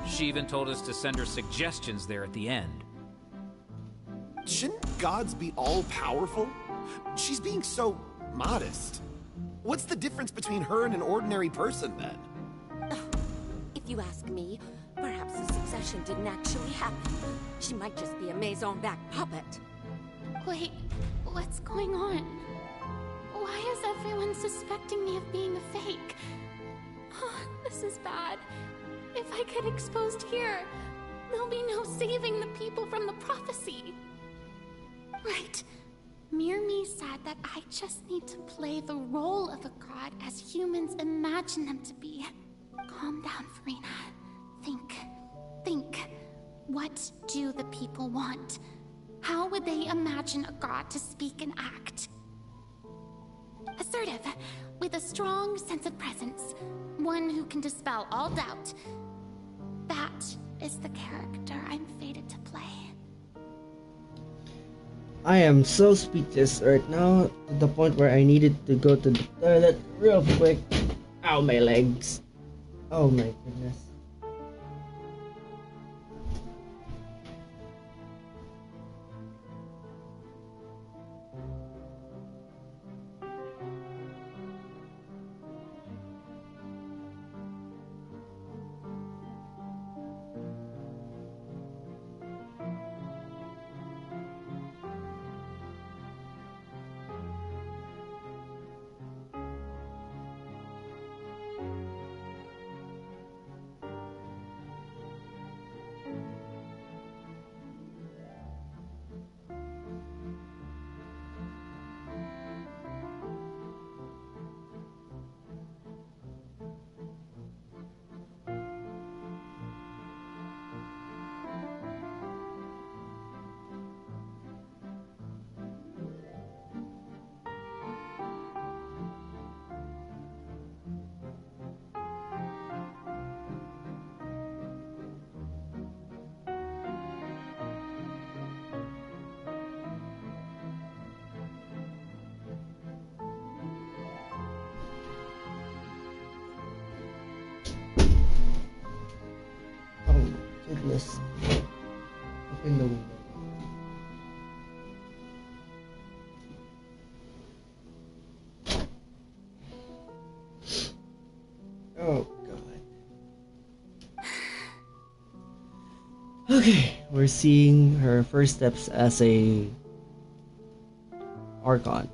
She even told us to send her suggestions there at the end. Shouldn't gods be all-powerful? She's being so modest. What's the difference between her and an ordinary person, then? If you ask me, perhaps the succession didn't actually happen. She might just be a Maison-back puppet. Wait, what's going on? Why is everyone suspecting me of being a fake? Oh, this is bad. If I get exposed here, there'll be no saving the people from the prophecy. Right. Mirmi said that I just need to play the role of a god as humans imagine them to be. Calm down, Farina. Think. What do the people want? How would they imagine a god to speak and act? Assertive, with a strong sense of presence. One who can dispel all doubt. That is the character I'm fated to play. I am so speechless right now, to the point where I needed to go to the toilet real quick. Ow, my legs. Oh my goodness. Goodness. Open the window. Oh god. Okay, we're seeing her first steps as a Archon.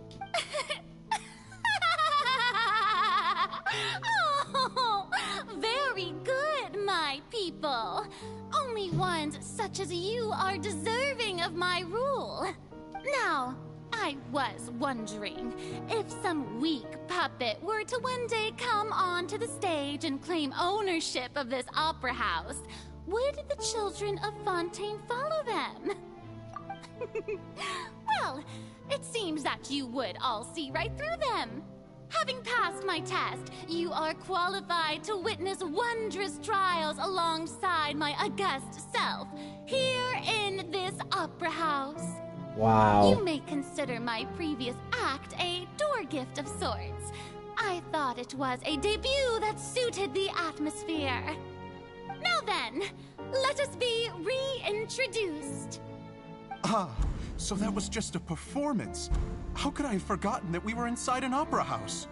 Oh, very good, my people. Only ones such as you are deserving of my rule. Now, I was wondering if some weak puppet were to one day come onto the stage and claim ownership of this opera house, would the children of Fontaine follow them? Well, it seems that you would all see right through them. Having passed my test, you are qualified to witness wondrous trials alongside my august self, here in this opera house. Wow. You may consider my previous act a door gift of sorts. I thought it was a debut that suited the atmosphere. Now then, let us be reintroduced. Ah, so that was just a performance. How could I have forgotten that we were inside an opera house?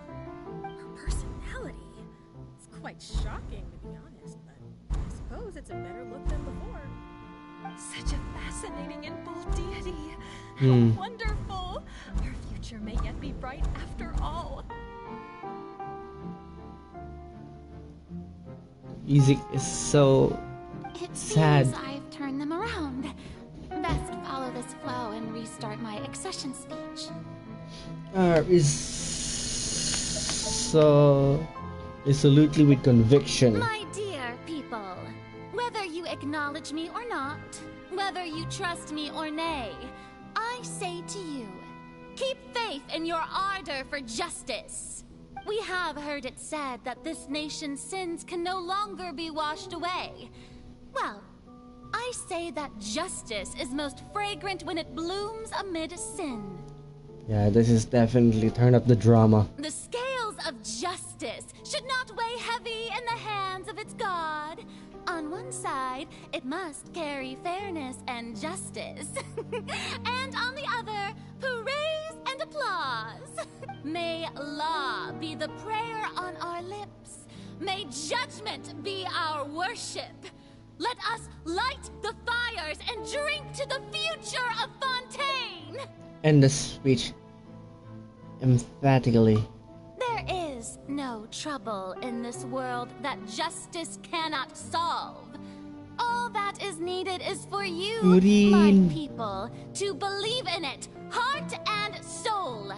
Her personality. It's quite shocking, to be honest, but I suppose it's a better look than before. Such a fascinating and bold deity. How wonderful! Her future may yet be bright after all. Music is so sad. Seems I've turned them around. Best follow this flow and restart my accession speech. Resolutely with conviction. My dear people, whether you acknowledge me or not, whether you trust me or nay, I say to you, keep faith in your ardor for justice. We have heard it said that this nation's sins can no longer be washed away. Well, I say that justice is most fragrant when it blooms amid sin. Yeah, this is definitely turn up the drama. The scales of justice should not weigh heavy in the hands of its god. On one side, it must carry fairness and justice. And on the other, praise and applause. May law be the prayer on our lips. May judgment be our worship. Let us light the fires and drink to the future of Fontaine. End the speech emphatically. There is no trouble in this world that justice cannot solve. All that is needed is for you, my people, to believe in it, heart and soul.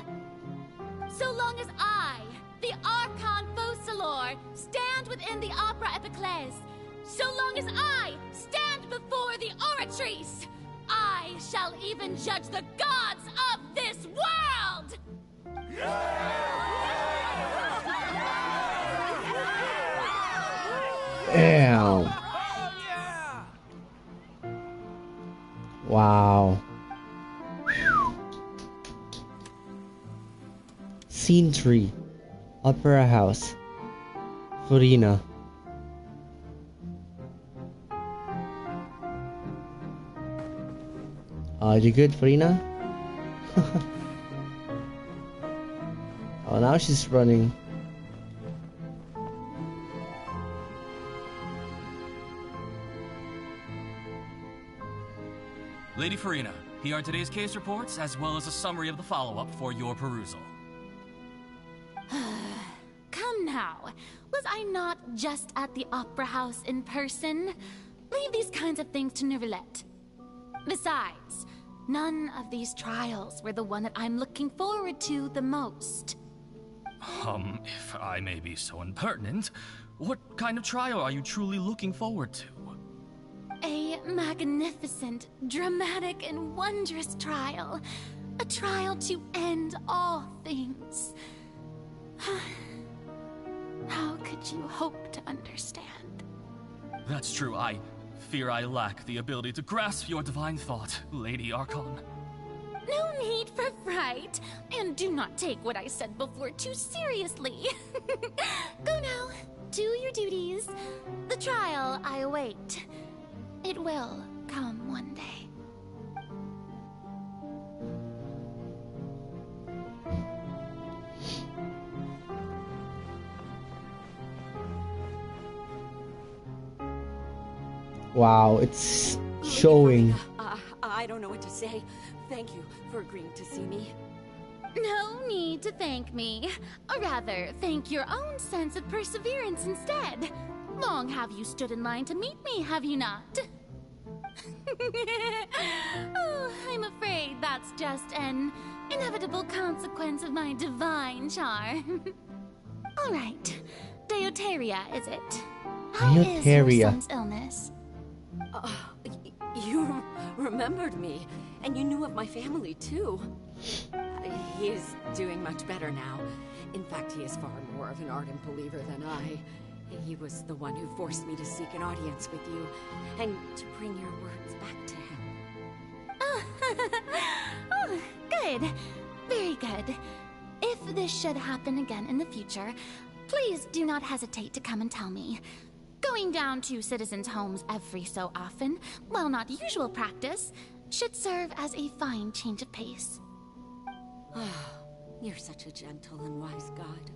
So long as I, the Archon Focalor, stand within the Opera Epiclese, so long as I stand before the Oratrice, I shall even judge the gods of this world! Damn. Wow. Scene 3. Opera House. Furina. Are you good, Furina? Oh, now she's running. Lady Furina, here are today's case reports, as well as a summary of the follow-up for your perusal. Come now, was I not just at the Opera House in person? Leave these kinds of things to Neuvillette. Besides, none of these trials were the one that I'm looking forward to the most. If I may be so impertinent, what kind of trial are you truly looking forward to? A magnificent, dramatic, and wondrous trial. A trial to end all things. How could you hope to understand? That's true. I fear I lack the ability to grasp your divine thought, Lady Archon. No need for fright, and do not take what I said before too seriously. Go now, do your duties. The trial I await. It will come one day. Wow, it's showing. I don't know what to say. Thank you for agreeing to see me. No need to thank me. Or rather, thank your own sense of perseverance instead. Long have you stood in line to meet me, have you not? Oh, I'm afraid that's just an inevitable consequence of my divine charm. All right, Deoteria, is it? How is your son's illness? You remembered me, and you knew of my family, too. He is doing much better now. In fact, he is far more of an ardent believer than I. He was the one who forced me to seek an audience with you, and to bring your words back to him. Oh, good. Very good. If this should happen again in the future, please do not hesitate to come and tell me. Going down to citizens' homes every so often, while not usual practice, should serve as a fine change of pace. You're such a gentle and wise god.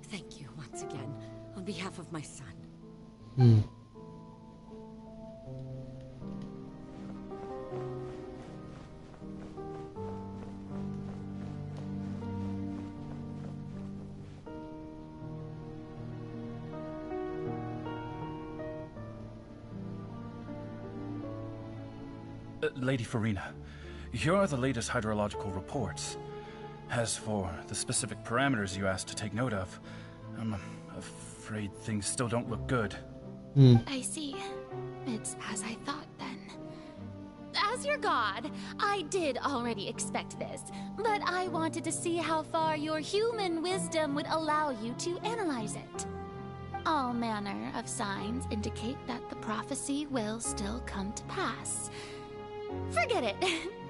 Thank you once again, on behalf of my son. Lady Furina, here are the latest hydrological reports. As for the specific parameters you asked to take note of, I'm afraid things still don't look good. I see. It's as I thought, then. As your god, I did already expect this, but I wanted to see how far your human wisdom would allow you to analyze it. All manner of signs indicate that the prophecy will still come to pass. Forget it.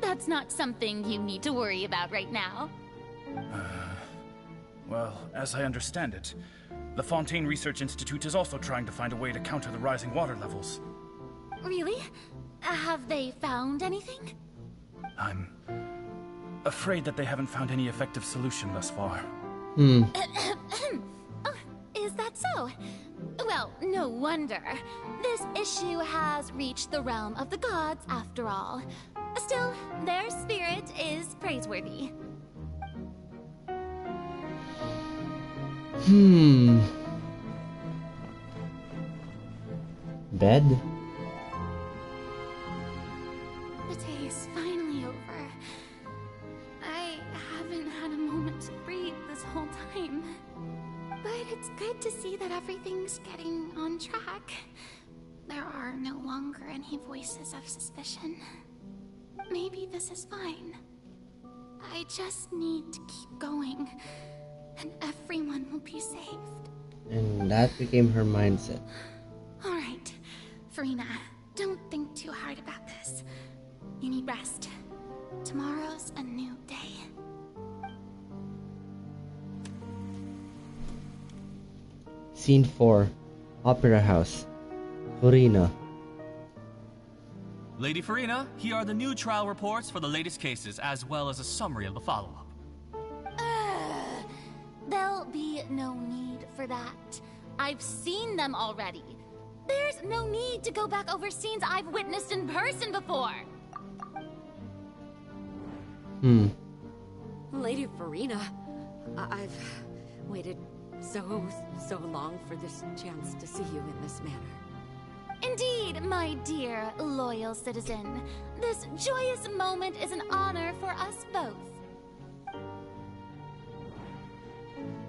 That's not something you need to worry about right now. Well, as I understand it, the Fontaine Research Institute is also trying to find a way to counter the rising water levels. Really? Have they found anything? I'm afraid that they haven't found any effective solution thus far. Oh, is that so? Well, no wonder. This issue has reached the realm of the gods, after all. Still, their spirit is praiseworthy. Bed? The day is finally over. I haven't had a moment to breathe this whole time. But it's good to see that everything's getting on track. There are no longer any voices of suspicion. Maybe this is fine. I just need to keep going, and everyone will be saved. And that became her mindset. Alright, Furina, don't think too hard about this. You need rest. Tomorrow's a new day. Scene 4. Opera House. Furina. Lady Furina, here are the new trial reports for the latest cases, as well as a summary of the follow-up. There'll be no need for that. I've seen them already. There's no need to go back over scenes I've witnessed in person before. Lady Furina, I've waited so long for this chance to see you in this manner. Indeed, my dear, loyal citizen. This joyous moment is an honor for us both.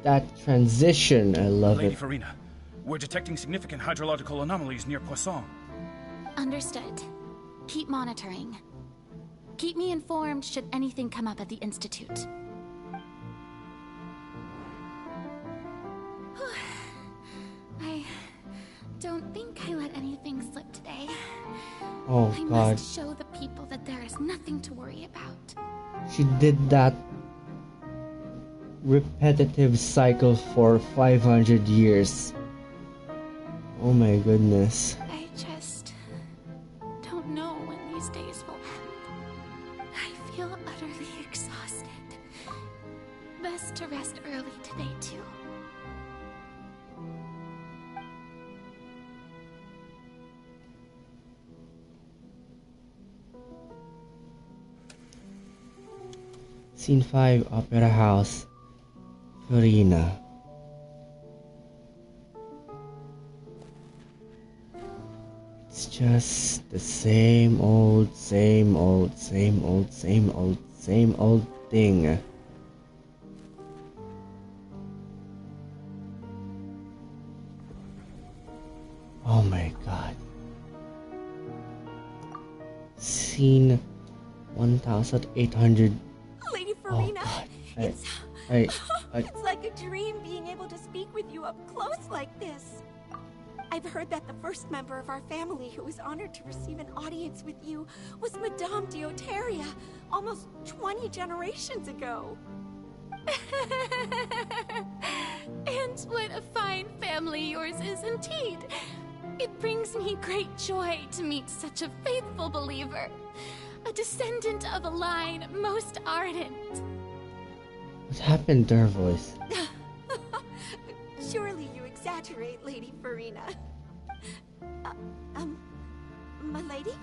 That transition, I love Lady it. Furina, we're detecting significant hydrological anomalies near Poisson. Understood. Keep monitoring. Keep me informed should anything come up at the Institute. I don't think I let anything slip today. Oh, I God. must show the people that there is nothing to worry about. She did that repetitive cycle for 500 years. Oh my goodness. I just don't know when these days will end. I feel utterly exhausted. Best to rest early today, too. Scene 5, Opera House. Furina. It's just the same old thing. Oh my god. Scene 1800. Lady Furina, it's like a dream being able to speak with you up close like this. I've heard that the first member of our family who was honored to receive an audience with you was Madame Dioteria, almost 20 generations ago. And what a fine family yours is indeed. It brings me great joy to meet such a faithful believer. A descendant of a line most ardent. What happened to her voice? Surely you exaggerate, Lady Furina. My lady?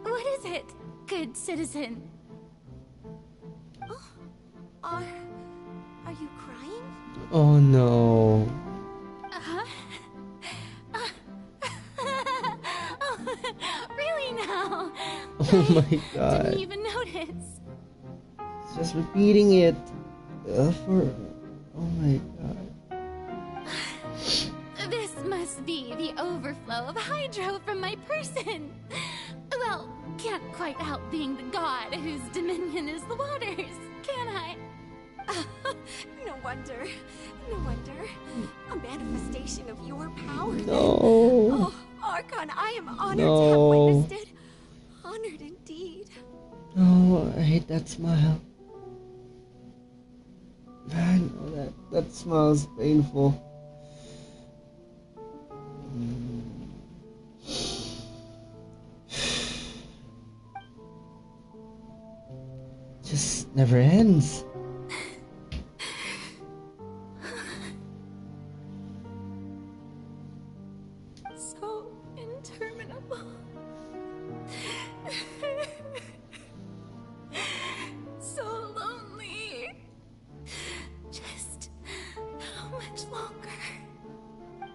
What is it, good citizen? Oh, are you crying? Oh no. Really now? Oh my god. Didn't even notice. It's just repeating it. Oh my god. This must be the overflow of hydro from my person. Well, can't quite help being the god whose dominion is the waters, can I? No wonder. A manifestation of your power. No. Oh, Archon, I am honored to No. have witnessed it. Honored indeed. Oh, I hate that smile. I know that smile is painful. Just never ends. So interminable. So lonely. Just how much longer?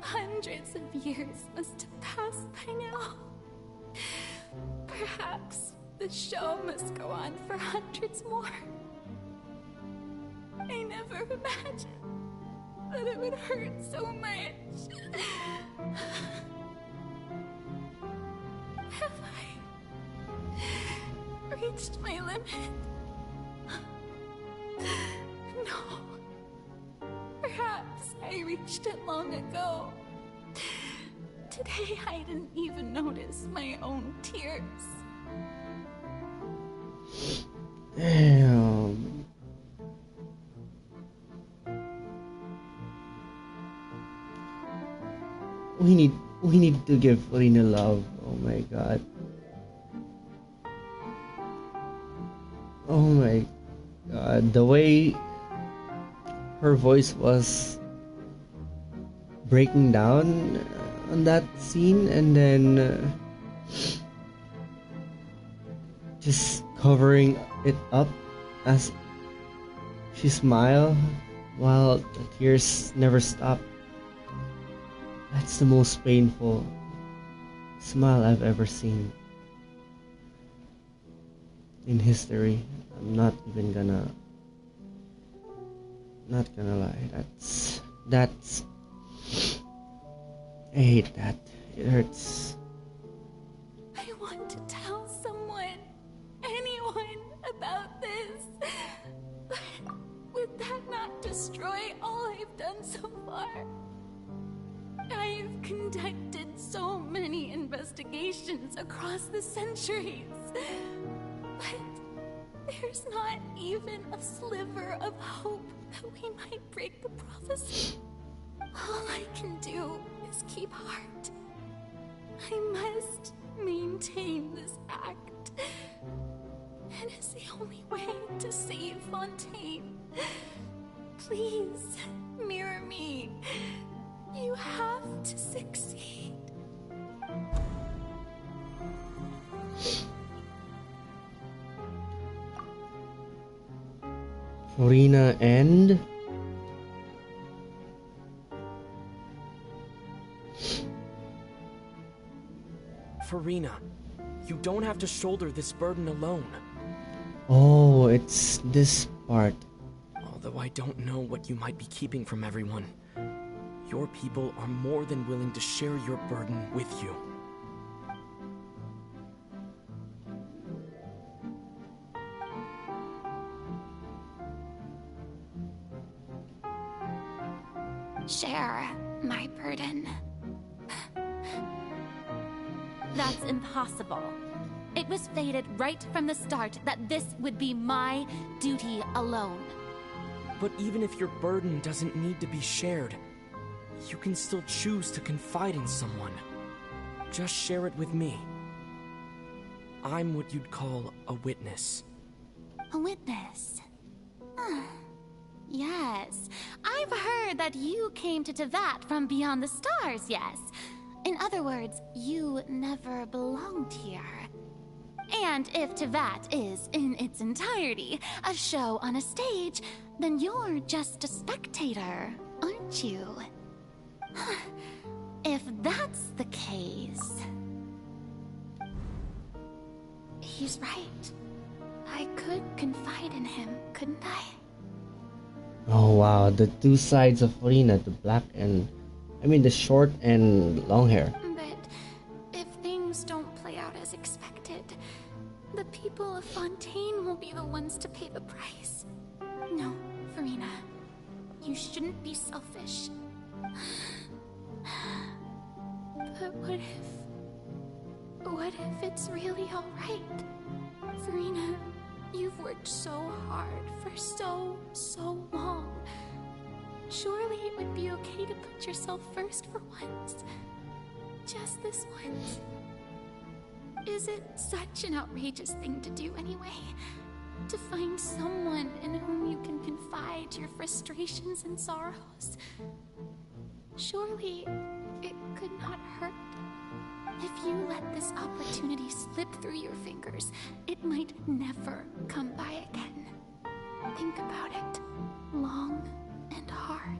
Hundreds of years must have passed by now. Perhaps the show must go on for hundreds more. I never imagined that it would hurt so much. Have I reached my limit? No. Perhaps I reached it long ago. Today I didn't even notice my own tears. Damn. We need to give Lena love. Oh my god. Oh my god. The way her voice was breaking down on that scene, and then just covering it up as she smiled while the tears never stopped. That's the most painful smile I've ever seen in history. I'm not gonna lie. That's I hate that. It hurts. I want to tell someone, anyone, about this. But would that not destroy all I've done so far? I've conducted so many investigations across the centuries. But there's not even a sliver of hope that we might break the prophecy. All I can do is keep heart. I must maintain this act. It is the only way to save Fontaine. Please, mirror me. You have to succeed. Farina and Farina, you don't have to shoulder this burden alone. oh, it's this part. Although I don't know what you might be keeping from everyone, your people are more than willing to share your burden with you. Share my burden. That's impossible. It was fated right from the start that this would be my duty alone. But even if your burden doesn't need to be shared, you can still choose to confide in someone. Just share it with me. I'm what you'd call a witness. A witness? Yes. I've heard that you came to Tevat from beyond the stars, yes. In other words, you never belonged here. And if Tevat is, in its entirety, a show on a stage, then you're just a spectator, aren't you? If that's the case... He's right. I could confide in him, couldn't I? Oh wow, the two sides of Farina, the black and... the short and long hair. But if things don't play out as expected, the people of Fontaine will be the ones to pay the price. No, Farina. You shouldn't be selfish. But what if What if it's really alright? Farina, you've worked so hard for so long. Surely it would be okay to put yourself first for once. Just this once. Is it such an outrageous thing to do anyway? To find someone in whom you can confide your frustrations and sorrows? Surely it could not hurt. If you let this opportunity slip through your fingers, it might never come by again. Think about it long and hard.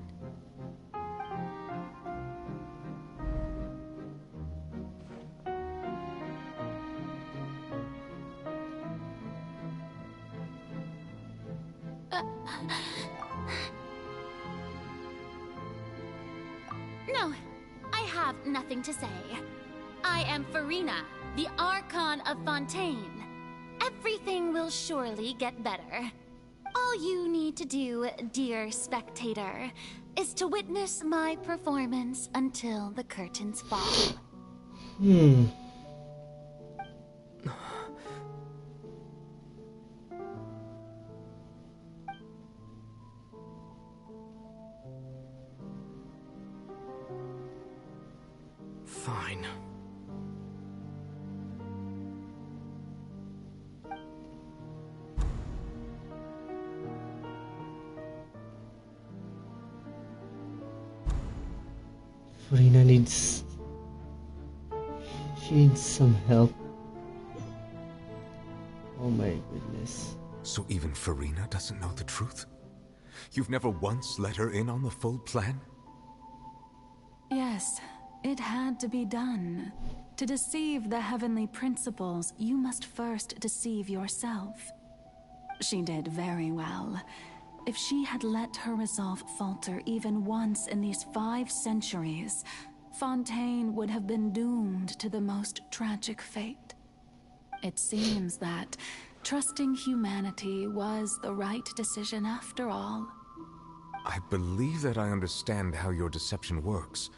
No, I have nothing to say. I am Farina, the Archon of Fontaine. Everything will surely get better. All you need to do, dear spectator, is to witness my performance until the curtains fall. Fine. Farina needs... She needs some help. Oh my goodness. So even Farina doesn't know the truth? You've never once let her in on the full plan? Yes, it had to be done. To deceive the heavenly principles, you must first deceive yourself. She did very well. If she had let her resolve falter even once in these 5 centuries, Fontaine would have been doomed to the most tragic fate. It seems that trusting humanity was the right decision after all. I believe that I understand how your deception works,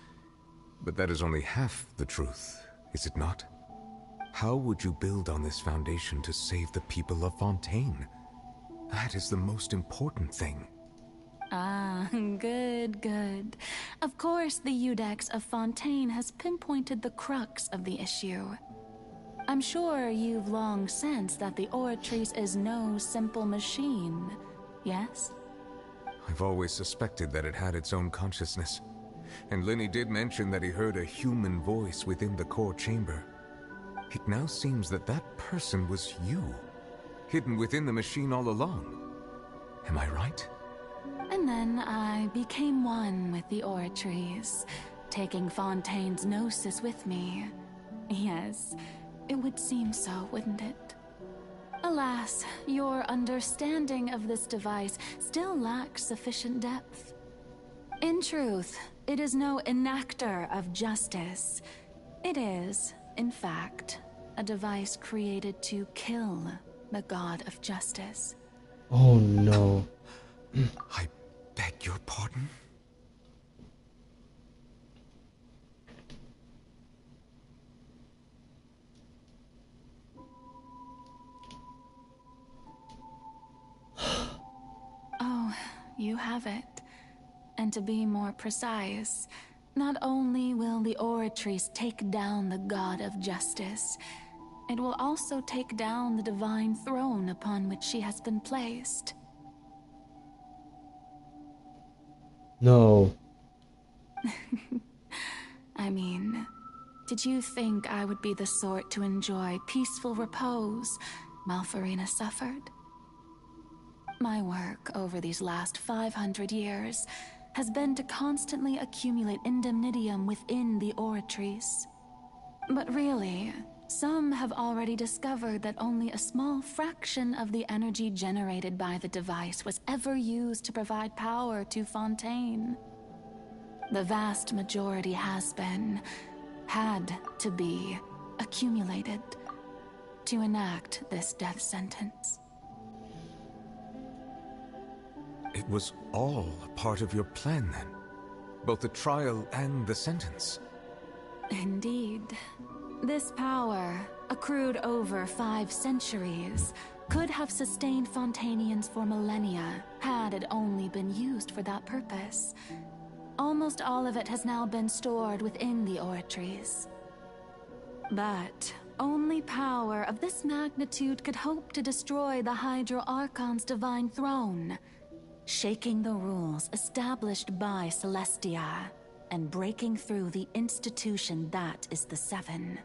but that is only half the truth, is it not? How would you build on this foundation to save the people of Fontaine? That is the most important thing. Ah, good. Of course, the Iudex of Fontaine has pinpointed the crux of the issue. I'm sure you've long sensed that the Oratrice is no simple machine, yes? I've always suspected that it had its own consciousness. And Lenny did mention that he heard a human voice within the core chamber. It now seems that that person was you, hidden within the machine all along. Am I right? And then I became one with the Oratrice, taking Fontaine's gnosis with me. Yes, it would seem so, wouldn't it? Alas, your understanding of this device still lacks sufficient depth. In truth, it is no enactor of justice. It is, in fact, a device created to kill the god of justice. Oh no. I beg your pardon? Oh, you have it. And to be more precise, not only will the Oratrice take down the god of justice, it will also take down the divine throne upon which she has been placed. No. I mean, did you think I would be the sort to enjoy peaceful repose while Farina suffered? My work over these last 500 years has been to constantly accumulate indemnitium within the Oratrice. But really, some have already discovered that only a small fraction of the energy generated by the device was ever used to provide power to Fontaine. The vast majority had to be, accumulated to enact this death sentence. It was all a part of your plan then? Both the trial and the sentence? Indeed. This power, accrued over 5 centuries, could have sustained Fontanians for millennia had it only been used for that purpose. Almost all of it has now been stored within the oratories. But only power of this magnitude could hope to destroy the Hydro Archon's divine throne, shaking the rules established by Celestia and breaking through the institution that is the Seven.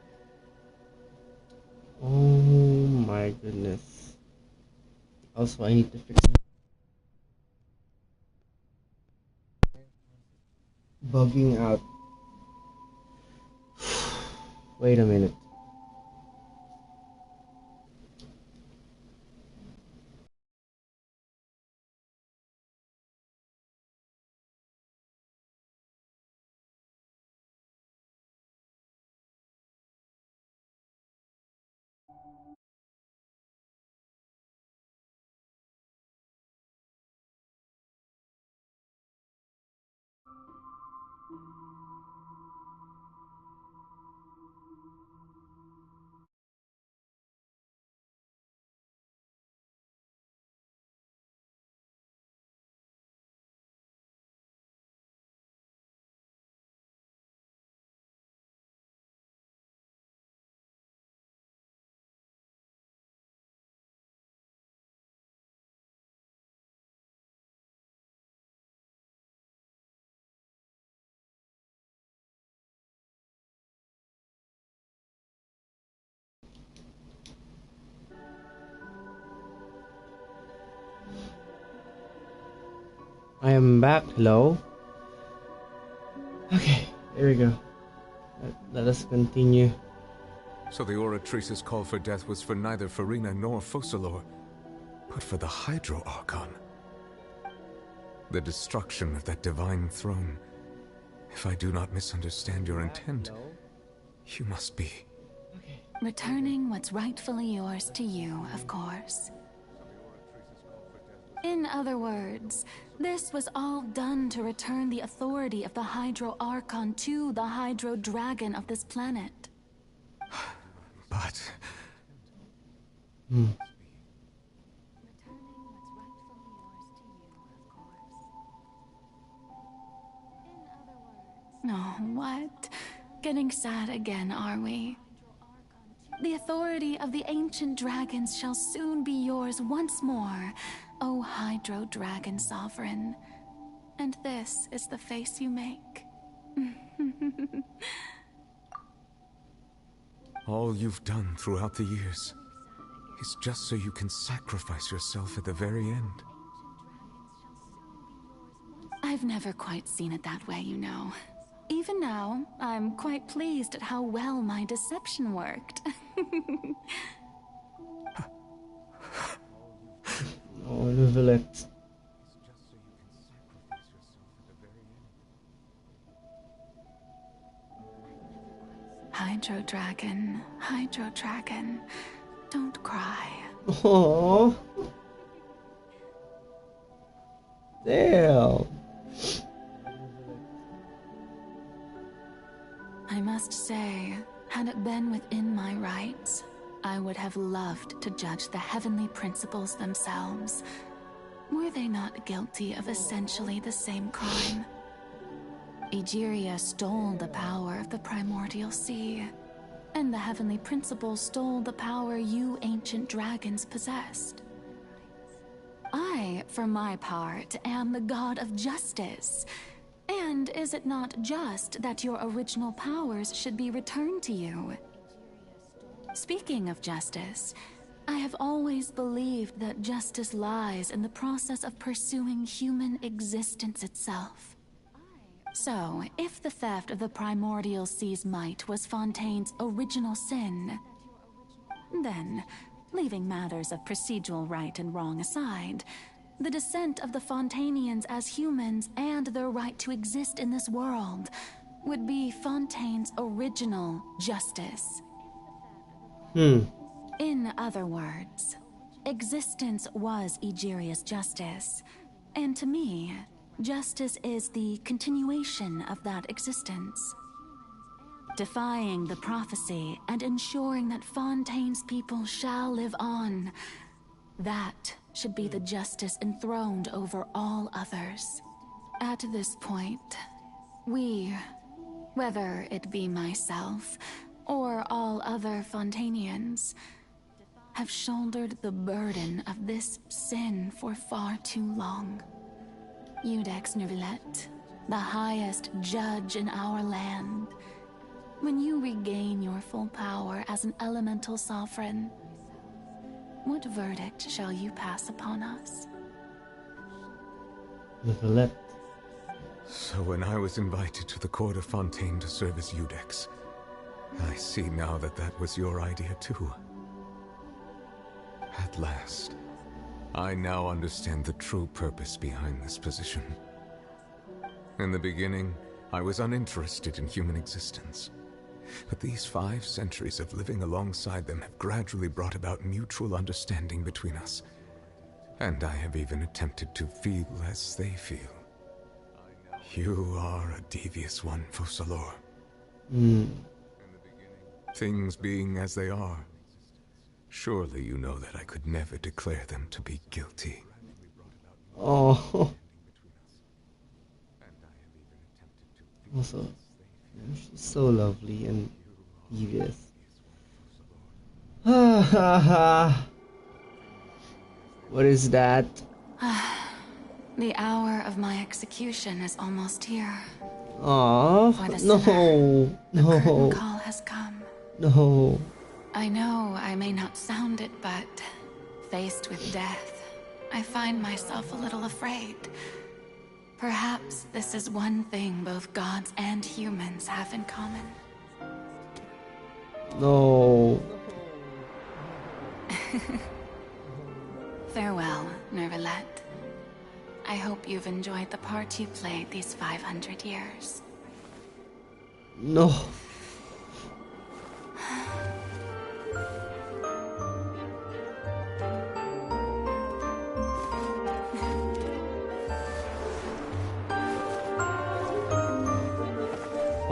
Oh my goodness. Also, I need to fix bugging out. Wait a minute. I am back. Hello. Okay, there we go. Let us continue. So the Oratrice's call for death was for neither Farina nor Focalor, but for the Hydro Archon. The destruction of that divine throne. If I do not misunderstand your intent, you must be... Returning what's rightfully yours to you, of course. In other words, this was all done to return the authority of the Hydro Archon to the Hydro Dragon of this planet. But... Oh, what? Getting sad again, are we? The authority of the ancient dragons shall soon be yours once more, O Hydro Dragon Sovereign. And this is the face you make. all you've done throughout the years is just so you can sacrifice yourself at the very end. I've never quite seen it that way, you know. Even now, I'm quite pleased at how well my deception worked. Oh, Rivulet. Hydro Dragon, don't cry. Oh, damn. I must say, had it been within my rights, I would have loved to judge the heavenly principles themselves. Were they not guilty of essentially the same crime? Egeria stole the power of the primordial sea, and the heavenly principles stole the power you ancient dragons possessed. I, for my part, am the god of justice. And is it not just that your original powers should be returned to you? Speaking of justice, I have always believed that justice lies in the process of pursuing human existence itself. So, if the theft of the primordial sea's might was Fontaine's original sin, then, leaving matters of procedural right and wrong aside, the descent of the Fontanians as humans and their right to exist in this world would be Fontaine's original justice. In other words, existence was Egeria's justice, and to me, justice is the continuation of that existence. defying the prophecy and ensuring that Fontaine's people shall live on. That should be the justice enthroned over all others. At this point, we, whether it be myself or all other Fontainians, have shouldered the burden of this sin for far too long. Iudex Neuvillette, the highest judge in our land, when you regain your full power as an elemental sovereign, what verdict shall you pass upon us? Neuvillette. So when I was invited to the court of Fontaine to serve as Iudex, I see now that that was your idea too. At last, I now understand the true purpose behind this position. In the beginning, I was uninterested in human existence. But these 5 centuries of living alongside them have gradually brought about mutual understanding between us. And I have even attempted to feel as they feel. You are a devious one, Focalors. Things being as they are, surely you know that I could never declare them to be guilty. Oh. Also, she's so lovely and devious. What is that? The hour of my execution is almost here. Oh, no, The curtain call has come. no. I know I may not sound it, but faced with death, I find myself a little afraid. Perhaps this is one thing both gods and humans have in common. No. Farewell, Neuvillette. I hope you've enjoyed the part you played these 500 years. No.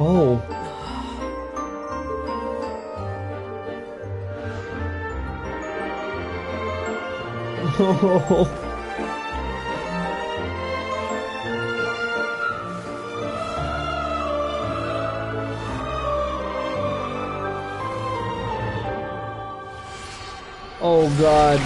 Oh. Oh. Oh God.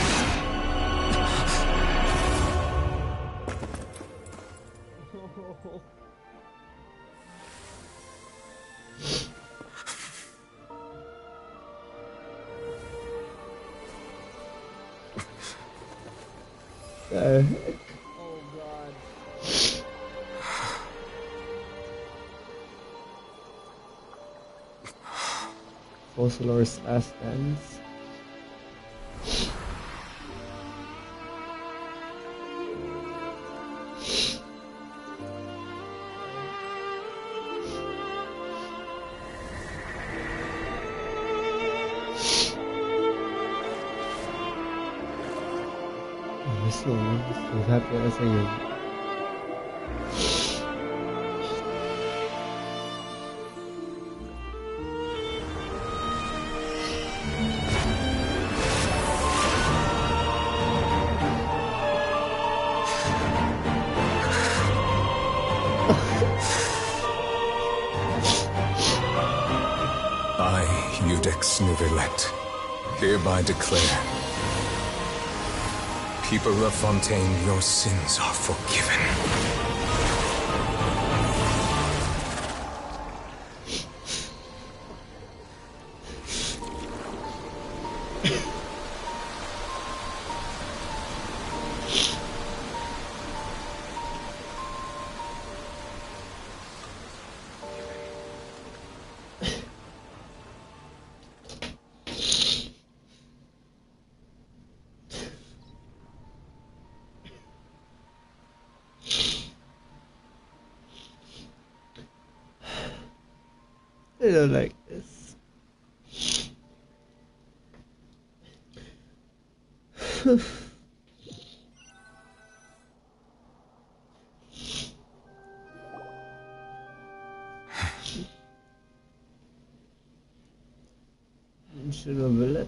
Oh God. Focalors' last dance. So happy as I am. I, Iudex Neuvillette, hereby declare, people of Fontaine, your sins are forgiven. I don't like this. Should have let.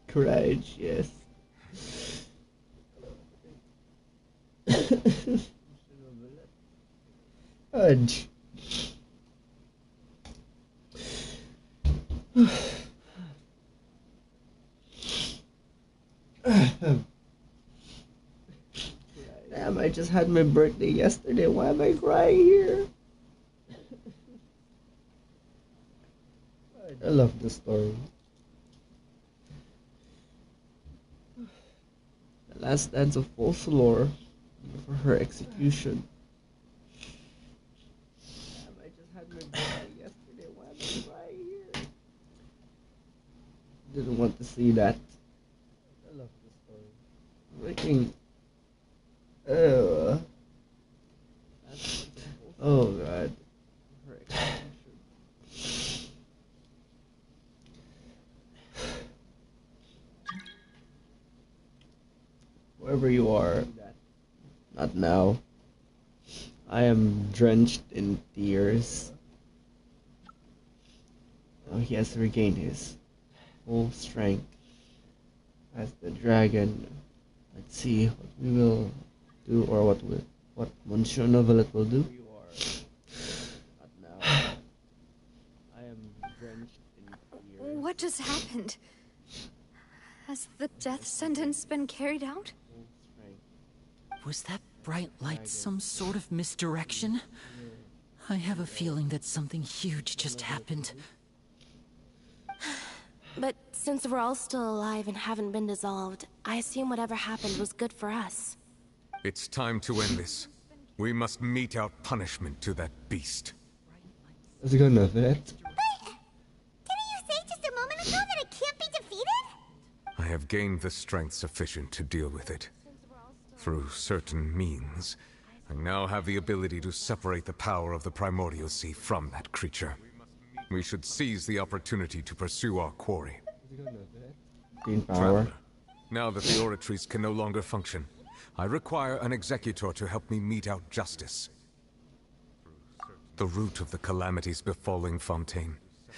Courage, yes. Courage. Damn, I just had my birthday yesterday. Why am I crying here? I love the story. The last dance of Folklore for her execution. Damn, I just had my birthday yesterday. Why am I crying here? Didn't want to see that. I love the story. Freaking. Oh god. Wherever you are, not now. I am drenched in tears. Now he has regained his full strength as the dragon. Let's see what we will do, or what Monsieur Novelet will do. I am drenched in tears. What just happened? Has the death sentence been carried out? Was that bright light some sort of misdirection? I have a feeling that something huge just happened. But since we're all still alive and haven't been dissolved, I assume whatever happened was good for us. It's time to end this. We must mete out punishment to that beast. Let's go, Novelet. Didn't you say just a moment ago that it can't be defeated? I have gained the strength sufficient to deal with it. Through certain means, I now have the ability to separate the power of the Primordial Sea from that creature. We should seize the opportunity to pursue our quarry. Green power. Traveler, now that the oratories can no longer function, I require an executor to help me mete out justice. The root of the calamities befalling Fontaine,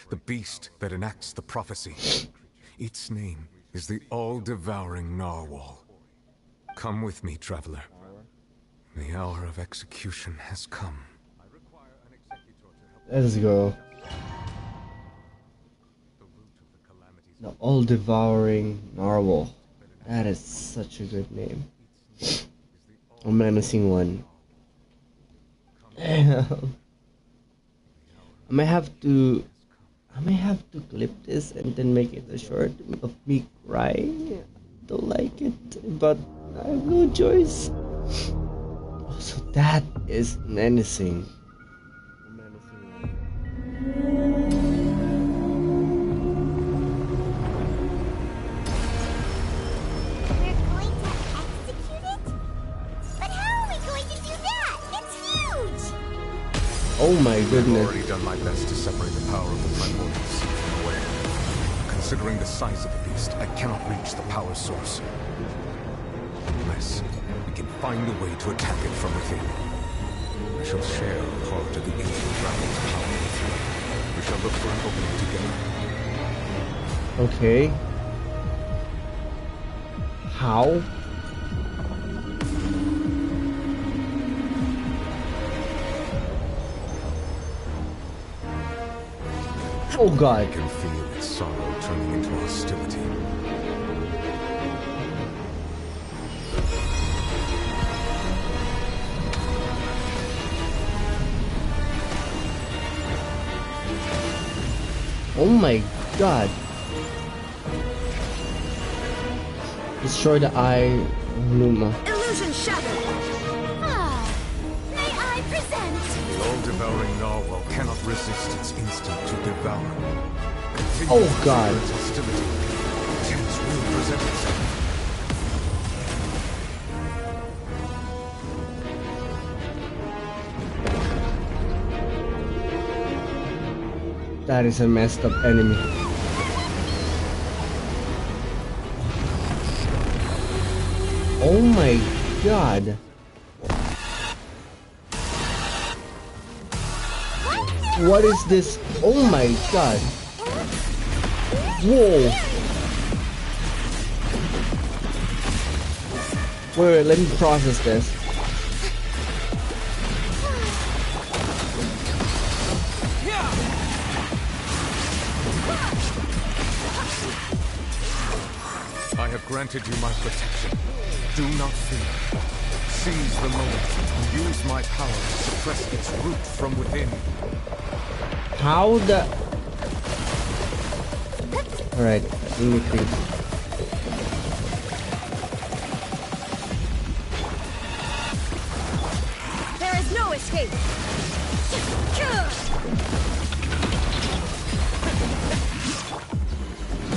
the beast that enacts the prophecy. Its name is the all-devouring Narwhal. Come with me, traveler. The hour of execution has come. Let's go. The all-devouring Narwhal. That is such a good name. A menacing one. I might have to clip this and then make it a short of me crying. Don't like it, but I have no choice. Oh, so that is menacing. Oh my goodness. I've already done my best to separate the power of the Primordials. Aware. Considering the size of the beast, I cannot reach the power source. Unless we can find a way to attack it from within. I shall share a part of the ancient dragon's power with you. We shall look for an opening together. Okay. How? Oh god. I can feel its sorrow turning into hostility. Oh my god. Destroy the eye of Luma. Illusion shattered! May I present? The all-devouring narwhal cannot resist its instinct to devour. Continue Oh god. its hostility. Chance will present itself. That is a messed up enemy. Oh my god. What is this? Oh my god. Whoa. Wait, let me process this. I have granted you my protection. Do not fear. Seize the moment and use my power to suppress its root from within. How the... Alright, let me think. There is no escape.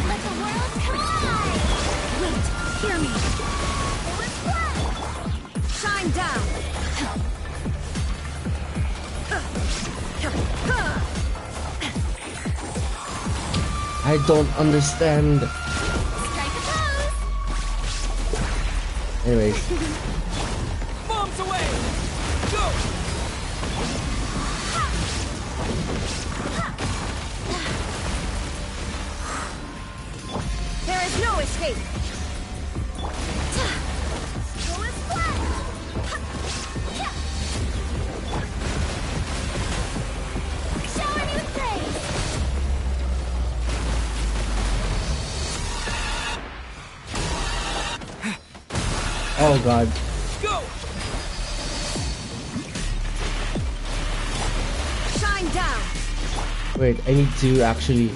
Let the world collide! Wait, hear me. Shine down. I don't understand. Anyways. Bombs away. Go. There is no escape. Oh god. Go. Shine down. Wait, I need to actually...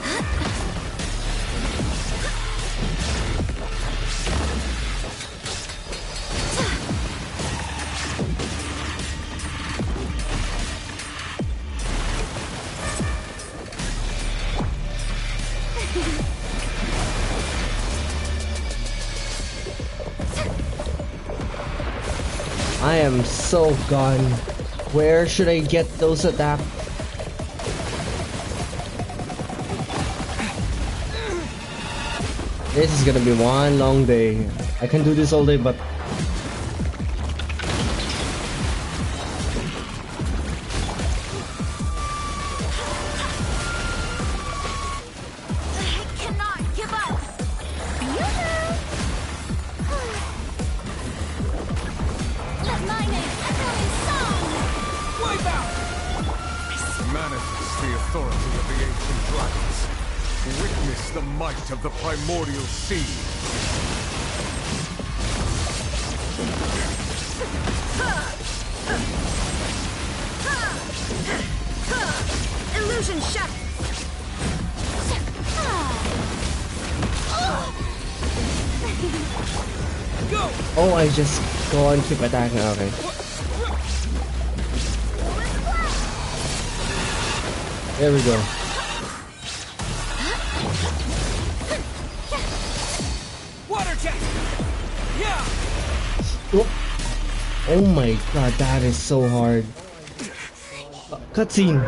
I am so gone. Where should I get those attacks? This is gonna be one long day. I can do this all day, but... Of the primordial sea. Illusion shut. Go. Oh, I just go and keep attacking. Okay. There we go. Oh my god, that is so hard. Cutscene.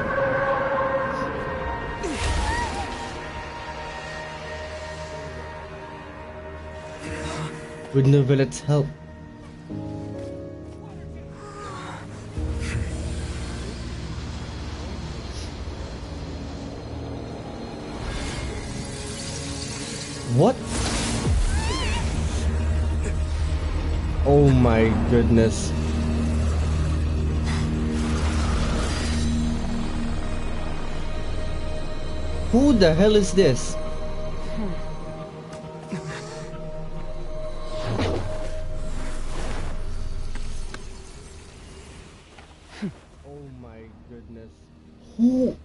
With Novellet's help. What? Oh my goodness. Who the hell is this? Oh my goodness. Who?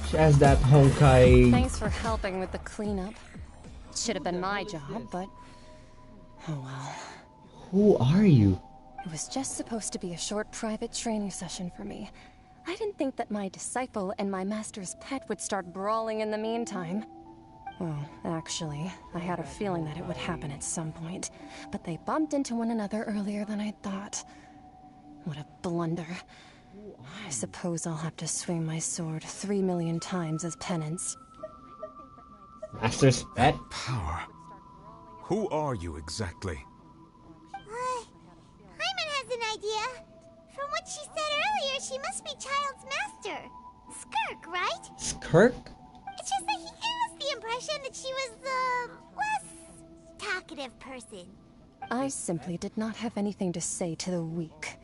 She has that Honkai. Thanks for helping with the cleanup. Should have been my job, but oh well. Who are you? It was just supposed to be a short private training session for me. I didn't think that my disciple and my master's pet would start brawling in the meantime. Well, actually, I had a feeling that it would happen at some point, but they bumped into one another earlier than I'd thought. What a blunder. I suppose I'll have to swing my sword 3 million times as penance. Master's pet? Power. Who are you exactly? Hyman has an idea. From what she said earlier, she must be Child's master. Skirk, right? Skirk? It's just that he gave us the impression that she was the less talkative person. I simply did not have anything to say to the weak.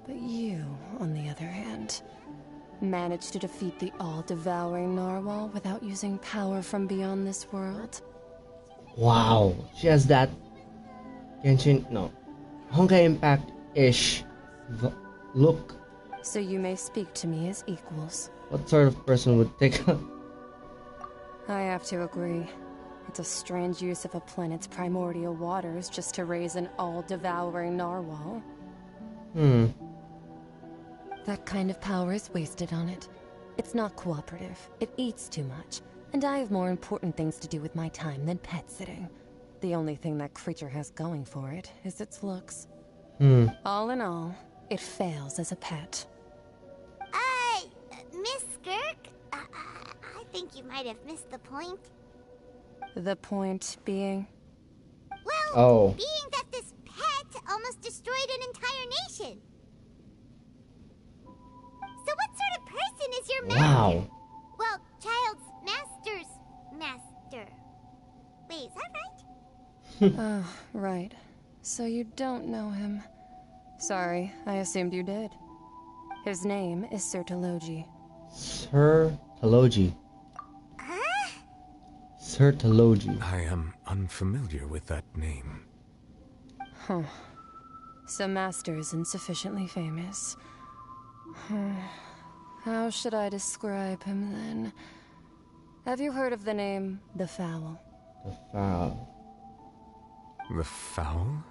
But you, on the other hand, managed to defeat the all-devouring narwhal without using power from beyond this world. Wow, she has that Genshin, no, Honkai Impact-ish look. So you may speak to me as equals. What sort of person would take a... I have to agree. It's a strange use of a planet's primordial waters just to raise an all-devouring narwhal. That kind of power is wasted on it. It's not cooperative. It eats too much. And I have more important things to do with my time than pet sitting. The only thing that creature has going for it is its looks. All in all, it fails as a pet. Miss Skirk? I think you might have missed the point. The point being? Well, being that this pet almost destroyed an entire nation. So what sort of person is your master? Wow. Well, Child's master's master. Wait, is that right? Oh, right. So you don't know him. Sorry, I assumed you did. His name is Sir Taloji. Sir Taloji. Sir Taloji. I am unfamiliar with that name. Huh. So Master isn't sufficiently famous. How should I describe him then? Have you heard of the name The Fowl? The Fowl. The Fowl?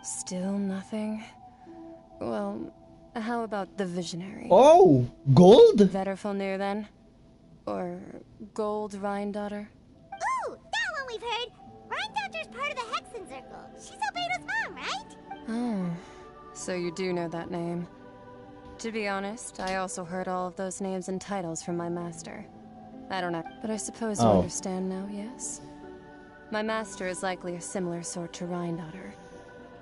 Still nothing? Well, how about the Visionary? Oh! Gold? Vetterfulnir then? Or Gold Rhine-daughter? Ooh, that one we've heard. Rhine-daughter's part of the Hexen Circle. She's Albedo's mom, right? Oh, so you do know that name. To be honest, I also heard all of those names and titles from my master. I don't know, but I suppose you understand now, yes? My master is likely a similar sort to Rhine-daughter.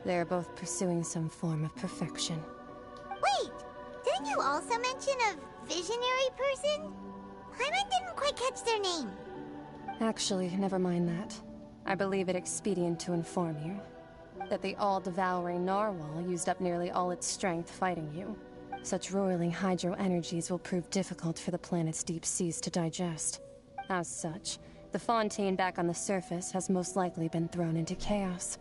They are both pursuing some form of perfection. Wait, didn't you also mention a visionary person? Hyman didn't quite catch their name. Actually, never mind that. I believe it expedient to inform you that the all-devouring narwhal used up nearly all its strength fighting you. Such roiling hydro energies will prove difficult for the planet's deep seas to digest. As such, the fontaine back on the surface has most likely been thrown into chaos.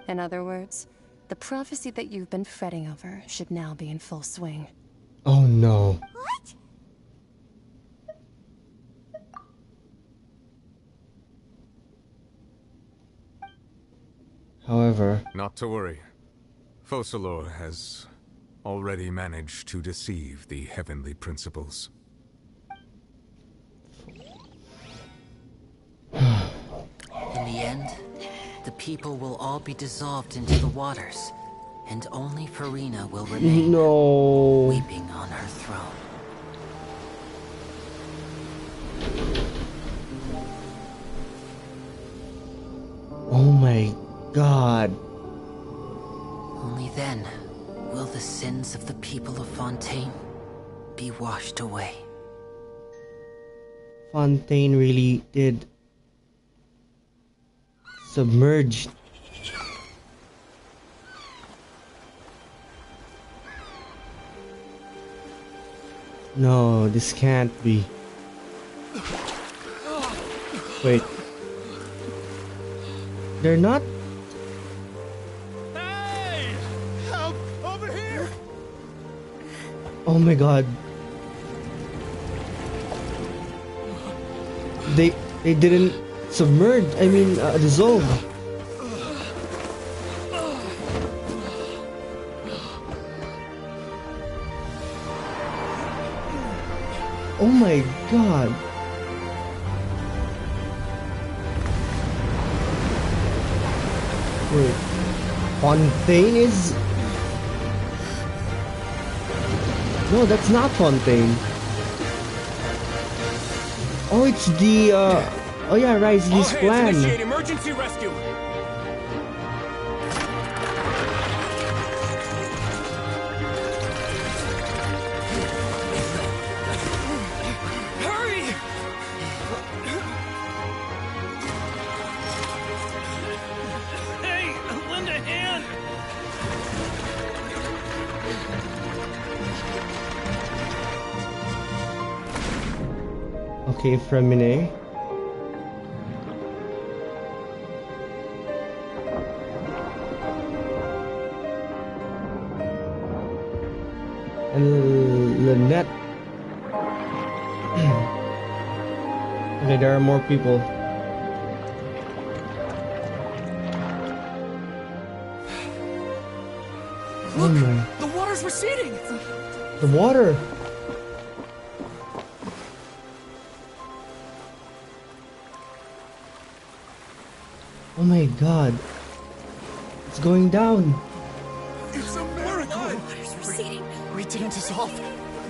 In other words, the prophecy that you've been fretting over should now be in full swing. Oh no. What? However... Not to worry. Focalor has already managed to deceive the heavenly principles. In the end, the people will all be dissolved into the waters, and only Farina will remain, weeping on her throne. Oh my god. Only then will the sins of the people of Fontaine be washed away. Fontaine really did submerge. No, this can't be. Wait. They're not. Hey! Help! Over here! Oh my god. They didn't submerge. I mean, dissolve. Oh my god. Wait. Fontaine is... No, that's not Fontaine. Oh, it's the, Oh yeah, Risley's All plan. hands initiate emergency rescue. Hurry! Hey, lend a hand. Okay, Fremine. And Lynette. Okay, there are more people. Oh my. The water's receding! The water! Oh my god. It's going down. It's a miracle! Water's receding. We didn't dissolve.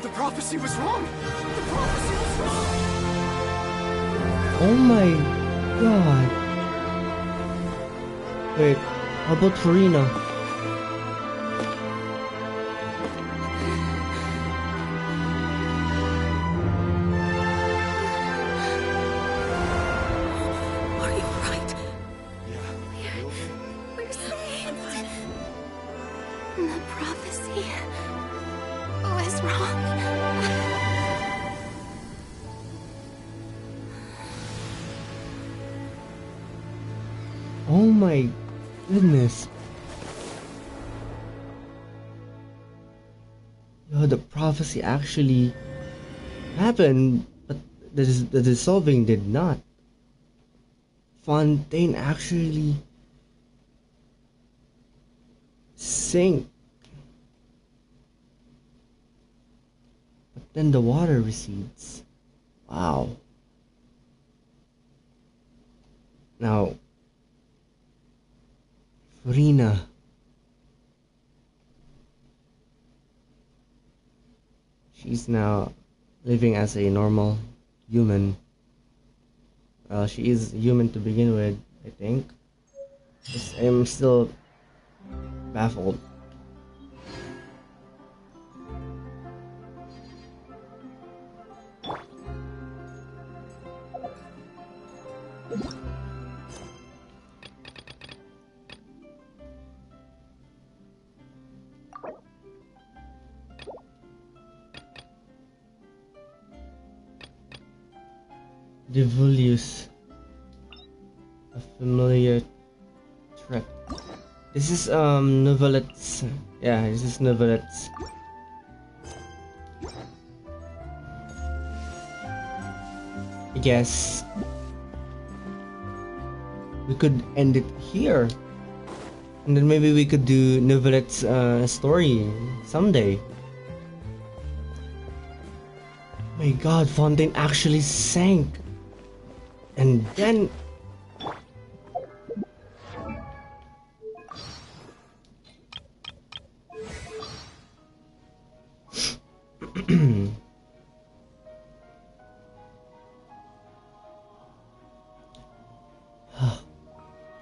The prophecy was wrong. The prophecy was wrong. Oh my god. Wait, how about Farina? Are you alright? We're saved. The prophecy was wrong. Oh my goodness. Yo, the prophecy actually happened, but the dissolving did not. Fontaine actually sank. But then the water recedes. Wow. Now, Farina. She's now living as a normal human. Well, she is human to begin with, I think. I'm still baffled. Devulius. A familiar threat. This is Novelet's. Yeah, this is Novelet's. I guess we could end it here. And then maybe we could do Novelet's story someday. My god, Fontaine actually sank. And then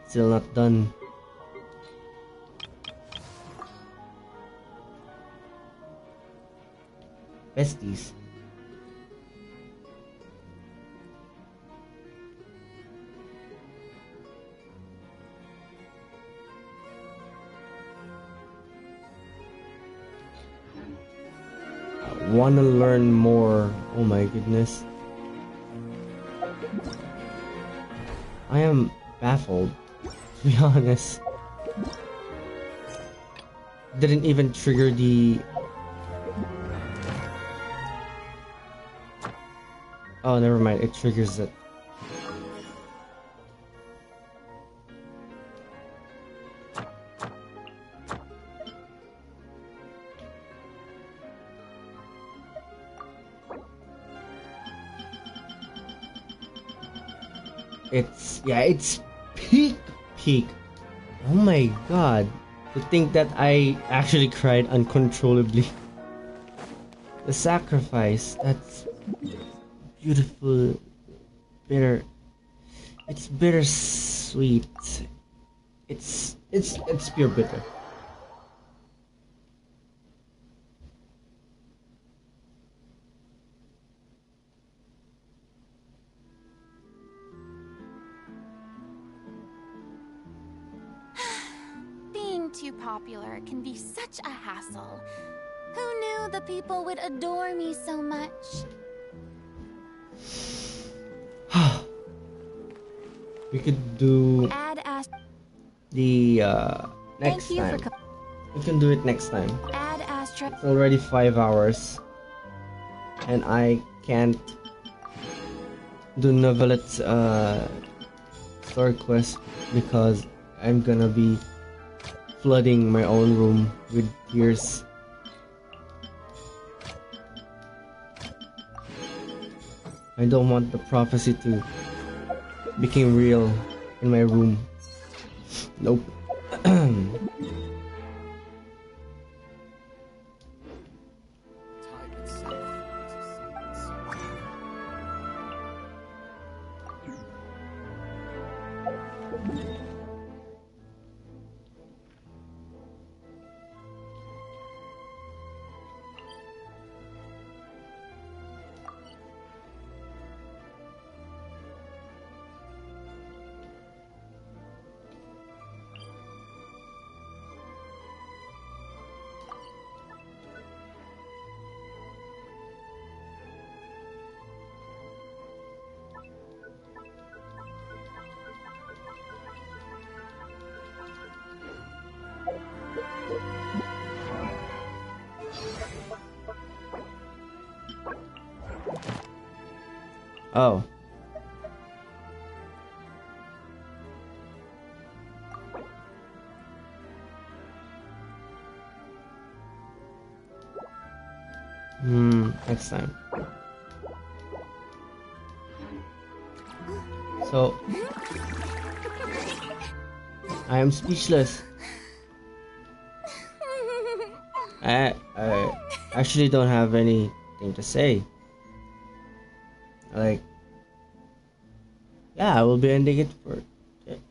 still not done. Besties. Wanna learn more. Oh my goodness. I am baffled, to be honest. Didn't even trigger the... Oh, never mind. It triggers it. It's peak. Oh my god. To think that I actually cried uncontrollably. The sacrifice, that's beautiful, bitter. It's bittersweet. It's pure bitter. Being too popular can be such a hassle. Who knew the people would adore me so much? We could do Add the next time. We can do it next time. Add Astra. It's already 5 hours, and I can't do Novelet's story quest because I'm gonna be flooding my own room with tears. I don't want the prophecy to become real in my room. Nope. Oh. Next time. So, I am speechless. I actually don't have anything to say. Like, yeah, I will be ending it for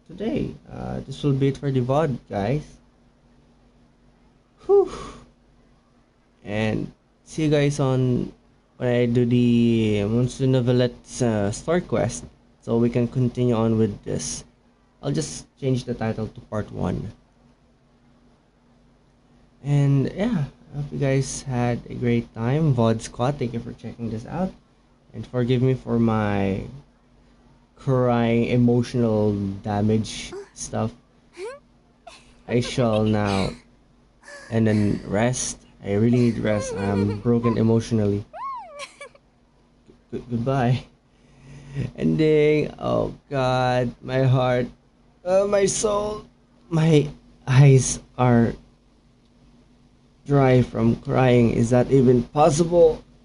today. This will be it for the VOD, guys. Whew. And see you guys on when I do the Monster Novelet's story quest, so we can continue on with this. I'll just change the title to part 1. And yeah, I hope you guys had a great time. VOD Squad, thank you for checking this out. And forgive me for my crying, emotional damage stuff. I shall now and then rest. I really need rest. I'm broken emotionally. Goodbye. Ending. Oh God, my heart, my soul, my eyes are dry from crying. Is that even possible?